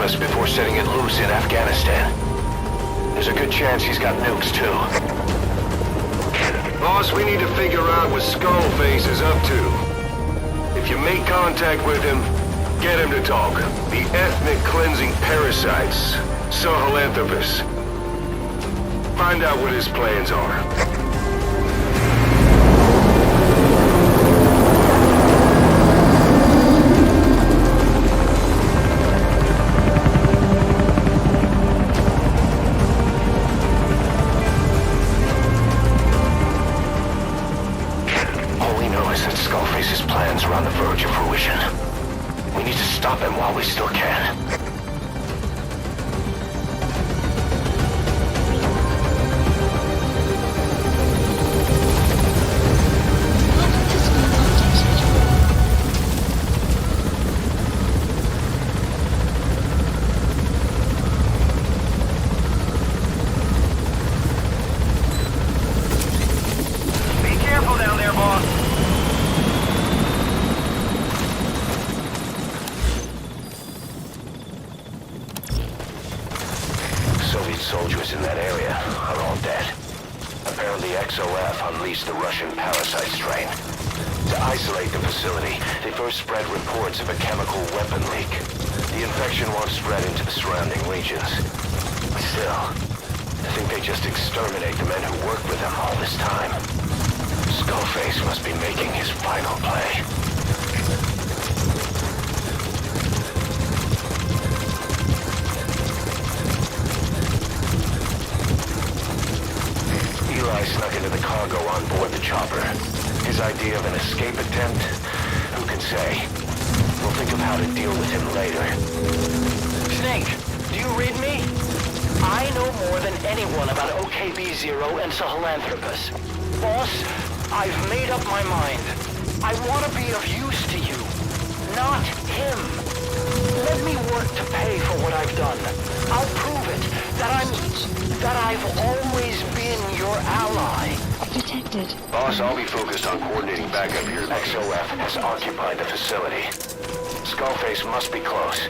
promised before setting it loose in Afghanistan. There's a good chance he's got nukes, too. Boss, we need to figure out what Skullface is up to. If you make contact with him, get him to talk. The ethnic cleansing parasites, Sahelanthropus. Find out what his plans are. Plans are on the verge of fruition. We need to stop him while we still can.
Be careful down there, boss.
Soldiers in that area are all dead. Apparently XOF unleashed the Russian parasite strain. To isolate the facility, they first spread reports of a chemical weapon leak. The infection won't spread into the surrounding regions. Still, I think they just exterminate the men who worked with them all this time. Skullface must be making his final play. Eli snuck into the cargo on board the chopper. His idea of an escape attempt? Who can say? We'll think of how to deal with him later.
Snake, do you read me? I know more than anyone about OKB-0 and Sahelanthropus. Boss, I've made up my mind. I want to be of use to you, not him. Let me work to pay for what I've done. I'll prove it, that I've always been your ally.
Detected.
Boss, I'll be focused on coordinating backup here. XOF has occupied the facility. Skullface must be close.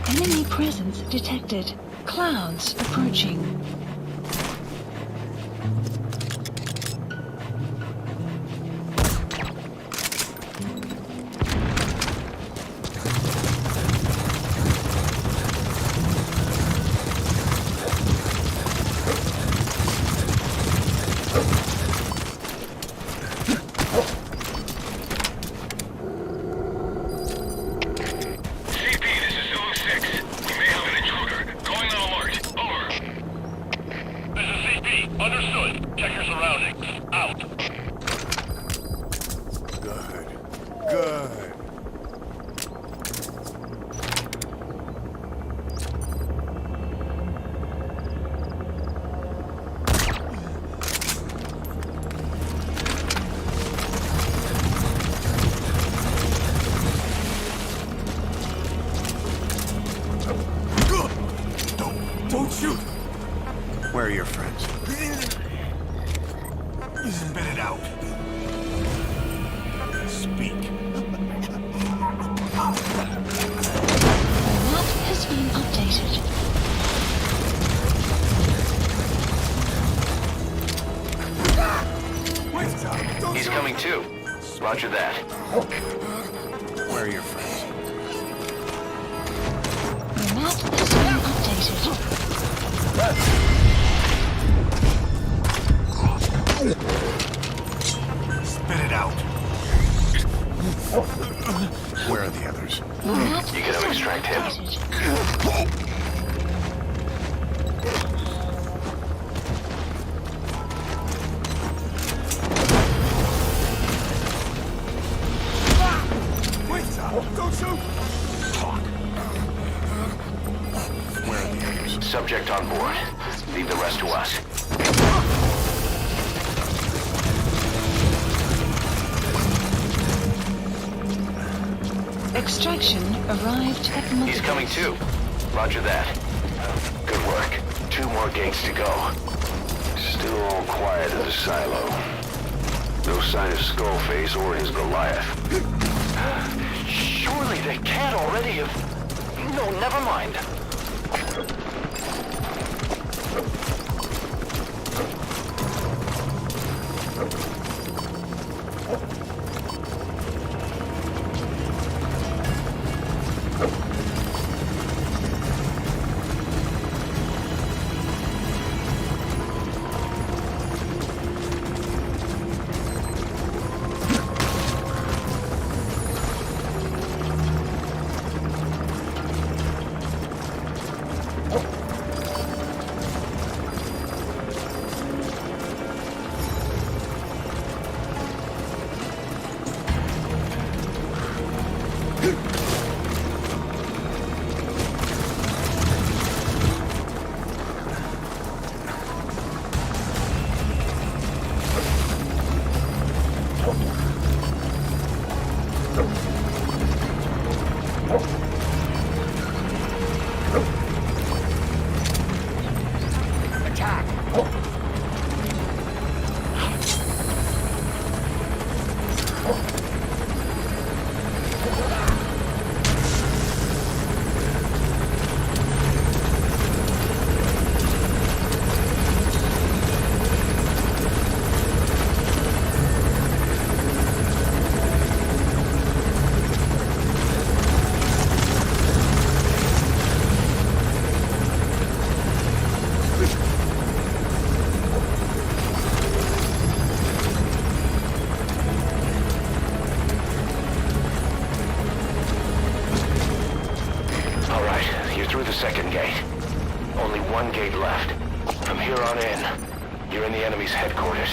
Enemy presence detected. Clouds approaching.
Don't shoot!
Where are your friends?
Spit it out. Speak.
Map has been updated.
He's coming too. Roger that.
Where are your friends?
The map has been updated.
Spit it out.
Where are the others?
You gotta extract him.
Wait, don't shoot!
Talk.
Where are the others?
Subject on board. Leave the rest to us.
Extraction arrived at Mother.
He's coming too. Roger that. Good work. 2 more gates to go.
Still all quiet in the silo. No sign of Skullface or his Goliath.
Surely they can't already have... No, never mind.
Second gate. Only one gate left. From here on in, you're in the enemy's headquarters.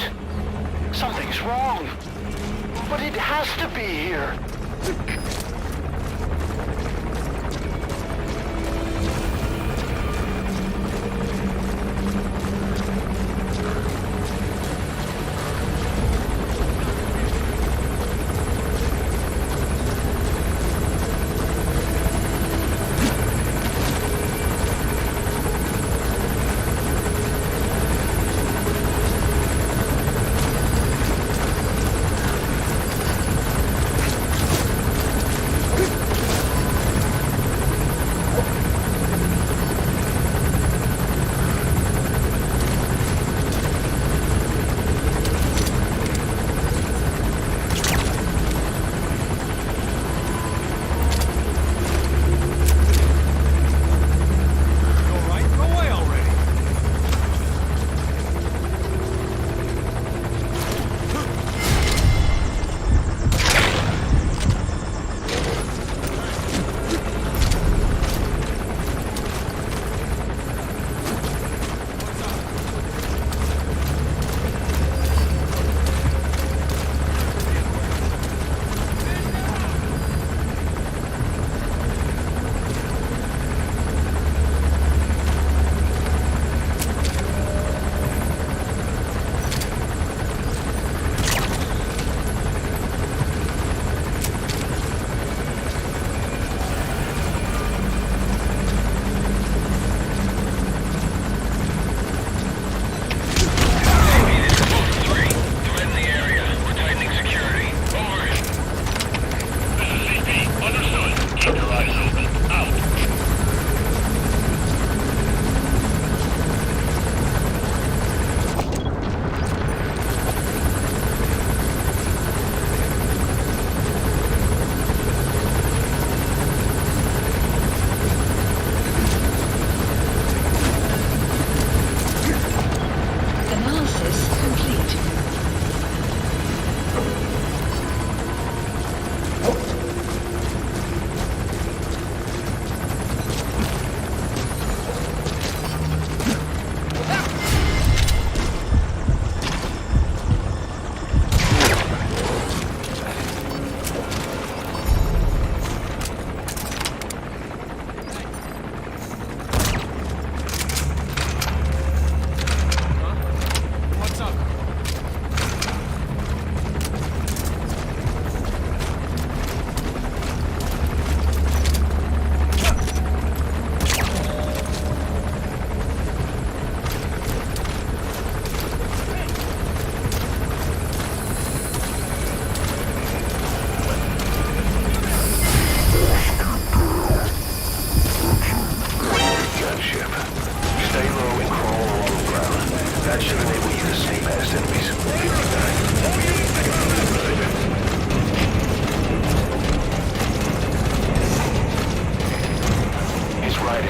Something's wrong. But it has to be here.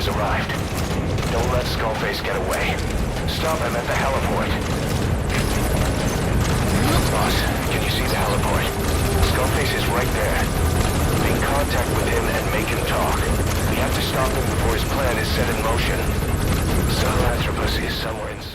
has arrived. Don't let Skullface get away. Stop him at the heliport. Boss, can you see the heliport? Skullface is right there. Make contact with him and make him talk. We have to stop him before his plan is set in motion. Sahelanthropus is somewhere in sight.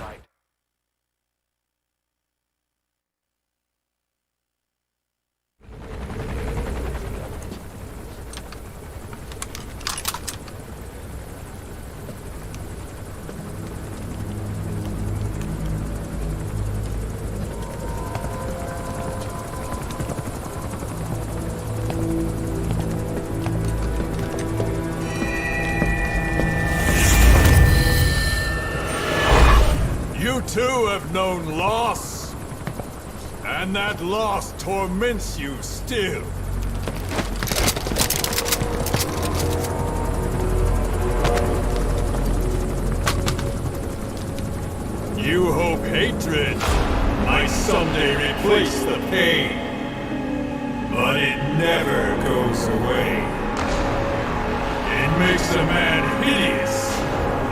You too have known loss, and that loss torments you still. You hope hatred might someday replace the pain, but it never goes away. It makes a man hideous,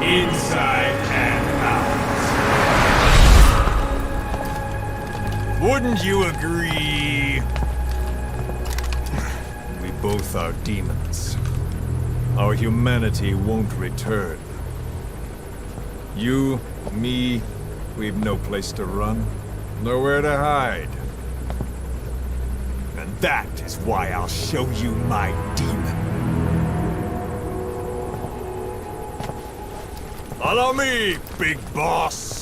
inside and out. Wouldn't you agree? We both are demons. Our humanity won't return. You, me, we've no place to run, nowhere to hide. And that is why I'll show you my demon. Follow me, big boss!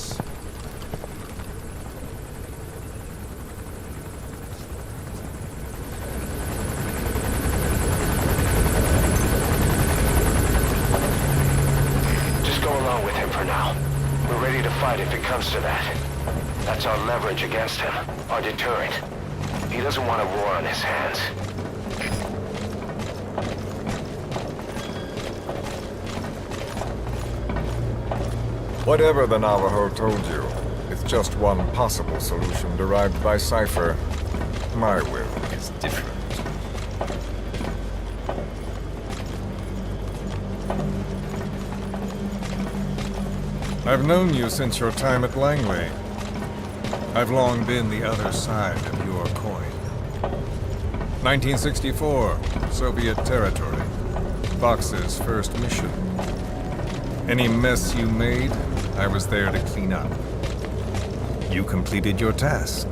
If it comes to that. That's our leverage against him, our deterrent. He doesn't want a war on his hands.
Whatever the Navajo told you, it's just one possible solution derived by Cypher. My will is different. I've known you since your time at Langley. I've long been the other side of your coin. 1964, Soviet territory. Fox's first mission. Any mess you made, I was there to clean up. You completed your task,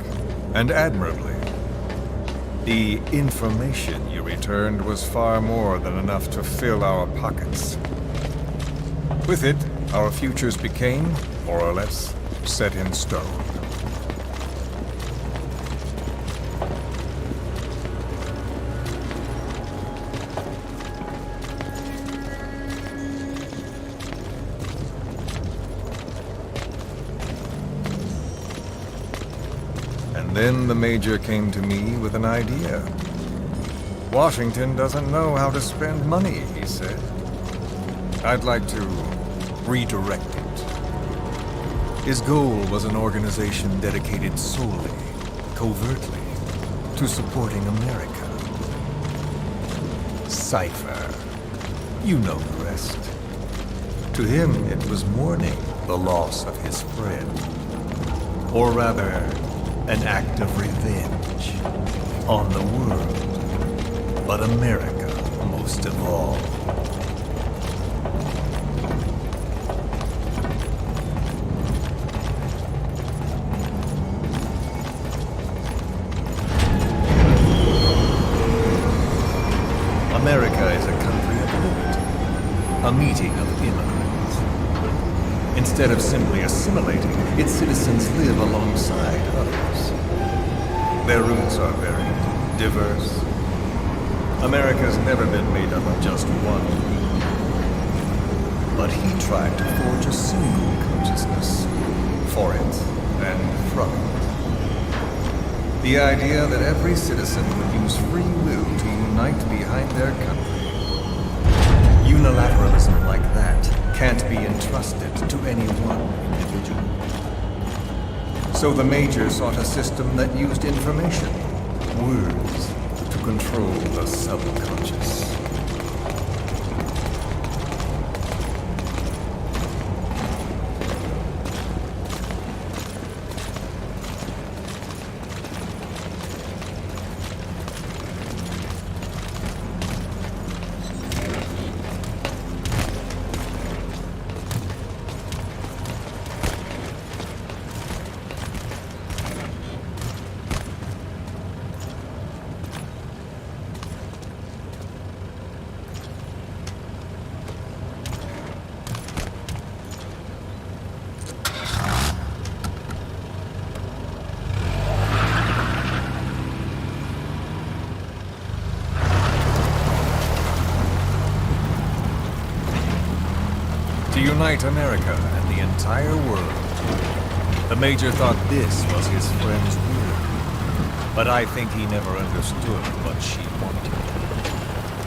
and admirably. The information you returned was far more than enough to fill our pockets. With it, our futures became, more or less, set in stone. And then the Major came to me with an idea. Washington doesn't know how to spend money, he said. I'd like to redirect it. His goal was an organization dedicated solely, covertly, to supporting America. Cypher. You know the rest. To him, it was mourning the loss of his friend. Or rather, an act of revenge on the world, but America most of all. America is a country of liberty, a meeting of immigrants. Instead of simply assimilating, its citizens live alongside others. Their roots are varied, diverse. America's never been made up of just one people. But he tried to forge a single consciousness, for it and from it. The idea that every citizen would use free will to unite behind their country. Unilateralism like that can't be entrusted to any one individual. So the Major sought a system that used information, words, to control the subconscious. unite America and the entire world. The Major thought this was his friend's will, but I think he never understood what she wanted.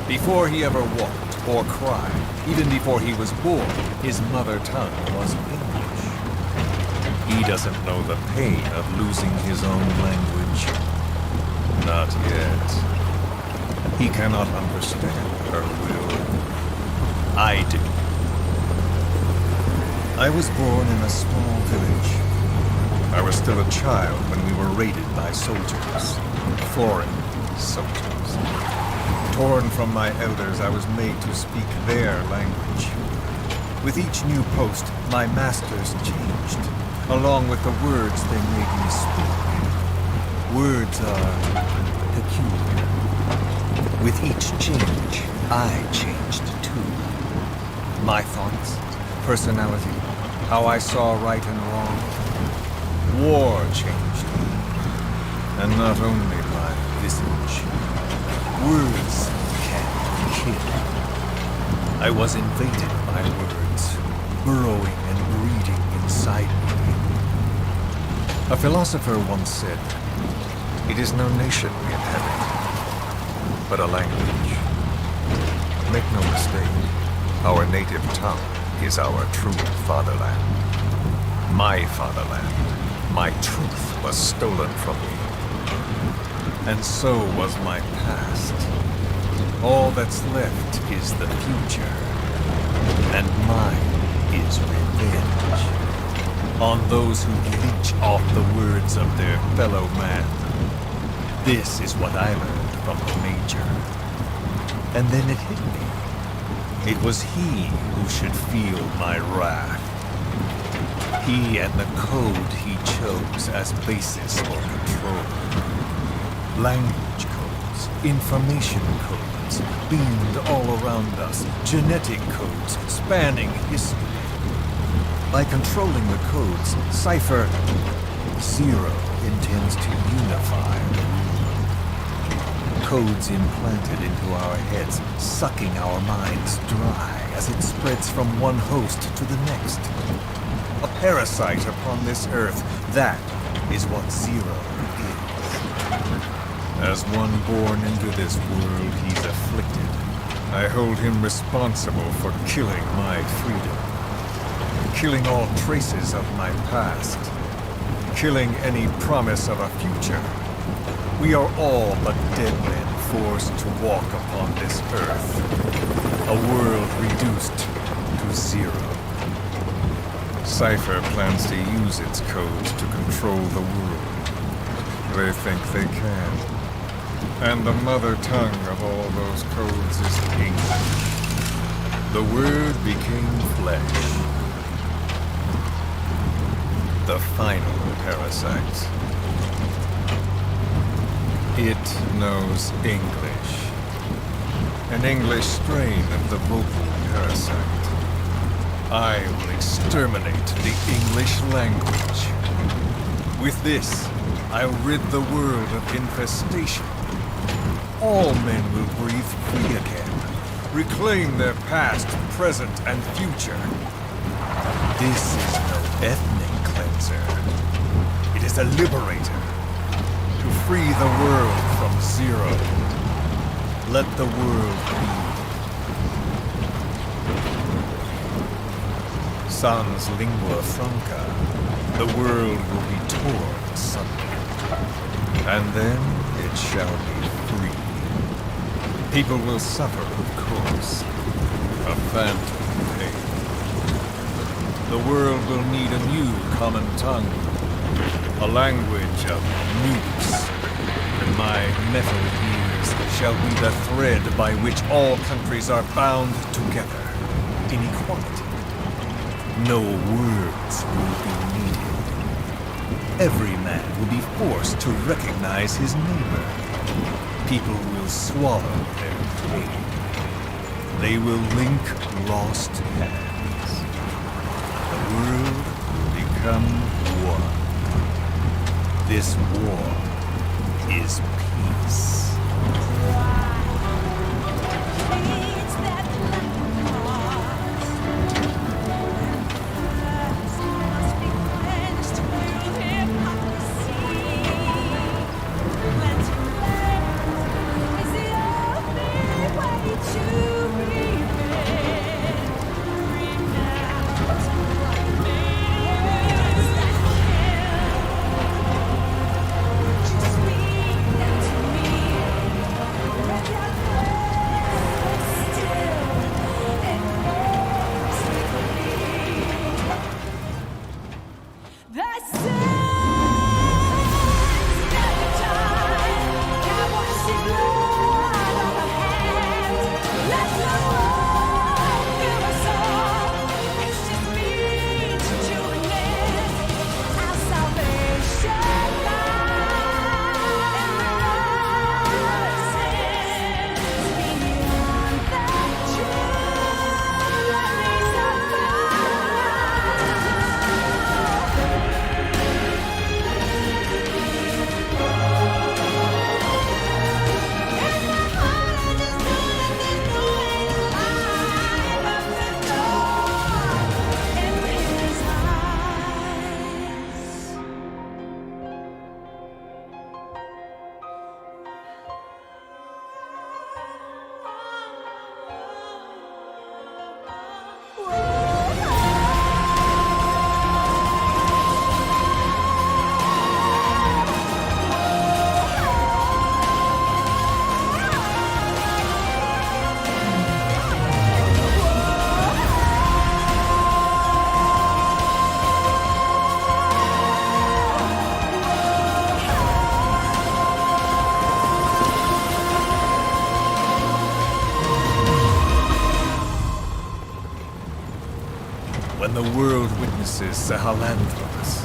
Before he ever walked or cried, even before he was born, his mother tongue was English. He doesn't know the pain of losing his own language. Not yet. He cannot understand her will. I do. I was born in a small village. I was still a child when we were raided by soldiers. Foreign soldiers. Torn from my elders, I was made to speak their language. With each new post, my masters changed, along with the words they made me speak. Words are peculiar. With each change, I changed too. My thoughts, personality, how I saw right and wrong. War changed me. And not only my visage. Words can kill. I was invaded by words, burrowing and breeding inside me. A philosopher once said, "It is no nation we inhabit, but a language." Make no mistake, our native tongue is our true fatherland. My fatherland, my truth was stolen from me. And so was my past. All that's left is the future. And mine is revenge. On those who leech off the words of their fellow man. This is what I learned from the Major. And then it hit me. It was he who should feel my wrath. He and the code he chose as basis for control. Language codes, information codes, beamed all around us, genetic codes spanning history. By controlling the codes, Cypher Zero intends to unify the world. Codes implanted into our heads, sucking our minds dry as it spreads from one host to the next. A parasite upon this earth, that is what Zero is. As one born into this world, he's afflicted. I hold him responsible for killing my freedom. Killing all traces of my past. Killing any promise of a future. We are all but dead men forced to walk upon this earth. A world reduced to zero. Cypher plans to use its codes to control the world. They think they can. And the mother tongue of all those codes is English. The word became flesh. The final parasite. It knows English. An English strain of the vocal parasite. I will exterminate the English language. With this, I'll rid the world of infestation. All men will breathe free again, reclaim their past, present, and future. This is no ethnic cleanser. It is a liberator. To free the world from Zero. Let the world be. Sans lingua franca, the world will be torn asunder. And then it shall be free. People will suffer, of course. A phantom pain. The world will need a new common tongue. A language of nukes. And my metal ears shall be the thread by which all countries are bound together. In equality. No words will be needed. Every man will be forced to recognize his neighbor. People will swallow their pain. They will link lost hands. The world will become one. This war is peace. and the world witnesses Sahelanthropus.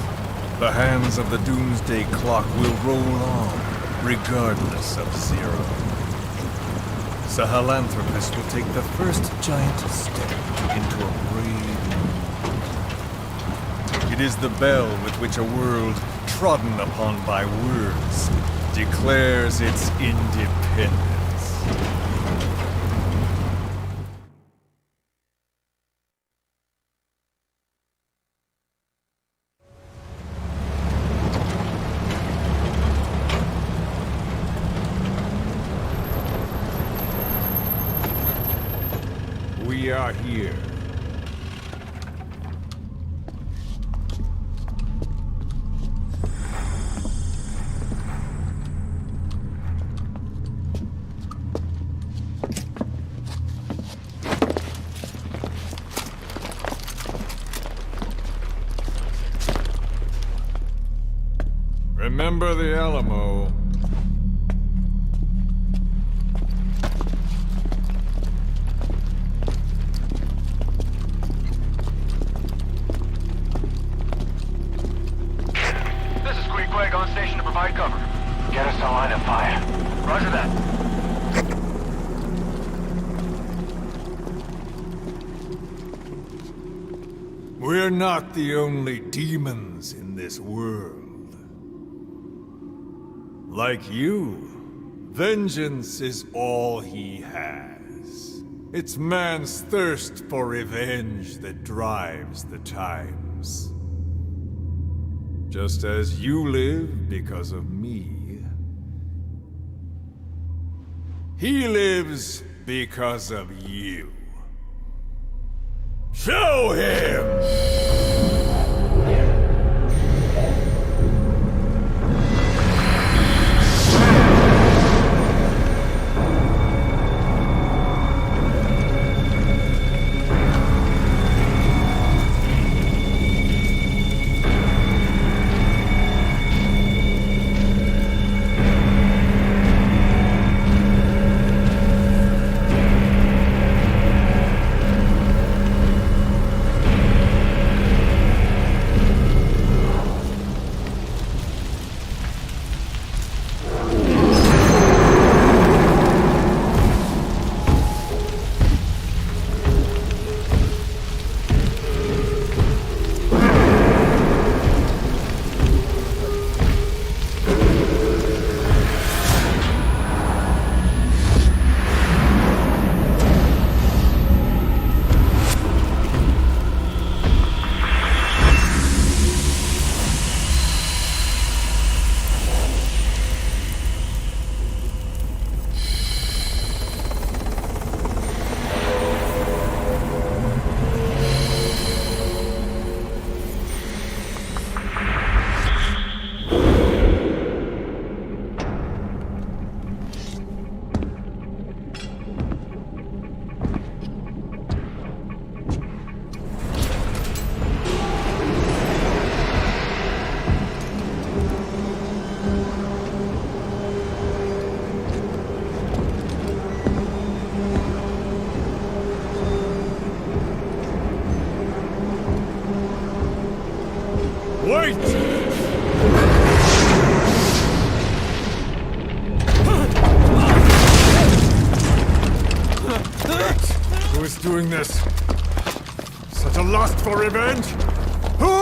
The hands of the doomsday clock will roll on, regardless of Zero. Sahelanthropus will take the first giant step into a brave new. It is the bell with which a world trodden upon by words declares its independence.
We are here. Remember the Alamo.
This is Queequeg on station to provide cover. Get us a line of fire. Roger that.
We're not the only demons in this world. Like you, vengeance is all he has. It's man's thirst for revenge that drives the times. Just as you live because of me, he lives because of you. Show him! Wait! Who is doing this? Such a lust for revenge? Who?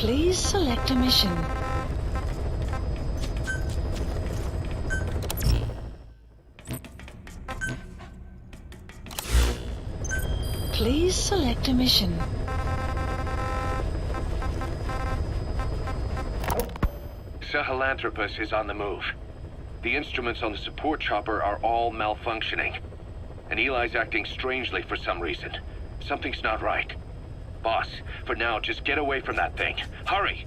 Please select a mission. Please select a mission.
Sahelanthropus is on the move. The instruments on the support chopper are all malfunctioning. And Eli's acting strangely for some reason. Something's not right. Boss, for now, just get away from that thing. Hurry!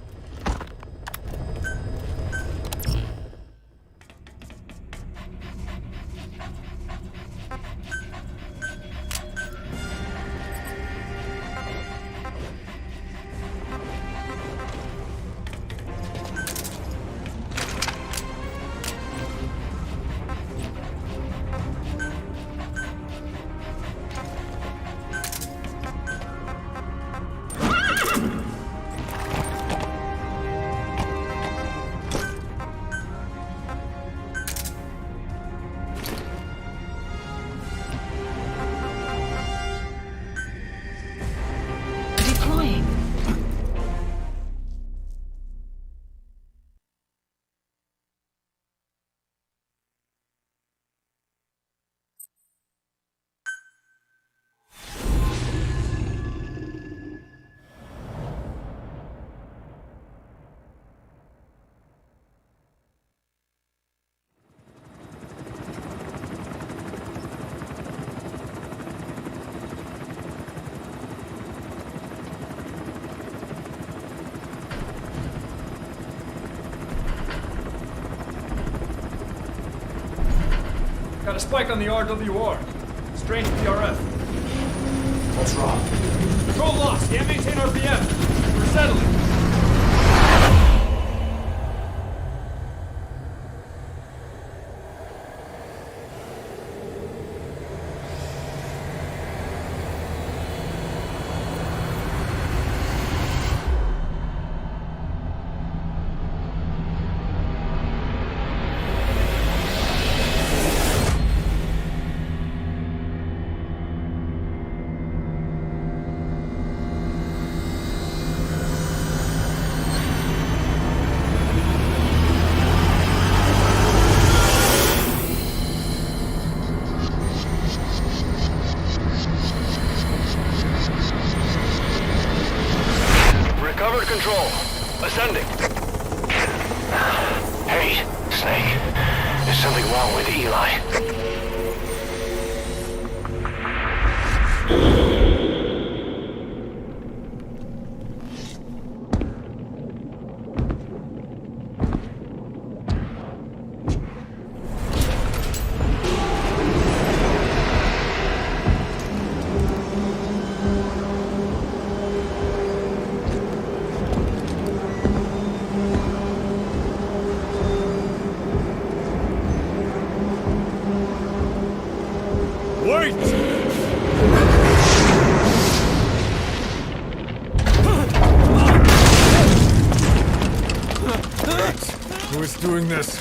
Got a spike on the RWR. Strange PRF. What's wrong? Control lost. Can't maintain RPM. We're settling.
Recovered control. Ascending.
Hey, Snake. There's something wrong with Eli.
Wait! Who is doing this?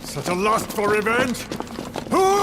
Such a lust for revenge? Who?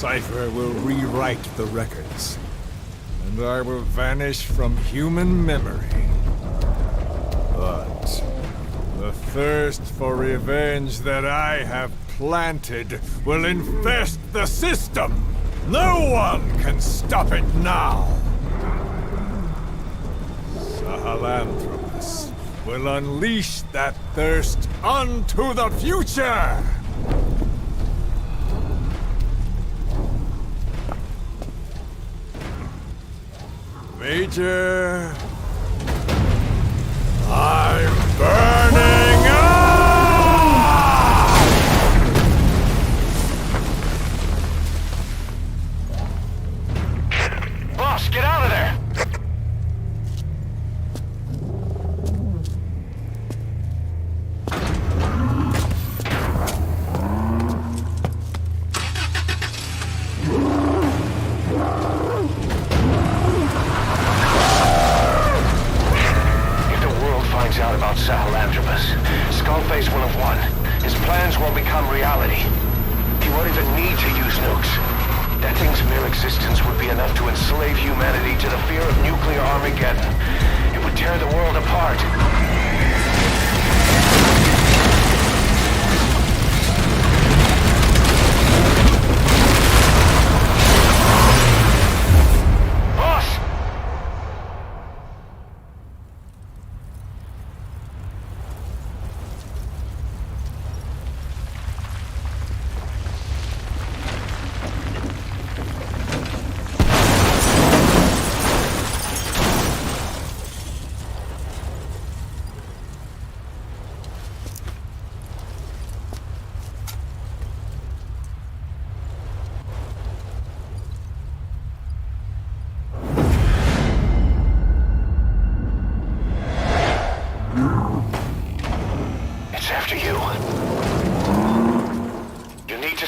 Cipher will rewrite the records, and I will vanish from human memory. But the thirst for revenge that I have planted will infest the system. No one can stop it now. Sahelanthropus will unleash that thirst unto the future! Major... I'm burning up!
Boss, get out of there!
Out about Sahelanthropus. Skullface will have won. His plans will become reality. He won't even need to use nukes. That thing's mere existence would be enough to enslave humanity to the fear of nuclear Armageddon. It would tear the world apart.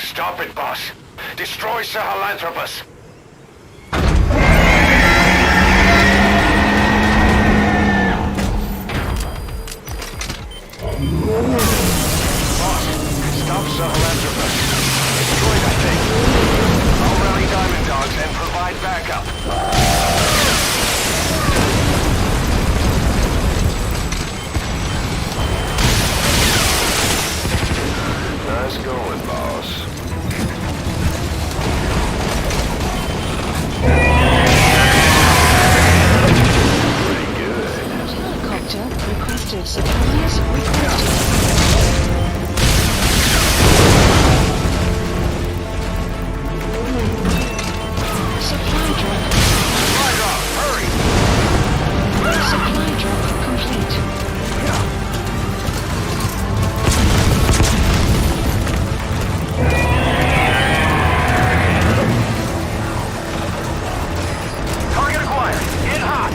Stop it, boss. Destroy Sahelanthropus. Boss, stop Sahelanthropus. Destroy that thing. I'll rally Diamond Dogs and provide backup. Nice going, boss. Pretty good.
Helicopter requested. Supplies requested. Supply drop.
Supply drop, hurry!
Supply drop complete.
Target acquired. In hot.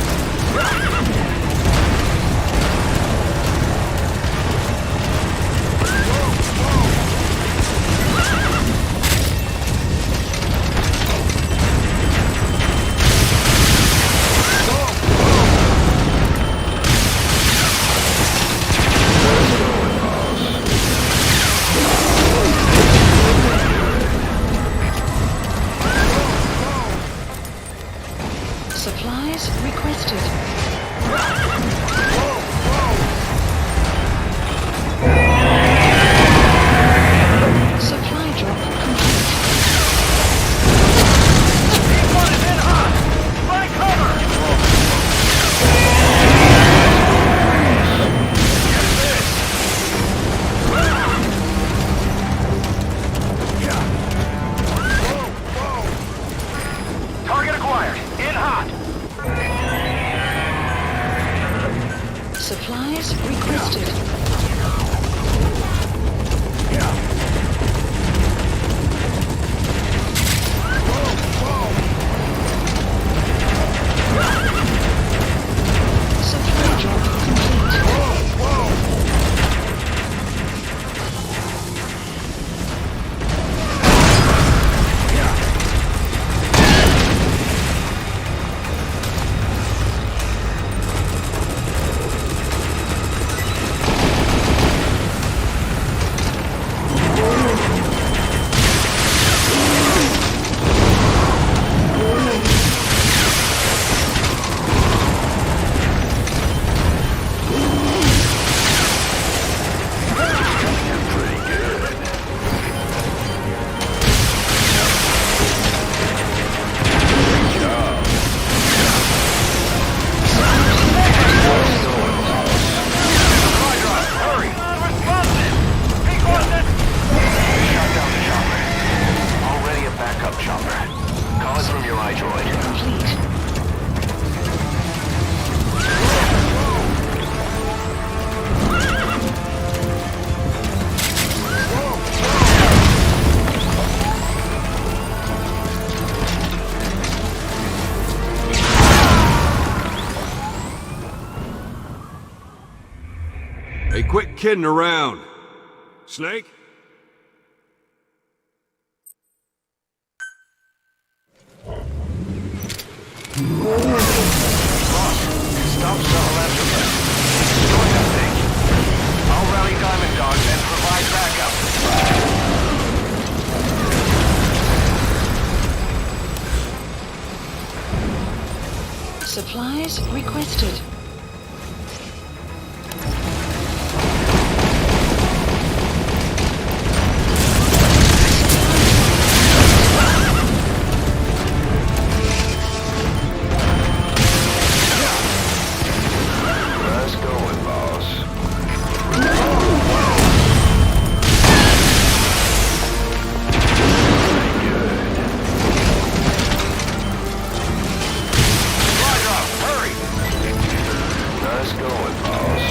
Supplies requested. Supply drop complete.
One is in hot. By cover. Target acquired. In hot.
Supplies requested. Supply drop complete.
Hey, quit kidding around. Snake?
Stop Sahelanthropus. Join us, Snake. I'll rally Diamond Dogs and provide backup.
Supplies requested.
Let's go, boss. Nice going, boss.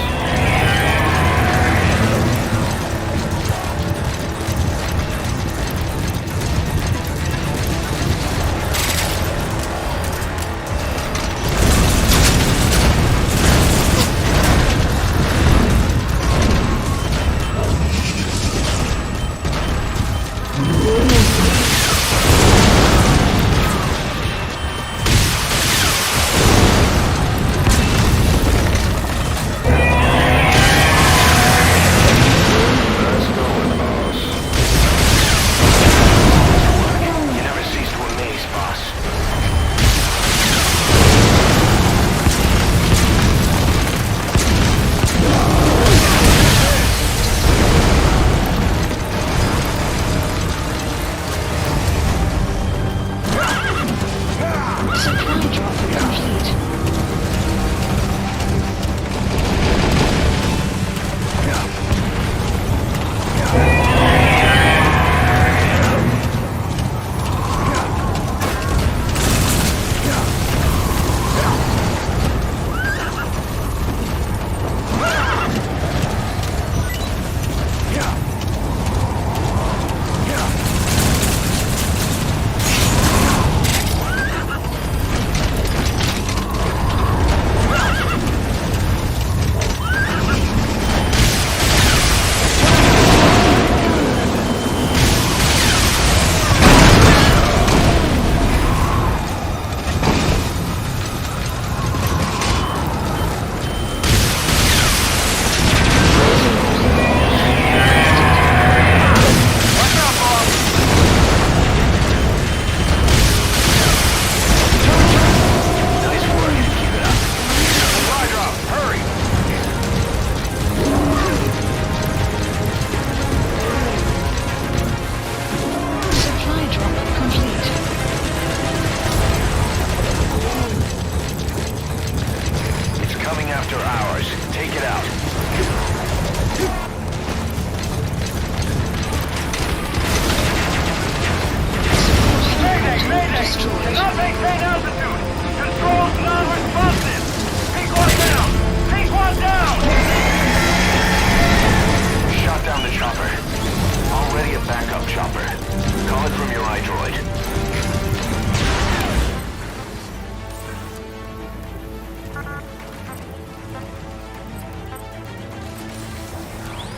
You never cease to amaze, boss.
Supply drop complete. Supply drop complete.
It's coming after ours. Take it out.
Mayday!
Cannot maintain altitude! Controls non-responsive! Peak one down! Peak one down!
Shot down the chopper. Already a backup chopper. Call it from your iDroid.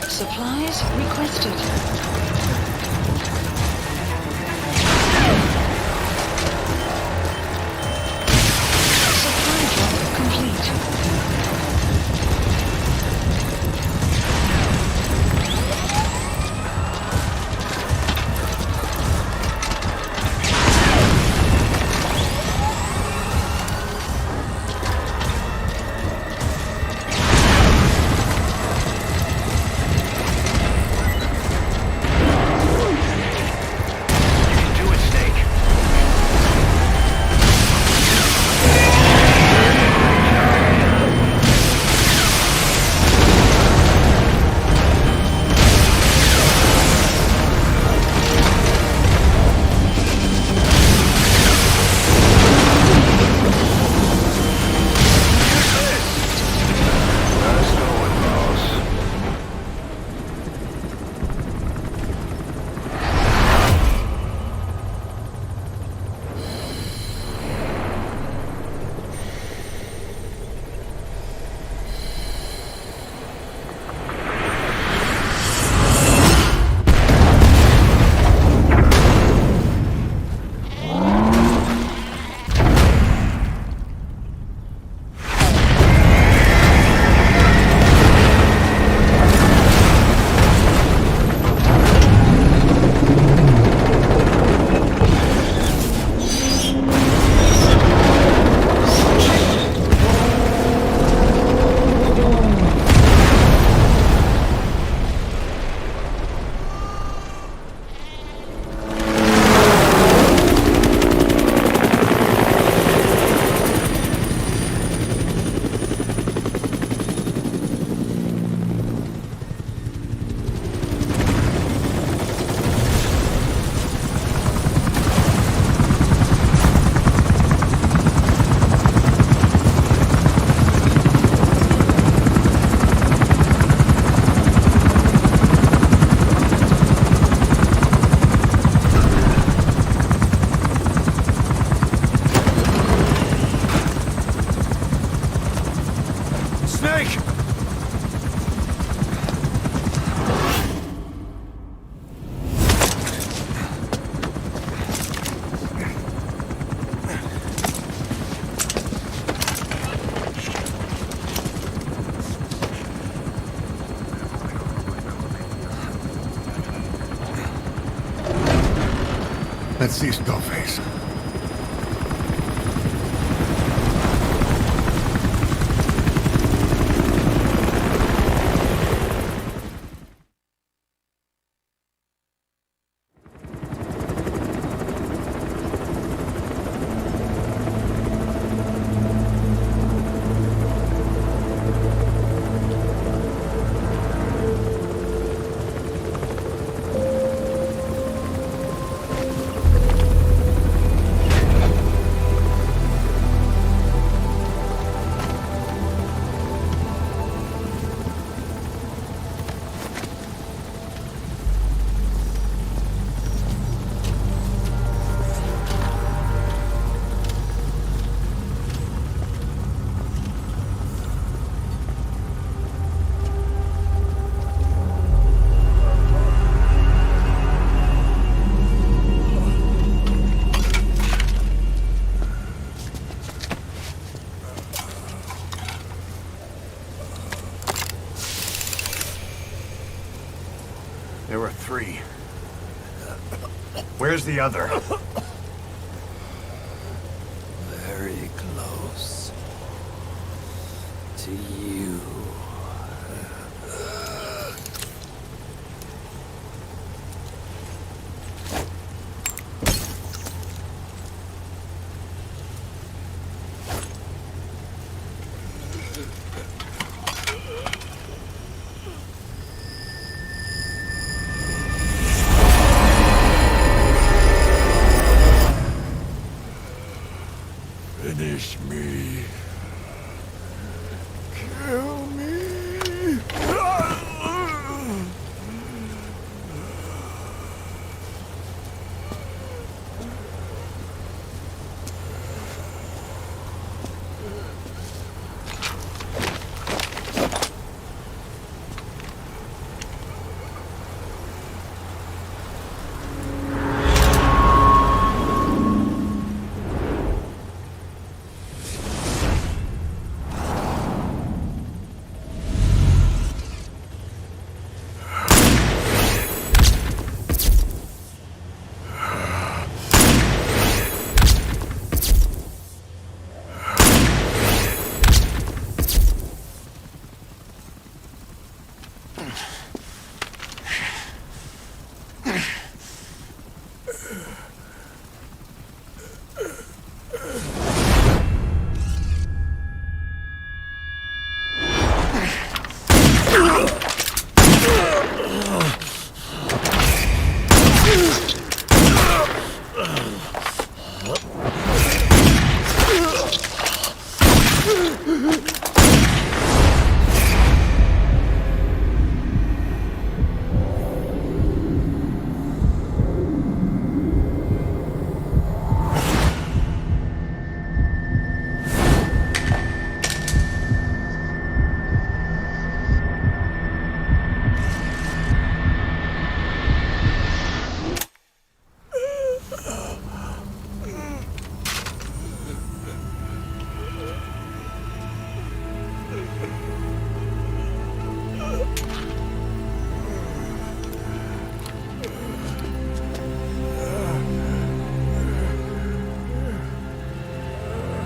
Supplies requested. Supply drop complete.
Snake! Let's see Skullface.
There were 3. Where's the other?
Very close to you.
Finish me. Kill me.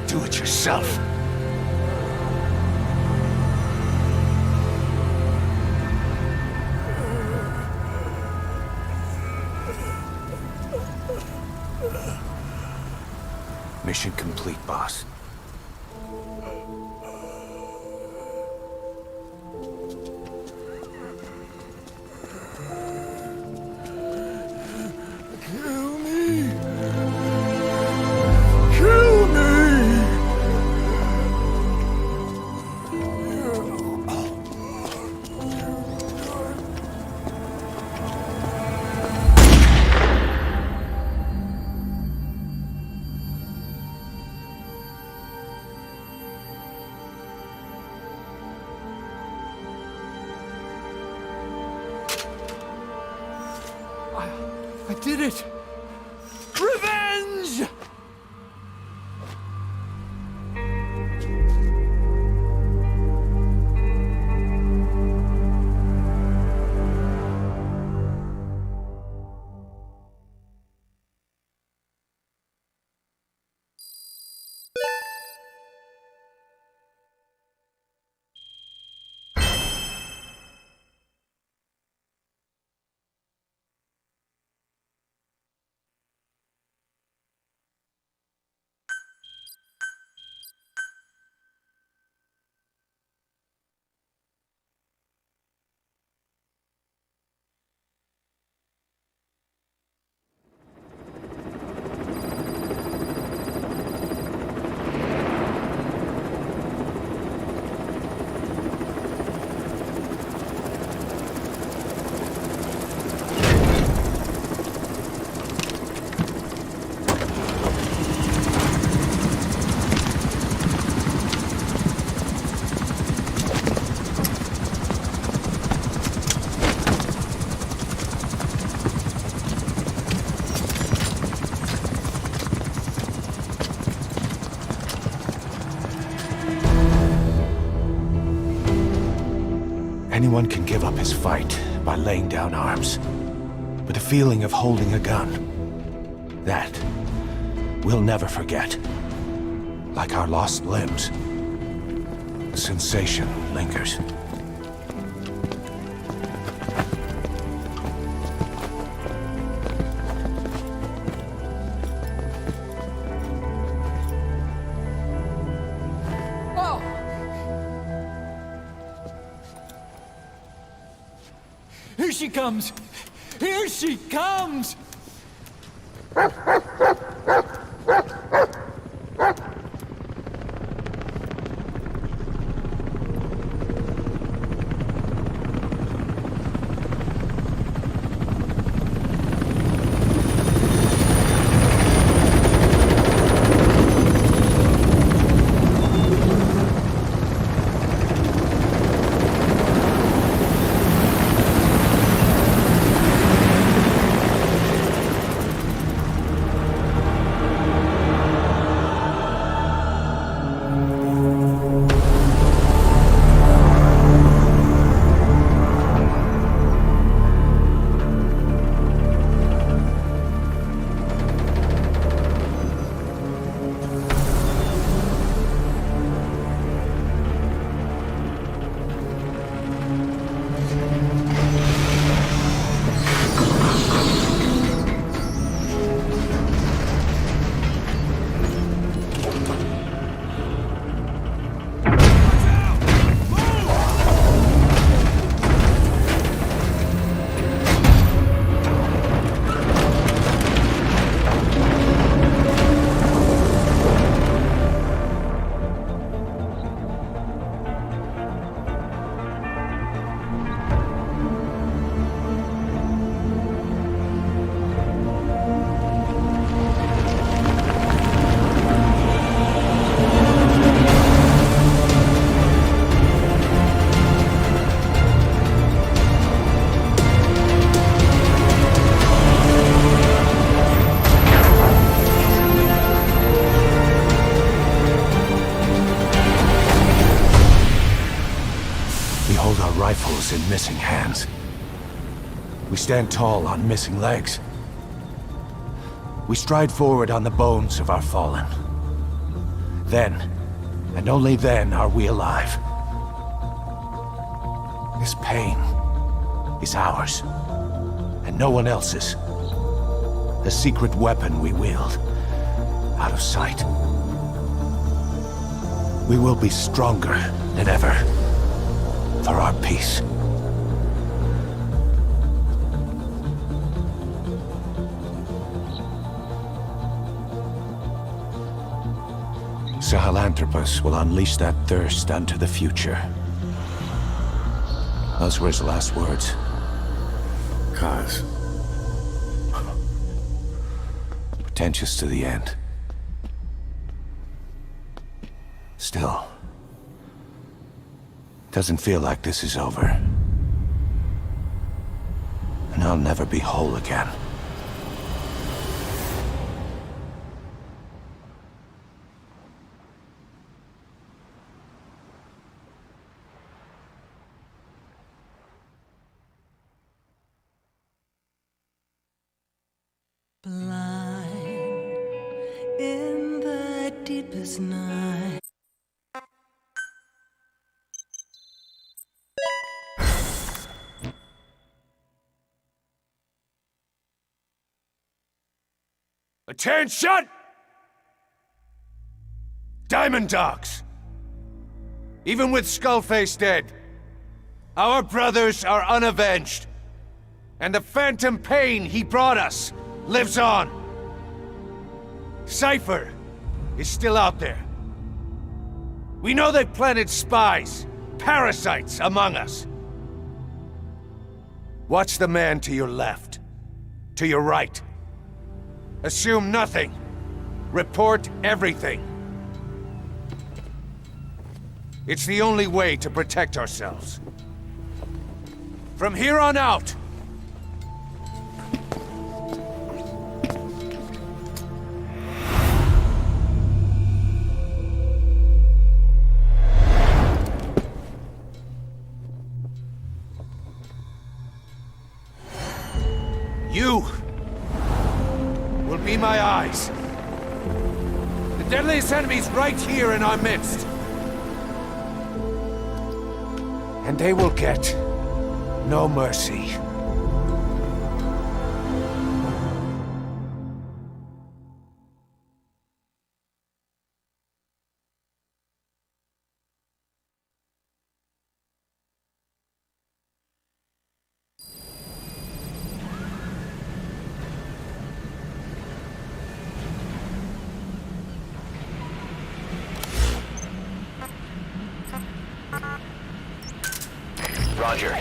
Do it yourself. Mission complete, boss.
Kill me. Kill me.
I did it! Revenge!
Anyone can give up his fight by laying down arms. But the feeling of holding a gun, that we'll never forget. Like our lost limbs, the sensation lingers.
Here she comes! Here she comes!
Rifles in missing hands. We stand tall on missing legs. We stride forward on the bones of our fallen. Then, and only then, are we alive. This pain is ours, and no one else's. The secret weapon we wield, out of sight. We will be stronger than ever. For our peace. Sahelanthropus will unleash that thirst unto the future. Those were his last words.
Kaz.
Pretentious to the end. Still. Doesn't feel like this is over. No. I'll never be whole again.
Blind in the deepest night.
Attention! Diamond Dogs! Even with Skullface dead, our brothers are unavenged. And the phantom pain he brought us lives on. Cypher is still out there. We know they planted spies, parasites among us. Watch the man to your left, to your right. Assume nothing. Report everything. It's the only way to protect ourselves. From here on out, you will be my eyes. The deadliest enemy's right here in our midst. And they will get no mercy.
Roger.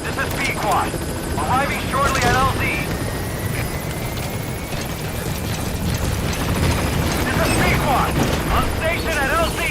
This is B-Quad. Arriving shortly at LZ. This is B-Quad. On station at LZ.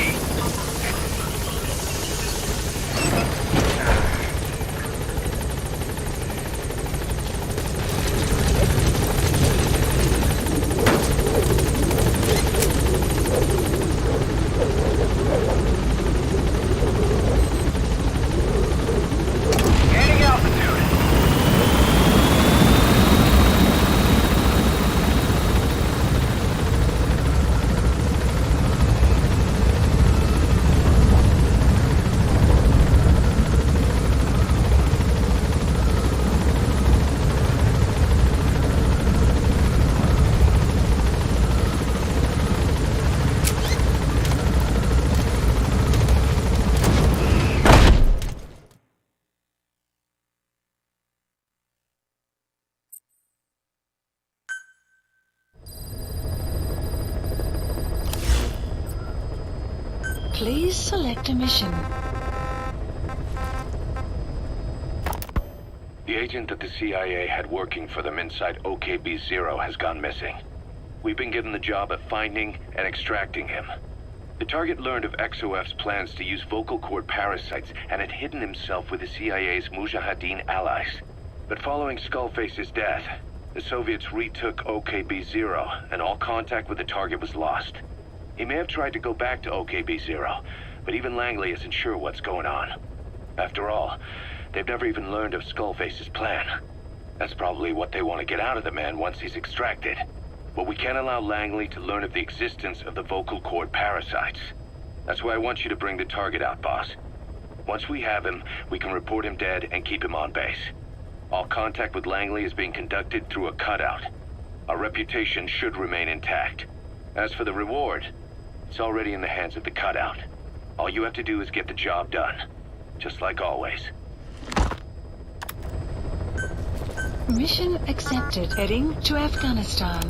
Please select a mission.
The agent that the CIA had working for them inside OKB-0 has gone missing. We've been given the job of finding and extracting him. The target learned of XOF's plans to use vocal cord parasites and had hidden himself with the CIA's Mujahideen allies. But following Skullface's death, the Soviets retook OKB-0 and all contact with the target was lost. He may have tried to go back to OKB-0, but even Langley isn't sure what's going on. After all, they've never even learned of Skullface's plan. That's probably what they want to get out of the man once he's extracted. But we can't allow Langley to learn of the existence of the vocal cord parasites. That's why I want you to bring the target out, boss. Once we have him, we can report him dead and keep him on base. All contact with Langley is being conducted through a cutout. Our reputation should remain intact. As for the reward, it's already in the hands of the cutout. All you have to do is get the job done. Just like always.
Mission accepted. Heading to Afghanistan.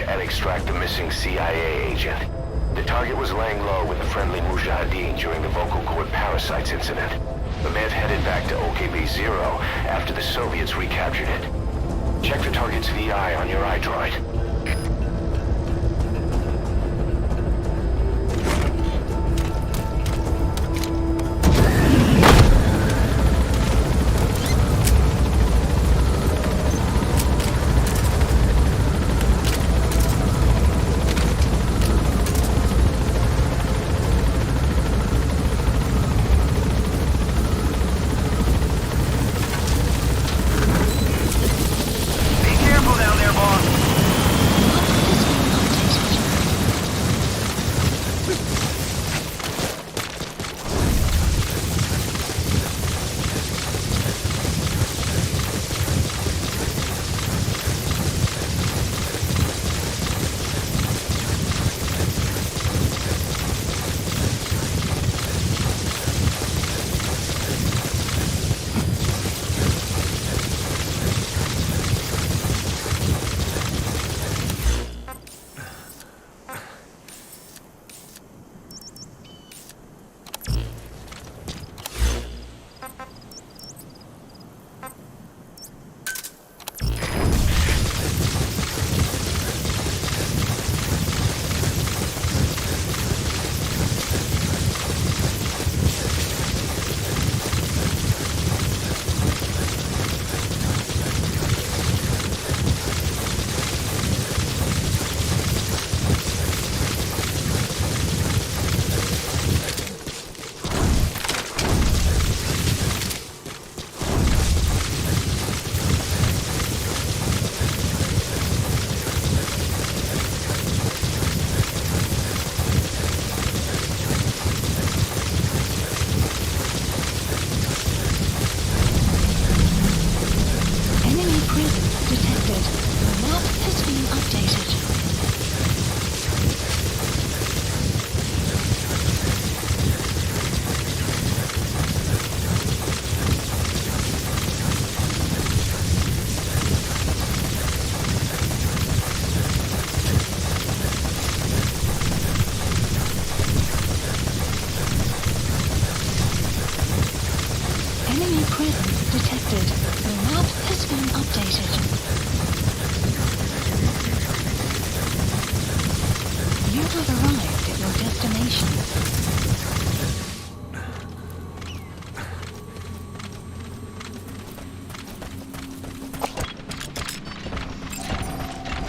and extract the missing CIA agent. The target was laying low with the friendly Mujahideen during the vocal cord parasites incident. The man headed back to OKB-0 after the Soviets recaptured it. Check the target's VI on your iDroid.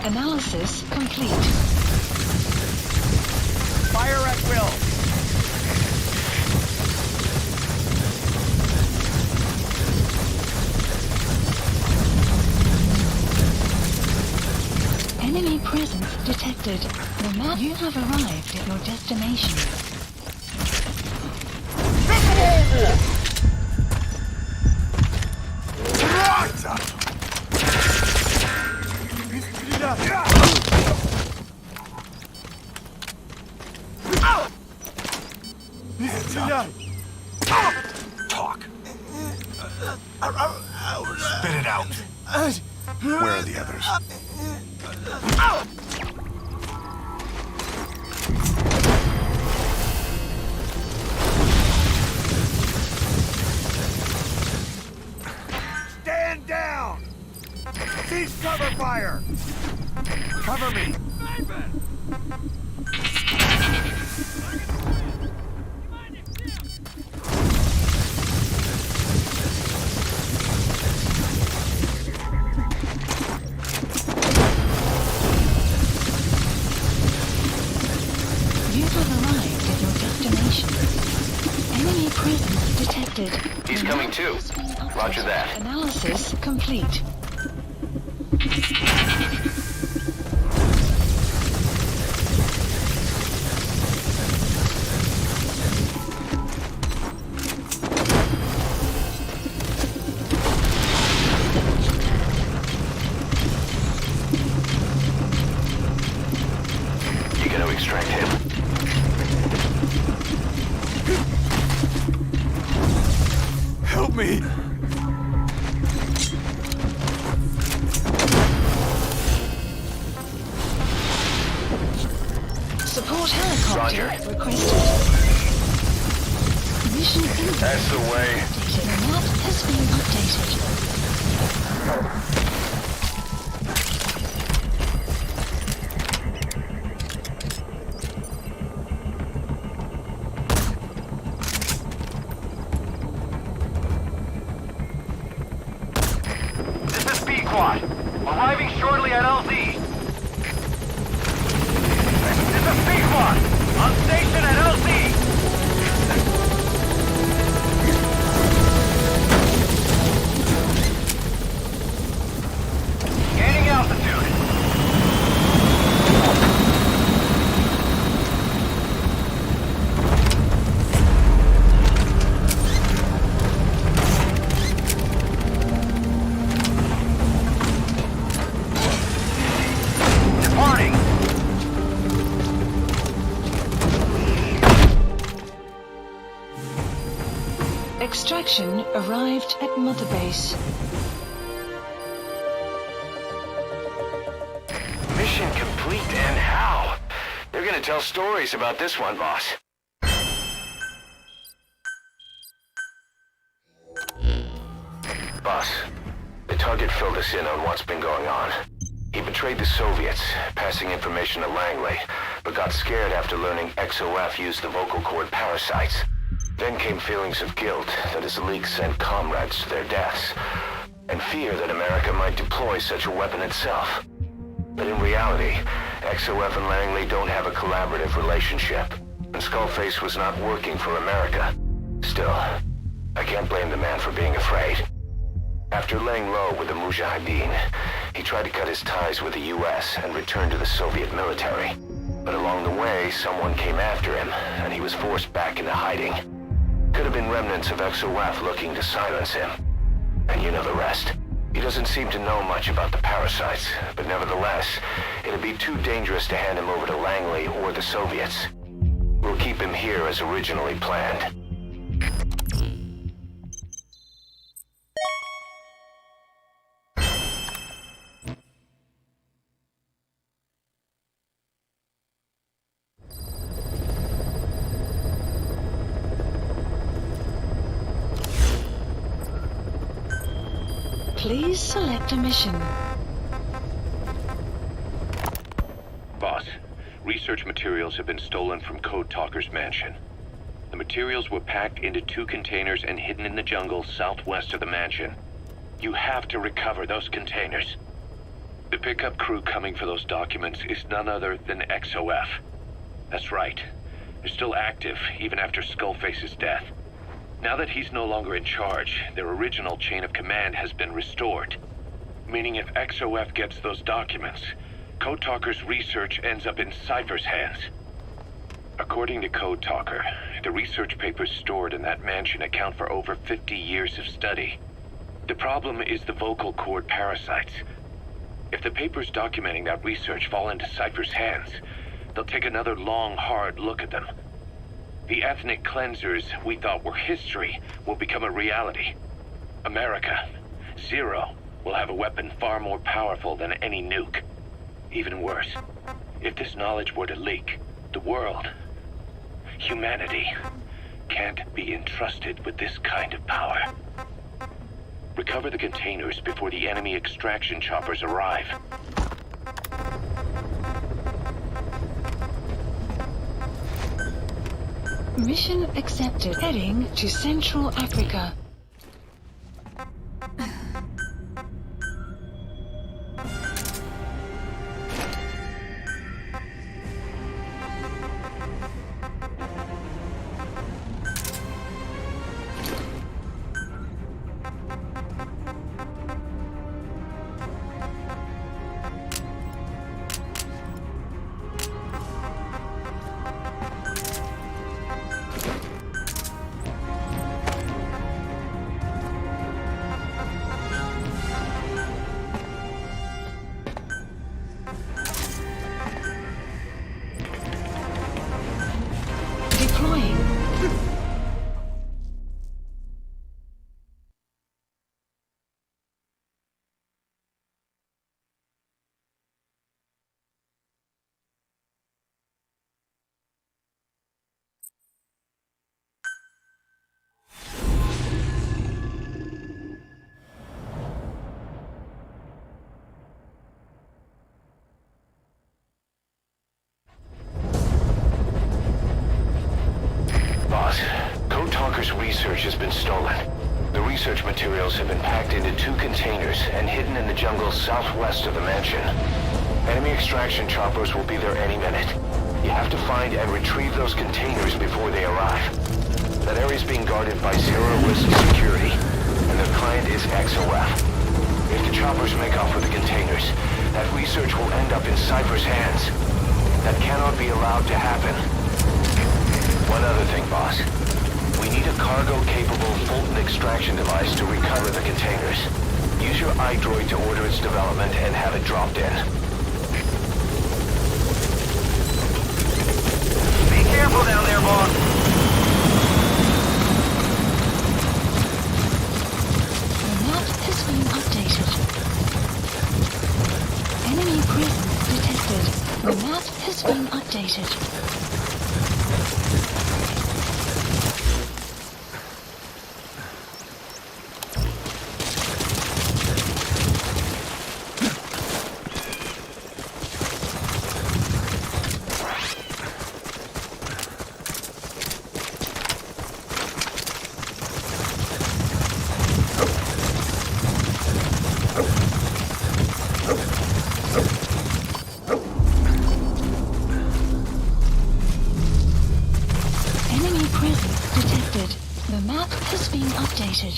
Analysis complete.
Fire at will.
Enemy presence detected. The map. You have arrived at your destination.
Talk. Spit it out. Where are the others?
Stand down! Cease cover fire! Cover me!
You have arrived at your destination. Enemy presence detected.
He's coming too. Roger that.
Analysis complete.
You gonna extract him?
Help me!
Roger.
Requested. Mission info.
That's the way.
The map has been updated.
This is B-Quad. Arriving shortly at LZ. This is B-Quad. On station at LZ. Gaining altitude. Departing.
Extraction arrived at Mother Base.
Mission complete, and how? They're gonna tell stories about this one, boss. Boss, the target filled us in on what's been going on. He betrayed the Soviets, passing information to Langley, but got scared after learning XOF used the vocal cord parasites. Then came feelings of guilt that his leak sent comrades to their deaths, and fear that America might deploy such a weapon itself. But in reality, XOF and Langley don't have a collaborative relationship, and Skullface was not working for America. Still, I can't blame the man for being afraid. After laying low with the Mujahideen, he tried to cut his ties with the US and return to the Soviet military. But along the way, someone came after him, and he was forced back into hiding. Could have been remnants of XOF looking to silence him. And you know the rest. He doesn't seem to know much about the parasites, but nevertheless, it'd be too dangerous to hand him over to Langley or the Soviets. We'll keep him here as originally planned.
Please select a mission.
Boss, research materials have been stolen from Code Talker's mansion. The materials were packed into 2 containers and hidden in the jungle southwest of the mansion. You have to recover those containers. The pickup crew coming for those documents is none other than XOF. That's right. They're still active, even after Skullface's death. Now that he's no longer in charge, their original chain of command has been restored. Meaning if XOF gets those documents, Code Talker's research ends up in Cypher's hands. According to Code Talker, the research papers stored in that mansion account for over 50 years of study. The problem is the vocal cord parasites. If the papers documenting that research fall into Cypher's hands, they'll take another long, hard look at them. The ethnic cleansers we thought were history will become a reality. America, Zero, will have a weapon far more powerful than any nuke. Even worse, if this knowledge were to leak, the world, humanity, can't be entrusted with this kind of power. Recover the containers before the enemy extraction choppers arrive.
Mission accepted. Heading to Central Africa.
materials have been packed into 2 containers and hidden in the jungle southwest of the mansion. Enemy extraction choppers will be there any minute. You have to find and retrieve those containers before they arrive. That area is being guarded by zero-risk security, and their client is XOF. If the choppers make off with the containers, that research will end up in Cypher's hands. That cannot be allowed to happen. One other thing, boss. We need a cargo-capable Fulton extraction device to recover the containers. Use your iDroid to order its development and have it dropped in.
Be careful down there, boss.
The map has been updated. Enemy presence detected. The map has been updated. Updated.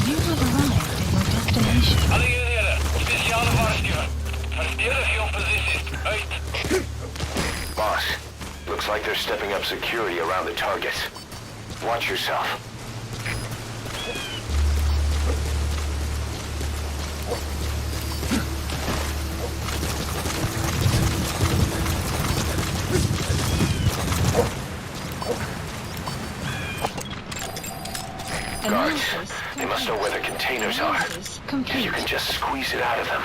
You have arrived at your destination.
Alle eenheden, speciale waarschuwing. Verdedig your position. Uit.
Boss, looks like they're stepping up security around the targets. Watch yourself. Guards, they must know where the containers are. If you can just squeeze it out of them.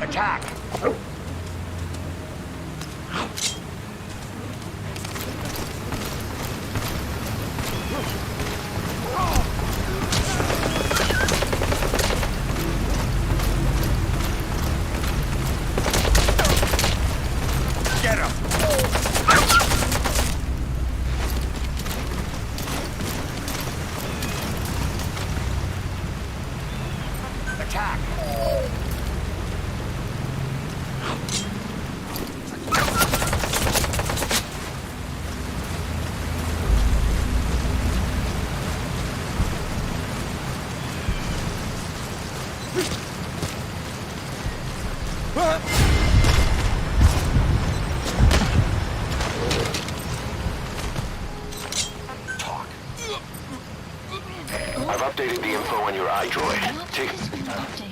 Attack!
Get him!
Attack!
I've updated the info on your iDroid.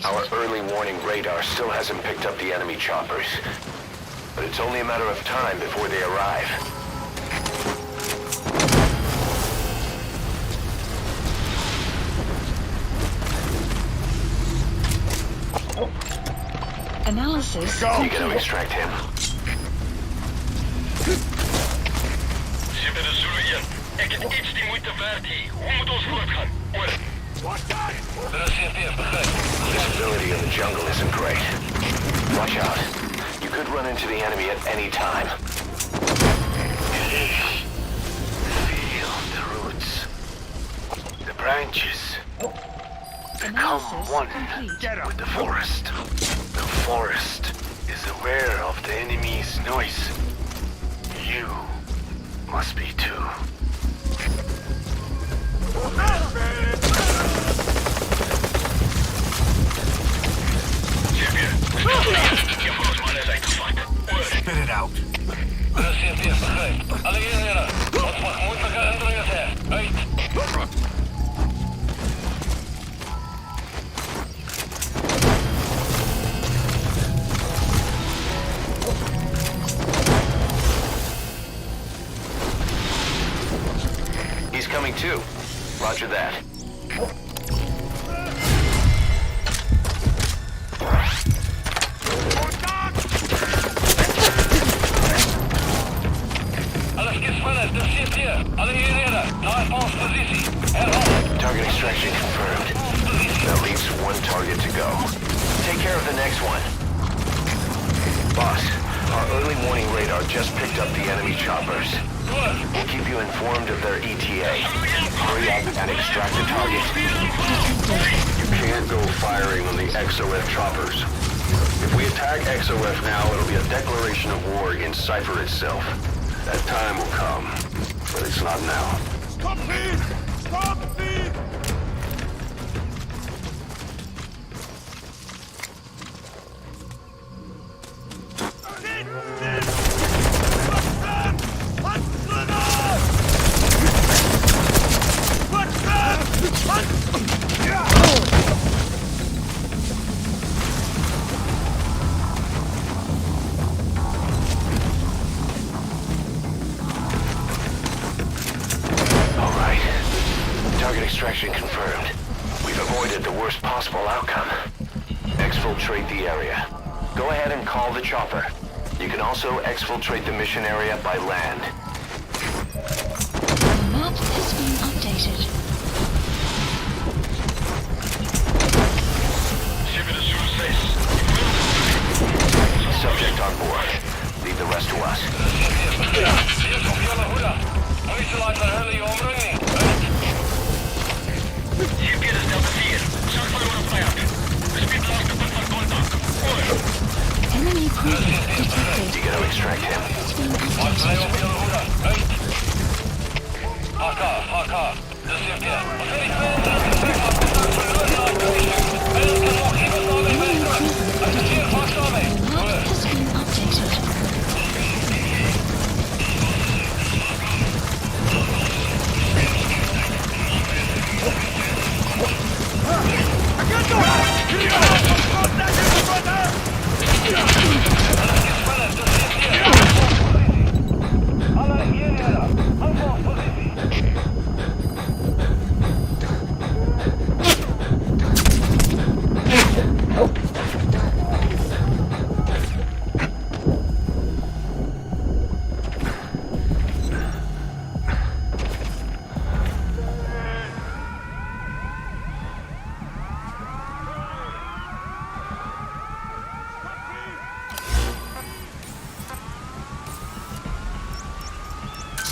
Our early warning radar still hasn't picked up the enemy choppers. But it's only a matter of time before they arrive.
Analysis.
You gotta extract him.
Zit er een Zulu in. Ik heb iets die moeite waard hier. Hoe moet ons voortgaan? Oor. Er is CFTF, begrijp.
Visibility in the jungle isn't great. Watch out. You could run into the enemy at any time.
Feel the roots. The branches. Become one with the forest. The forest is aware of the enemy's noise. You must be too.
Spit it out. Er is CFTF, begrijp. Alle eenheden, wat mag moeilijker indringen zijn. Uit.
coming too. Roger that.
Alles gespannt, das steht hier. Alle hierher. Nahe positie. Herop.
Target extraction confirmed. That leaves one target to go. Take care of the next one. Boss, our early warning radar just picked up the enemy choppers. We'll keep you informed of their ETA. Hurry up and extract the target.
You can't go firing on the XOF choppers. If we attack XOF now, it'll be a declaration of war against Cypher itself. That time will come, but it's not now.
Copy! Copy!
Extraction confirmed. We've avoided the worst possible outcome. Exfiltrate the area. Go ahead and call the chopper. You can also exfiltrate the mission area by land.
The map has been updated.
Subject on board. Leave the rest to us.
Enemy presence detected.
You gotta extract him.
It's been updated.
HK. Das steht hier.
Has been updated.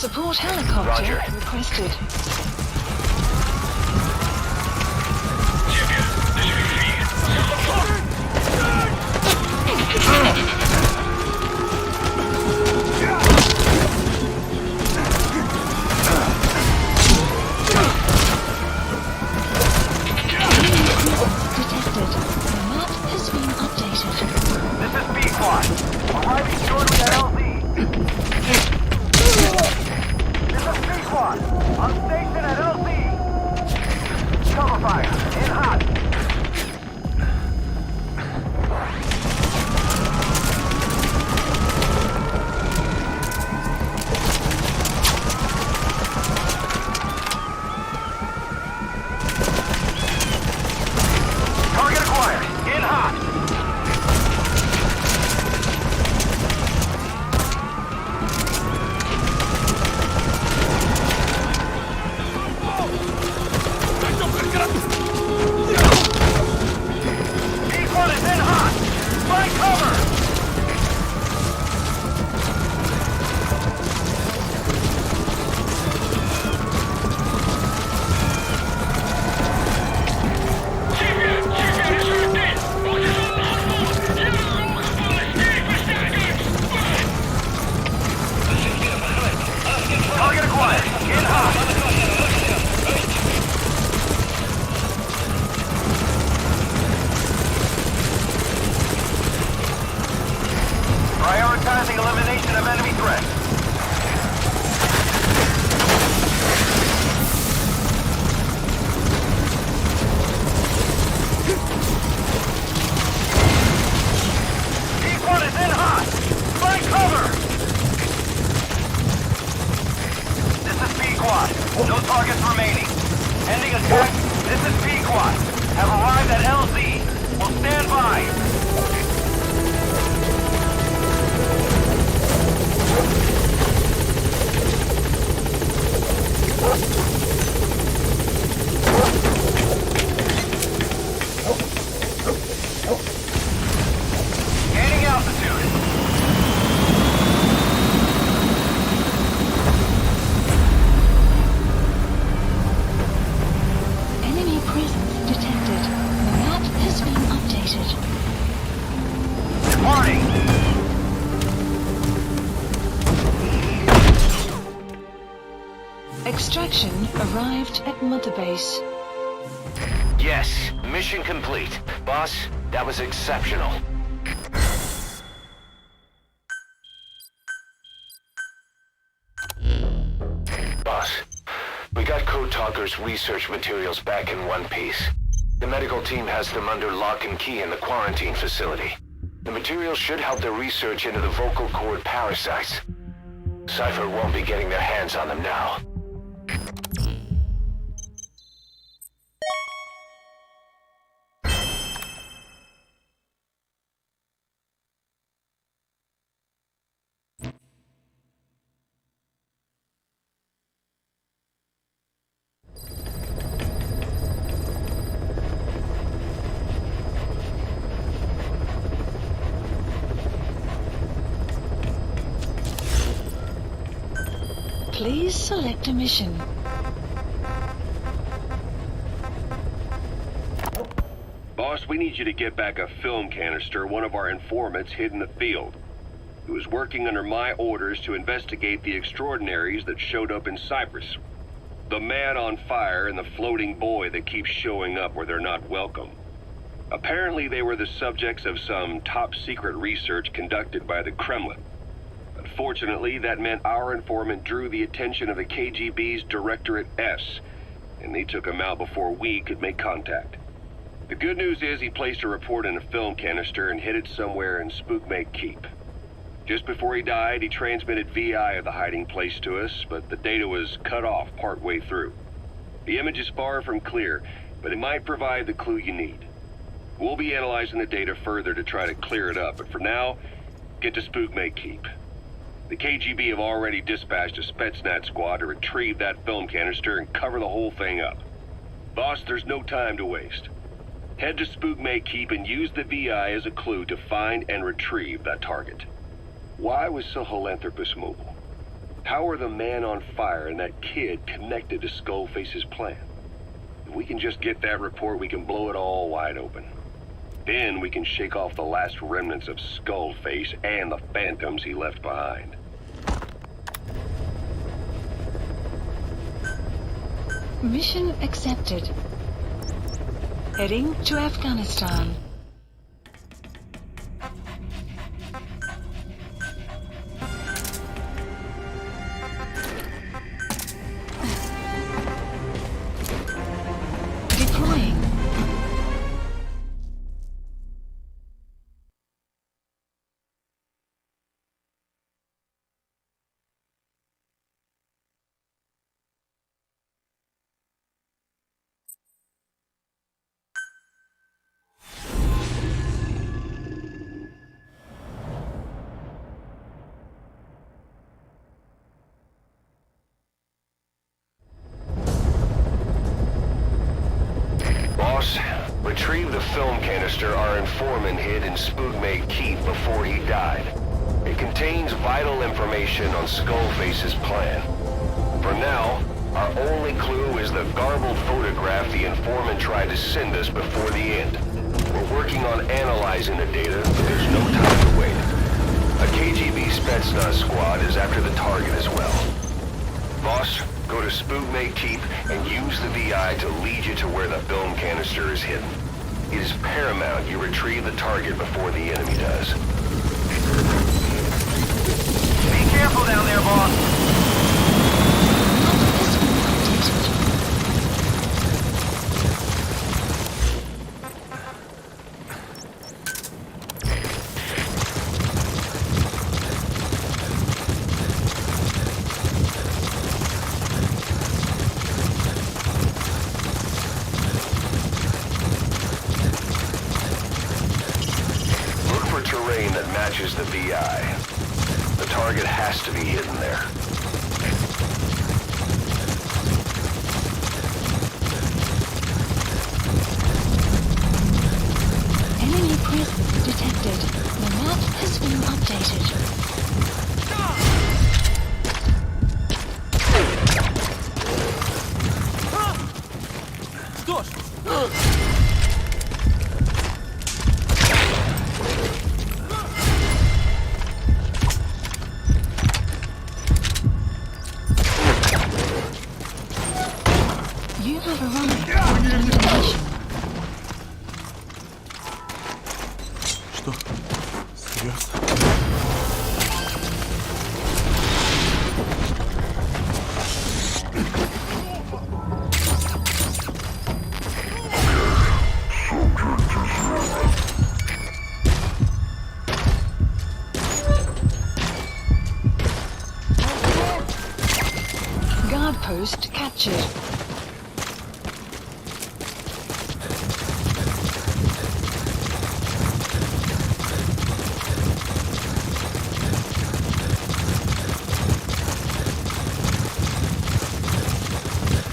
Support helicopter requested. Detected. The map has been updated.
This is B-Quad. Arriving shortly at LZ. This is B-Quad. On station at LZ. Cover fire. In hot. Target acquired. In hot.
No targets remaining. Ending attack. This is Pequot. Have arrived at LZ. Will stand by. Gaining altitude.
Enemy presence detected. The map has been updated.
Departing.
Extraction arrived at Mother Base.
Yes, mission complete. Boss, that was exceptional. Boss, we got Code Talker's research materials back in one piece. The medical team has them under lock and key in the quarantine facility. The materials should help their research into the vocal cord parasites. Cypher won't be getting their hands on them now.
Please select a mission.
Boss, we need you to get back a film canister one of our informants hid in the field. He was working under my orders to investigate the extraordinaries that showed up in Cyprus. The man on fire and the floating boy that keeps showing up where they're not welcome. Apparently they were the subjects of some top-secret research conducted by the Kremlin. Unfortunately, that meant our informant drew the attention of the KGB's Directorate S, and they took him out before we could make contact. The good news is he placed a report in a film canister and hid it somewhere in Spazbo4 Keep. Just before he died, he transmitted VI of the hiding place to us, but the data was cut off partway through. The image is far from clear, but it might provide the clue you need. We'll be analyzing the data further to try to clear it up, but for now, get to Spazbo4 Keep. The KGB have already dispatched a Spetsnaz squad to retrieve that film canister and cover the whole thing up. Boss, there's no time to waste. Head to Spazbo4 Keep and use the VI as a clue to find and retrieve that target. Why was Sahelanthropus mobile? How are the man on fire and that kid connected to Skullface's plan? If we can just get that report, we can blow it all wide open. Then we can shake off the last remnants of Skullface and the phantoms he left behind.
Mission accepted. Heading to Afghanistan. Deploying.
Retrieve the film canister our informant hid in Spazbo4 Keep before he died. It contains vital information on Skullface's plan. For now, our only clue is the garbled photograph the informant tried to send us before the end. We're working on analyzing the data, but there's no time to wait. A KGB Spetsnaz squad is after the target as well. Boss, go to Spazbo4 Keep and use the VI to lead you to where the film canister is hidden. It is paramount you retrieve the target before the enemy does.
Be careful down there, boss.
is the VI. The target has to be hidden there.
Enemy presence detected. The map has been updated. You have arrived at your destination.
Что? Серьезно?
Guard post captured.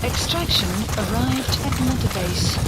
Extraction arrived at Mother Base.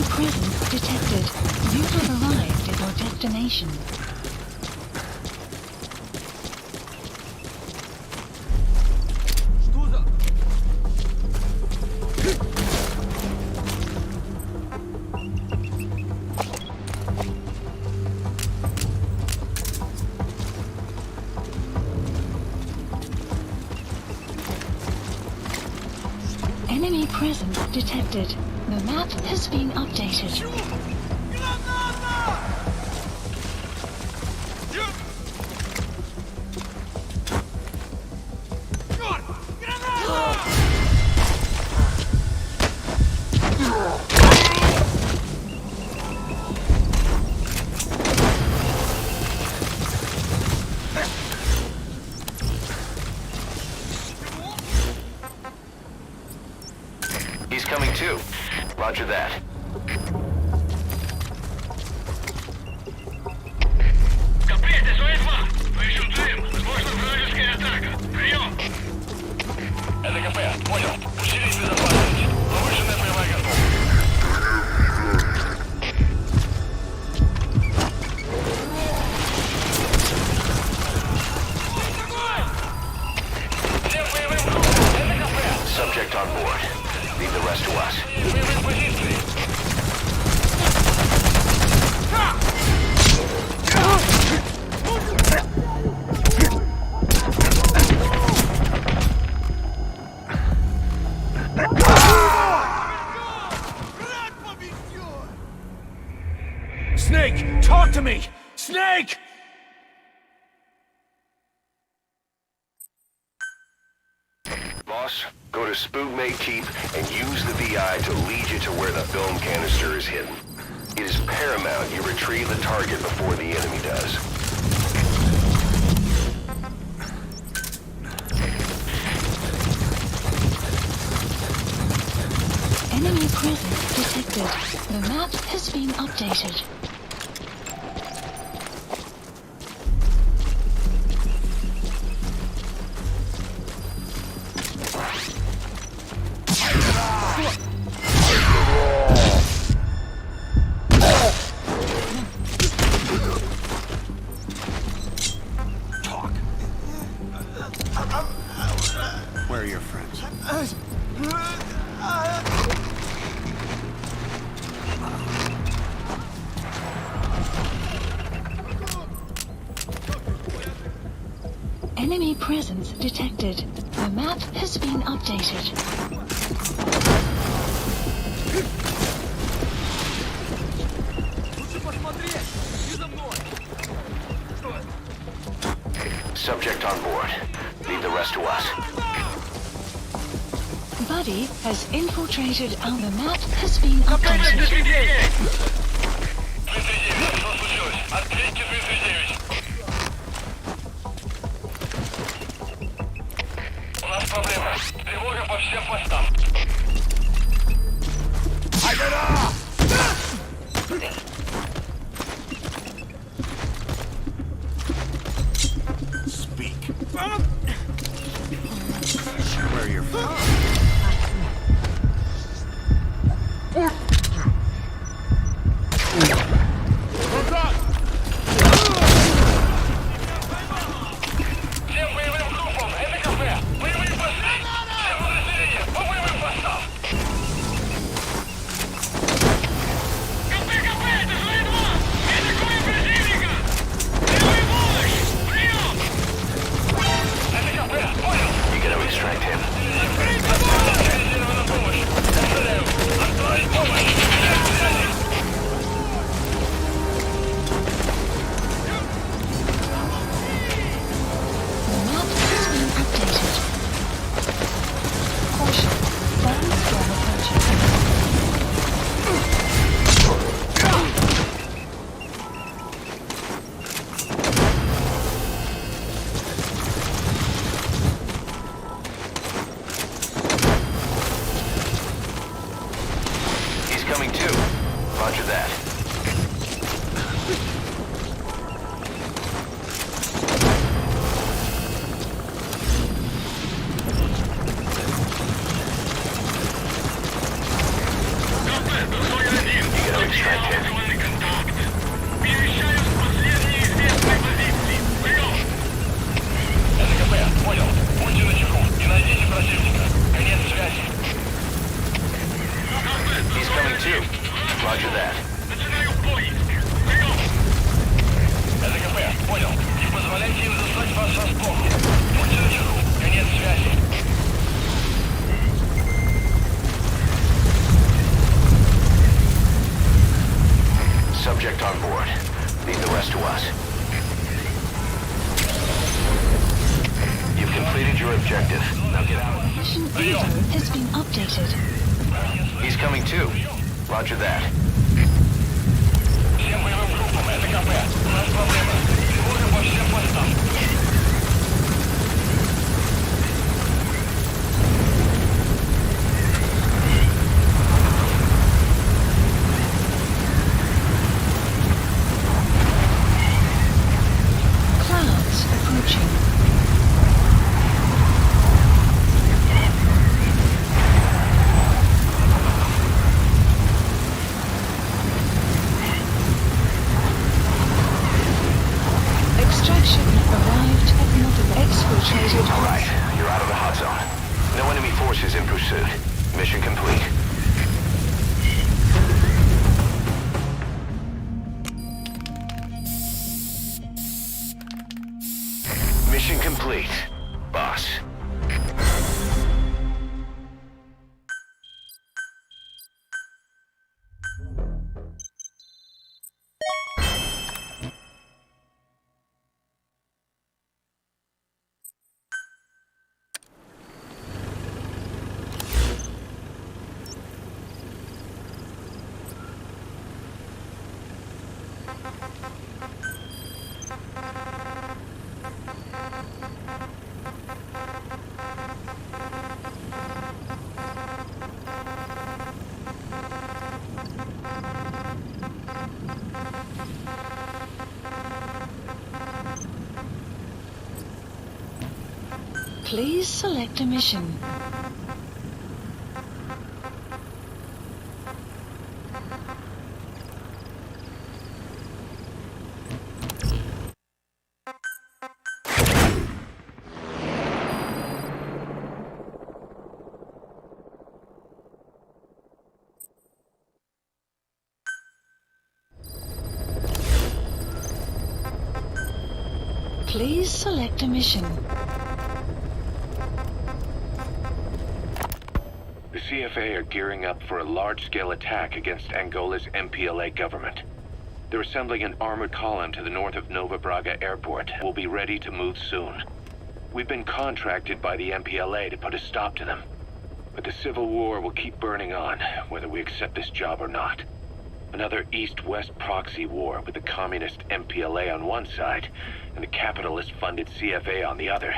Presence detected. You have arrived at your destination. Enemy presence detected. The map has been updated.
He's coming too. Roger that.
Капец, СОС-2! Вышел Джим. Возможно, вражеская атака. Прием! Это КП. Понял. Усилить безопасность. Повышенная прямая готовность.
Subject on board. Leave the rest to us.
Snake, talk to me! Snake!
Boss, go to Spazbo4 Keep and use the VI to lead you to where the film canister is hidden. It is paramount you retrieve the target before the enemy does.
Enemy presence detected. The map has been updated. Enemy presence detected. The map has been updated.
Subject on board. Leave the rest to us.
Buddy has infiltrated. The map has been updated.
Откройте 39. У нас проблема. Тревога по всем постам.
Speak. Where you're from.
Всем боевым группам, это кафе. Боевые посты. Всем подразделениям, по боевым постам. КП, это Жуй-2. Атакуем противника. Боевая помощь. Прием. Это КП, понял.
You gotta extract him.
Открыть огонь. Специализированная помощь. Повторяю. Отправить помощь.
He's coming too. Roger that. You gotta extract him.
Перемещаюсь к последней известной позиции. Прием! Это КП, понял. Будьте начеку и найдите противника. Конец связи.
He's coming too. Roger that.
Начинаю поиск. Прием! Это КП, понял. Не позволяйте им застать вас врасплох. Будьте начеку. Конец связи.
Subject on board. Leave the rest to us. You've completed your objective. Now get out.
Mission info has been updated.
He's coming too. Roger that.
Всем боевым группам, это КП. У нас проблема. Тревога по всем постам.
Clouds approaching. Extraction arrived at Mother exfiltrated.
All right, you're out of the hot zone. No enemy forces in pursuit. Mission complete. Mission complete, boss.
Please select a mission. Please select a mission.
The CFA are gearing up for a large-scale attack against Angola's MPLA government. They're assembling an armored column to the north of Nova Braga Airport. We'll be ready to move soon. We've been contracted by the MPLA to put a stop to them. But the civil war will keep burning on, whether we accept this job or not. Another East-West proxy war with the communist MPLA on one side and the capitalist-funded CFA on the other.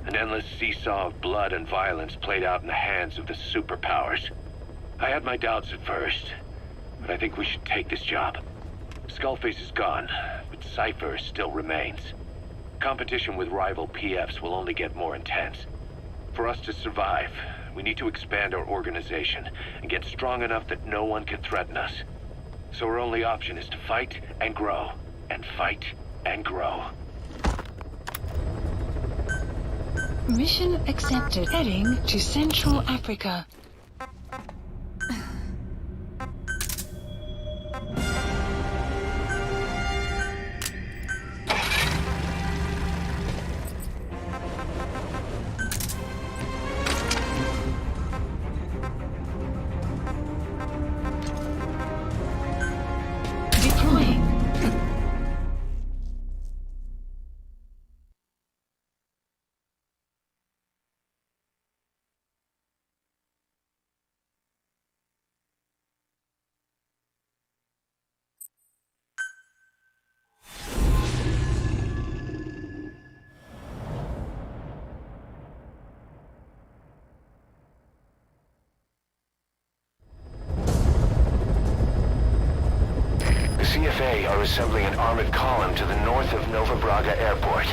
An endless seesaw of blood and violence played out in the hands of the superpowers. I had my doubts at first, but I think we should take this job. Skullface is gone, but Cypher still remains. Competition with rival PFs will only get more intense. For us to survive, we need to expand our organization and get strong enough that no one can threaten us. So our only option is to fight and grow, and fight and grow.
Mission accepted. Heading to Central Africa.
CFA are assembling an armored column to the north of Nova Braga Airport.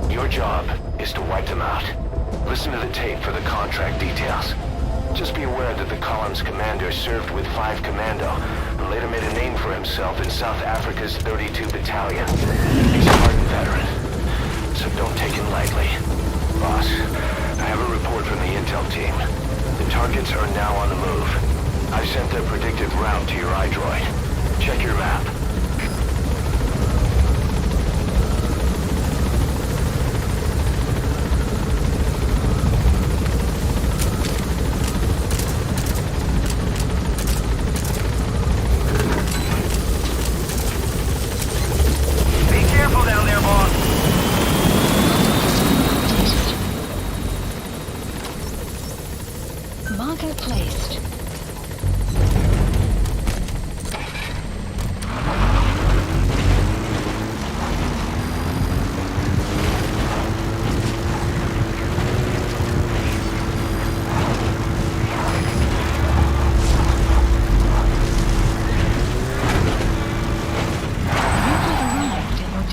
Your job is to wipe them out. Listen to the tape for the contract details. Just be aware that the column's commander served with 5 Commando and later made a name for himself in South Africa's 32 Battalion. He's a hardened veteran, so don't take him lightly. Boss, I have a report from the intel team. The targets are now on the move. I've sent their predicted route to your iDroid. Check your map.
Be careful down there, boss.
Marker placed.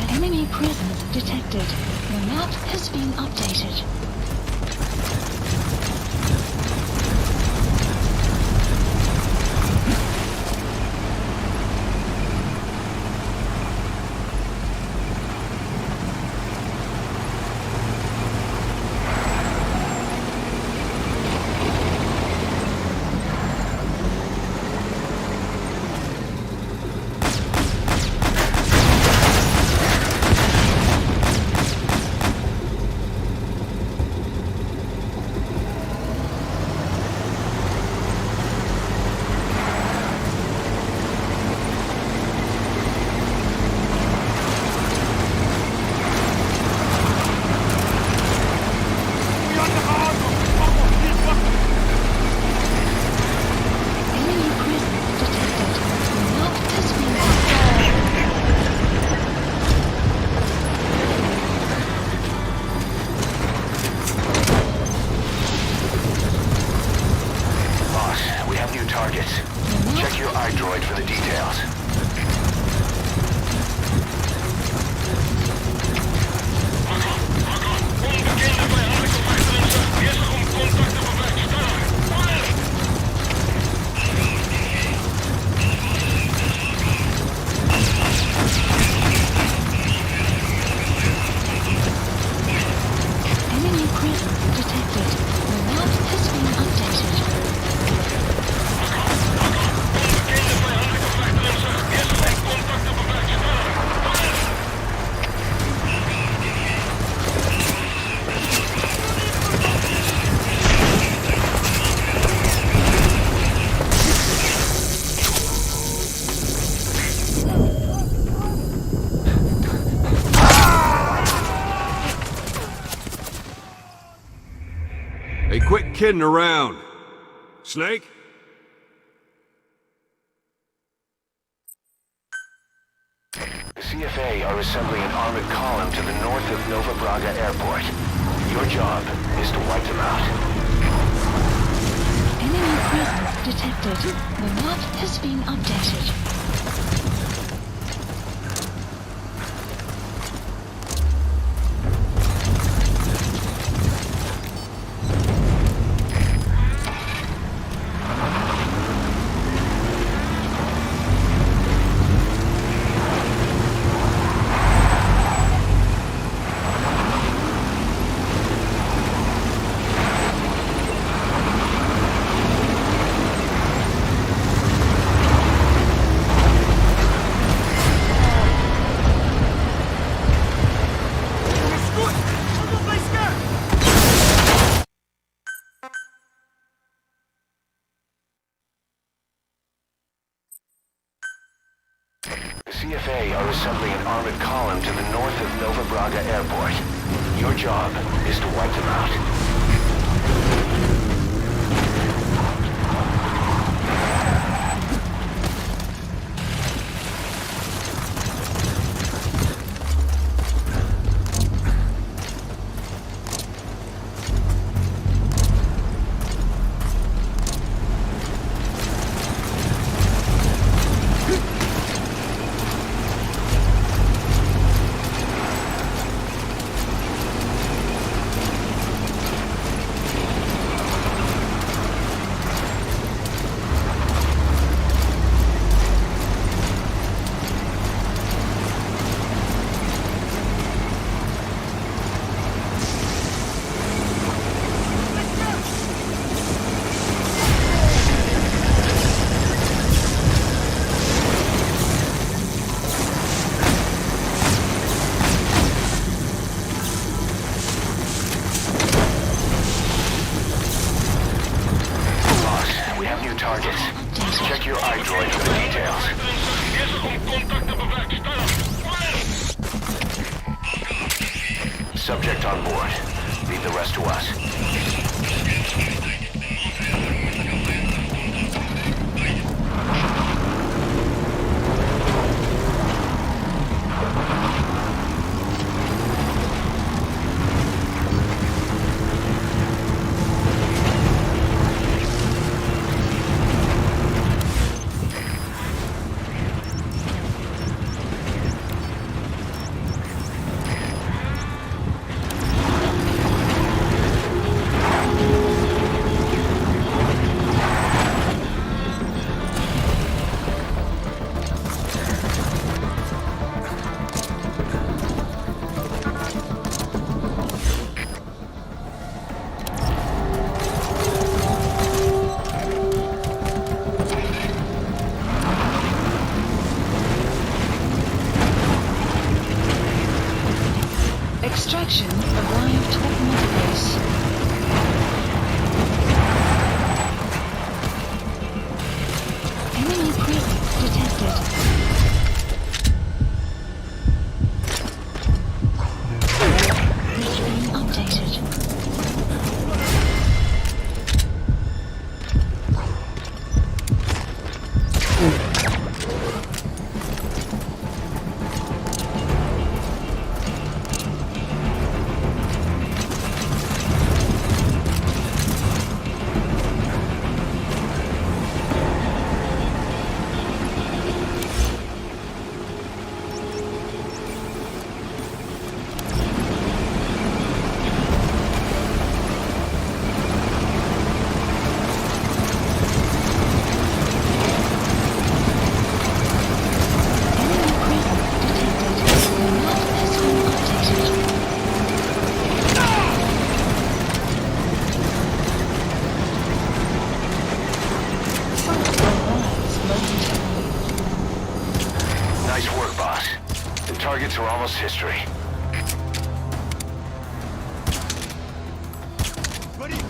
Enemy presence detected. The map has been updated.
Check your iDroid for the details.
Enemy presence detected. The map has been updated.
kidding around. Snake?
The CFA are assembling an armored column to the north of Nova Braga Airport. Your job is to wipe them out.
Enemy presence detected. The map has been updated.
The CFA are assembling an armored column to the north of Nova Braga Airport. Your job is to wipe them out. Check your iDroid for the details. Subject on board. Leave the rest to us.
Extraction arrived at Mother Base. Enemy presence detected. It's been updated.
Nice work, boss. The targets are almost history.
Ready?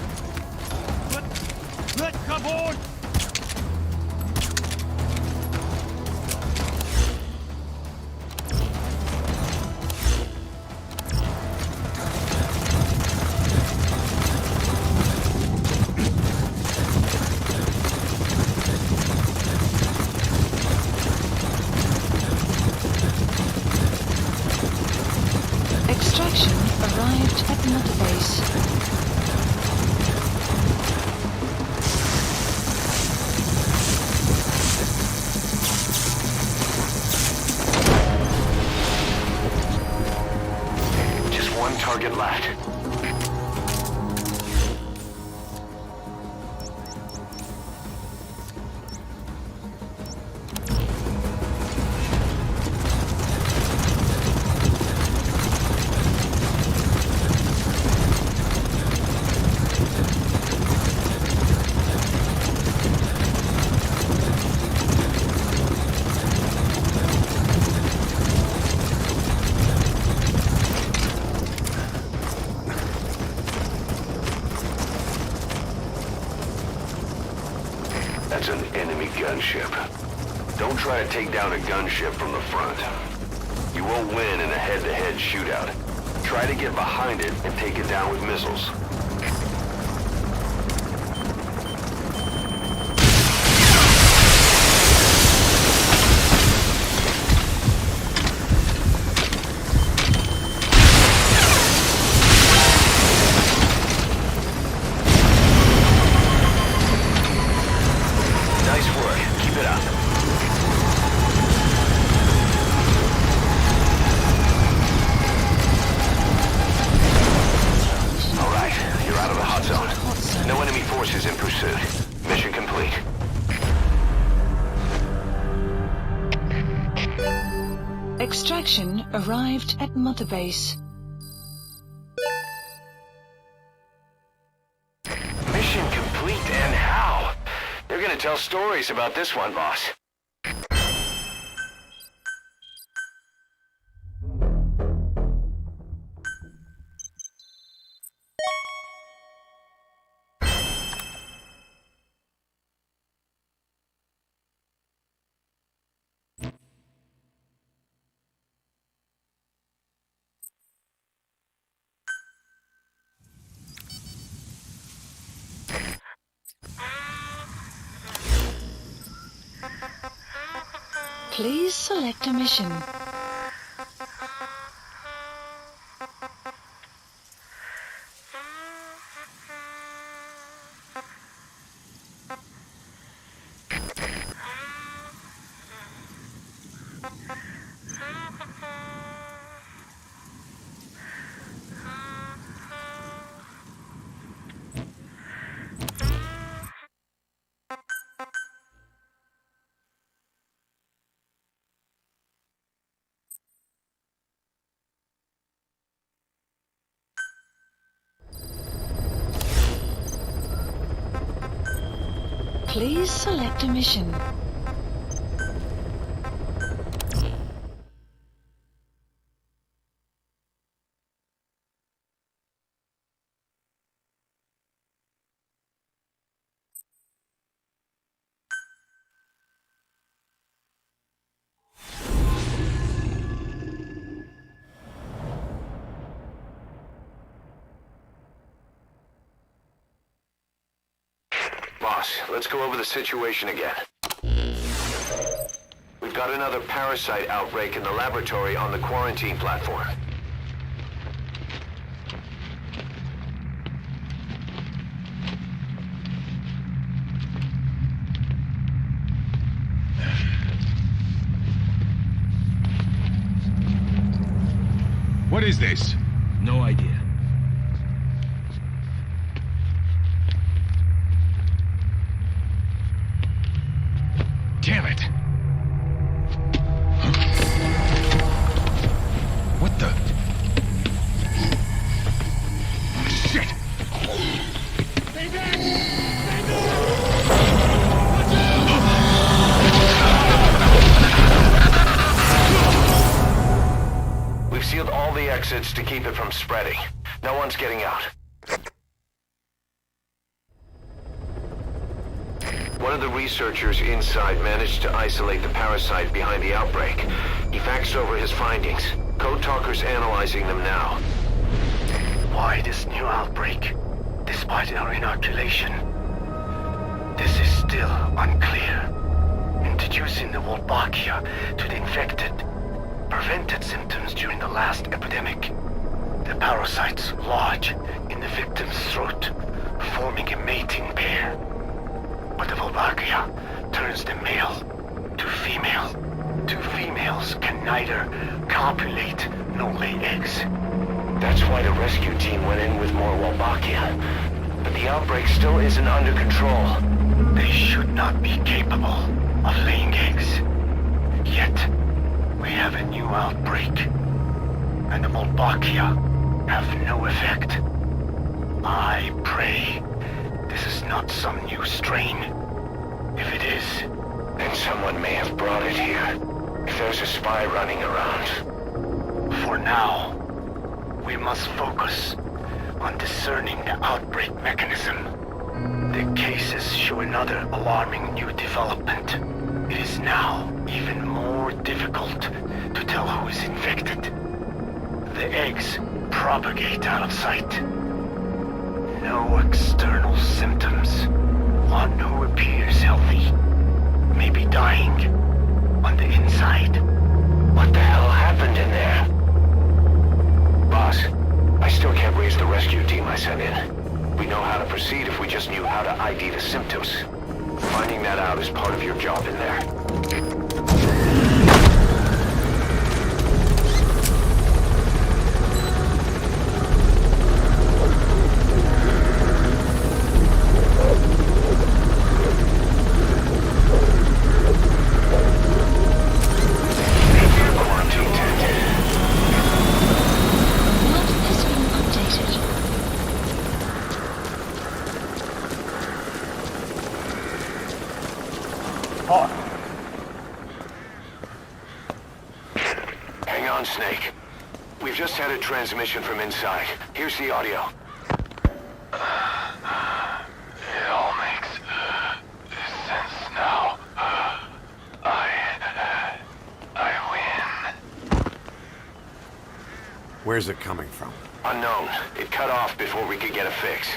Let's come on!
Extraction arrived at Mother Base.
Just one target left. That's an enemy gunship. Don't try to take down a gunship from the front. You won't win in a head-to-head shootout. Try to get behind it and take it down with missiles.
Extraction arrived at Mother Base.
Mission complete, and how? They're gonna tell stories about this one, boss.
Please select a mission. Please select a mission.
Boss, let's go over the situation again. We've got another parasite outbreak in the laboratory on the quarantine platform.
What is this? No idea. Damn it! Huh? What the? Shit!
We've sealed all the exits to keep it from spreading. No one's getting out. One of the researchers inside managed to isolate the parasite behind the outbreak. He faxed over his findings. Code Talker's analyzing them now.
Why this new outbreak, despite our inoculation? This is still unclear. Introducing the Wolbachia to the infected prevented symptoms during the last epidemic. The parasites lodge in the victim's throat, forming a mating pair. But the Volvakia turns the male to female. Two females can neither copulate nor lay eggs.
That's why the rescue team went in with more Wolbachia. But the outbreak still isn't under control.
They should not be capable of laying eggs. Yet, we have a new outbreak. And the Wolbachia have no effect. I pray this is not some new strain. If it is,
then someone may have brought it here. If there's a spy running around.
For now, we must focus on discerning the outbreak mechanism. The cases show another alarming new development. It is now even more difficult to tell who is infected. The eggs propagate out of sight. No external symptoms. One who appears healthy may be dying on the inside.
What the hell happened in there? Boss, I still can't raise the rescue team I sent in. We know how to proceed if we just knew how to ID the symptoms. Finding that out is part of your job in there. Hang on, Snake. We've just had a transmission from inside. Here's the audio.
It all makes sense now. I win.
Where's it coming from?
Unknown. It cut off before we could get a fix.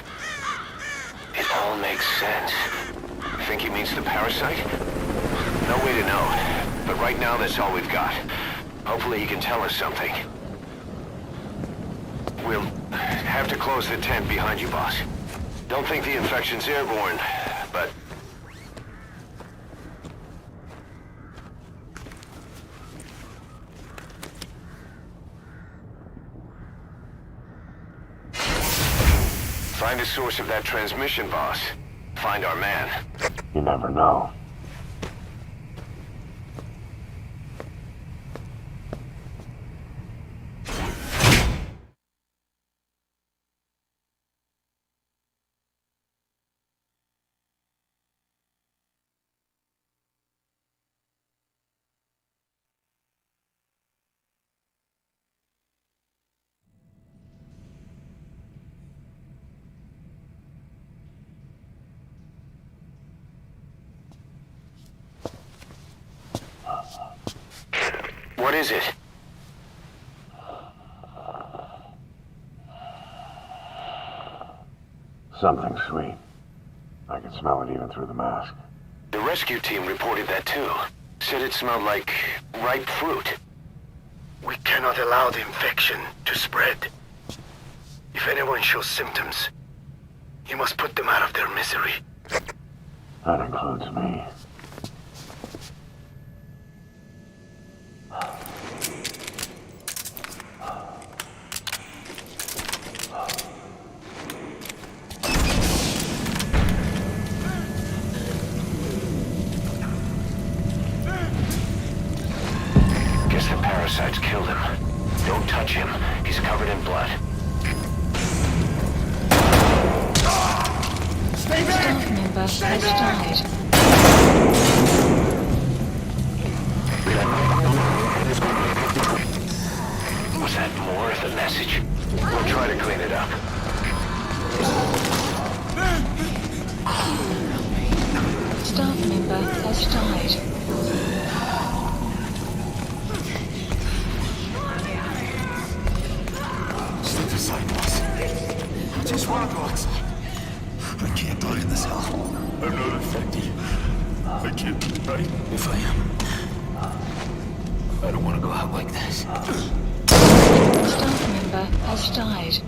It all makes sense. You think he means the parasite? No way to know. But right now, that's all we've got. Hopefully he can tell us something. We'll have to close the tent behind you, boss. Don't think the infection's airborne, but... Find the source of that transmission, boss. Find our man.
You never know.
What is it?
Something sweet. I can smell it even through the mask.
The rescue team reported that too. Said it smelled like ripe fruit.
We cannot allow the infection to spread. If anyone shows symptoms, you must put them out of their misery.
That includes me.
Guess the parasites killed him. Don't touch him. He's covered in blood.
Stay back! Staff member has died.
Was that more of the message? We'll try to clean it up.
Staff member has died.
Step aside, boss. I just want to go outside. I can't die in this hell. I'm not infected. I can't be right. If I am, I don't want to go out like this.
Staff member member has died.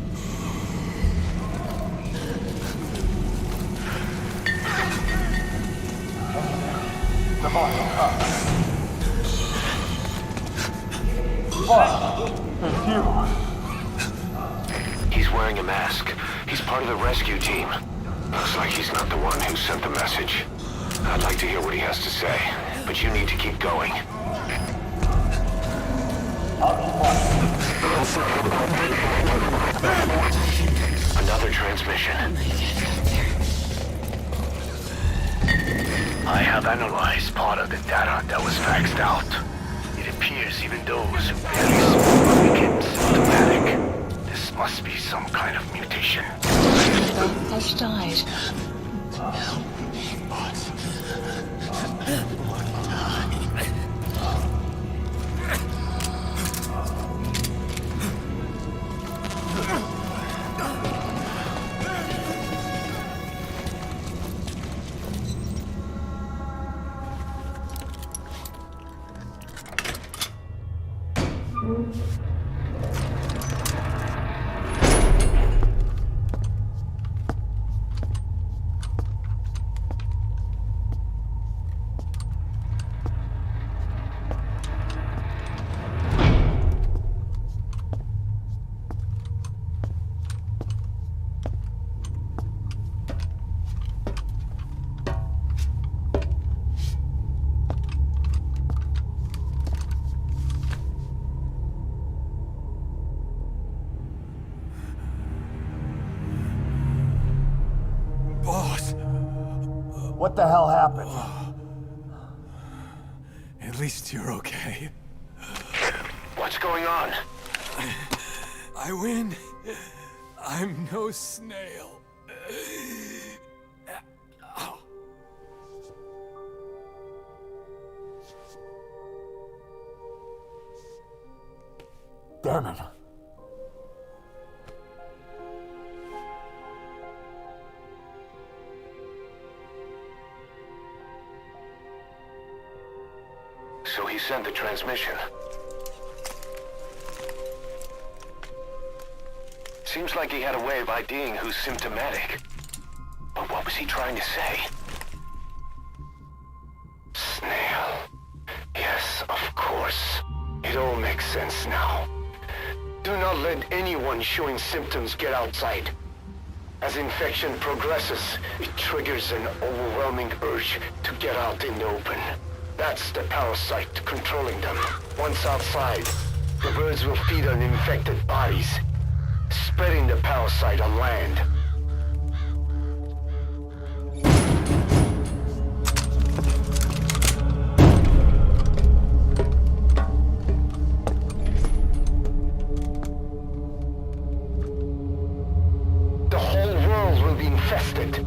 He's wearing a mask. He's part of the rescue team. Looks like he's not the one who sent the message. I'd like to hear what he has to say, but you need to keep going. Another transmission.
I have analyzed part of the data that was faxed out. It appears even those very small became symptomatic. This must be some kind of mutation.
Member has died.
Boss!
What the hell happened?
At least you're okay.
What's going on?
I win. I'm no snail.
Damn it.
So he sent the transmission. Seems like he had a way of IDing who's symptomatic. But what was he trying to say? Snail. Yes, of course. It all makes sense now. Do not let anyone showing symptoms get outside. As infection progresses, it triggers an overwhelming urge to get out in the open. That's the parasite controlling them. Once outside, the birds will feed on infected bodies, spreading the parasite on land. The whole world will be infested.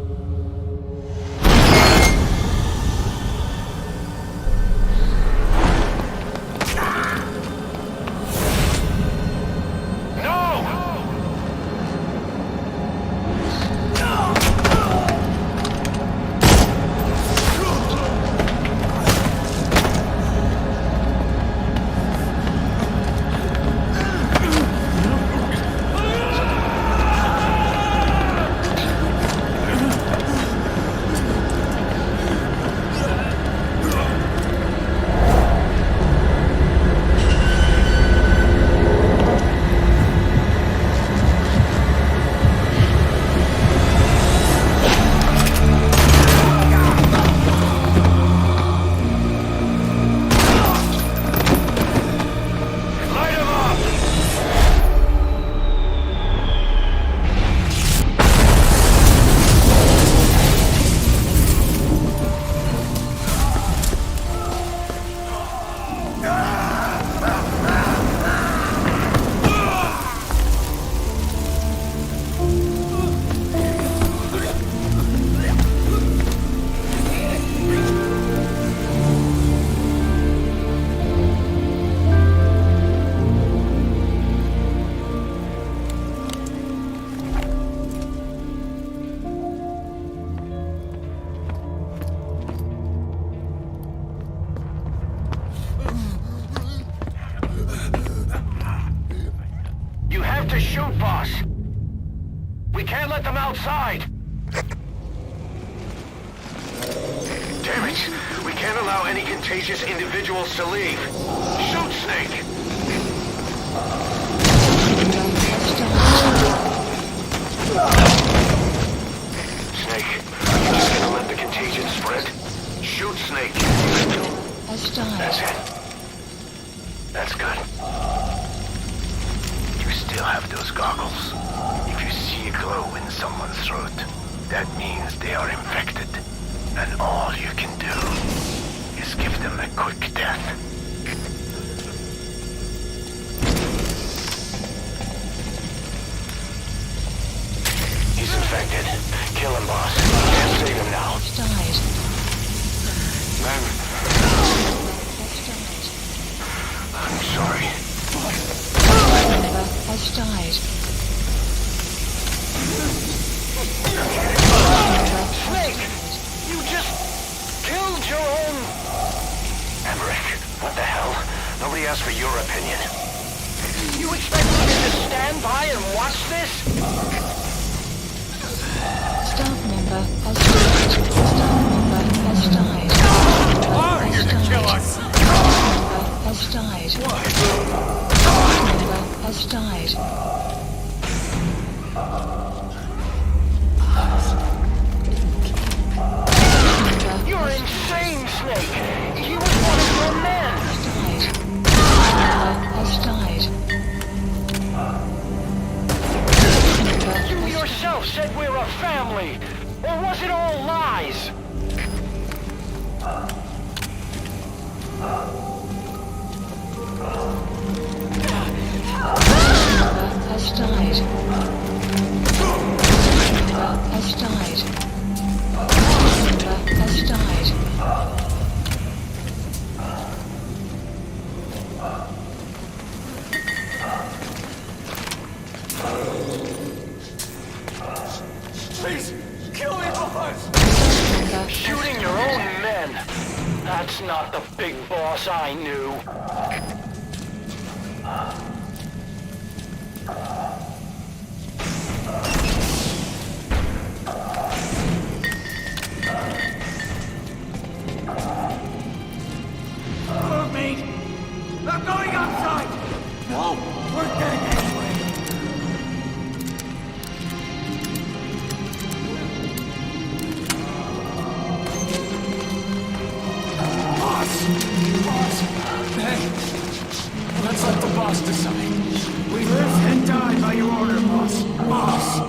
to shoot, boss. We can't let them outside. Damn it! We can't allow any contagious individuals to leave. Shoot, Snake! Snake, are you just gonna let the contagion spread? Shoot, Snake! That's it. That's good. You still have those goggles. If you see a glow in someone's throat, that means they are infected. And all you can do is give them a quick death. He's infected. Kill him, boss. Can't save him now.
Died.
Man. I'm sorry.
Member has died.
Snake! You just killed your own... Emmerich, what the hell? Nobody asked for your opinion. You expect me to just stand by and watch this?
Staff member has died. Staff member has died.
Are you to kill us?
Member has died. Staff member has died.
You're insane, Snake! He was one of your men!
Has died.
You yourself said we're a family! Or was it all lies?
Has died. Has died. Has died.
Please, kill me first!
Shooting your own men! That's not the big boss I knew.
Look, mate! I'm going outside! No, we're dead anyway! Boss! Hey! Let's let the boss decide. We live and die by your order, boss. Boss!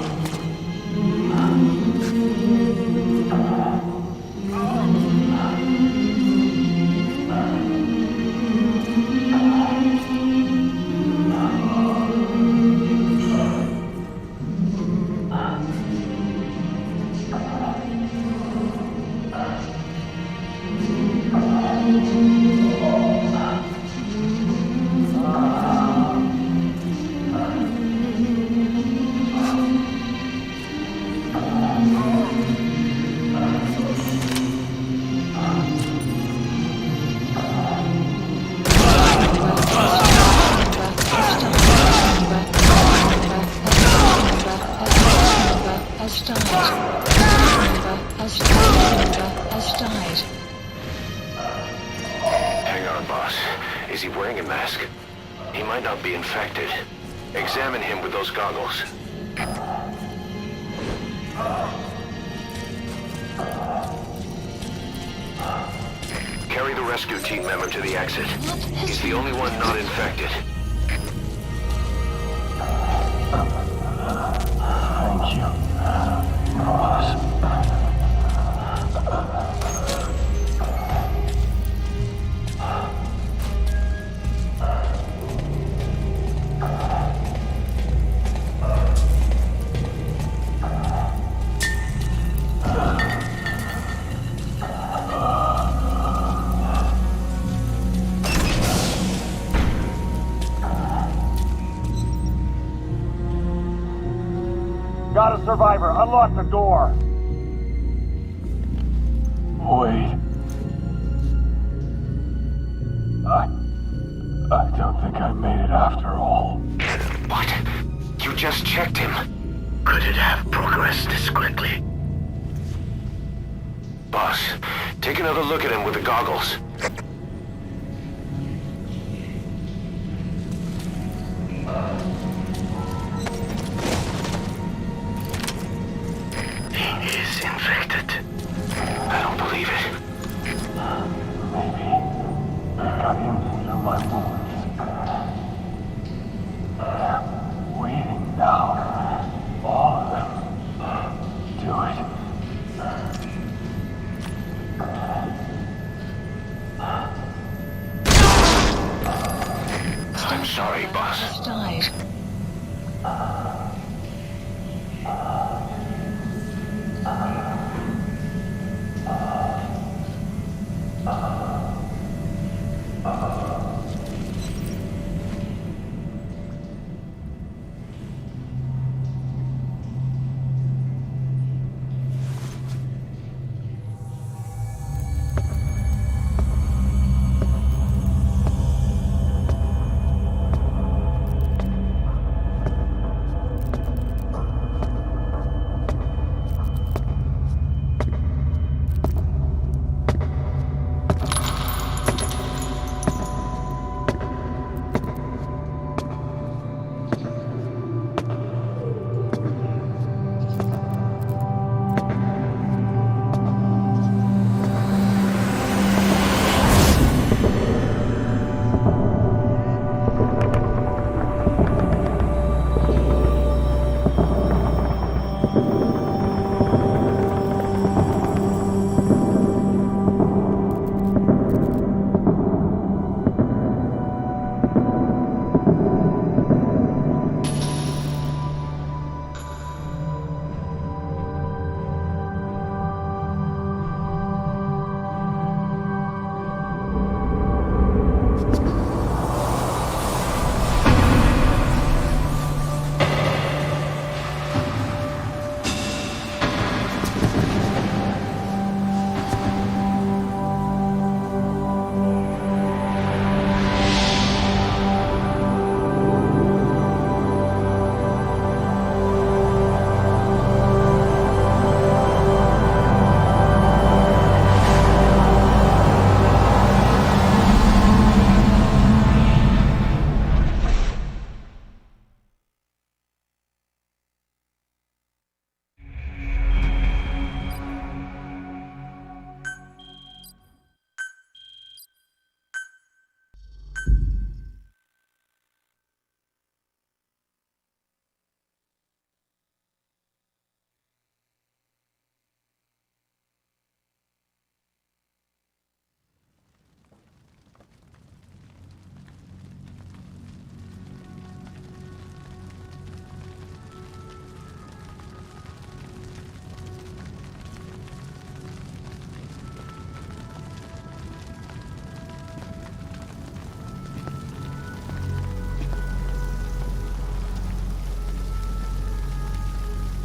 Hang on, boss. Is he wearing a mask? He might not be infected. Examine him with those goggles. Carry the rescue team member to the exit. He's the only one not infected.
Thank you, boss.
Got a survivor. Unlock the door.
Wait. I don't think I made it after all.
What? You just checked him.
Could it have progressed this quickly?
Boss, take another look at him with the goggles.
He is infected.
I don't believe it.
Maybe I got him through my wounds. Waiting now. All of them. Do it.
I'm sorry, boss.
Died.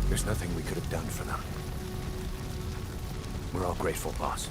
There's nothing we could have done for them. We're all grateful, boss.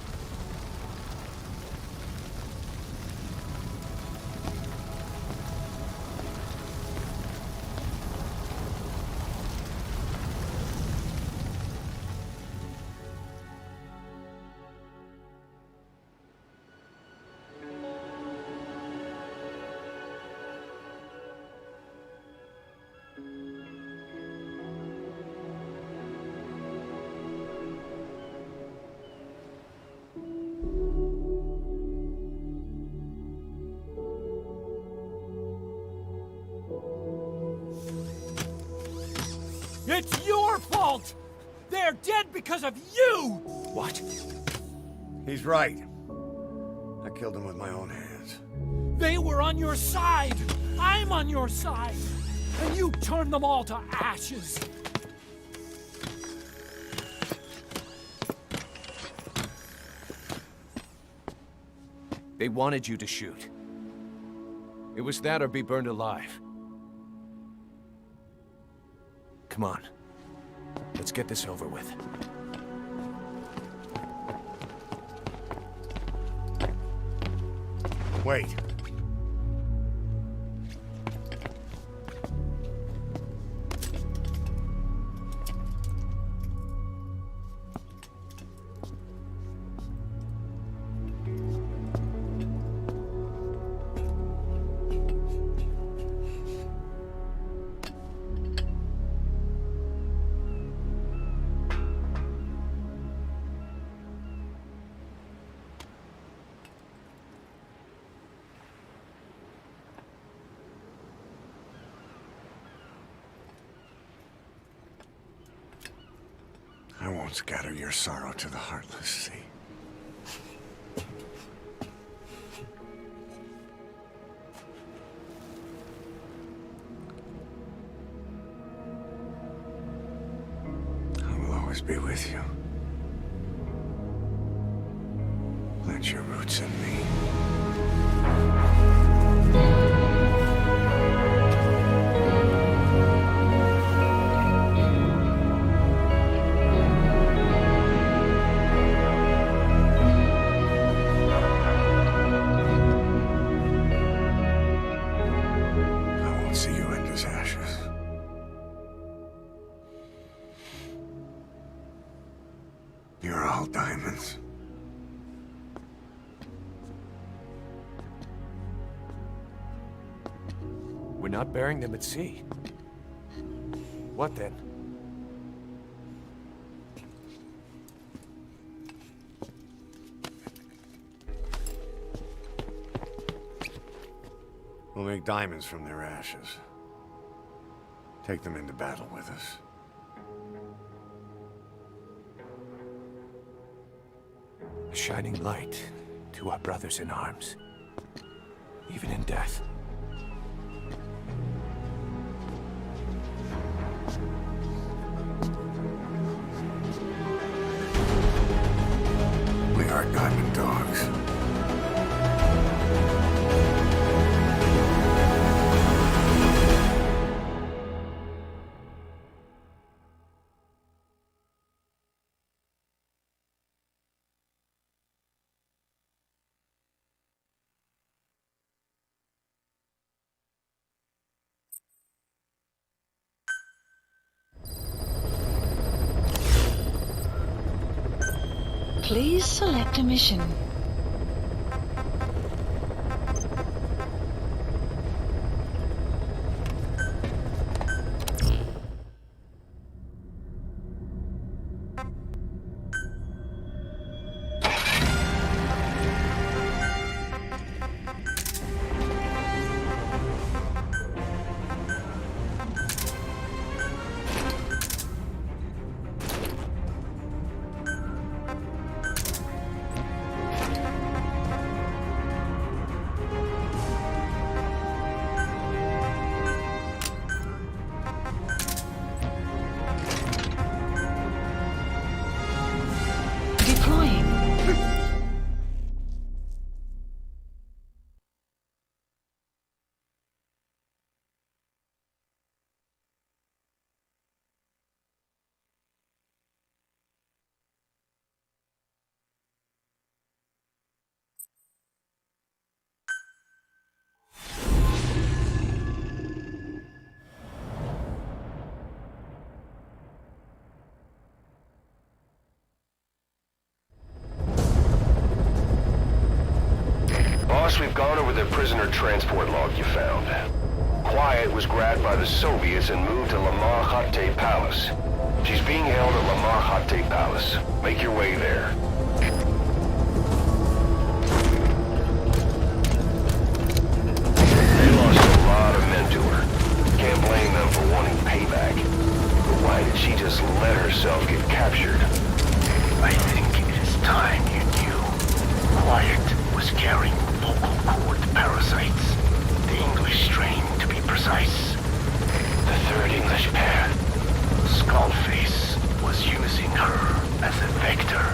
It's your fault! They're dead because of you!
What?
He's right. I killed him with my own hands.
They were on your side! I'm on your side! And you turned them all to ashes!
They wanted you to shoot. It was that or be burned alive. Come on. Let's get this over with.
Wait. Don't scatter your sorrow to the heartless, see? I will always be with you. Plant your roots in me. You're all diamonds.
We're not burying them at sea. What then?
We'll make diamonds from their ashes. Take them into battle with us.
A shining light to our brothers in arms, even in death.
We are diamond dogs.
Please select a mission.
We've gone over the prisoner transport log you found. Quiet was grabbed by the Soviets and moved to Lamar Khatte Palace. She's being held at Lamar Khatte Palace. Make your way there. They lost a lot of men to her. Can't blame them for wanting payback. But why did she just let herself get captured?
I think it is time you knew. Quiet was carrying vocal cord parasites. The English strain, to be precise. The third English pair. Skullface was using her as a vector.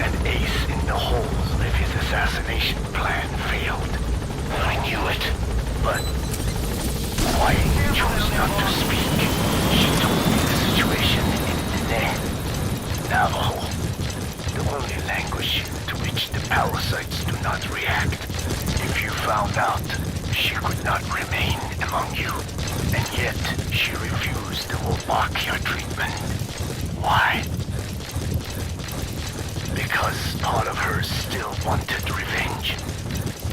An ace in the hole if his assassination plan failed. I knew it, but Quiet chose not to speak. She told me the situation in Navajo. The only language to which the parasites do not react. If you found out, she could not remain among you. And yet, she refused the Wolbachia treatment. Why? Because part of her still wanted revenge.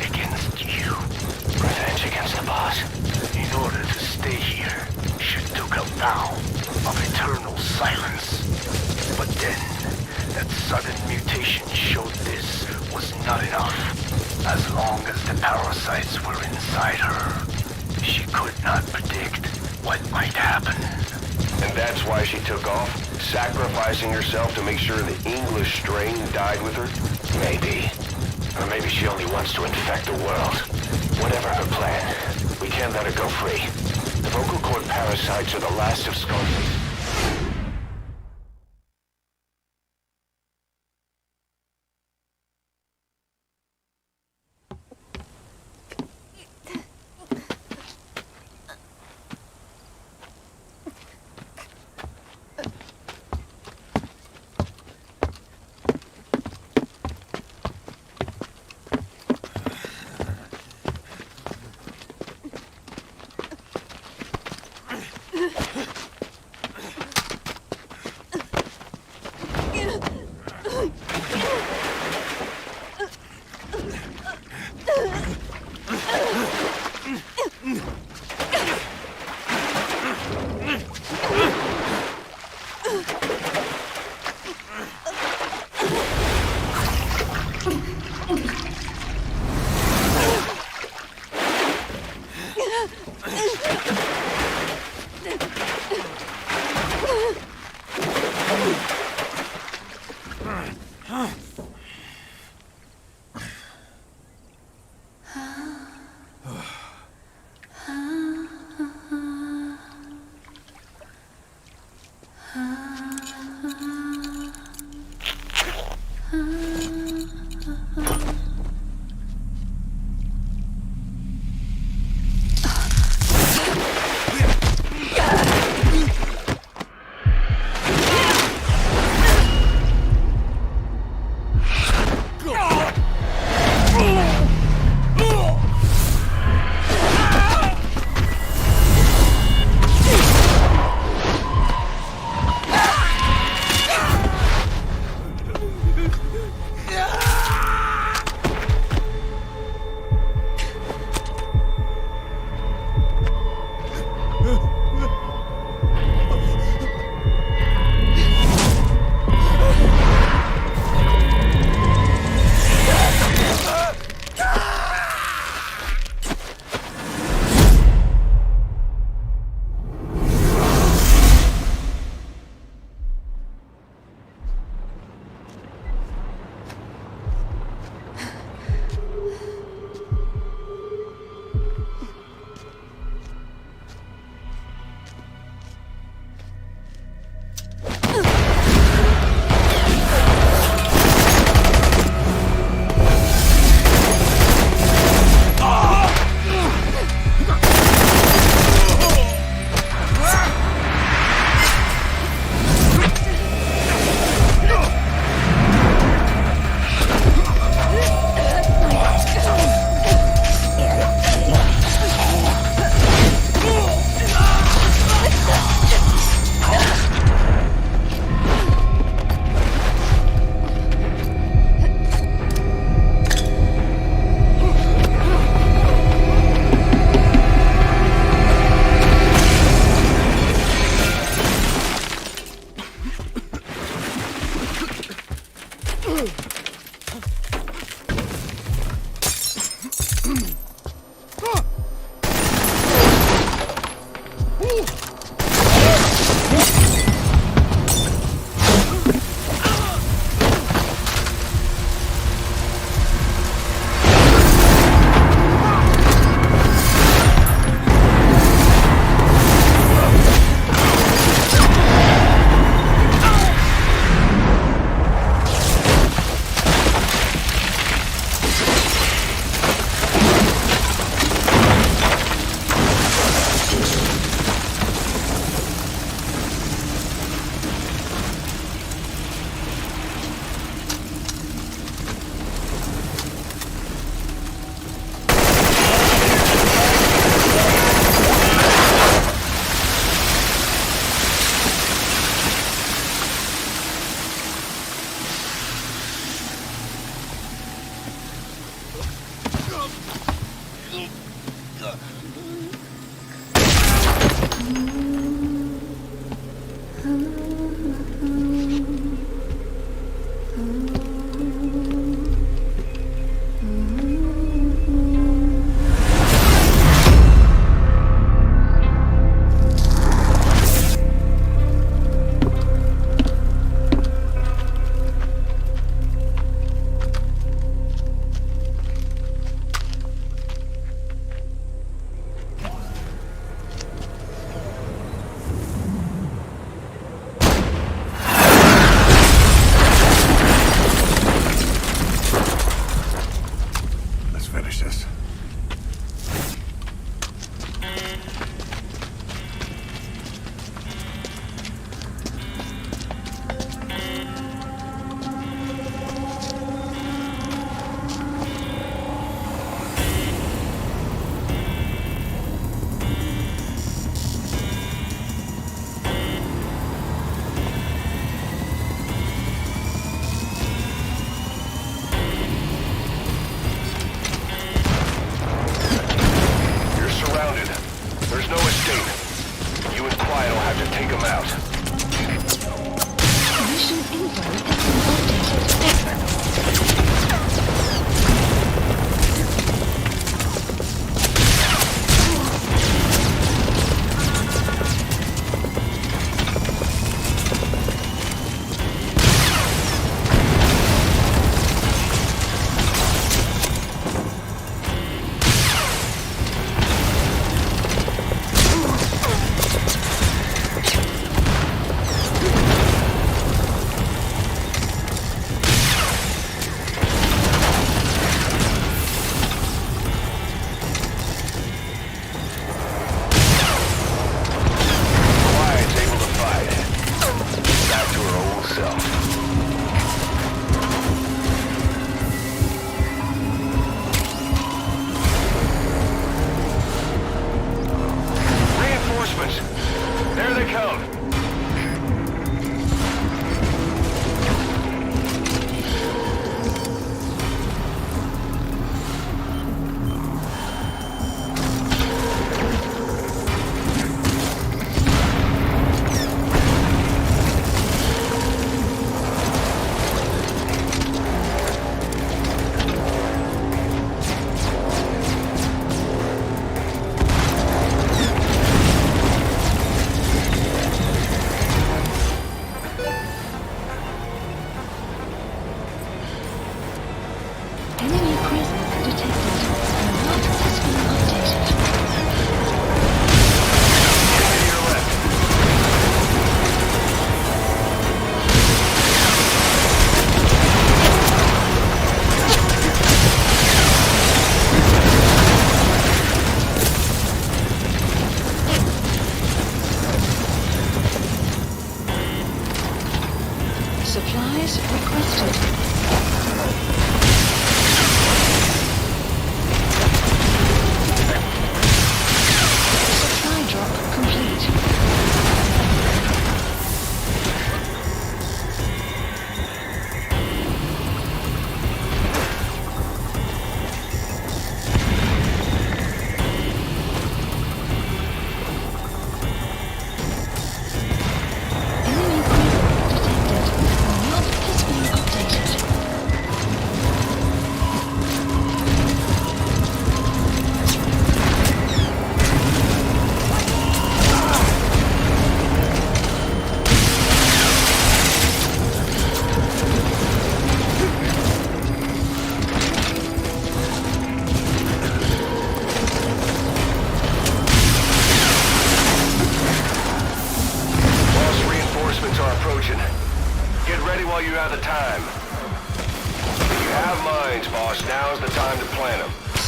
Against you. Revenge against the boss? In order to stay here, she took a vow of eternal silence. But then, that sudden mutation showed this was not enough. As long as the parasites were inside her, she could not predict
what might happen. And that's why she took off? Sacrificing herself to make sure the English strain died with her? Maybe. Or maybe she only wants to infect the world. Whatever her plan, we can't let her go free. The vocal cord parasites are the last of Skullface.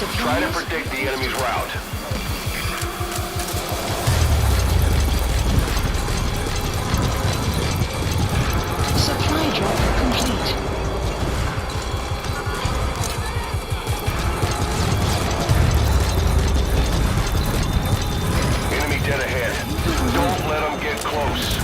Try to predict the enemy's route.
Supply drop complete.
Enemy dead ahead. Don't let them get close.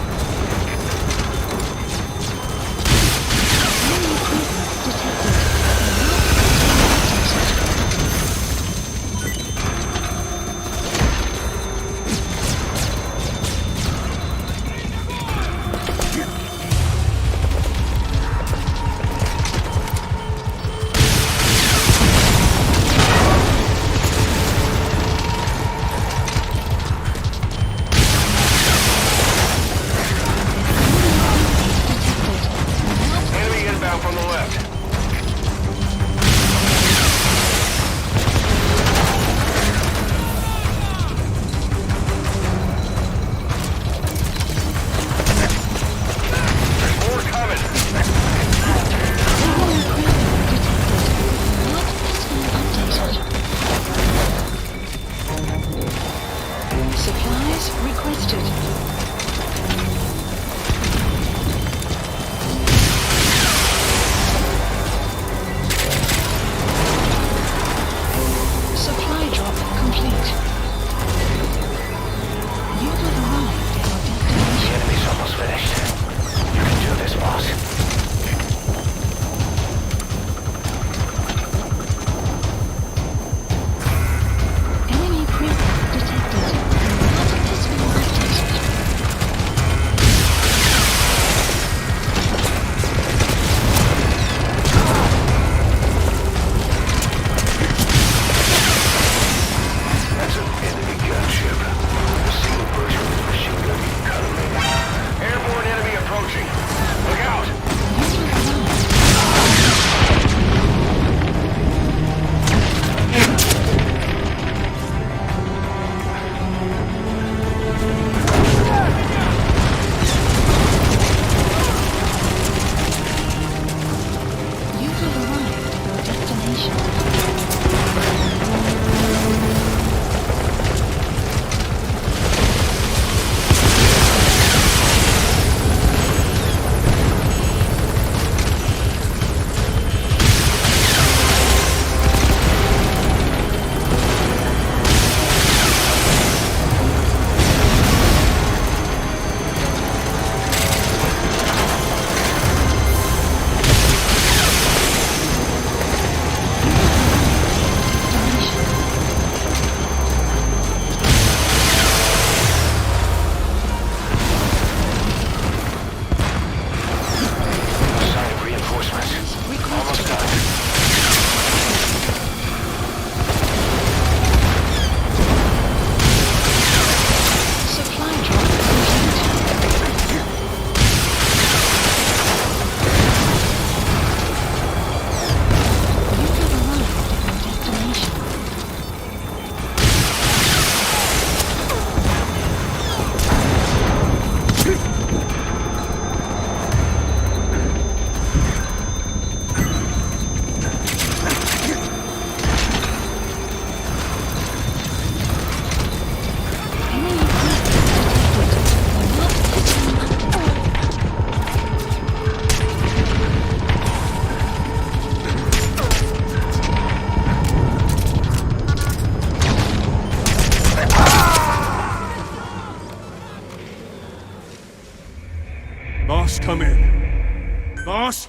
Boss, come in. Boss?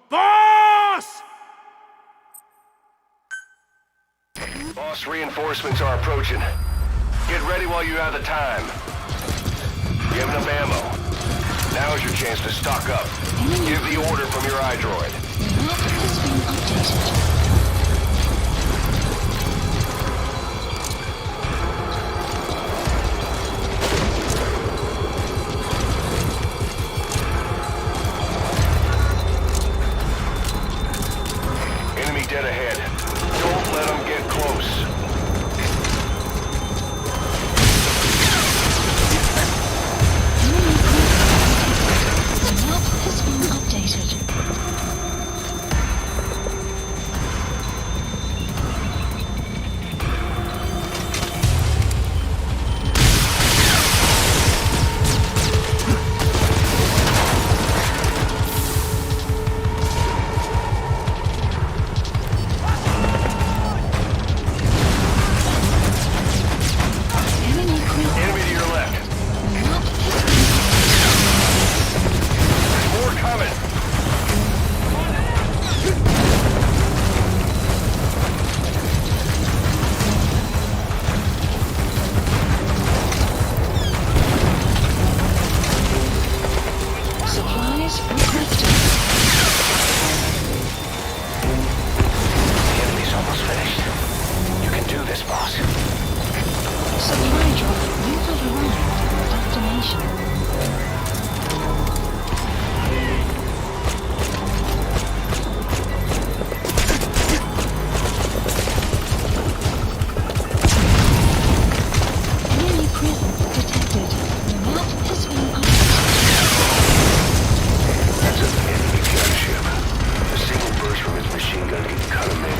Boss!
Boss, reinforcements are approaching. Get ready while you have the time. You have enough ammo. Now is your chance to stock up. Give the order from your iDroid.
Map has been updated.
Dead ahead. Don't let them get close.
The map has been updated. Supply drop. You have arrived at destination. Enemy presence detected. The map has been updated.
That's an enemy gunship. A single burst from his machine gun can cut him in.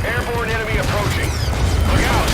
Airborne enemy approaching. Look out!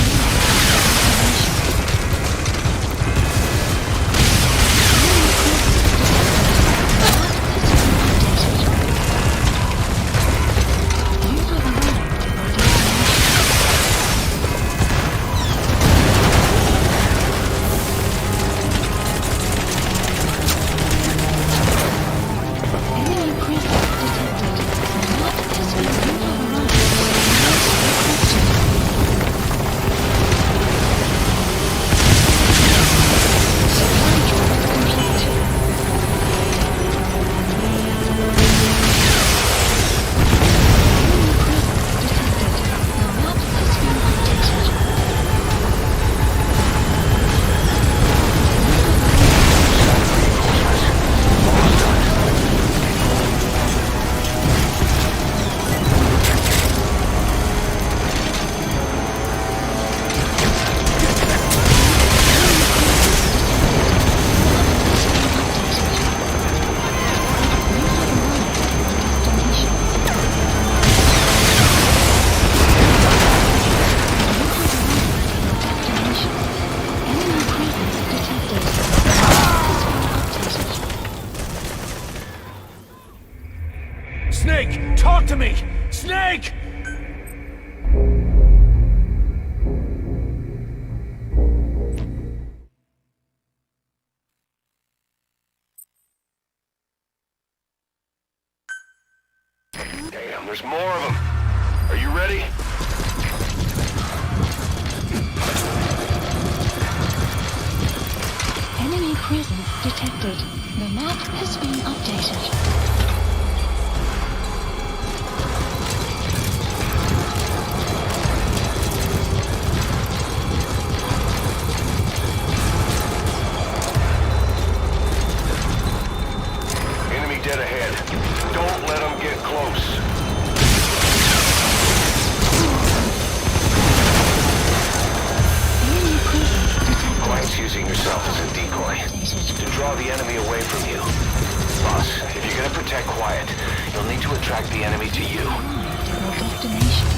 Snake, talk to me! Snake!
Damn, there's more of them. Are you ready?
Enemy presence detected. The map has been updated.
Enemy dead ahead. Don't let them get close.
Enemy presence detected.
Glance using yourself as a decoy to draw the enemy away from you. Boss, if you're gonna protect Quiet, you'll need to attract the enemy to you.
Your destination.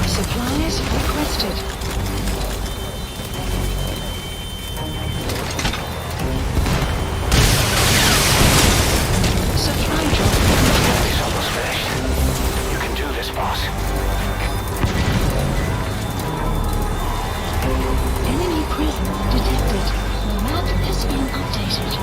Supplies requested. Supply drop.
He's almost finished. You can do this, boss.
Enemy presence detected. The map has been updated.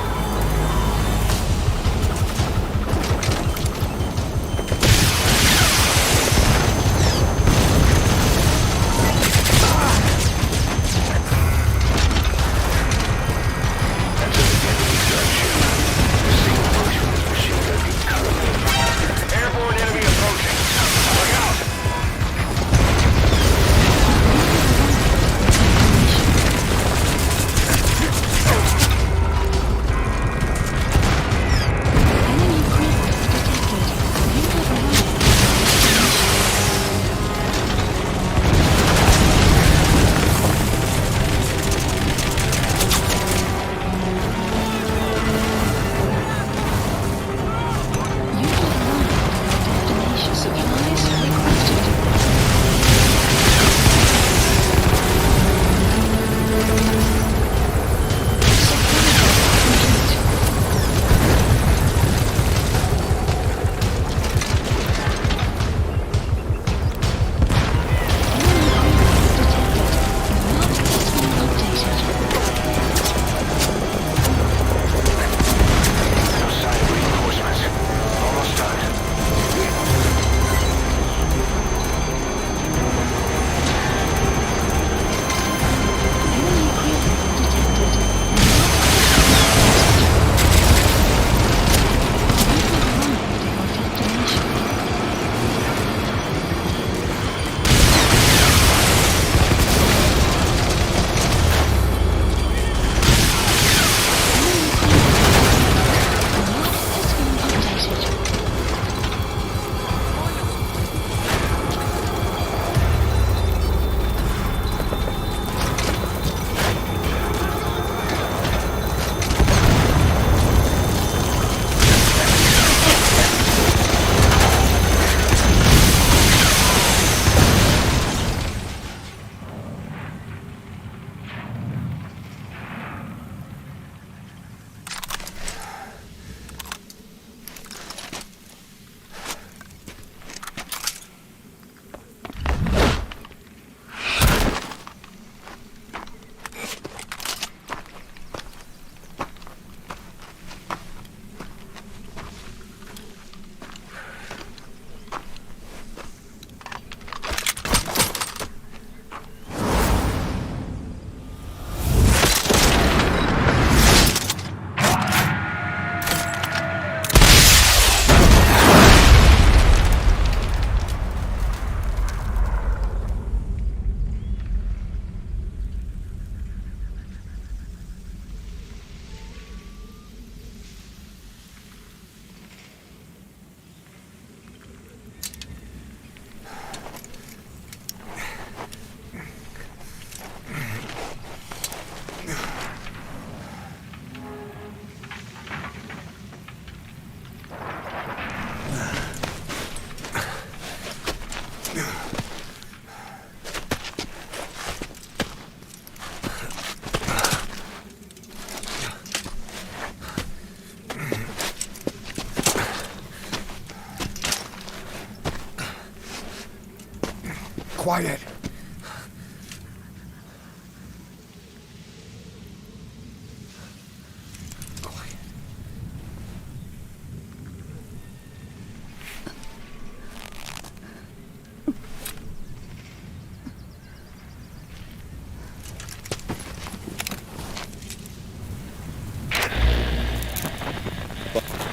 quiet.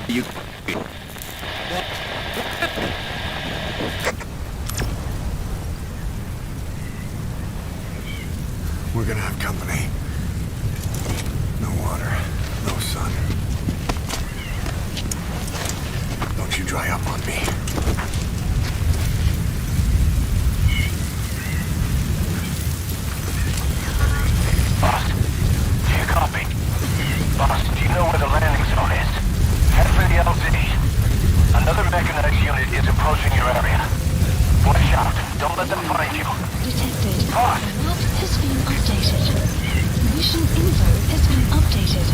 You.
We're gonna have company. No water, no sun. Don't you dry up on me.
Boss, do you copy? Boss, do you know where the landing zone is? Head for the LZ. Another mechanized unit is approaching your area. Watch out. Don't let them find you.
Detected.
Boss!
The map has been updated. Mission info has been updated.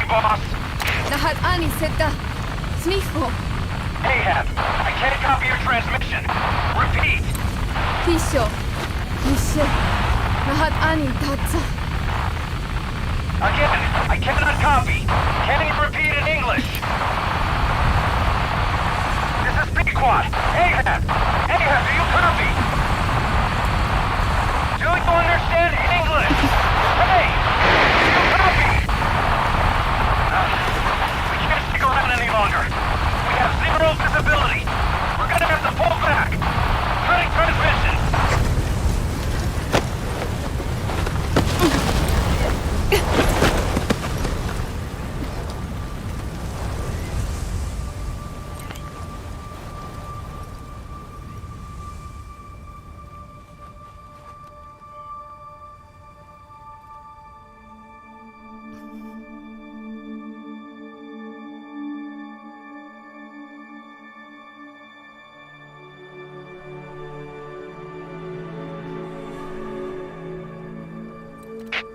boss.
Lahat ani seta. Smicho.
Ahab, I can't copy your transmission. Repeat.
Pisho. Mishe. Lahat ani tatsa.
Again, I cannot copy. Can you repeat in English? This is Pequot. Ahab! Ahab, do you copy? Do you understand English? Hey! Do you copy? We can't stick around any longer. We have zero visibility. We're gonna have to pull back. Cutting transmission.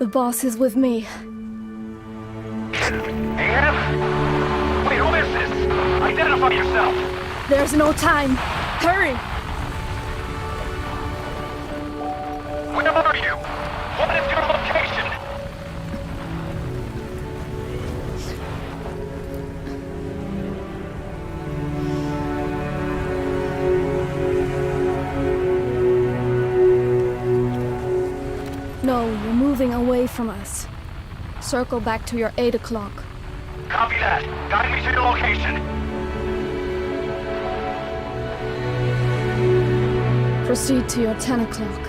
The boss is with me.
Ahab? Wait, who is this? Identify yourself.
There's no time. Hurry!
Where are you? What is your location?
No, you're moving away from us. Circle back to your 8 o'clock.
Copy that. Guide me to your location.
Proceed to your 10 o'clock.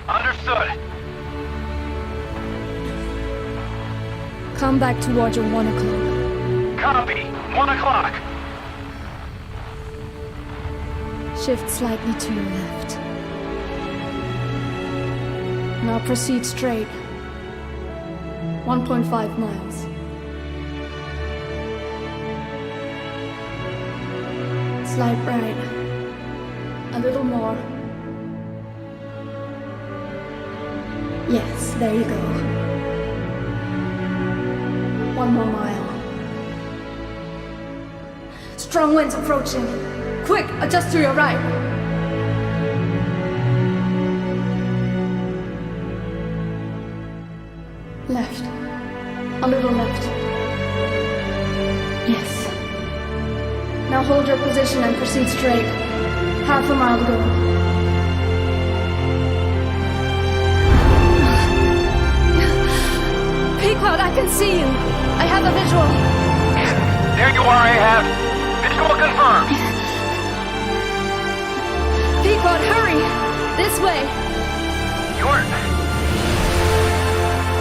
Understood.
Come back toward your 1 o'clock.
Copy. 1 o'clock.
Shift slightly to your left. Now proceed straight. 1.5 miles. Slide right. A little more. Yes, there you go. 1 more mile. Strong winds approaching. Quick, adjust to your right. Left. A little left. Yes. Now hold your position and proceed straight. Half a mile to go. Pequot, I can see you. I have a visual.
There you are, Ahab. Visual confirmed.
Pequot, hurry! This way.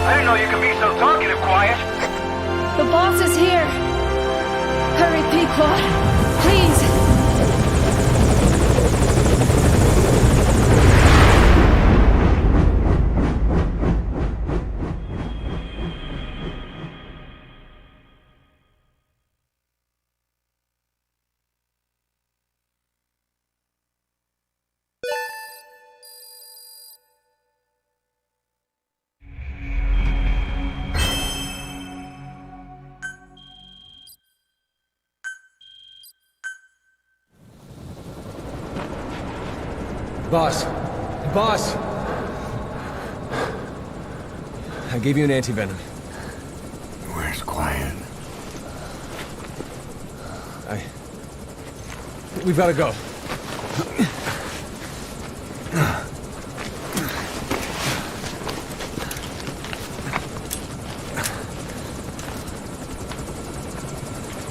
I didn't know you could be so talkative, Quiet.
The boss is here. Hurry, Pequot. Please.
Boss! Boss! I gave you an anti-venom.
Where's Quiet?
We've gotta go.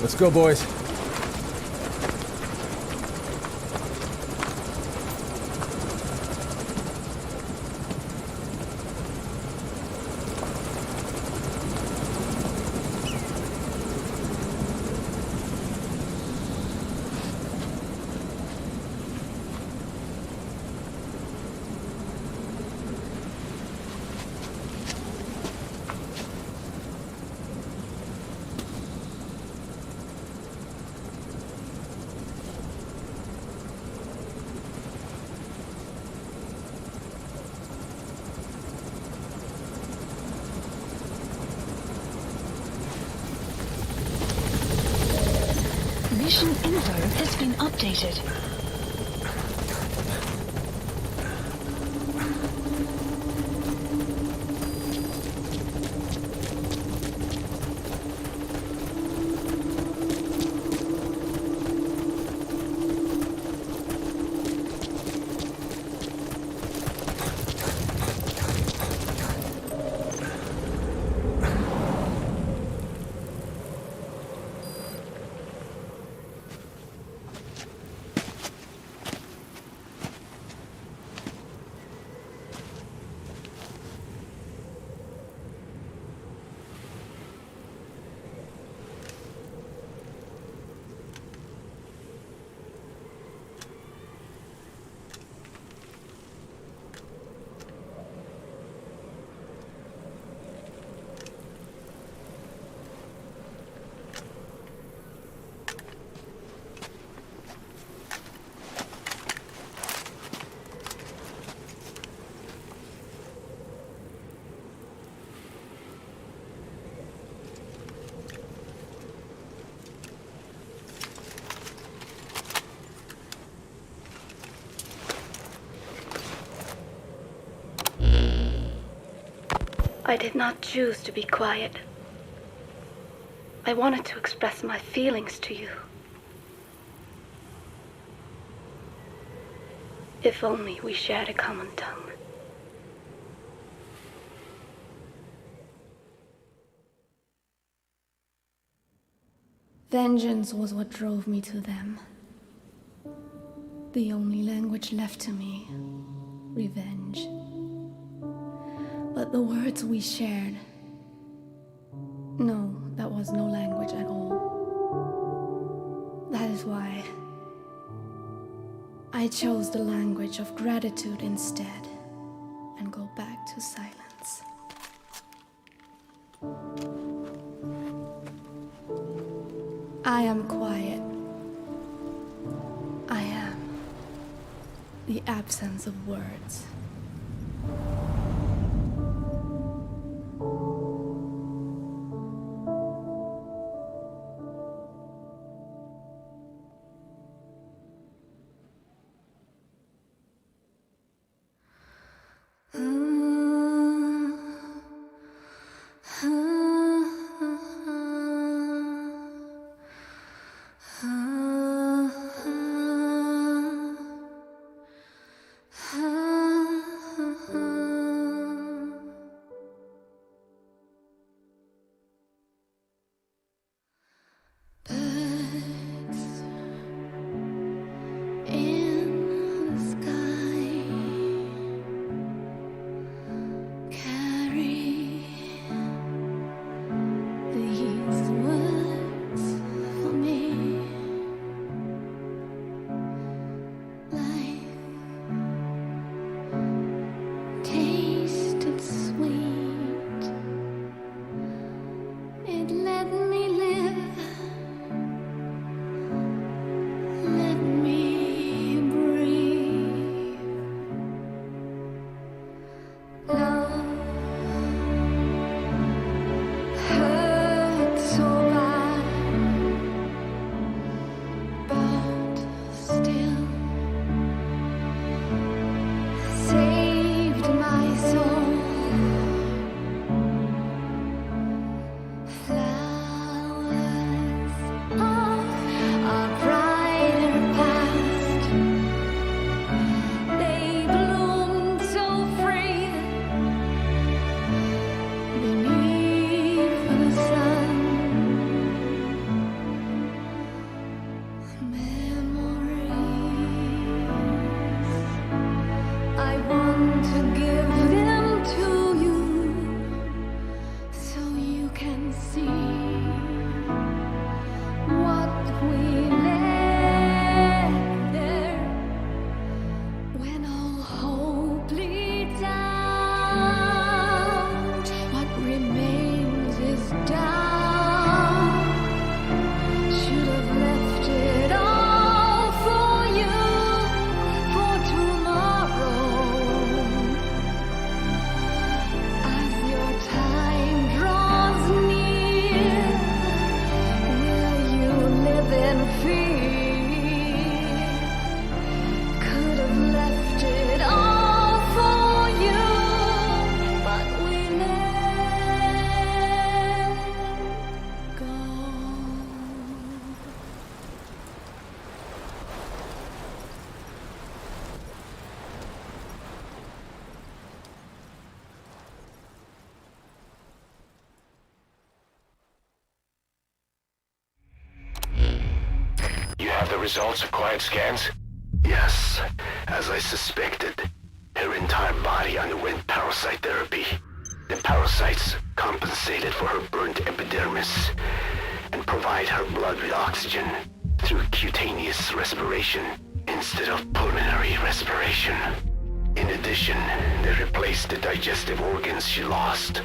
Let's go, boys.
Mission info has been updated.
I did not choose to be quiet. I wanted to express my feelings to you. If only we shared a common tongue.
Vengeance was what drove me to them. The only language left to me, revenge. But the words we shared, no, that was no language at all. That is why I chose the language of gratitude instead and go back to silence. I am quiet. I am the absence of words.
results of Quiet scans?
Yes, as I suspected. Her entire body underwent parasite therapy. The parasites compensated for her burnt epidermis and provide her blood with oxygen through cutaneous respiration instead of pulmonary respiration. In addition, they replaced the digestive organs she lost,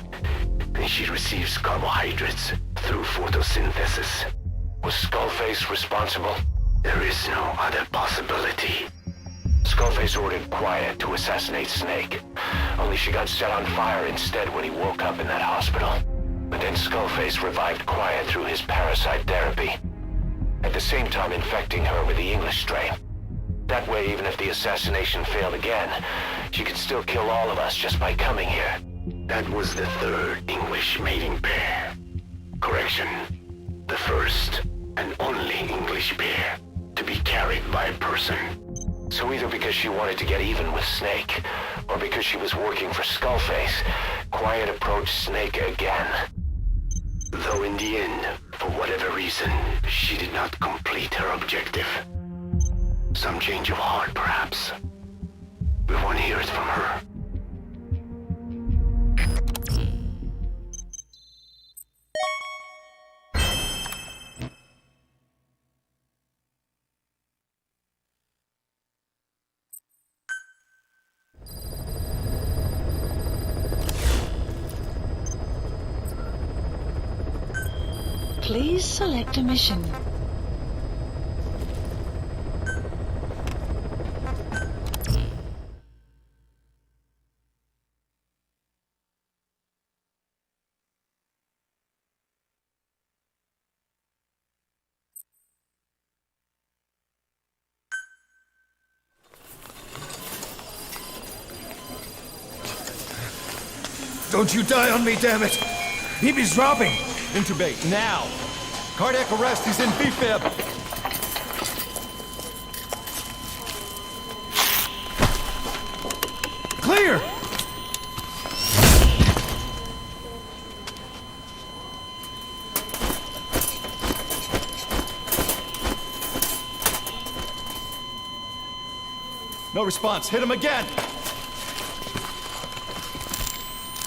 and she receives carbohydrates through photosynthesis.
Was Skullface responsible?
There is no other possibility.
Skullface ordered Quiet to assassinate Snake, only she got set on fire instead when he woke up in that hospital. But then Skullface revived Quiet through his parasite therapy, at the same time infecting her with the English strain. That way, even if the assassination failed again, she could still kill all of us just by coming here.
That was the third English mating pair. Correction, the first and only English pair to be carried by a person.
So either because she wanted to get even with Snake, or because she was working for Skullface, Quiet approached Snake again.
Though in the end, for whatever reason, she did not complete her objective. Some change of heart, perhaps. We want to hear it from her.
Please select a mission.
Don't you die on me, damn it!
BB's dropping!
Intubate, now! Cardiac arrest, he's in B-fib!
Clear!
No response, hit him again!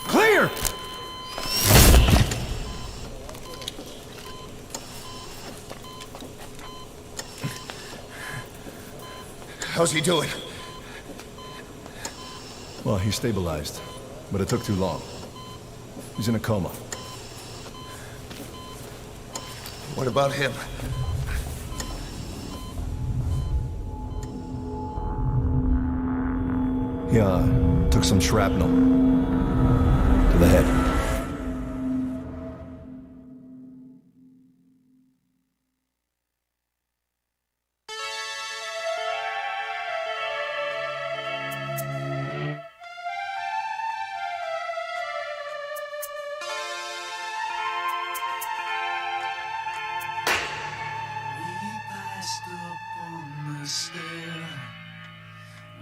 Clear!
How's he doing?
Well, he stabilized, but it took too long. He's in a coma.
What about him?
He, took some shrapnel. To the head.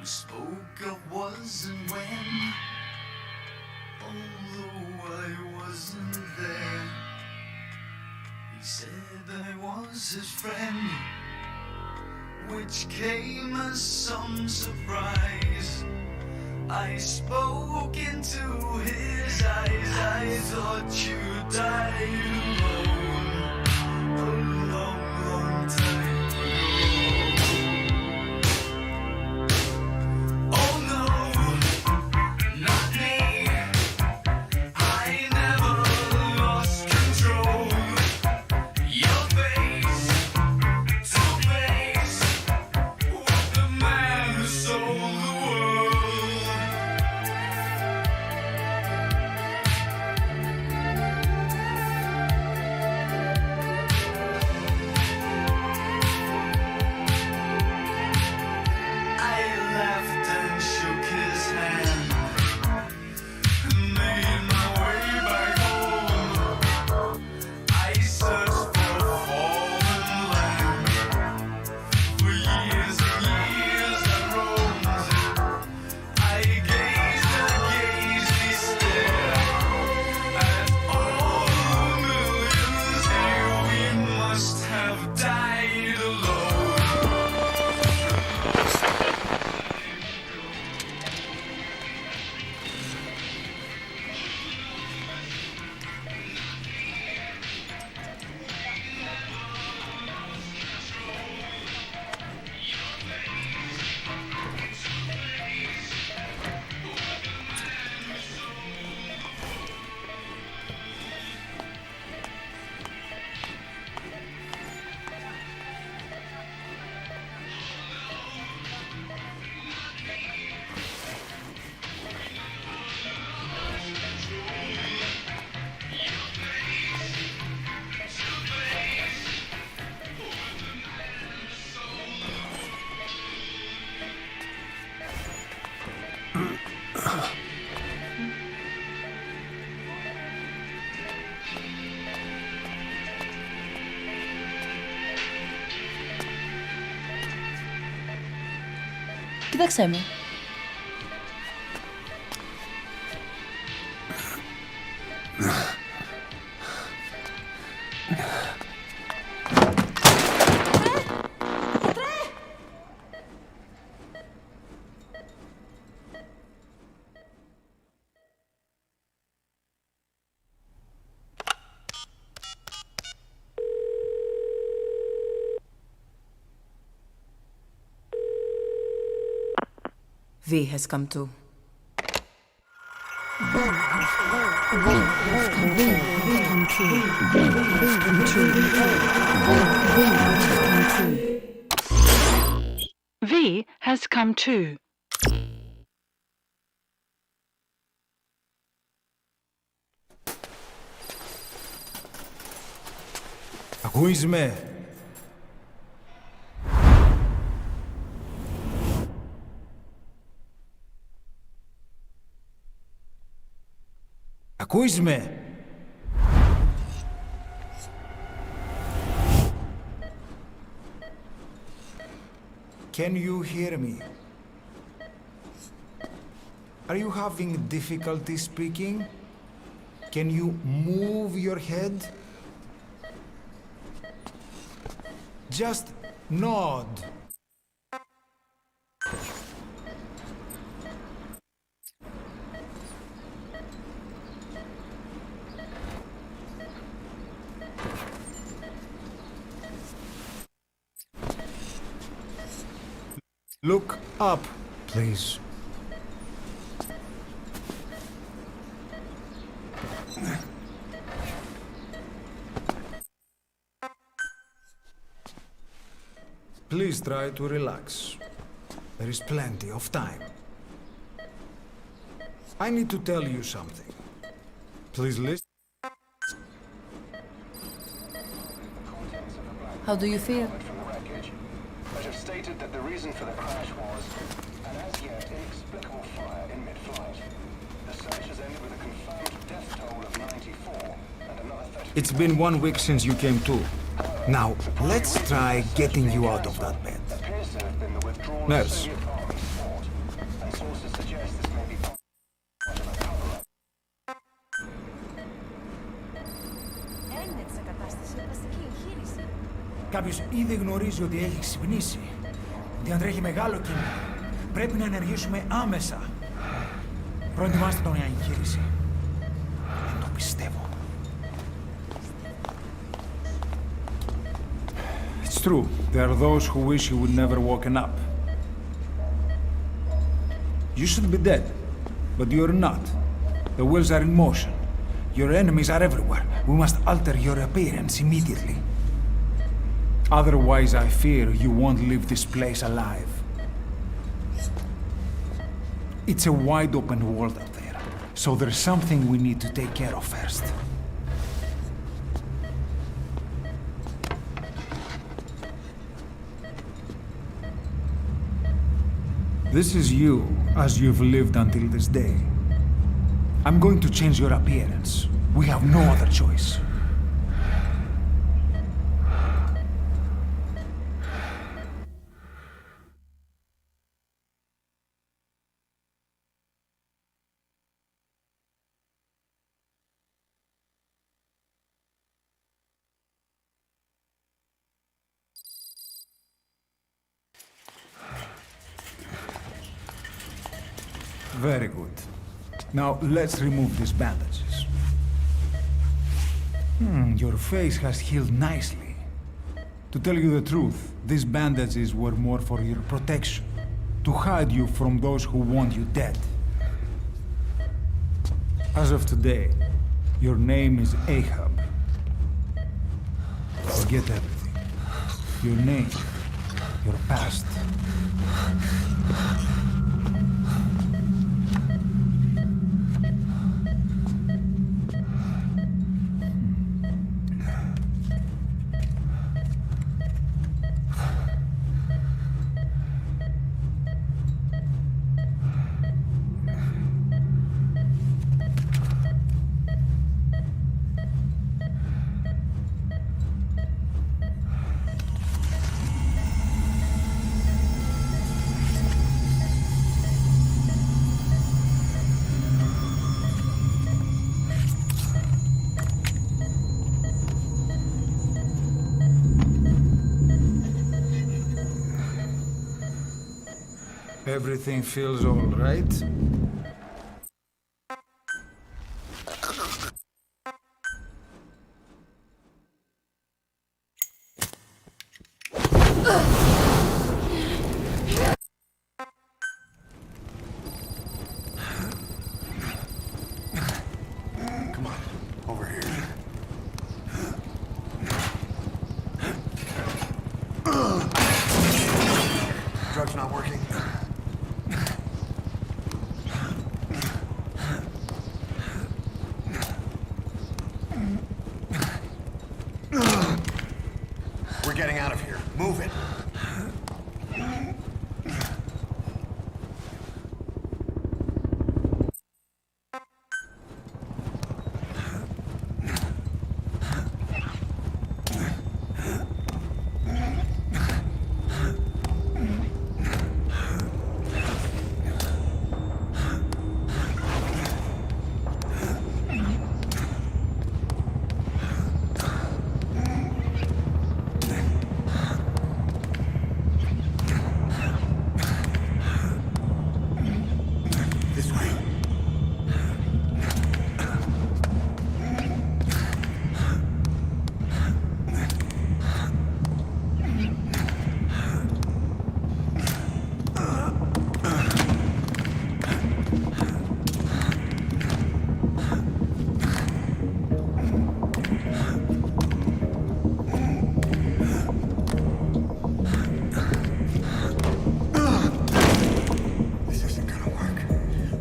We spoke of was and when, although I wasn't there. He said I was his friend, which came as some surprise. I spoke into his eyes, I thought you died alone a long, long time ago.
Κοίταξέ με.
V has come to.
V has come too.
Ακούεις με? Ακούεις με? Can you hear me? Are you having difficulty speaking? Can you move your head? Just nod. Look up, please. Please try to relax. There is plenty of time. I need to tell you something. Please listen.
How do you feel?
But have stated that the reason for the crash was an as yet inexplicable fire in mid-flight. The search has ended with a confirmed death toll of 94 and another 30...
It's been 1 week since you came to. Now, let's try getting you out of that bed. Nurse.
And sources suggest this may be part of a cover-up.
Κάποιος ήδη γνωρίζει ότι έχει ξυπνήσει. Ότι αν τρέχει μεγάλο κίνημα, πρέπει να ενεργήσουμε άμεσα. Προετοιμάστε τον για εγχείρηση. Δεν το πιστεύω.
It's true. There are those who wish you would never woken up. You should be dead, but you're not. The wheels are in motion. Your enemies are everywhere. We must alter your appearance immediately. Otherwise, I fear you won't leave this place alive. It's a wide open world out there, so there's something we need to take care of first. This is you, as you've lived until this day. I'm going to change your appearance. We have no other choice. Very good. Now, let's remove these bandages. Your face has healed nicely. To tell you the truth, these bandages were more for your protection, to hide you from those who want you dead. As of today, your name is Ahab. Forget everything. Your name, your past.
Everything feels all right?
Come on, over here. Drug's not working. We're getting out of here. Move it.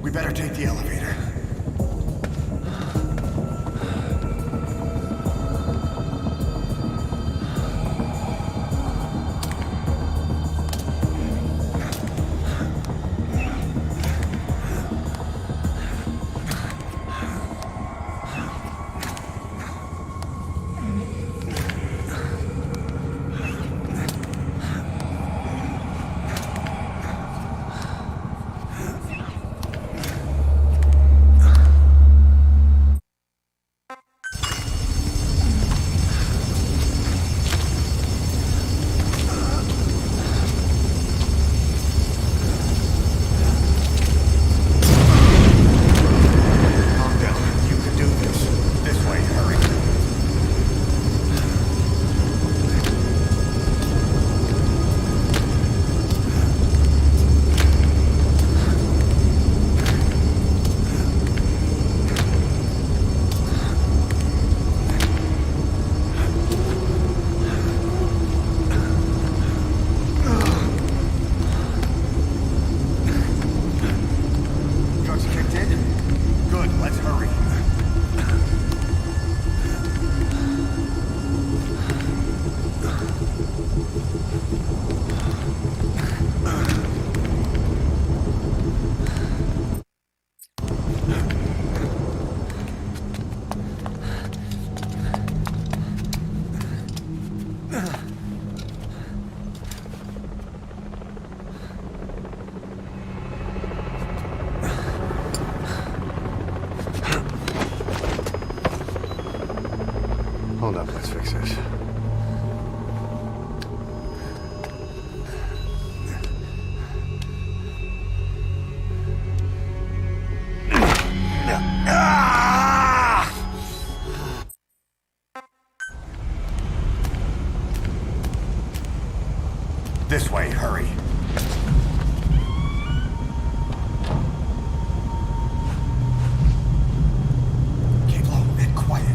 We better take the elevator. Hold up, let's fix this. This way, hurry. Keep low and quiet.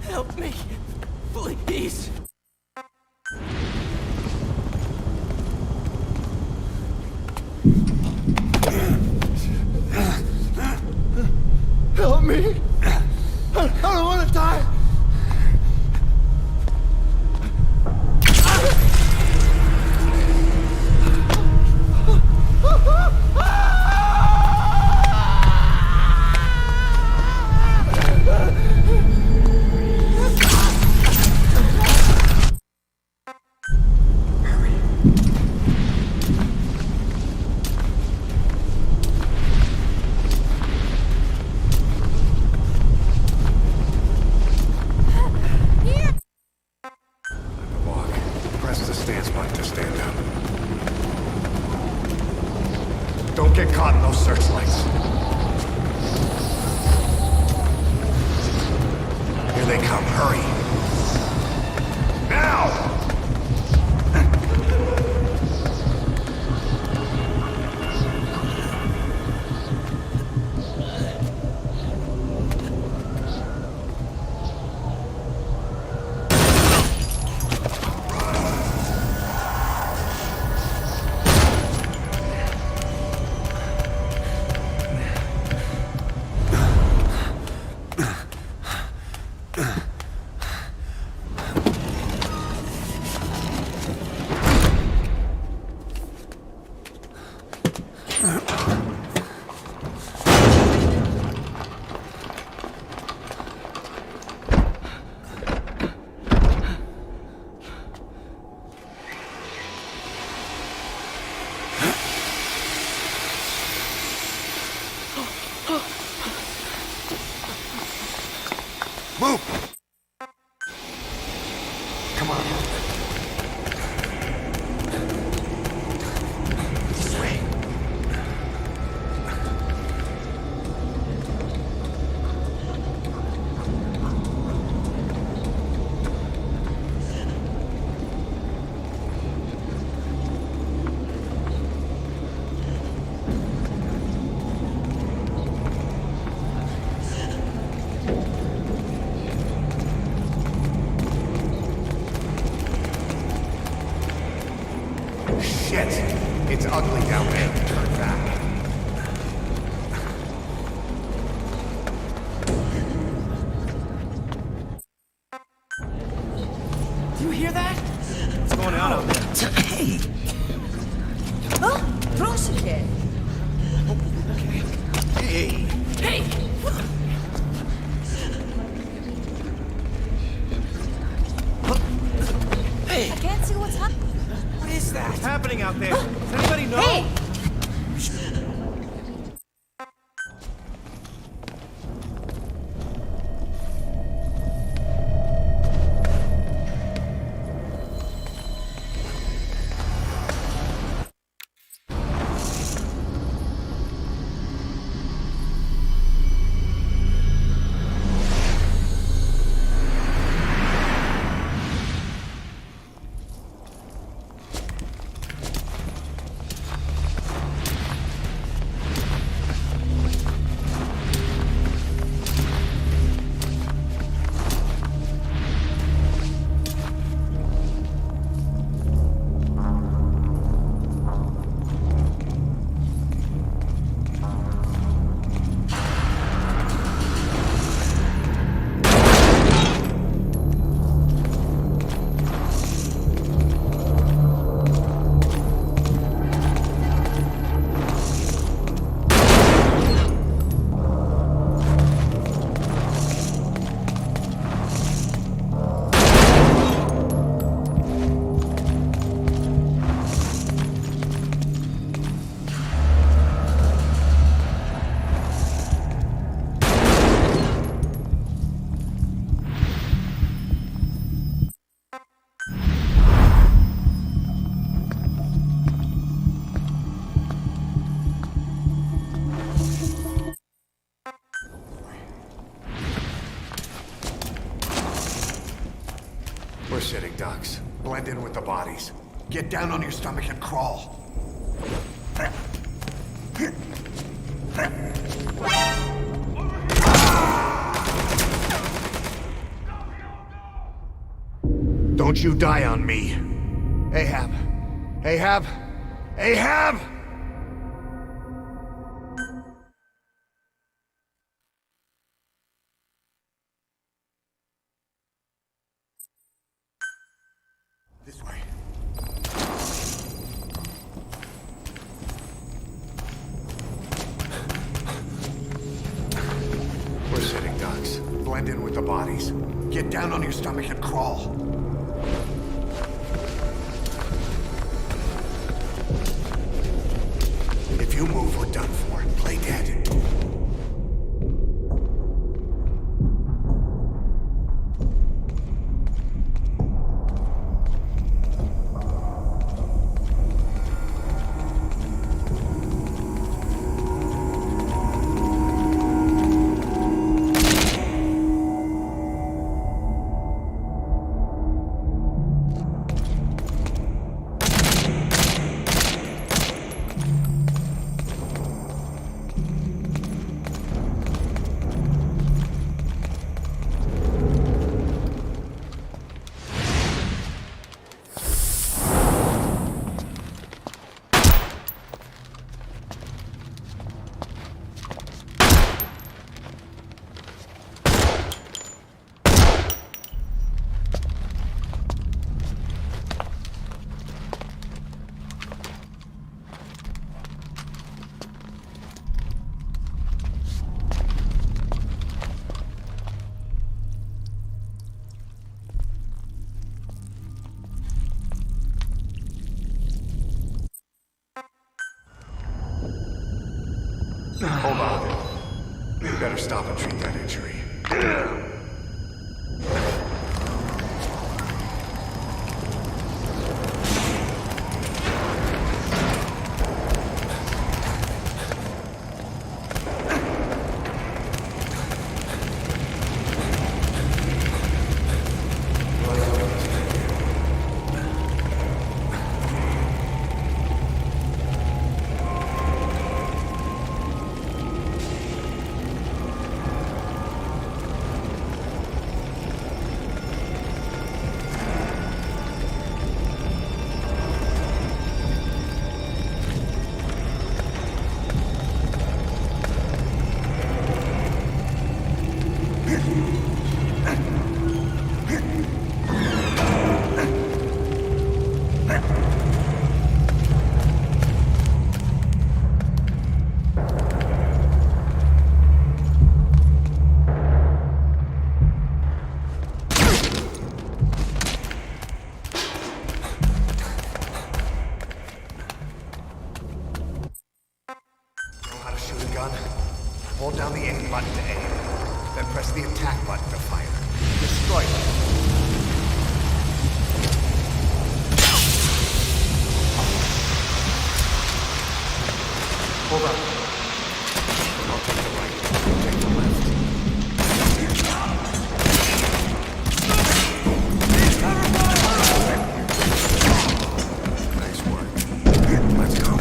Help me, please.
Help me! I don't want to die!
Don't get caught in those searchlights. Here they come, hurry. Now! Move! Come on. This way. Shit! It's ugly down there. Turn back.
Do you hear that?
What's going on out there?
Hey!
Oh, proszę.
Hey!
Hey! Hey!
I can't see what's happening.
What is that?
What's happening out there? Does anybody know?
Hey!
We're sitting ducks. Blend in with the bodies. Get down on your stomach and crawl. Don't you die on me. Ahab. Ahab. Ahab! This way. We're sitting ducks. Blend in with the bodies. Get down on your stomach and crawl. If you move, we're done for. Play dead. Hold on. We better stop and treat that injury. Hold down the aim button to aim. Then press the attack button to fire. Destroy them. Hold on. I'll take the right. Take the left. Nice work. Let's go.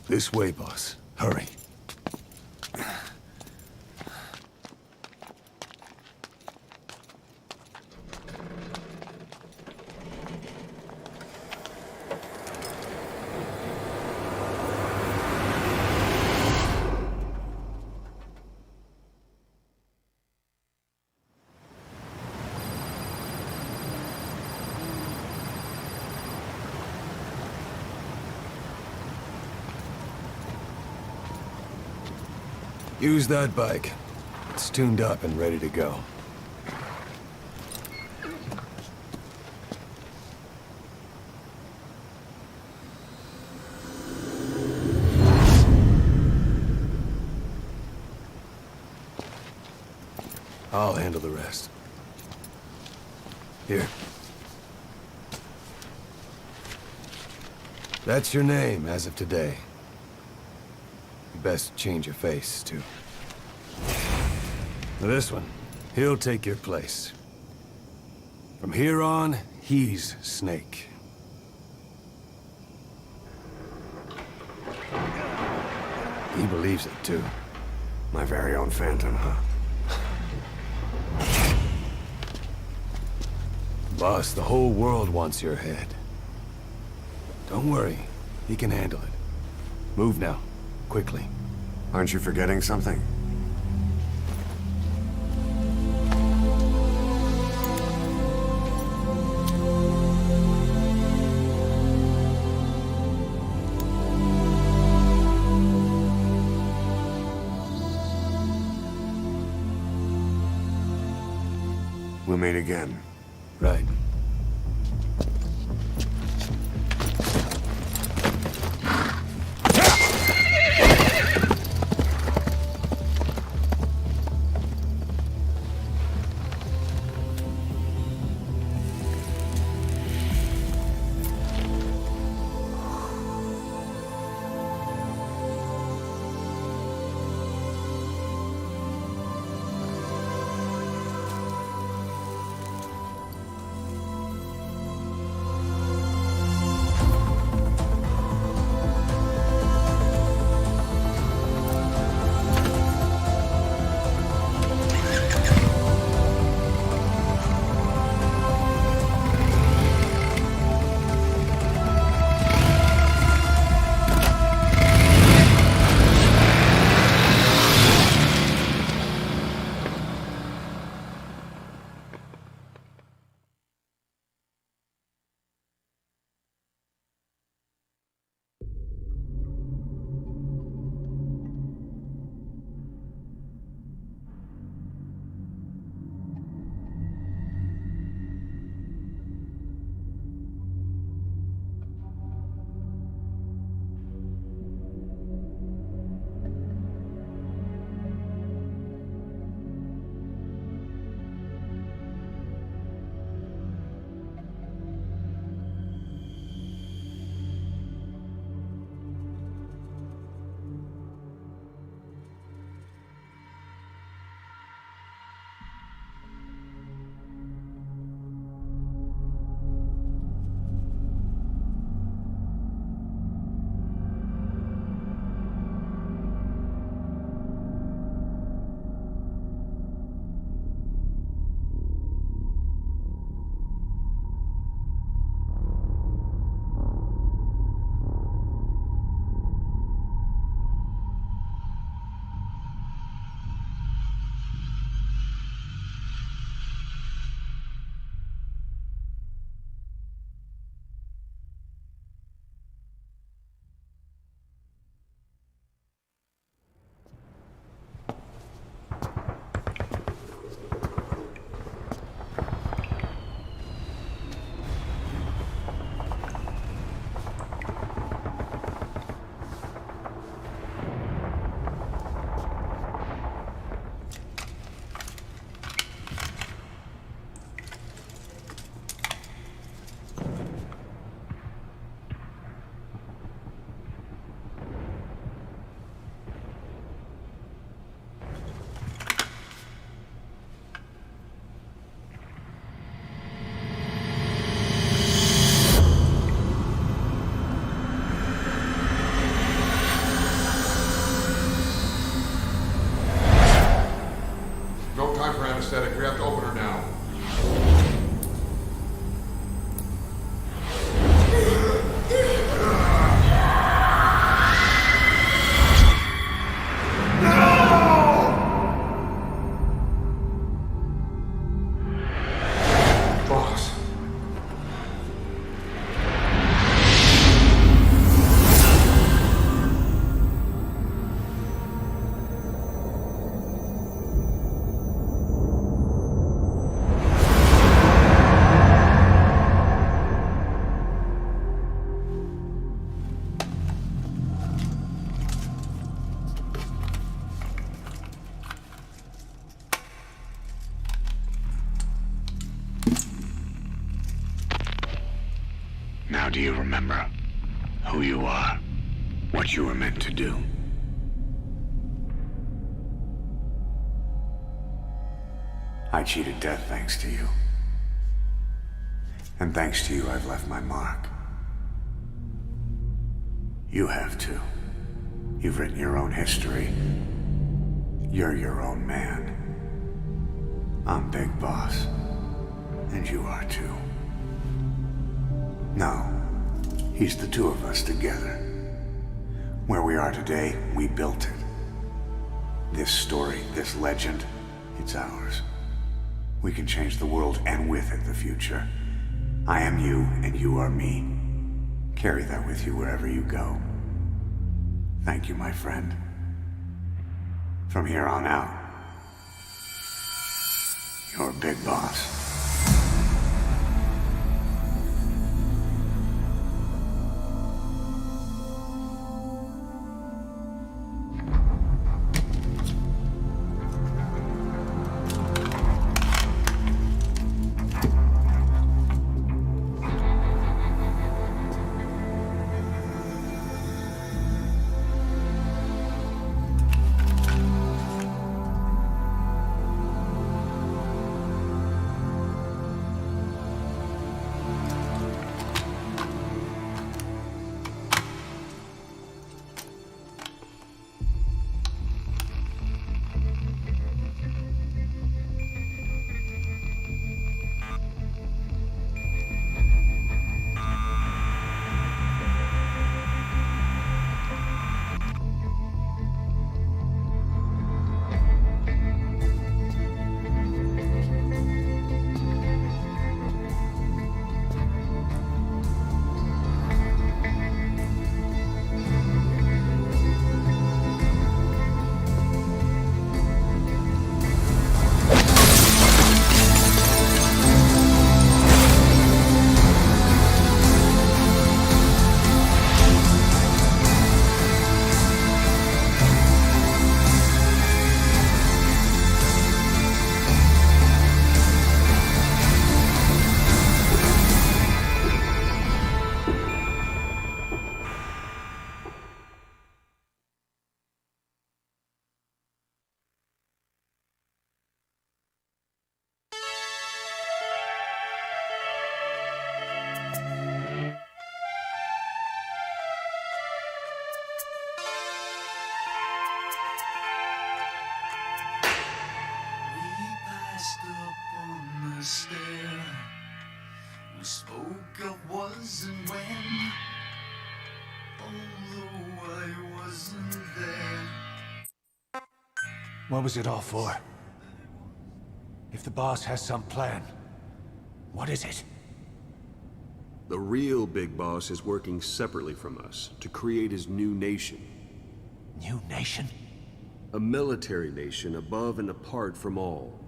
This way, boss. Hurry. Use that bike. It's tuned up and ready to go. I'll handle the rest. Here. That's your name as of today. You best change your face, too. This one, he'll take your place. From here on, he's Snake. He believes it, too.
My very own Phantom, huh?
Boss, the whole world wants your head. Don't worry. He can handle it. Move now. Quickly.
Aren't you forgetting something? We'll meet again.
Right.
anesthetic. We have to open her now. Boss. Now do you remember who you are? What you were meant to do? I cheated death thanks to you. And thanks to you, I've left my mark. You have too. You've written your own history. You're your own man. I'm Big Boss. And you are too. He's the two of us together. Where we are today, we built it. This story, this legend, it's ours. We can change the world and with it the future. I am you and you are me. Carry that with you wherever you go. Thank you, my friend. From here on out, you're Big Boss.
We spoke of was and when, although I wasn't there.
What was it all for? If the boss has some plan, what is it?
The real Big Boss is working separately from us to create his new nation.
New nation?
A military nation above and apart from all.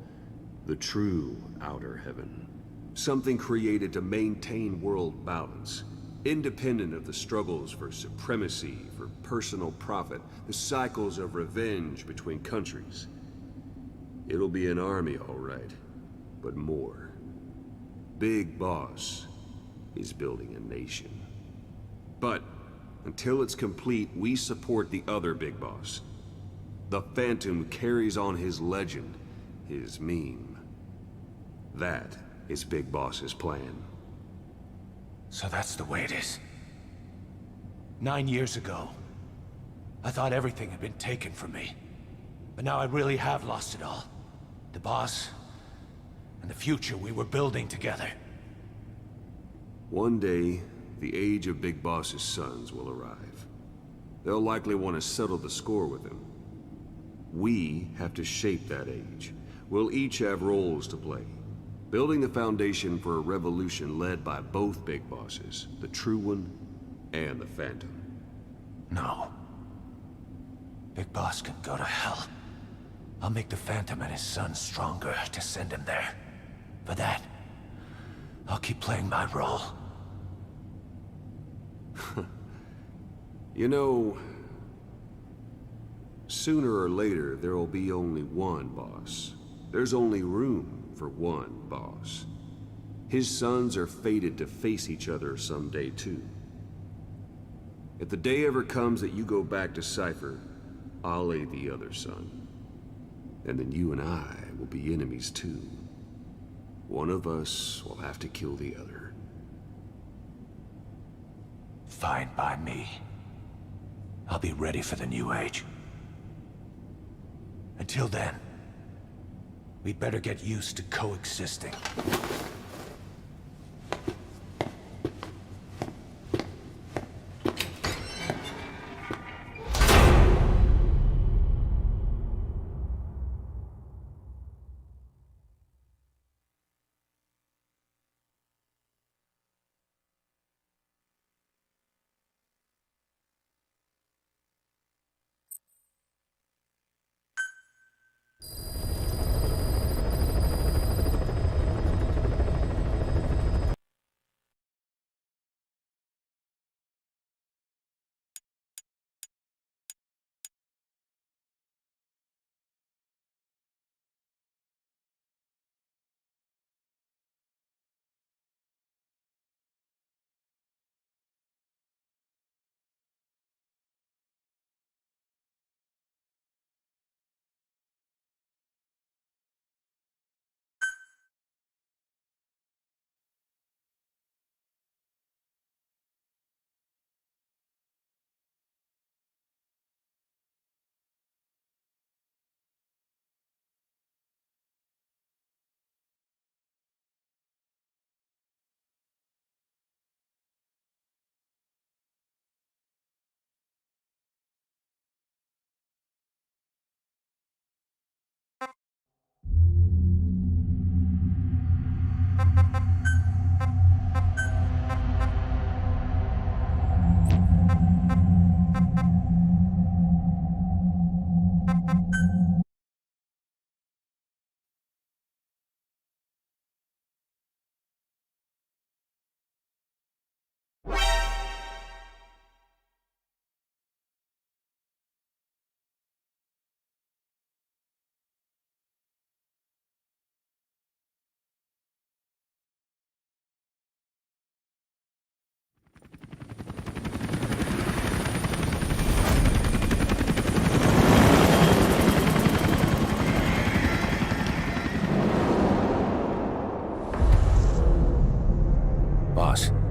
The true outer heaven. Something created to maintain world balance, independent of the struggles for supremacy, for personal profit, the cycles of revenge between countries. It'll be an army, all right, but more. Big Boss is building a nation. But until it's complete, we support the other Big Boss. The Phantom carries on his legend, his meme. That is Big Boss's plan.
So that's the way it is. 9 years ago, I thought everything had been taken from me. But now I really have lost it all. The boss, and the future we were building together.
One day, the age of Big Boss's sons will arrive. They'll likely want to settle the score with him. We have to shape that age. We'll each have roles to play. Building the foundation for a revolution led by both Big Bosses, the True One and the Phantom.
No. Big Boss can go to hell. I'll make the Phantom and his son stronger to send him there. For that, I'll keep playing my role.
You know, sooner or later, there will be only one boss. There's only room for one boss. His sons are fated to face each other someday, too. If the day ever comes that you go back to Cypher, I'll aid the other son. And then you and I will be enemies, too. One of us will have to kill the other.
Fine by me. I'll be ready for the new age. Until then, we better get used to coexisting.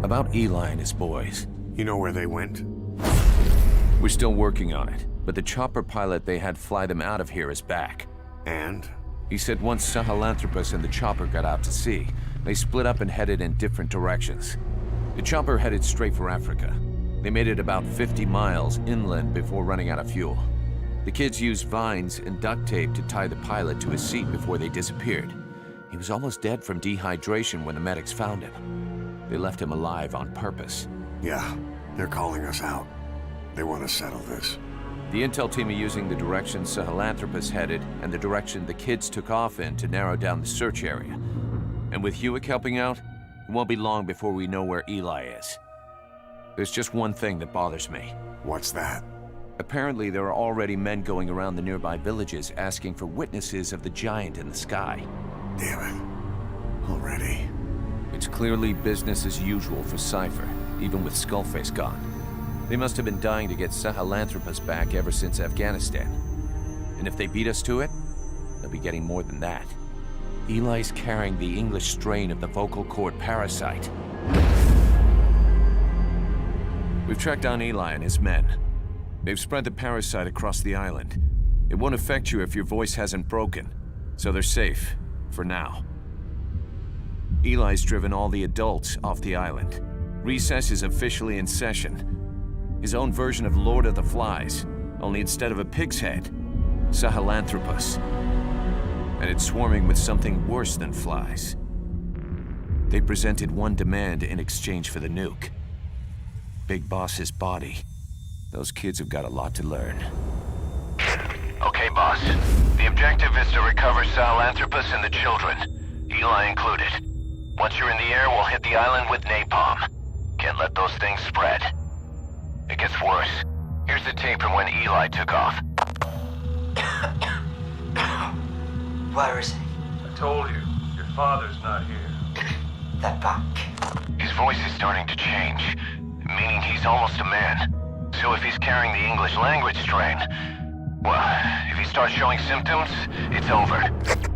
About Eli and his boys.
You know where they went?
We're still working on it, but the chopper pilot they had fly them out of here is back.
And?
He said once Sahelanthropus and the chopper got out to sea, they split up and headed in different directions. The chopper headed straight for Africa. They made it about 50 miles inland before running out of fuel. The kids used vines and duct tape to tie the pilot to his seat before they disappeared. He was almost dead from dehydration when the medics found him. They left him alive on purpose.
Yeah, they're calling us out. They want to settle this.
The intel team are using the direction Sahelanthropus headed and the direction the kids took off in to narrow down the search area. And with Hewick helping out, it won't be long before we know where Eli is. There's just one thing that bothers me.
What's that?
Apparently, there are already men going around the nearby villages asking for witnesses of the giant in the sky.
Damn it. Already?
It's clearly business as usual for Cypher, even with Skullface gone. They must have been dying to get Sahelanthropus back ever since Afghanistan. And if they beat us to it, they'll be getting more than that. Eli's carrying the English strain of the vocal cord parasite. We've tracked down Eli and his men. They've spread the parasite across the island. It won't affect you if your voice hasn't broken, so they're safe, for now. Eli's driven all the adults off the island. Recess is officially in session. His own version of Lord of the Flies, only instead of a pig's head, Sahelanthropus. And it's swarming with something worse than flies. They presented one demand in exchange for the nuke. Big Boss's body. Those kids have got a lot to learn.
Okay, boss. The objective is to recover Sahelanthropus and the children, Eli included. Once you're in the air, we'll hit the island with napalm. Can't let those things spread. It gets worse. Here's the tape from when Eli took off.
Where is he?
I told you, your father's not here.
They're back.
His voice is starting to change, meaning he's almost a man. So if he's carrying the English language strain, well, if he starts showing symptoms, it's over.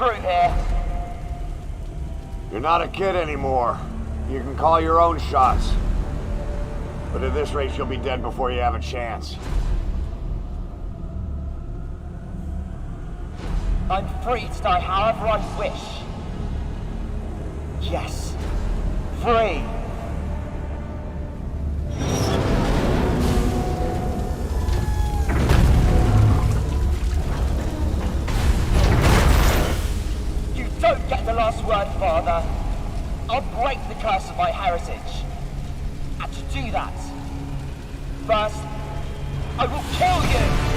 through here.
You're not a kid anymore. You can call your own shots. But at this rate, you'll be dead before you have a chance.
I'm free to die however I wish. Yes. Free. You don't get the last word, Father. I'll break the curse of my heritage. And to do that, first, I will kill you!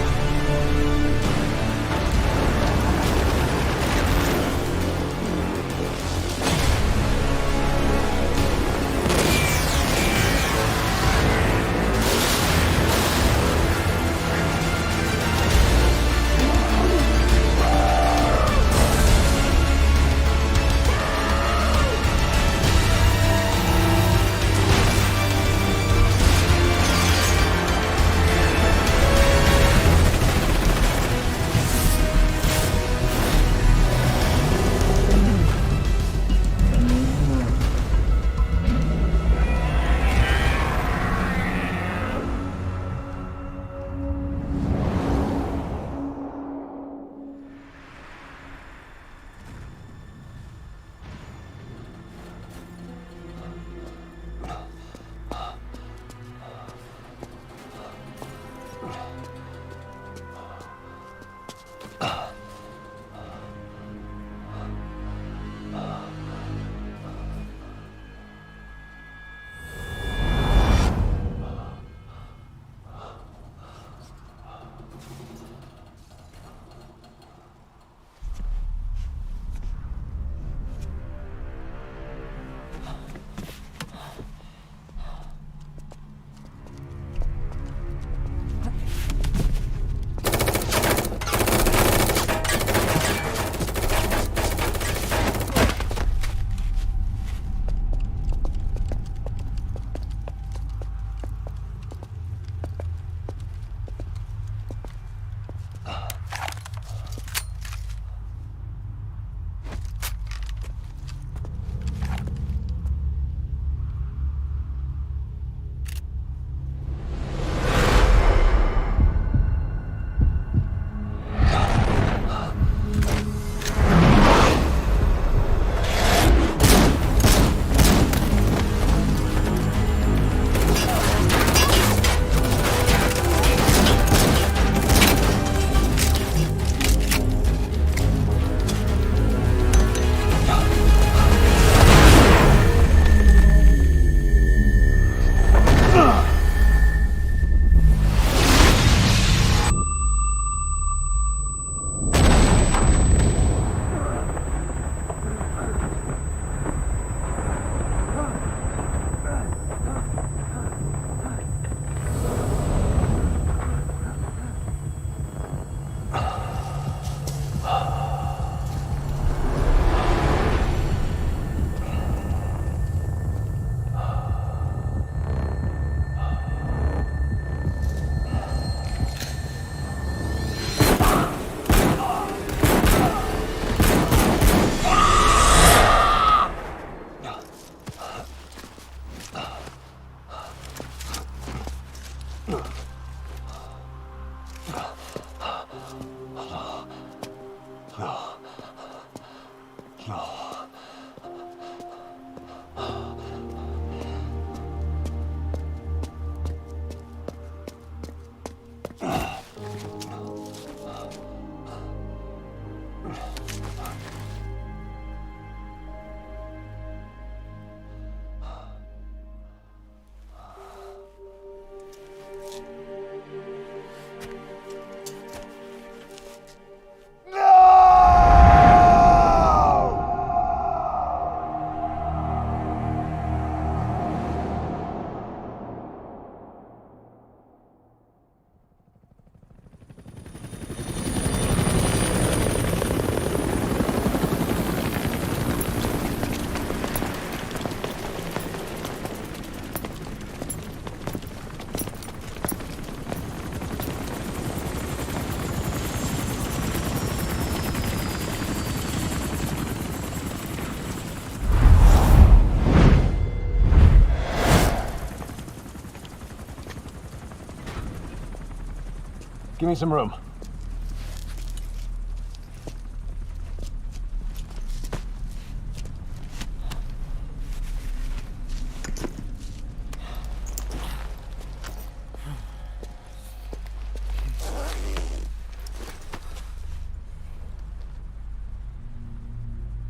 Give me some room.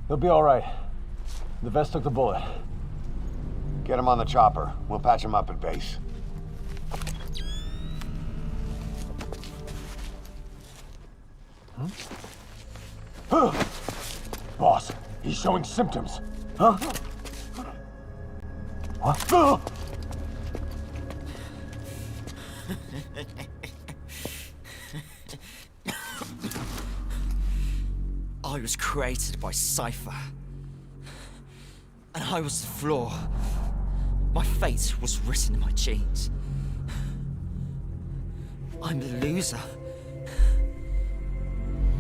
He'll be all right. The vest took the bullet.
Get him on the chopper. We'll patch him up at base.
Boss, he's showing symptoms. Huh? What?
I was created by Cypher. And I was the flaw. My fate was written in my genes. I'm the loser.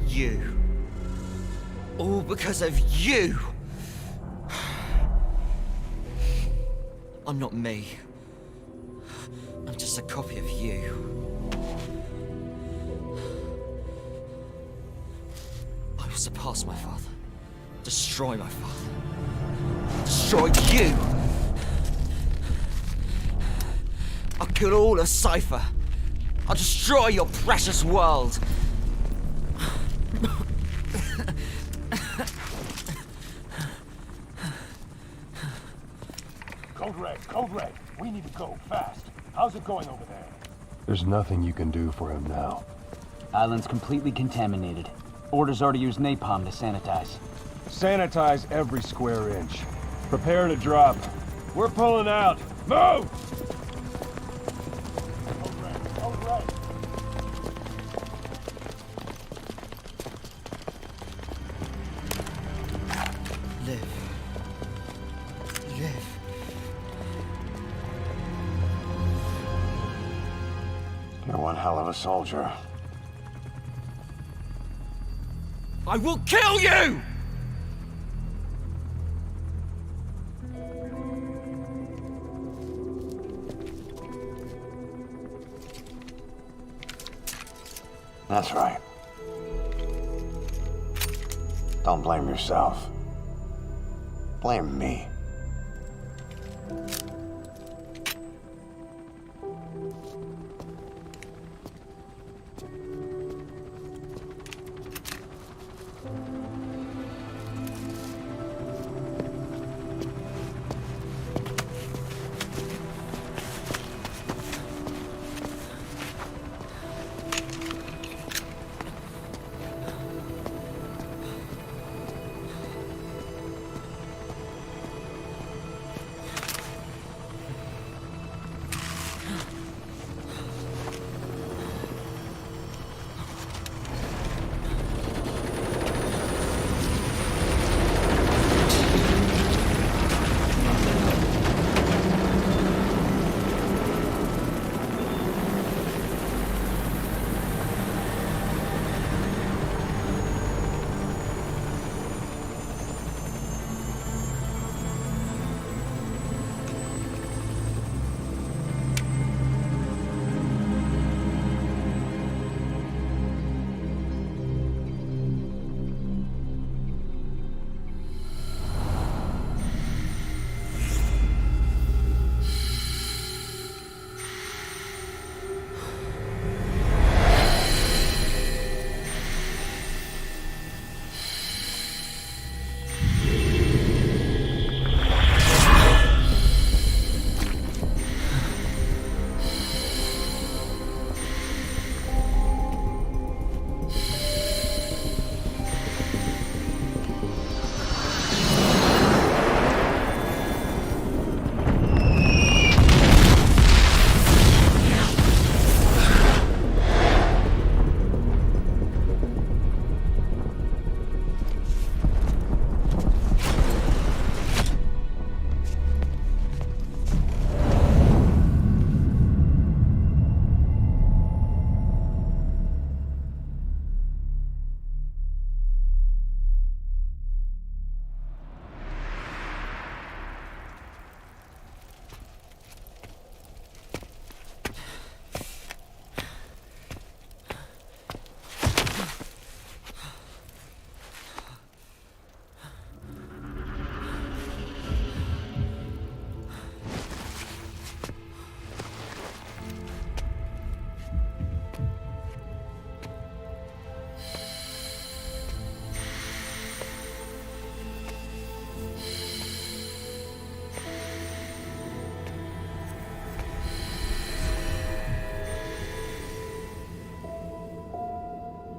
You. All because of you. I'm not me. I'm just a copy of you. I will surpass my father. Destroy my father. Destroy you! I'll kill all of Cypher. I'll destroy your precious world.
Code Red, we need to go fast. How's it going over there?
There's nothing you can do for him now.
Island's completely contaminated. Orders are to use napalm to sanitize.
Sanitize every square inch. Prepare to drop. We're pulling out. Move!
Code Red.
Live. Live.
You're one hell of a soldier.
I will kill you!
That's right. Don't blame yourself. Blame me.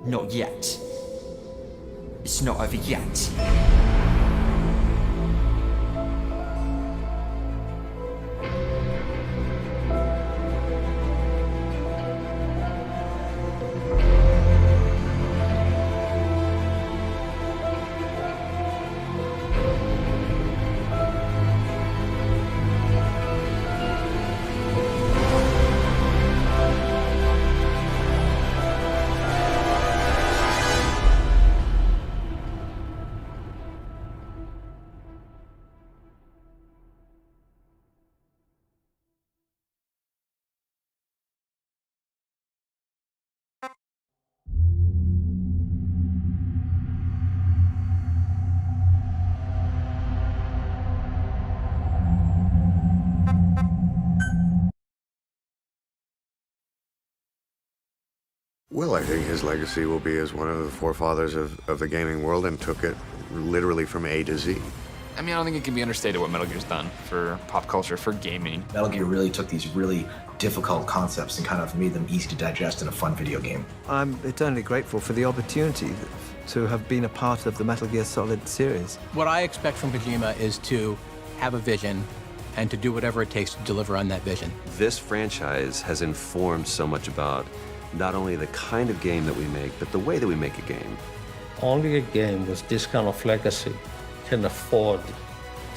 Not yet. It's not over yet.
Well, I think his legacy will be as one of the forefathers of the gaming world and took it literally from A to Z.
I mean, I don't think it can be understated what Metal Gear's done for pop culture, for gaming.
Metal Gear really took these really difficult concepts and kind of made them easy to digest in a fun video game.
I'm eternally grateful for the opportunity to have been a part of the Metal Gear Solid series.
What I expect from Kojima is to have a vision and to do whatever it takes to deliver on that vision.
This franchise has informed so much about not only the kind of game that we make, but the way that we make a game.
Only a game with this kind of legacy can afford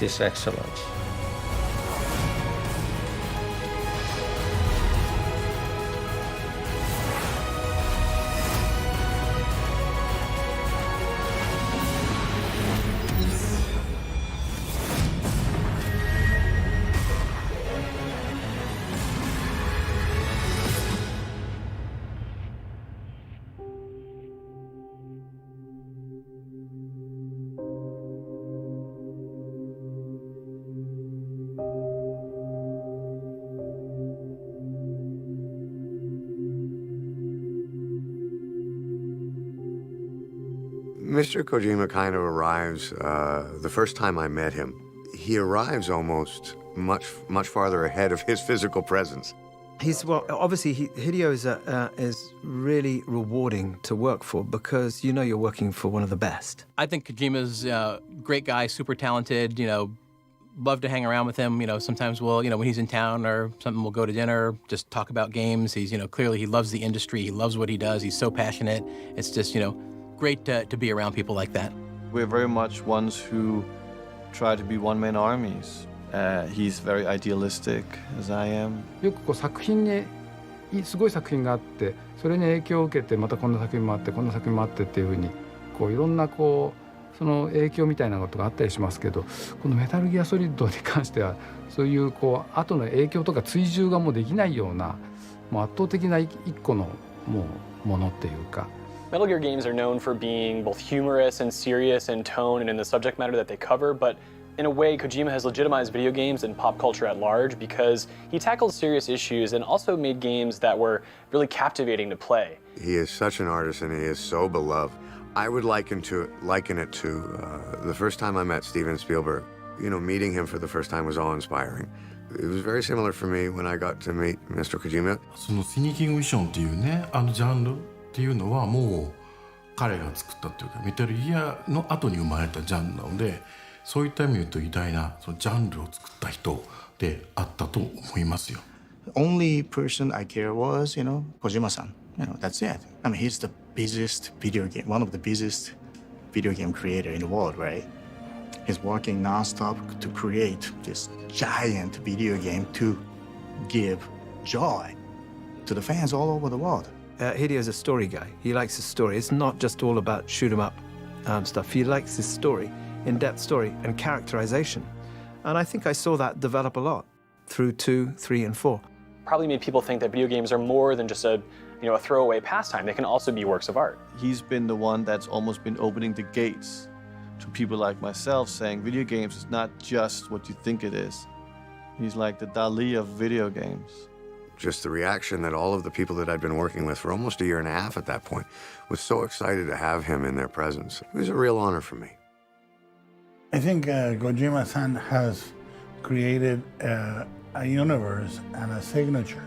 this excellence.
Mr. Kojima kind of arrives, the first time I met him, he arrives almost much farther ahead of his physical presence.
Well, obviously, Hideo is really rewarding to work for because you know you're working for one of the best.
I think Kojima's a great guy, super talented, love to hang around with him. Sometimes we'll, when he's in town or something, we'll go to dinner, just talk about games. He's, clearly he loves the industry. He loves what he does. He's so passionate. It's just, great to be around people like that.
We're very much ones who try to be one-man armies. He's very idealistic, as I am.
よく作品にすごい作品があって、それに影響を受けてまたこんな作品もあって、こんな作品もあってっていう風にいろんなその影響みたいなことがあったりしますけど、このメタルギアソリッドに関してはそういう後の影響とか追従がもうできないような圧倒的な一個のものっていうか。
Metal Gear games are known for being both humorous and serious in tone and in the subject matter that they cover, but in a way, Kojima has legitimized video games and pop culture at large because he tackled serious issues and also made games that were really captivating to play.
He is such an artist and he is so beloved. I would liken it to the first time I met Steven Spielberg. Meeting him for the first time was awe-inspiring. It was very similar for me when I got to meet Mr. Kojima.
そのシニキングビジョンっていうね、ジャンルっていうのはもう彼が作ったっていうかメタルギアの後に生まれたジャンルなので、そういった意味で言うと偉大なそのジャンルを作った人であったと思いますよ。
Only person I care was, Kojima-san. That's it. I mean, he's the busiest one of the busiest video game creator in the world, right? He's working non-stop to create this giant video game to give joy to the fans all over the world.
Hideo's a story guy. He likes a story. It's not just all about shoot 'em up stuff. He likes his story, in-depth story, and characterization. And I think I saw that develop a lot through 2, 3, and 4.
Probably made people think that video games are more than just a throwaway pastime. They can also be works of art.
He's been the one that's almost been opening the gates to people like myself, saying video games is not just what you think it is. He's like the Dali of video games.
Just the reaction that all of the people that I'd been working with for almost a year and a half at that point was so excited to have him in their presence. It was a real honor for me.
I think Kojima-san has created a universe and a signature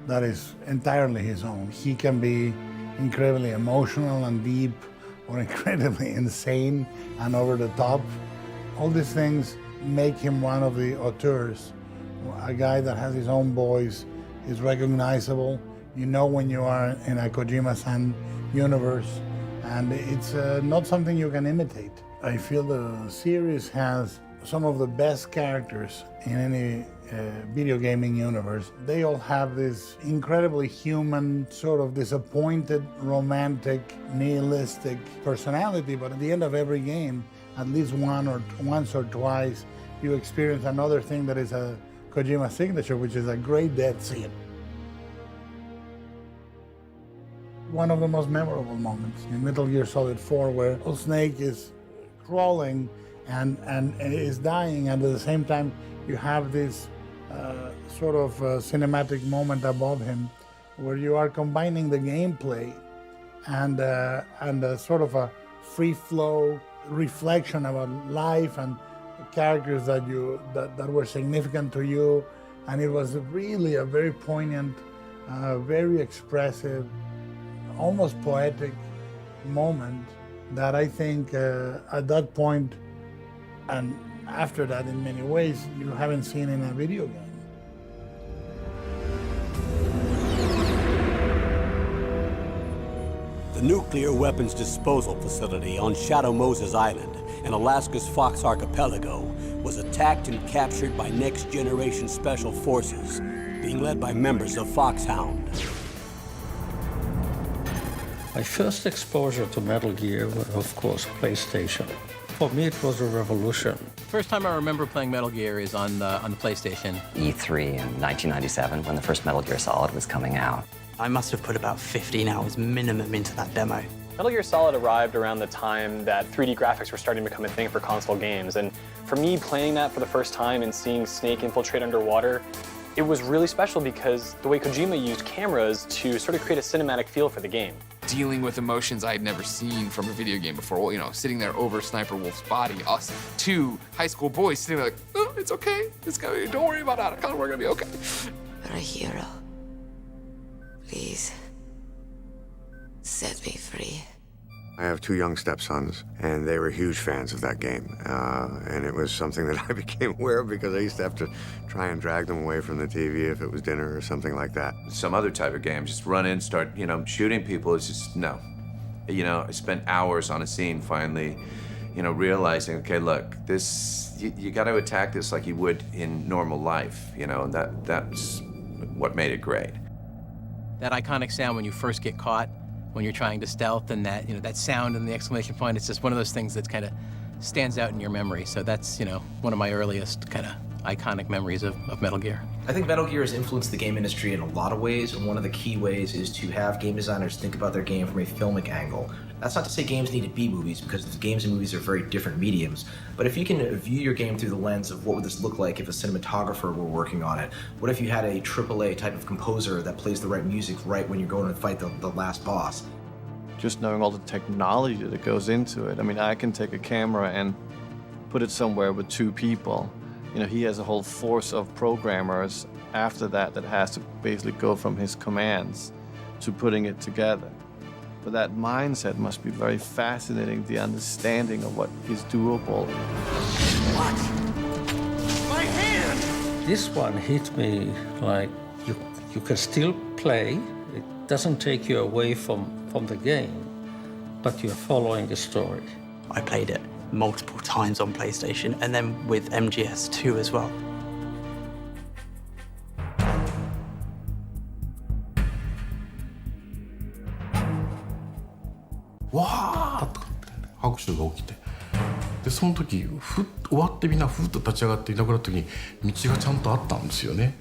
that is entirely his own. He can be incredibly emotional and deep or incredibly insane and over the top. All these things make him one of the auteurs, a guy that has his own voice, is recognizable. You know when you are in a Kojima-san universe, and it's not something you can imitate. I feel the series has some of the best characters in any video gaming universe. They all have this incredibly human, sort of disappointed, romantic, nihilistic personality, but at the end of every game, at least once or twice, you experience another thing that is a Kojima signature, which is a great death scene. One of the most memorable moments in Metal Gear Solid 4, where Snake is crawling and is dying, and at the same time you have this sort of cinematic moment above him where you are combining the gameplay and a sort of a free flow reflection about life and characters that were significant to you, and it was really a very poignant, very expressive, almost poetic moment that I think at that point and after that in many ways you haven't seen in a video game.
The nuclear weapons disposal facility on Shadow Moses Island in Alaska's Fox Archipelago was attacked and captured by Next Generation Special Forces, being led by members of Foxhound.
My first exposure to Metal Gear was, of course, PlayStation. For me, it was a revolution.
First time I remember playing Metal Gear is on the PlayStation.
E3 in 1997, when the first Metal Gear Solid was coming out.
I must have put about 15 hours minimum into that demo.
Metal Gear Solid arrived around the time that 3D graphics were starting to become a thing for console games, and for me, playing that for the first time and seeing Snake infiltrate underwater, it was really special because the way Kojima used cameras to sort of create a cinematic feel for the game.
Dealing with emotions I had never seen from a video game before. You know, sitting there over Sniper Wolf's body, us two high school boys sitting there like, oh, it's okay. Don't worry about it. We're gonna be okay.
You're a hero. Please, set me free.
I have two young stepsons, and they were huge fans of that game. And it was something that I became aware of because I used to have to try and drag them away from the TV if it was dinner or something like that.
Some other type of game, just run in, start, shooting people, it's just, no. I spent hours on a scene finally, realizing, okay, look, this, you gotta attack this like you would in normal life, that's what made it great.
That iconic sound when you first get caught, when you're trying to stealth, and that that sound and the exclamation point, it's just one of those things that kind of stands out in your memory. So that's one of my earliest kind of iconic memories of Metal Gear.
I think Metal Gear has influenced the game industry in a lot of ways, and one of the key ways is to have game designers think about their game from a filmic angle. That's not to say games need to be movies, because the games and movies are very different mediums, but if you can view your game through the lens of what would this look like if a cinematographer were working on it, what if you had a AAA type of composer that plays the right music right when you're going to fight the last boss?
Just knowing all the technology that goes into it. I mean, I can take a camera and put it somewhere with two people. He has a whole force of programmers after that has to basically go from his commands to putting it together. But that mindset must be very fascinating, the understanding of what is doable.
What? My hand!
This one hit me like you can still play. It doesn't take you away from the game, but you're following the story.
I played it multiple times on PlayStation, and then with MGS2 as well.
わーっとかって拍手が起きて、でその時終わってみんなふっと立ち上がっていなくなった時に道がちゃんとあったんですよね。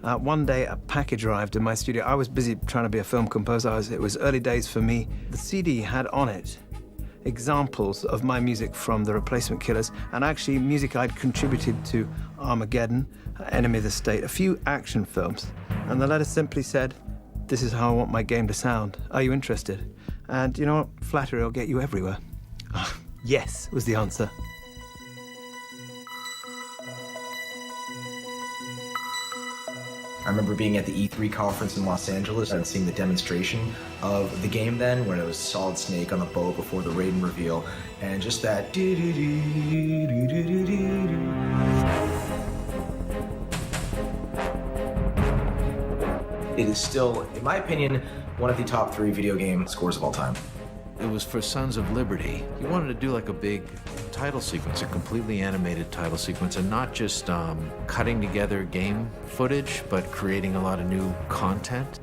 One day, a package arrived in my studio. I was busy trying to be a film composer. It was early days for me. The CD had on it examples of my music from The Replacement Killers, and actually music I'd contributed to Armageddon, Enemy of the State, a few action films. And the letter simply said, "This is how I want my game to sound. Are you interested?" And you know what? Flattery will get you everywhere. Yes, was the answer.
remember being at the E3 conference in Los Angeles and seeing the demonstration of the game then, when it was Solid Snake on the boat before the Raiden reveal, and just that It is still, in my opinion, one of the top 3 video game scores of all time.
It was for Sons of Liberty. He wanted to do like a big title sequence, a completely animated title sequence, and not just cutting together game footage, but creating a lot of new content.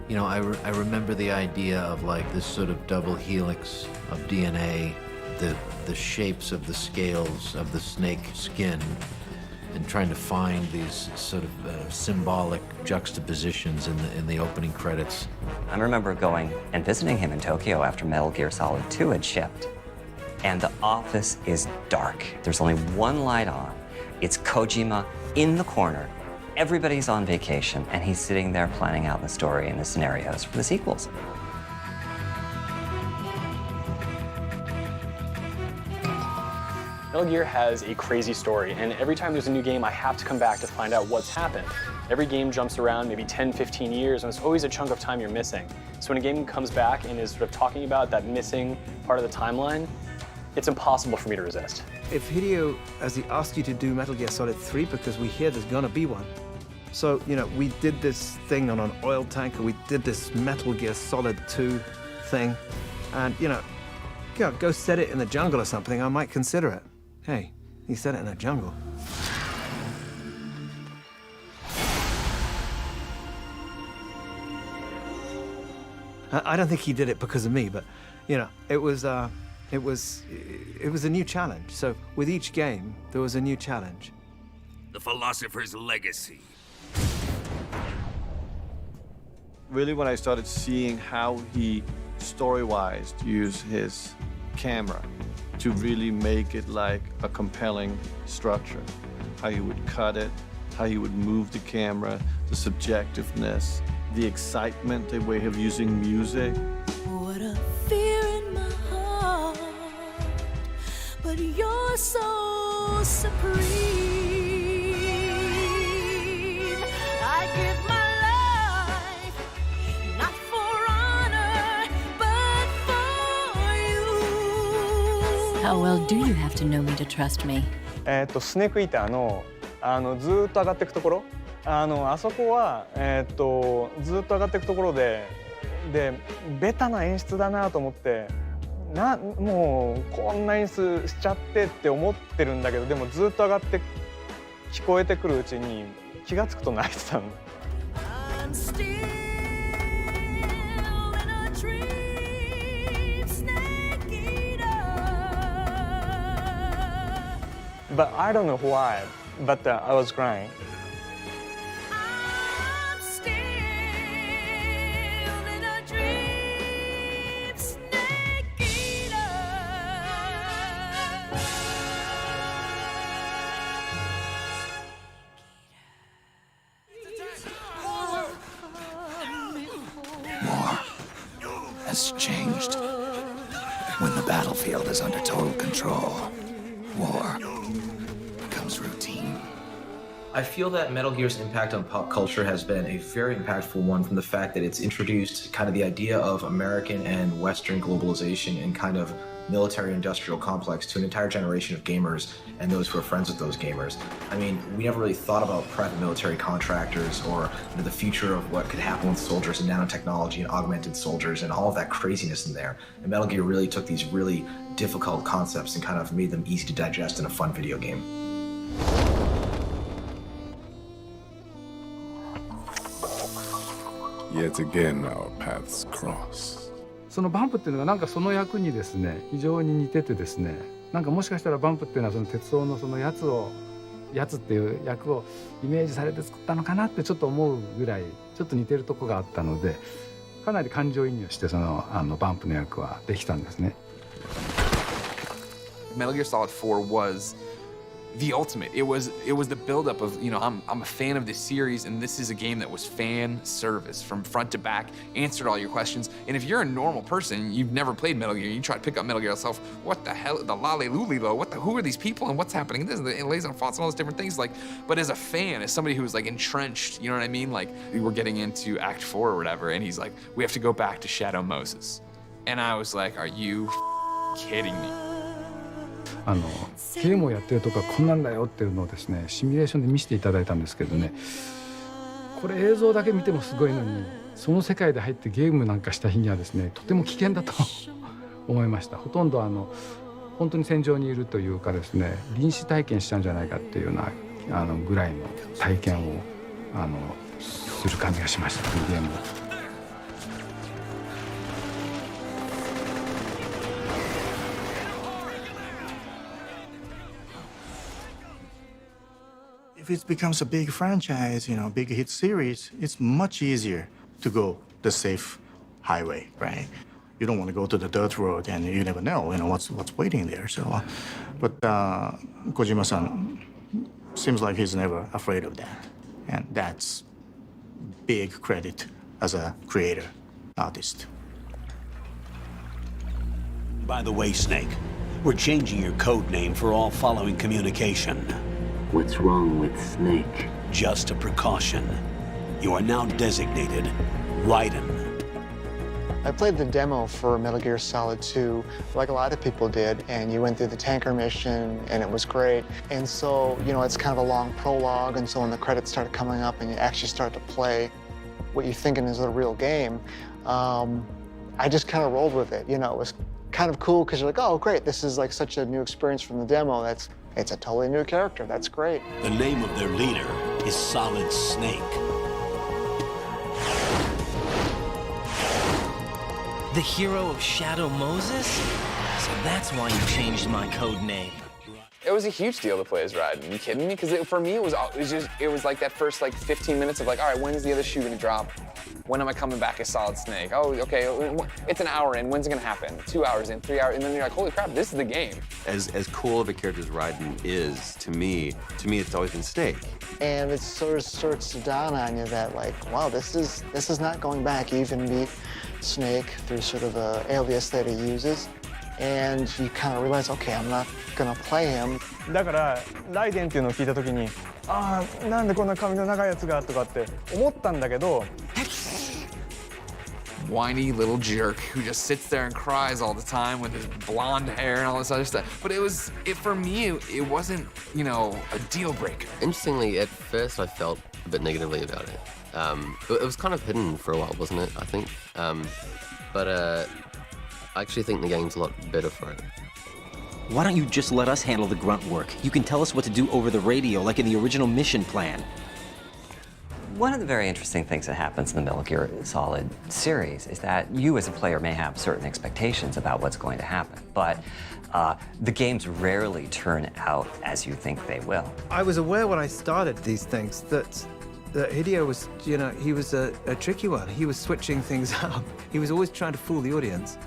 You know, I remember the idea of like this sort of double helix of DNA, the shapes of the scales of the snake skin, and trying to find these sort of symbolic juxtapositions in the opening credits.
I remember going and visiting him in Tokyo after Metal Gear Solid 2 had shipped. And the office is dark. There's only one light on. It's Kojima in the corner. Everybody's on vacation, and he's sitting there planning out the story and the scenarios for the sequels.
Metal Gear has a crazy story, and every time there's a new game, I have to come back to find out what's happened. Every game jumps around maybe 10, 15 years, and there's always a chunk of time you're missing. So when a game comes back and is sort of talking about that missing part of the timeline, it's impossible for me to resist.
If Hideo, as he asked you to do Metal Gear Solid 3, because we hear there's gonna be one. So, you know, we did this thing on an oil tanker, we did this Metal Gear Solid 2 thing, and, you know, go set it in the jungle or something, I might consider it. Hey, he said it in a jungle. I don't think he did it because of me, but you know, it was a new challenge. So with each game, there was a new challenge.
The philosopher's legacy.
Really, when I started seeing how he story-wise used his camera to really make it like a compelling structure. How he would cut it, how he would move the camera, the subjectiveness, the excitement, the way of using music.
What a fear in my heart, but you're so supreme. I give my life, not for honor, but for you.
How well do you have to know me to trust me?
スネークイーターのずーっと上がっていくところ、あそこはずっと上がっていくところでベタな演出だなと思って、もうこんな演出しちゃってって思ってるんだけど、でもずっと上がって聞こえてくるうちに気がつくと泣いてたの。But I don't know why, but I was crying.
War has changed. When the battlefield is under total control, war becomes routine.
I feel that Metal Gear's impact on pop culture has been a very impactful one from the fact that it's introduced kind of the idea of American and Western globalization and kind of military-industrial complex to an entire generation of gamers and those who are friends with those gamers. I mean, we never really thought about private military contractors or the future of what could happen with soldiers and nanotechnology and augmented soldiers and all of that craziness in there. And Metal Gear really took these really difficult concepts and kind of made them easy to digest in a fun video game.
Yet again, our paths cross.
そのバンプっていうのがなんかその役にですね非常に似ててですね、なんかもしかしたらバンプっていうのはその鉄道のそのやつっていう役をイメージされて作ったのかなってちょっと思うぐらいちょっと似てるとこがあったので、かなり感情移入してそのバンプの役はできたんですね。
Metal Gear Solid 4 was the ultimate. It was the buildup of, you know, I'm a fan of this series, and this is a game that was fan service from front to back, answered all your questions. And if you're a normal person, you've never played Metal Gear, you try to pick up Metal Gear yourself, what the hell, the lale lulilo, who are these people and what's happening? This, it lays on fonts and all those different things. Like, but as a fan, as somebody who was like entrenched, you know what I mean? Like, we were getting into Act 4 or whatever, and he's like, we have to go back to Shadow Moses. And I was like, are you kidding me?
ゲームをやってるとかこんなんだよっていうのをですねシミュレーションで見せていただいたんですけどねこれ映像だけ見てもすごいのにその世界で入ってゲームなんかした日にはですねとても危険だと思いましたほとんど本当に戦場にいるというかですね臨死体験しちゃうんじゃないかっていうようなぐらいの体験をする感じがしましたこのゲームを。
If it becomes a big franchise, you know, big hit series, it's much easier to go the safe highway, right? You don't want to go to the dirt road, and you never know, you know, what's waiting there. So, but Kojima-san seems like he's never afraid of that, and that's big credit as a creator, artist.
By the way, Snake, we're changing your code name for all following communication.
What's wrong with Snake?
Just a precaution. You are now designated Raiden.
I played the demo for Metal Gear Solid 2 like a lot of people did, and you went through the tanker mission, and it was great. And so, you know, it's kind of a long prologue, and so when the credits started coming up and you actually start to play what you're thinking is a real game, I just kind of rolled with it. You know, it was kind of cool because you're like, oh, great, this is like such a new experience from the demo. It's a totally new character. That's great.
The name of their leader is Solid Snake.
The hero of Shadow Moses? So that's why you changed my code name.
It was a huge deal to play as Raiden. Are you kidding me? Because for me, it was like that first like 15 minutes of like, all right, when's the other shoe gonna drop? When am I coming back as Solid Snake? Oh, okay, it's an hour in. When's it gonna happen? 2 hours in, 3 hours, and then you're like, holy crap, this is the game.
As cool of a character as Raiden is, to me, it's always been Snake.
And it sort of starts to dawn on you that like, wow, this is not going back. You even meet Snake through sort of the alias that he uses. And you kind of realize, okay, I'm not gonna play him.
だからライデンっていうのを聞いた時にああなんでこんな髪の長いやつがとかって思ったんだけど
Whiny little jerk who just sits there and cries all the time with his blonde hair and all this other stuff. But for me, it wasn't, you know, a deal breaker.
Interestingly, at first I felt a bit negatively about it. It was kind of hidden for a while, wasn't it? I think. But I actually think the game's a lot better for it.
Why don't you just let us handle the grunt work? You can tell us what to do over the radio, like in the original mission plan.
One of the very interesting things that happens in the Metal Gear Solid series is that you as a player may have certain expectations about what's going to happen, but the games rarely turn out as you think they will.
I was aware when I started these things that Hideo was, you know, he was a tricky one. He was switching things up. He was always trying to fool the audience.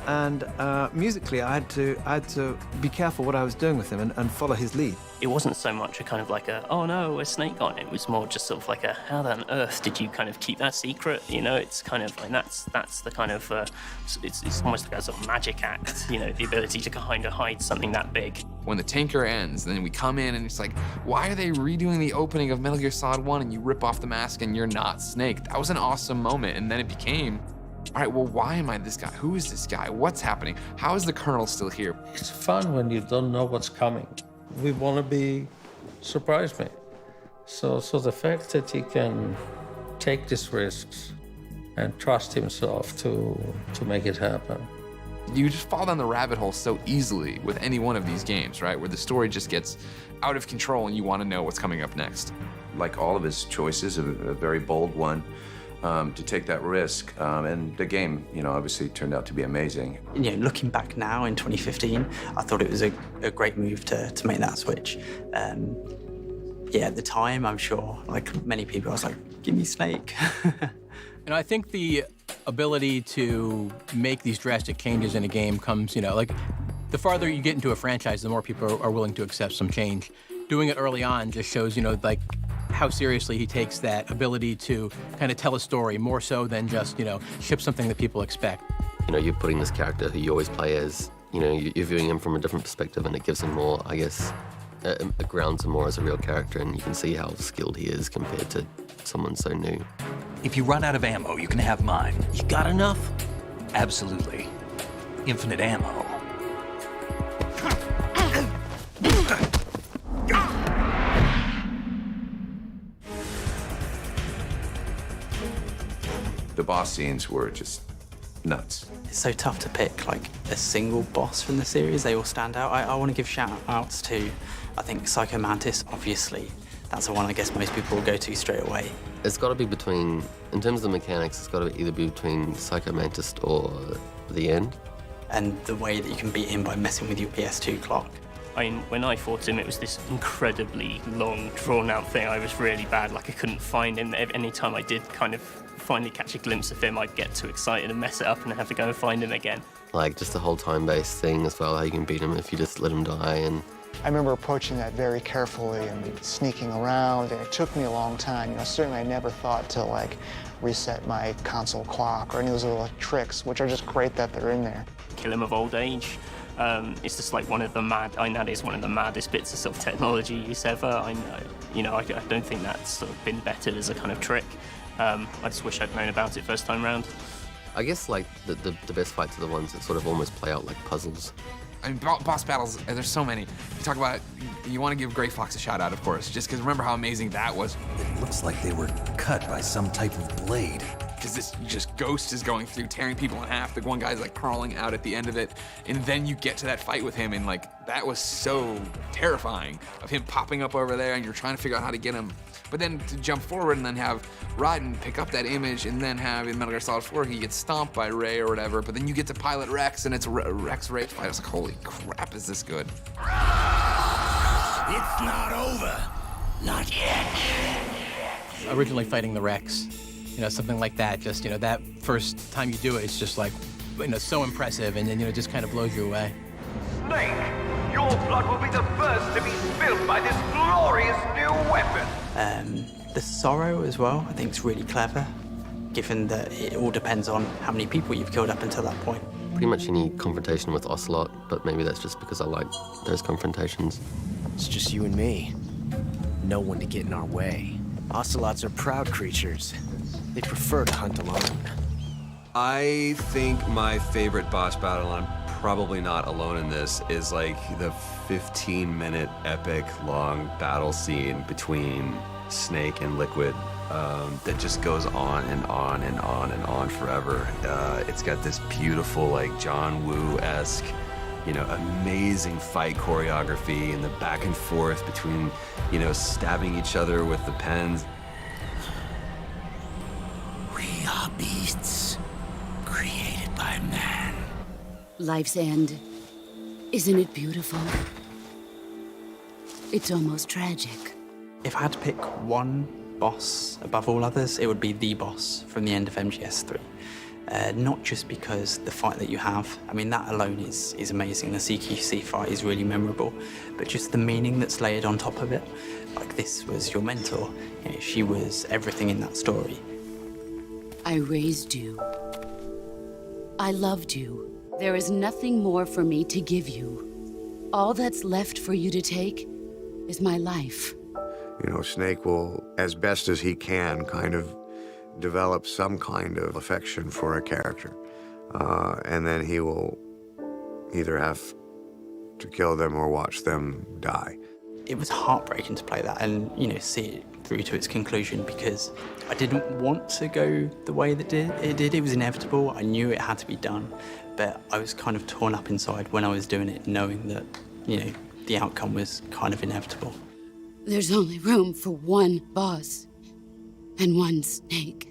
And musically, I had to be careful what I was doing with him and follow his lead.
It wasn't so much a kind of like a, oh no, where's Snake gone? It was more just sort of like a, how on earth did you kind of keep that secret? You know, it's kind of like, that's the kind of, it's almost like a sort of magic act, you know, the ability to kind of hide something that big.
When the tanker ends, then we come in and it's like, why are they redoing the opening of Metal Gear Solid 1 and you rip off the mask and you're not Snake? That was an awesome moment. And then it became, all right, well, why am I this guy? Who is this guy? What's happening? How is the Colonel still here?
It's fun when you don't know what's coming. We want to be surprise me. So the fact that he can take these risks and trust himself to make it happen.
You just fall down the rabbit hole so easily with any one of these games, right? Where the story just gets out of control and you want to know what's coming up next.
Like all of his choices, a very bold one. To take that risk, and the game, you know, obviously turned out to be amazing.
You know, looking back now in 2015, I thought it was a great move to make that switch. Yeah, at the time, I'm sure, like many people, I was like, give me Snake.
And I think the ability to make these drastic changes in a game comes, you know, like The farther you get into a franchise, the more people are willing to accept some change. Doing it early on just shows, like how seriously he takes that ability to kind of tell a story more so than just, ship something that people expect.
You're putting this character who you always play as, you're viewing him from a different perspective, and it gives him more, I guess, it grounds him more as a real character, and you can see how skilled he is compared to someone so new.
If you run out of ammo, you can have mine.
You got enough?
Absolutely. Infinite ammo.
The boss scenes were just nuts.
It's so tough to pick like a single boss from the series. They all stand out. I want to give shout outs to, I think, Psycho Mantis, obviously. That's the one I guess most people will go to straight away.
It's got to be between, in terms of the mechanics, it's got to either be between Psycho Mantis or the end.
And the way that you can beat him by messing with your PS2 clock.
I mean, when I fought him, it was this incredibly long, drawn-out thing. I was really bad, like I couldn't find him. Any time I did kind of finally catch a glimpse of him, I'd get too excited and mess it up and have to go and find him again.
Like, just the whole time-based thing as well, how you can beat him if you just let him die. And
I remember approaching that very carefully and sneaking around, and it took me a long time. Certainly I never thought to, like, reset my console clock or any of those little tricks, which are just great that they're in there.
Kill him of old age. It's just like one of the maddest bits of sort of technology use ever. I don't think that's sort of been bettered as a kind of trick. I just wish I'd known about it first time round.
I guess like the best fights are the ones that sort of almost play out like puzzles.
I mean, boss battles, there's so many. You talk about, you want to give Gray Fox a shout out, of course, just because remember how amazing that was.
It looks like they were cut by some type of blade.
Because this just ghost is going through, tearing people in half. The one guy's like crawling out at the end of it. And then you get to that fight with him, and like, that was so terrifying of him popping up over there, and you're trying to figure out how to get him. But then to jump forward and then have Raiden pick up that image, and then have in Metal Gear Solid 4, he gets stomped by Ray or whatever, but then you get to pilot Rex, and it's Rex Ray fight. I was like, holy crap, is this good?
It's not over. Not yet.
Originally fighting the Rex, something like that, just, that first time you do it, it's just like, so impressive, and then, just kind of blows you away.
Snake, your blood will be the first to be spilled by this glorious new weapon.
The sorrow as well, I think is really clever, given that it all depends on how many people you've killed up until that point.
Pretty much any confrontation with Ocelot, but maybe that's just because I like those confrontations.
It's just you and me. No one to get in our way. Ocelots are proud creatures. They prefer to hunt alone.
I think my favorite boss battle, and I'm probably not alone in this, is like the 15-minute epic long battle scene between Snake and Liquid that just goes on and on and on and on forever. It's got this beautiful, like John Woo-esque, amazing fight choreography and the back and forth between, stabbing each other with the pens.
We are beasts created by man.
Life's end. Isn't it beautiful? It's almost tragic.
If I had to pick one boss above all others, it would be the boss from the end of MGS3. Not just because the fight that you have, I mean, that alone is amazing. The CQC fight is really memorable, but just the meaning that's layered on top of it. Like, this was your mentor. She was everything in that story.
I raised you. I loved you. There is nothing more for me to give you. All that's left for you to take is my life.
Snake will, as best as he can, kind of develop some kind of affection for a character. And then he will either have to kill them or watch them die.
It was heartbreaking to play that and, see it through to its conclusion, because I didn't want to go the way that it did. It was inevitable. I knew it had to be done, but I was kind of torn up inside when I was doing it, knowing that, the outcome was kind of inevitable.
There's only room for one boss and one Snake.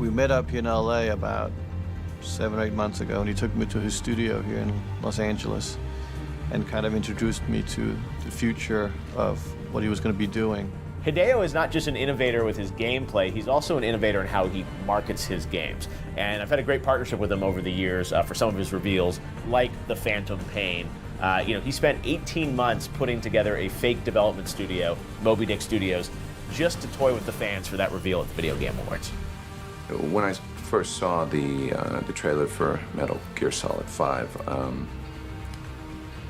We met up here in LA about 7 or 8 months ago, and he took me to his studio here in Los Angeles and kind of introduced me to the future of what he was going to be doing.
Hideo is not just an innovator with his gameplay, he's also an innovator in how he markets his games. And I've had a great partnership with him over the years for some of his reveals, like the Phantom Pain. He spent 18 months putting together a fake development studio, Moby Dick Studios, just to toy with the fans for that reveal at the Video Game Awards.
When I first saw the trailer for Metal Gear Solid 5,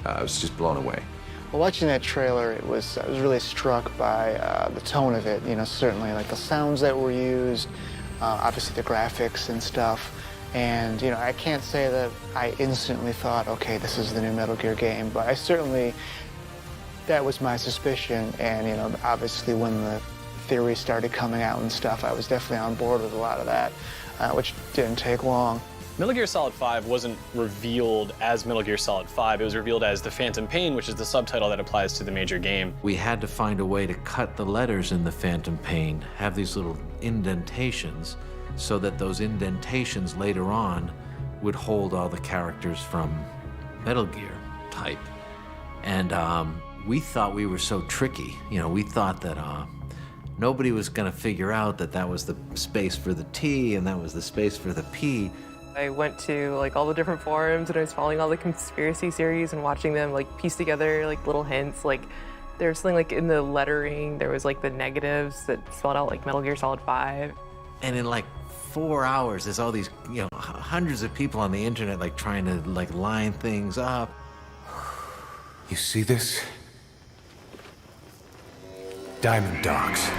I was just blown away.
Well, watching that trailer, I was really struck by the tone of it. Certainly like the sounds that were used, obviously the graphics and stuff. And I can't say that I instantly thought, okay, this is the new Metal Gear game, but I certainly, that was my suspicion. And obviously when the theories started coming out and stuff, I was definitely on board with a lot of that, which didn't take long.
Metal Gear Solid 5 wasn't revealed as Metal Gear Solid 5, it was revealed as The Phantom Pain, which is the subtitle that applies to the major game.
We had to find a way to cut the letters in The Phantom Pain, have these little indentations, so that those indentations later on would hold all the characters from Metal Gear type. And we thought we were so tricky. We thought that nobody was gonna figure out that that was the space for the T and that was the space for the P.
I went to all the different forums and I was following all the conspiracy theories and watching them piece together little hints. There was something in the lettering, there was the negatives that spelled out Metal Gear Solid 5.
And in 4 hours, there's all these, hundreds of people on the internet trying to line things up.
You see this? Diamond Dogs.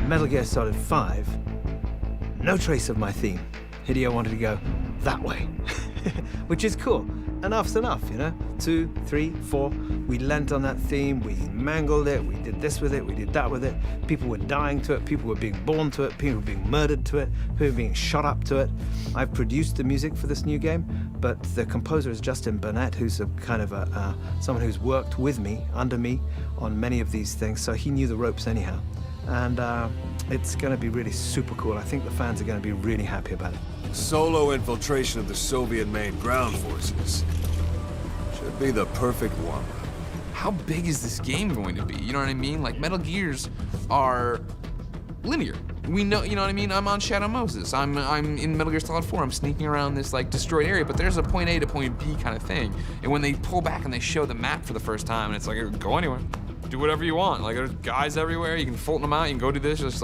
Metal Gear Solid 5, no trace of my theme. Hideo wanted to go that way, which is cool. Enough's enough, 2, 3, 4. We lent on that theme, we mangled it, we did this with it, we did that with it. People were dying to it, people were being born to it, people were being murdered to it, people were being shot up to it. I've produced the music for this new game, but the composer is Justin Burnett, who's a kind of someone who's worked with me, under me, on many of these things, so he knew the ropes anyhow. And it's going to be really super cool. I think the fans are going to be really happy about it.
Solo infiltration of the Soviet-made ground forces. Should be the perfect warm-up.
How big is this game going to be? You know what I mean? Metal Gears are linear. We know, you know what I mean? I'm on Shadow Moses. I'm in Metal Gear Solid 4. I'm sneaking around this destroyed area, but there's a point A to point B kind of thing. And when they pull back and they show the map for the first time, and it's go anywhere. Do whatever you want. There's guys everywhere. You can Fulton them out. You can go do this. It's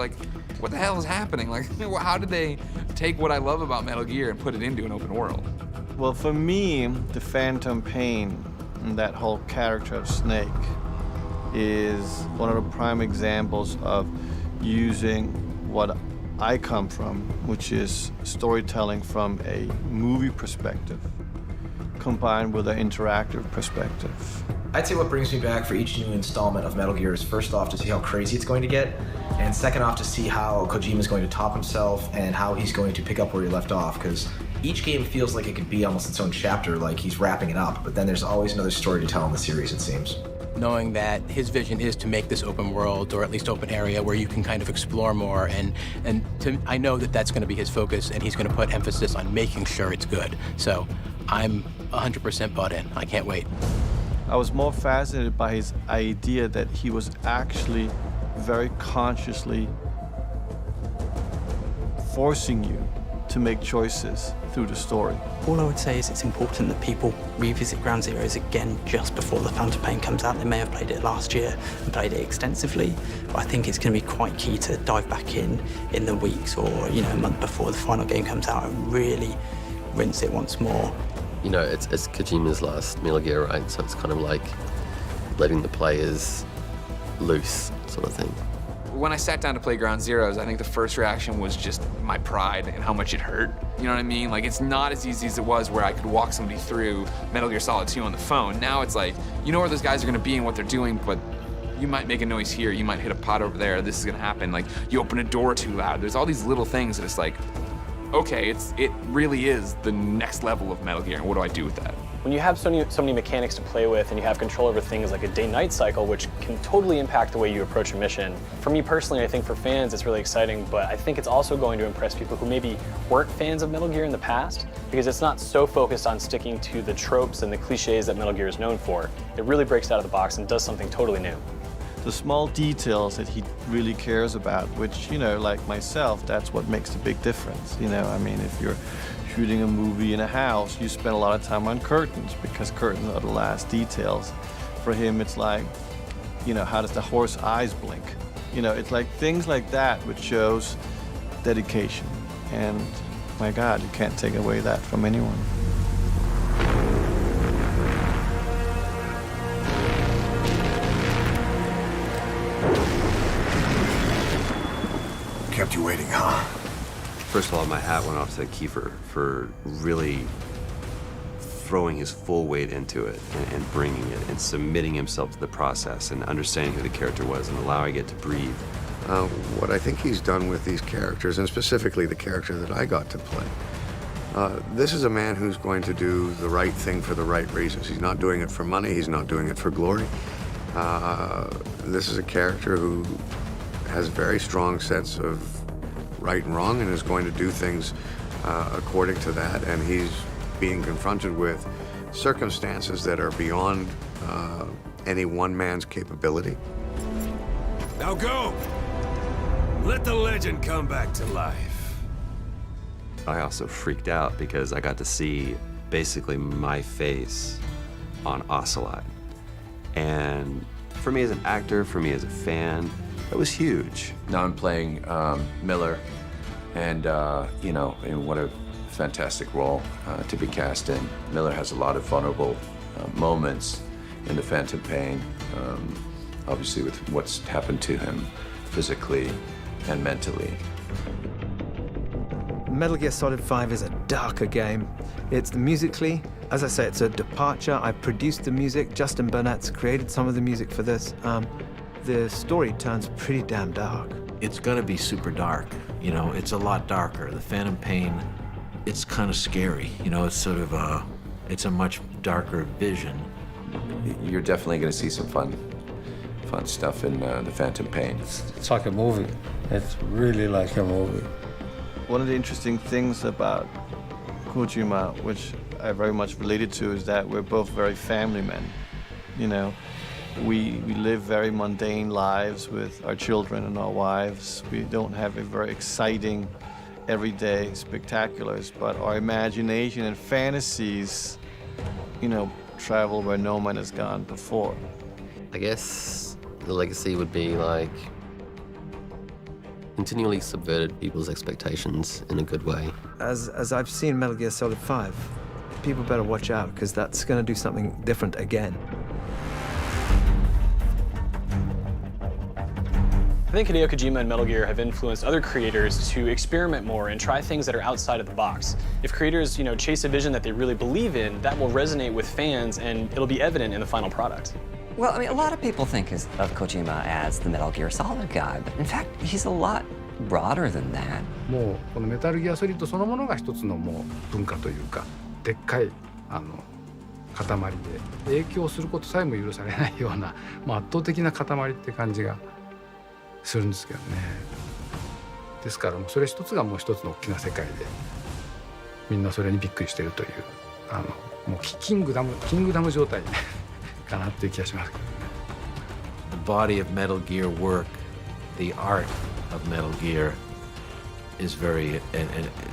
what the hell is happening? How did they take what I love about Metal Gear and put it into an open world?
Well, for me, the Phantom Pain and that whole character of Snake is one of the prime examples of using what I come from, which is storytelling from a movie perspective, combined with an interactive perspective.
I'd say what brings me back for each new installment of Metal Gear is first off to see how crazy it's going to get, and second off to see how Kojima is going to top himself and how he's going to pick up where he left off, because each game feels like it could be almost its own chapter, like he's wrapping it up, but then there's always another story to tell in the series, it seems.
Knowing that his vision is to make this open world, or at least open area, where you can kind of explore more, I know that that's going to be his focus, and he's going to put emphasis on making sure it's good. So I'm 100% bought in. I can't wait.
I was more fascinated by his idea that he was actually very consciously forcing you to make choices through the story.
All I would say is it's important that people revisit Ground Zeroes again just before the Phantom Pain comes out. They may have played it last year and played it extensively, but I think it's going to be quite key to dive back in the weeks or a month before the final game comes out and really rinse it once more.
It's Kojima's last Metal Gear, right? So it's kind of like letting the players loose, sort of thing.
When I sat down to play Ground Zeroes, I think the first reaction was just my pride and how much it hurt. You know what I mean? It's not as easy as it was where I could walk somebody through Metal Gear Solid 2 on the phone. Now it's you know where those guys are going to be and what they're doing, but you might make a noise here, you might hit a pot over there, this is going to happen. You open a door too loud. There's all these little things that it's okay, it really is the next level of Metal Gear, and what do I do with that?
When you have so many mechanics to play with and you have control over things like a day-night cycle, which can totally impact the way you approach a mission, for me personally, I think for fans it's really exciting, but I think it's also going to impress people who maybe weren't fans of Metal Gear in the past, because it's not so focused on sticking to the tropes and the cliches that Metal Gear is known for. It really breaks out of the box and does something totally new.
The small details that he really cares about, which, you know, like myself, that's what makes the big difference. You know, I mean, if you're shooting a movie in a house, you spend a lot of time on curtains because curtains are the last details. For him, it's like, you know, how does the horse eyes blink? You know, it's like things like that which shows dedication. And my God, you can't take away that from anyone.
Kept you waiting, huh?
First of all, my hat went off to Kiefer for really throwing his full weight into it and bringing it and submitting himself to the process and understanding who the character was and allowing it to breathe.
What I think he's done with these characters, and specifically the character that I got to play, this is a man who's going to do the right thing for the right reasons. He's not doing it for money, he's not doing it for glory. This is a character who has a very strong sense of right and wrong and is going to do things according to that, and he's being confronted with circumstances that are beyond any one man's capability.
Now go! Let the legend come back to life.
I also freaked out because I got to see basically my face on Ocelot. And for me as an actor, for me as a fan, it was huge.
Now I'm playing Miller, and you know, and what a fantastic role to be cast in. Miller has a lot of vulnerable moments in the Phantom Pain, obviously with what's happened to him physically and mentally.
Metal Gear Solid 5 is a darker game. It's musically, as I say, it's a departure. I produced the music. Justin Burnett's created some of the music for this. The story turns pretty damn dark.
It's gonna be super dark. You know, it's a lot darker. The Phantom Pain, it's kind of scary. You know, it's sort of it's a much darker vision.
You're definitely gonna see some fun stuff in the Phantom Pain.
It's like a movie. It's really like a movie.
One of the interesting things about Kojima, which I very much related to, is that we're both very family men. You know, we live very mundane lives with our children and our wives. We don't have a very exciting, everyday spectaculars, but our imagination and fantasies, you know, travel where no man has gone before.
I guess the legacy would be like continually subverted people's expectations in a good way.
As I've seen Metal Gear Solid 5, people better watch out, because that's going to do something different again.
I think Hideo Kojima and Metal Gear have influenced other creators to experiment more and try things that are outside of the box. If creators, you know, chase a vision that they really believe in, that will resonate with fans and it'll be evident in the final product.
Well, I mean, a lot of people think of Kojima as the Metal Gear Solid guy, but in fact, he's a lot broader than that.
もうこのメタルギアソリッドそのものが一つのもう文化というか、でっかい塊で影響することさえも許されないような、まあ、圧倒的な塊って感じがするんですけどね。ですからもうそれ一つがもう一つの大きな世界で、みんなそれにびっくりしてるというもうキングダム状態かなっていう気がしますけどね。
The body of Metal Gear work, the art of Metal Gear is very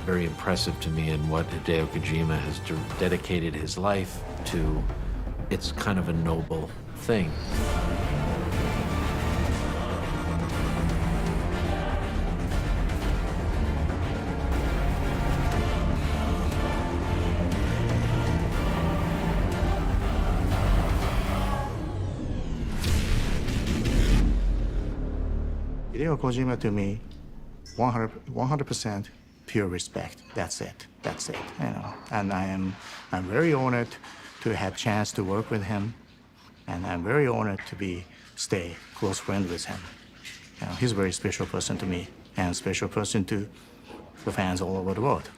impressive to me, and what Hideo Kojima has dedicated his life to, it's kind of a noble thing.
Hideo Kojima to me, 100% pure respect. That's it. You know, and I'm very honored to have chance to work with him, and I'm very honored to stay close friend with him. You know, he's a very special person to me, and special person to the fans all over the world.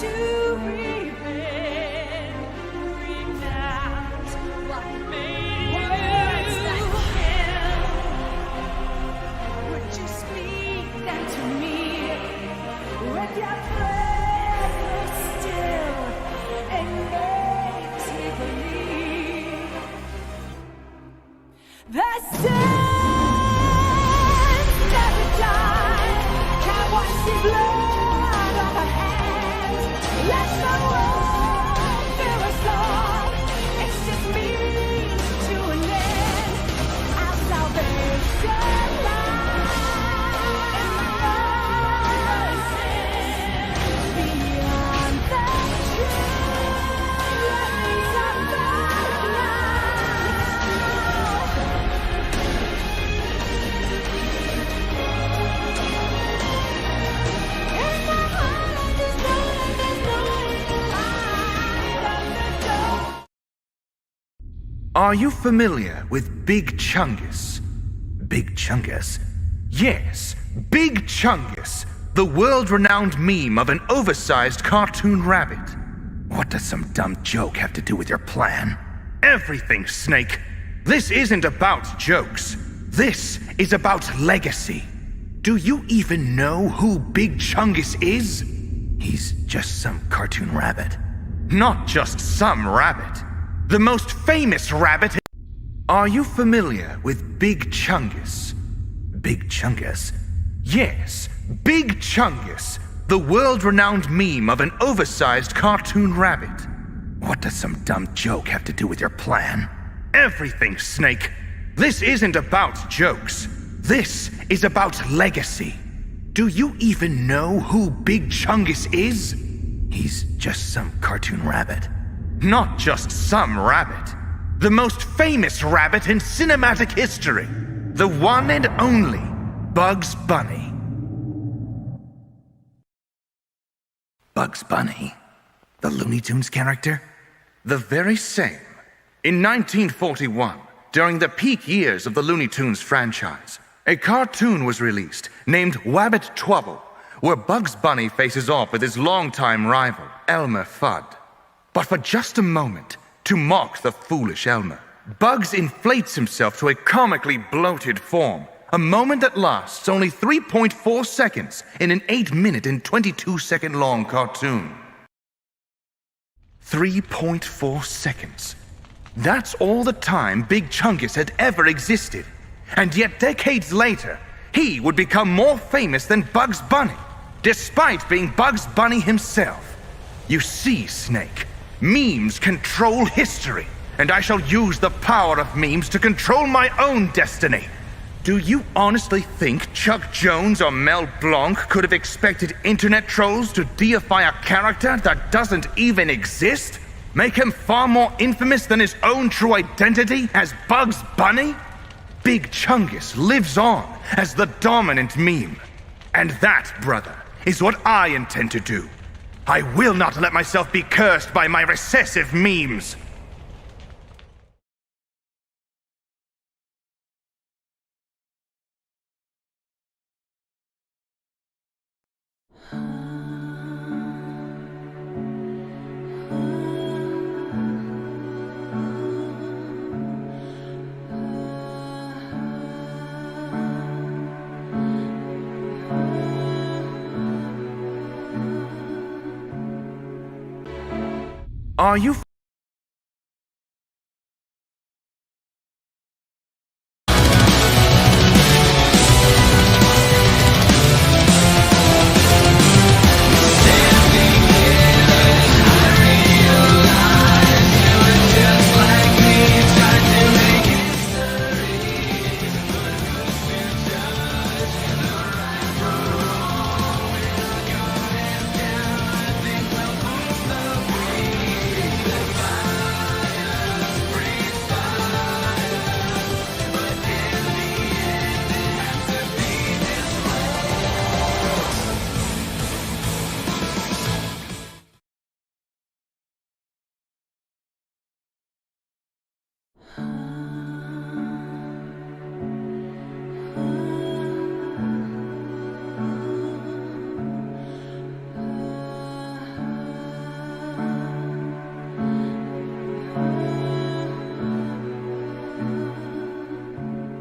to remain, renounce what made words that kill. Would you speak that to me with your breath still and makes me believe that sins never die? Can't wash the blood off our hands. Let the world fill us all. It's just means to an end. Our salvation lies beyond the truth of the
Are you familiar with Big Chungus? Big Chungus? Yes, Big Chungus, the world-renowned meme of an oversized cartoon rabbit. What does some dumb joke have to do with your plan? Everything, Snake. This isn't about jokes. This is about legacy. Do you even know who Big Chungus is? He's just some cartoon rabbit. Not just some rabbit. The most famous rabbit. Are you familiar with Big Chungus? Big Chungus? Yes, Big Chungus, the world-renowned meme of an oversized cartoon rabbit. What does some dumb joke have to do with your plan? Everything, Snake. This isn't about jokes. This is about legacy. Do you even know who Big Chungus is? He's just some cartoon rabbit. Not just some rabbit. The most famous rabbit in cinematic history. The one and only Bugs Bunny. Bugs Bunny? The Looney Tunes character? The very same. In 1941, during the peak years of the Looney Tunes franchise, a cartoon was released named Wabbit Twubble, where Bugs Bunny faces off with his longtime rival, Elmer Fudd. But for just a moment, to mock the foolish Elmer, Bugs inflates himself to a comically bloated form, a moment that lasts only 3.4 seconds in an 8-minute and 22-second long cartoon. 3.4 seconds. That's all the time Big Chungus had ever existed. And yet decades later, he would become more famous than Bugs Bunny, despite being Bugs Bunny himself. You see, Snake, memes control history, and I shall use the power of memes to control my own destiny. Do you honestly think Chuck Jones or Mel Blanc could have expected internet trolls to deify a character that doesn't even exist? Make him far more infamous than his own true identity as Bugs Bunny? Big Chungus lives on as the dominant meme. And that, brother, is what I intend to do. I will not let myself be cursed by my recessive memes. Are you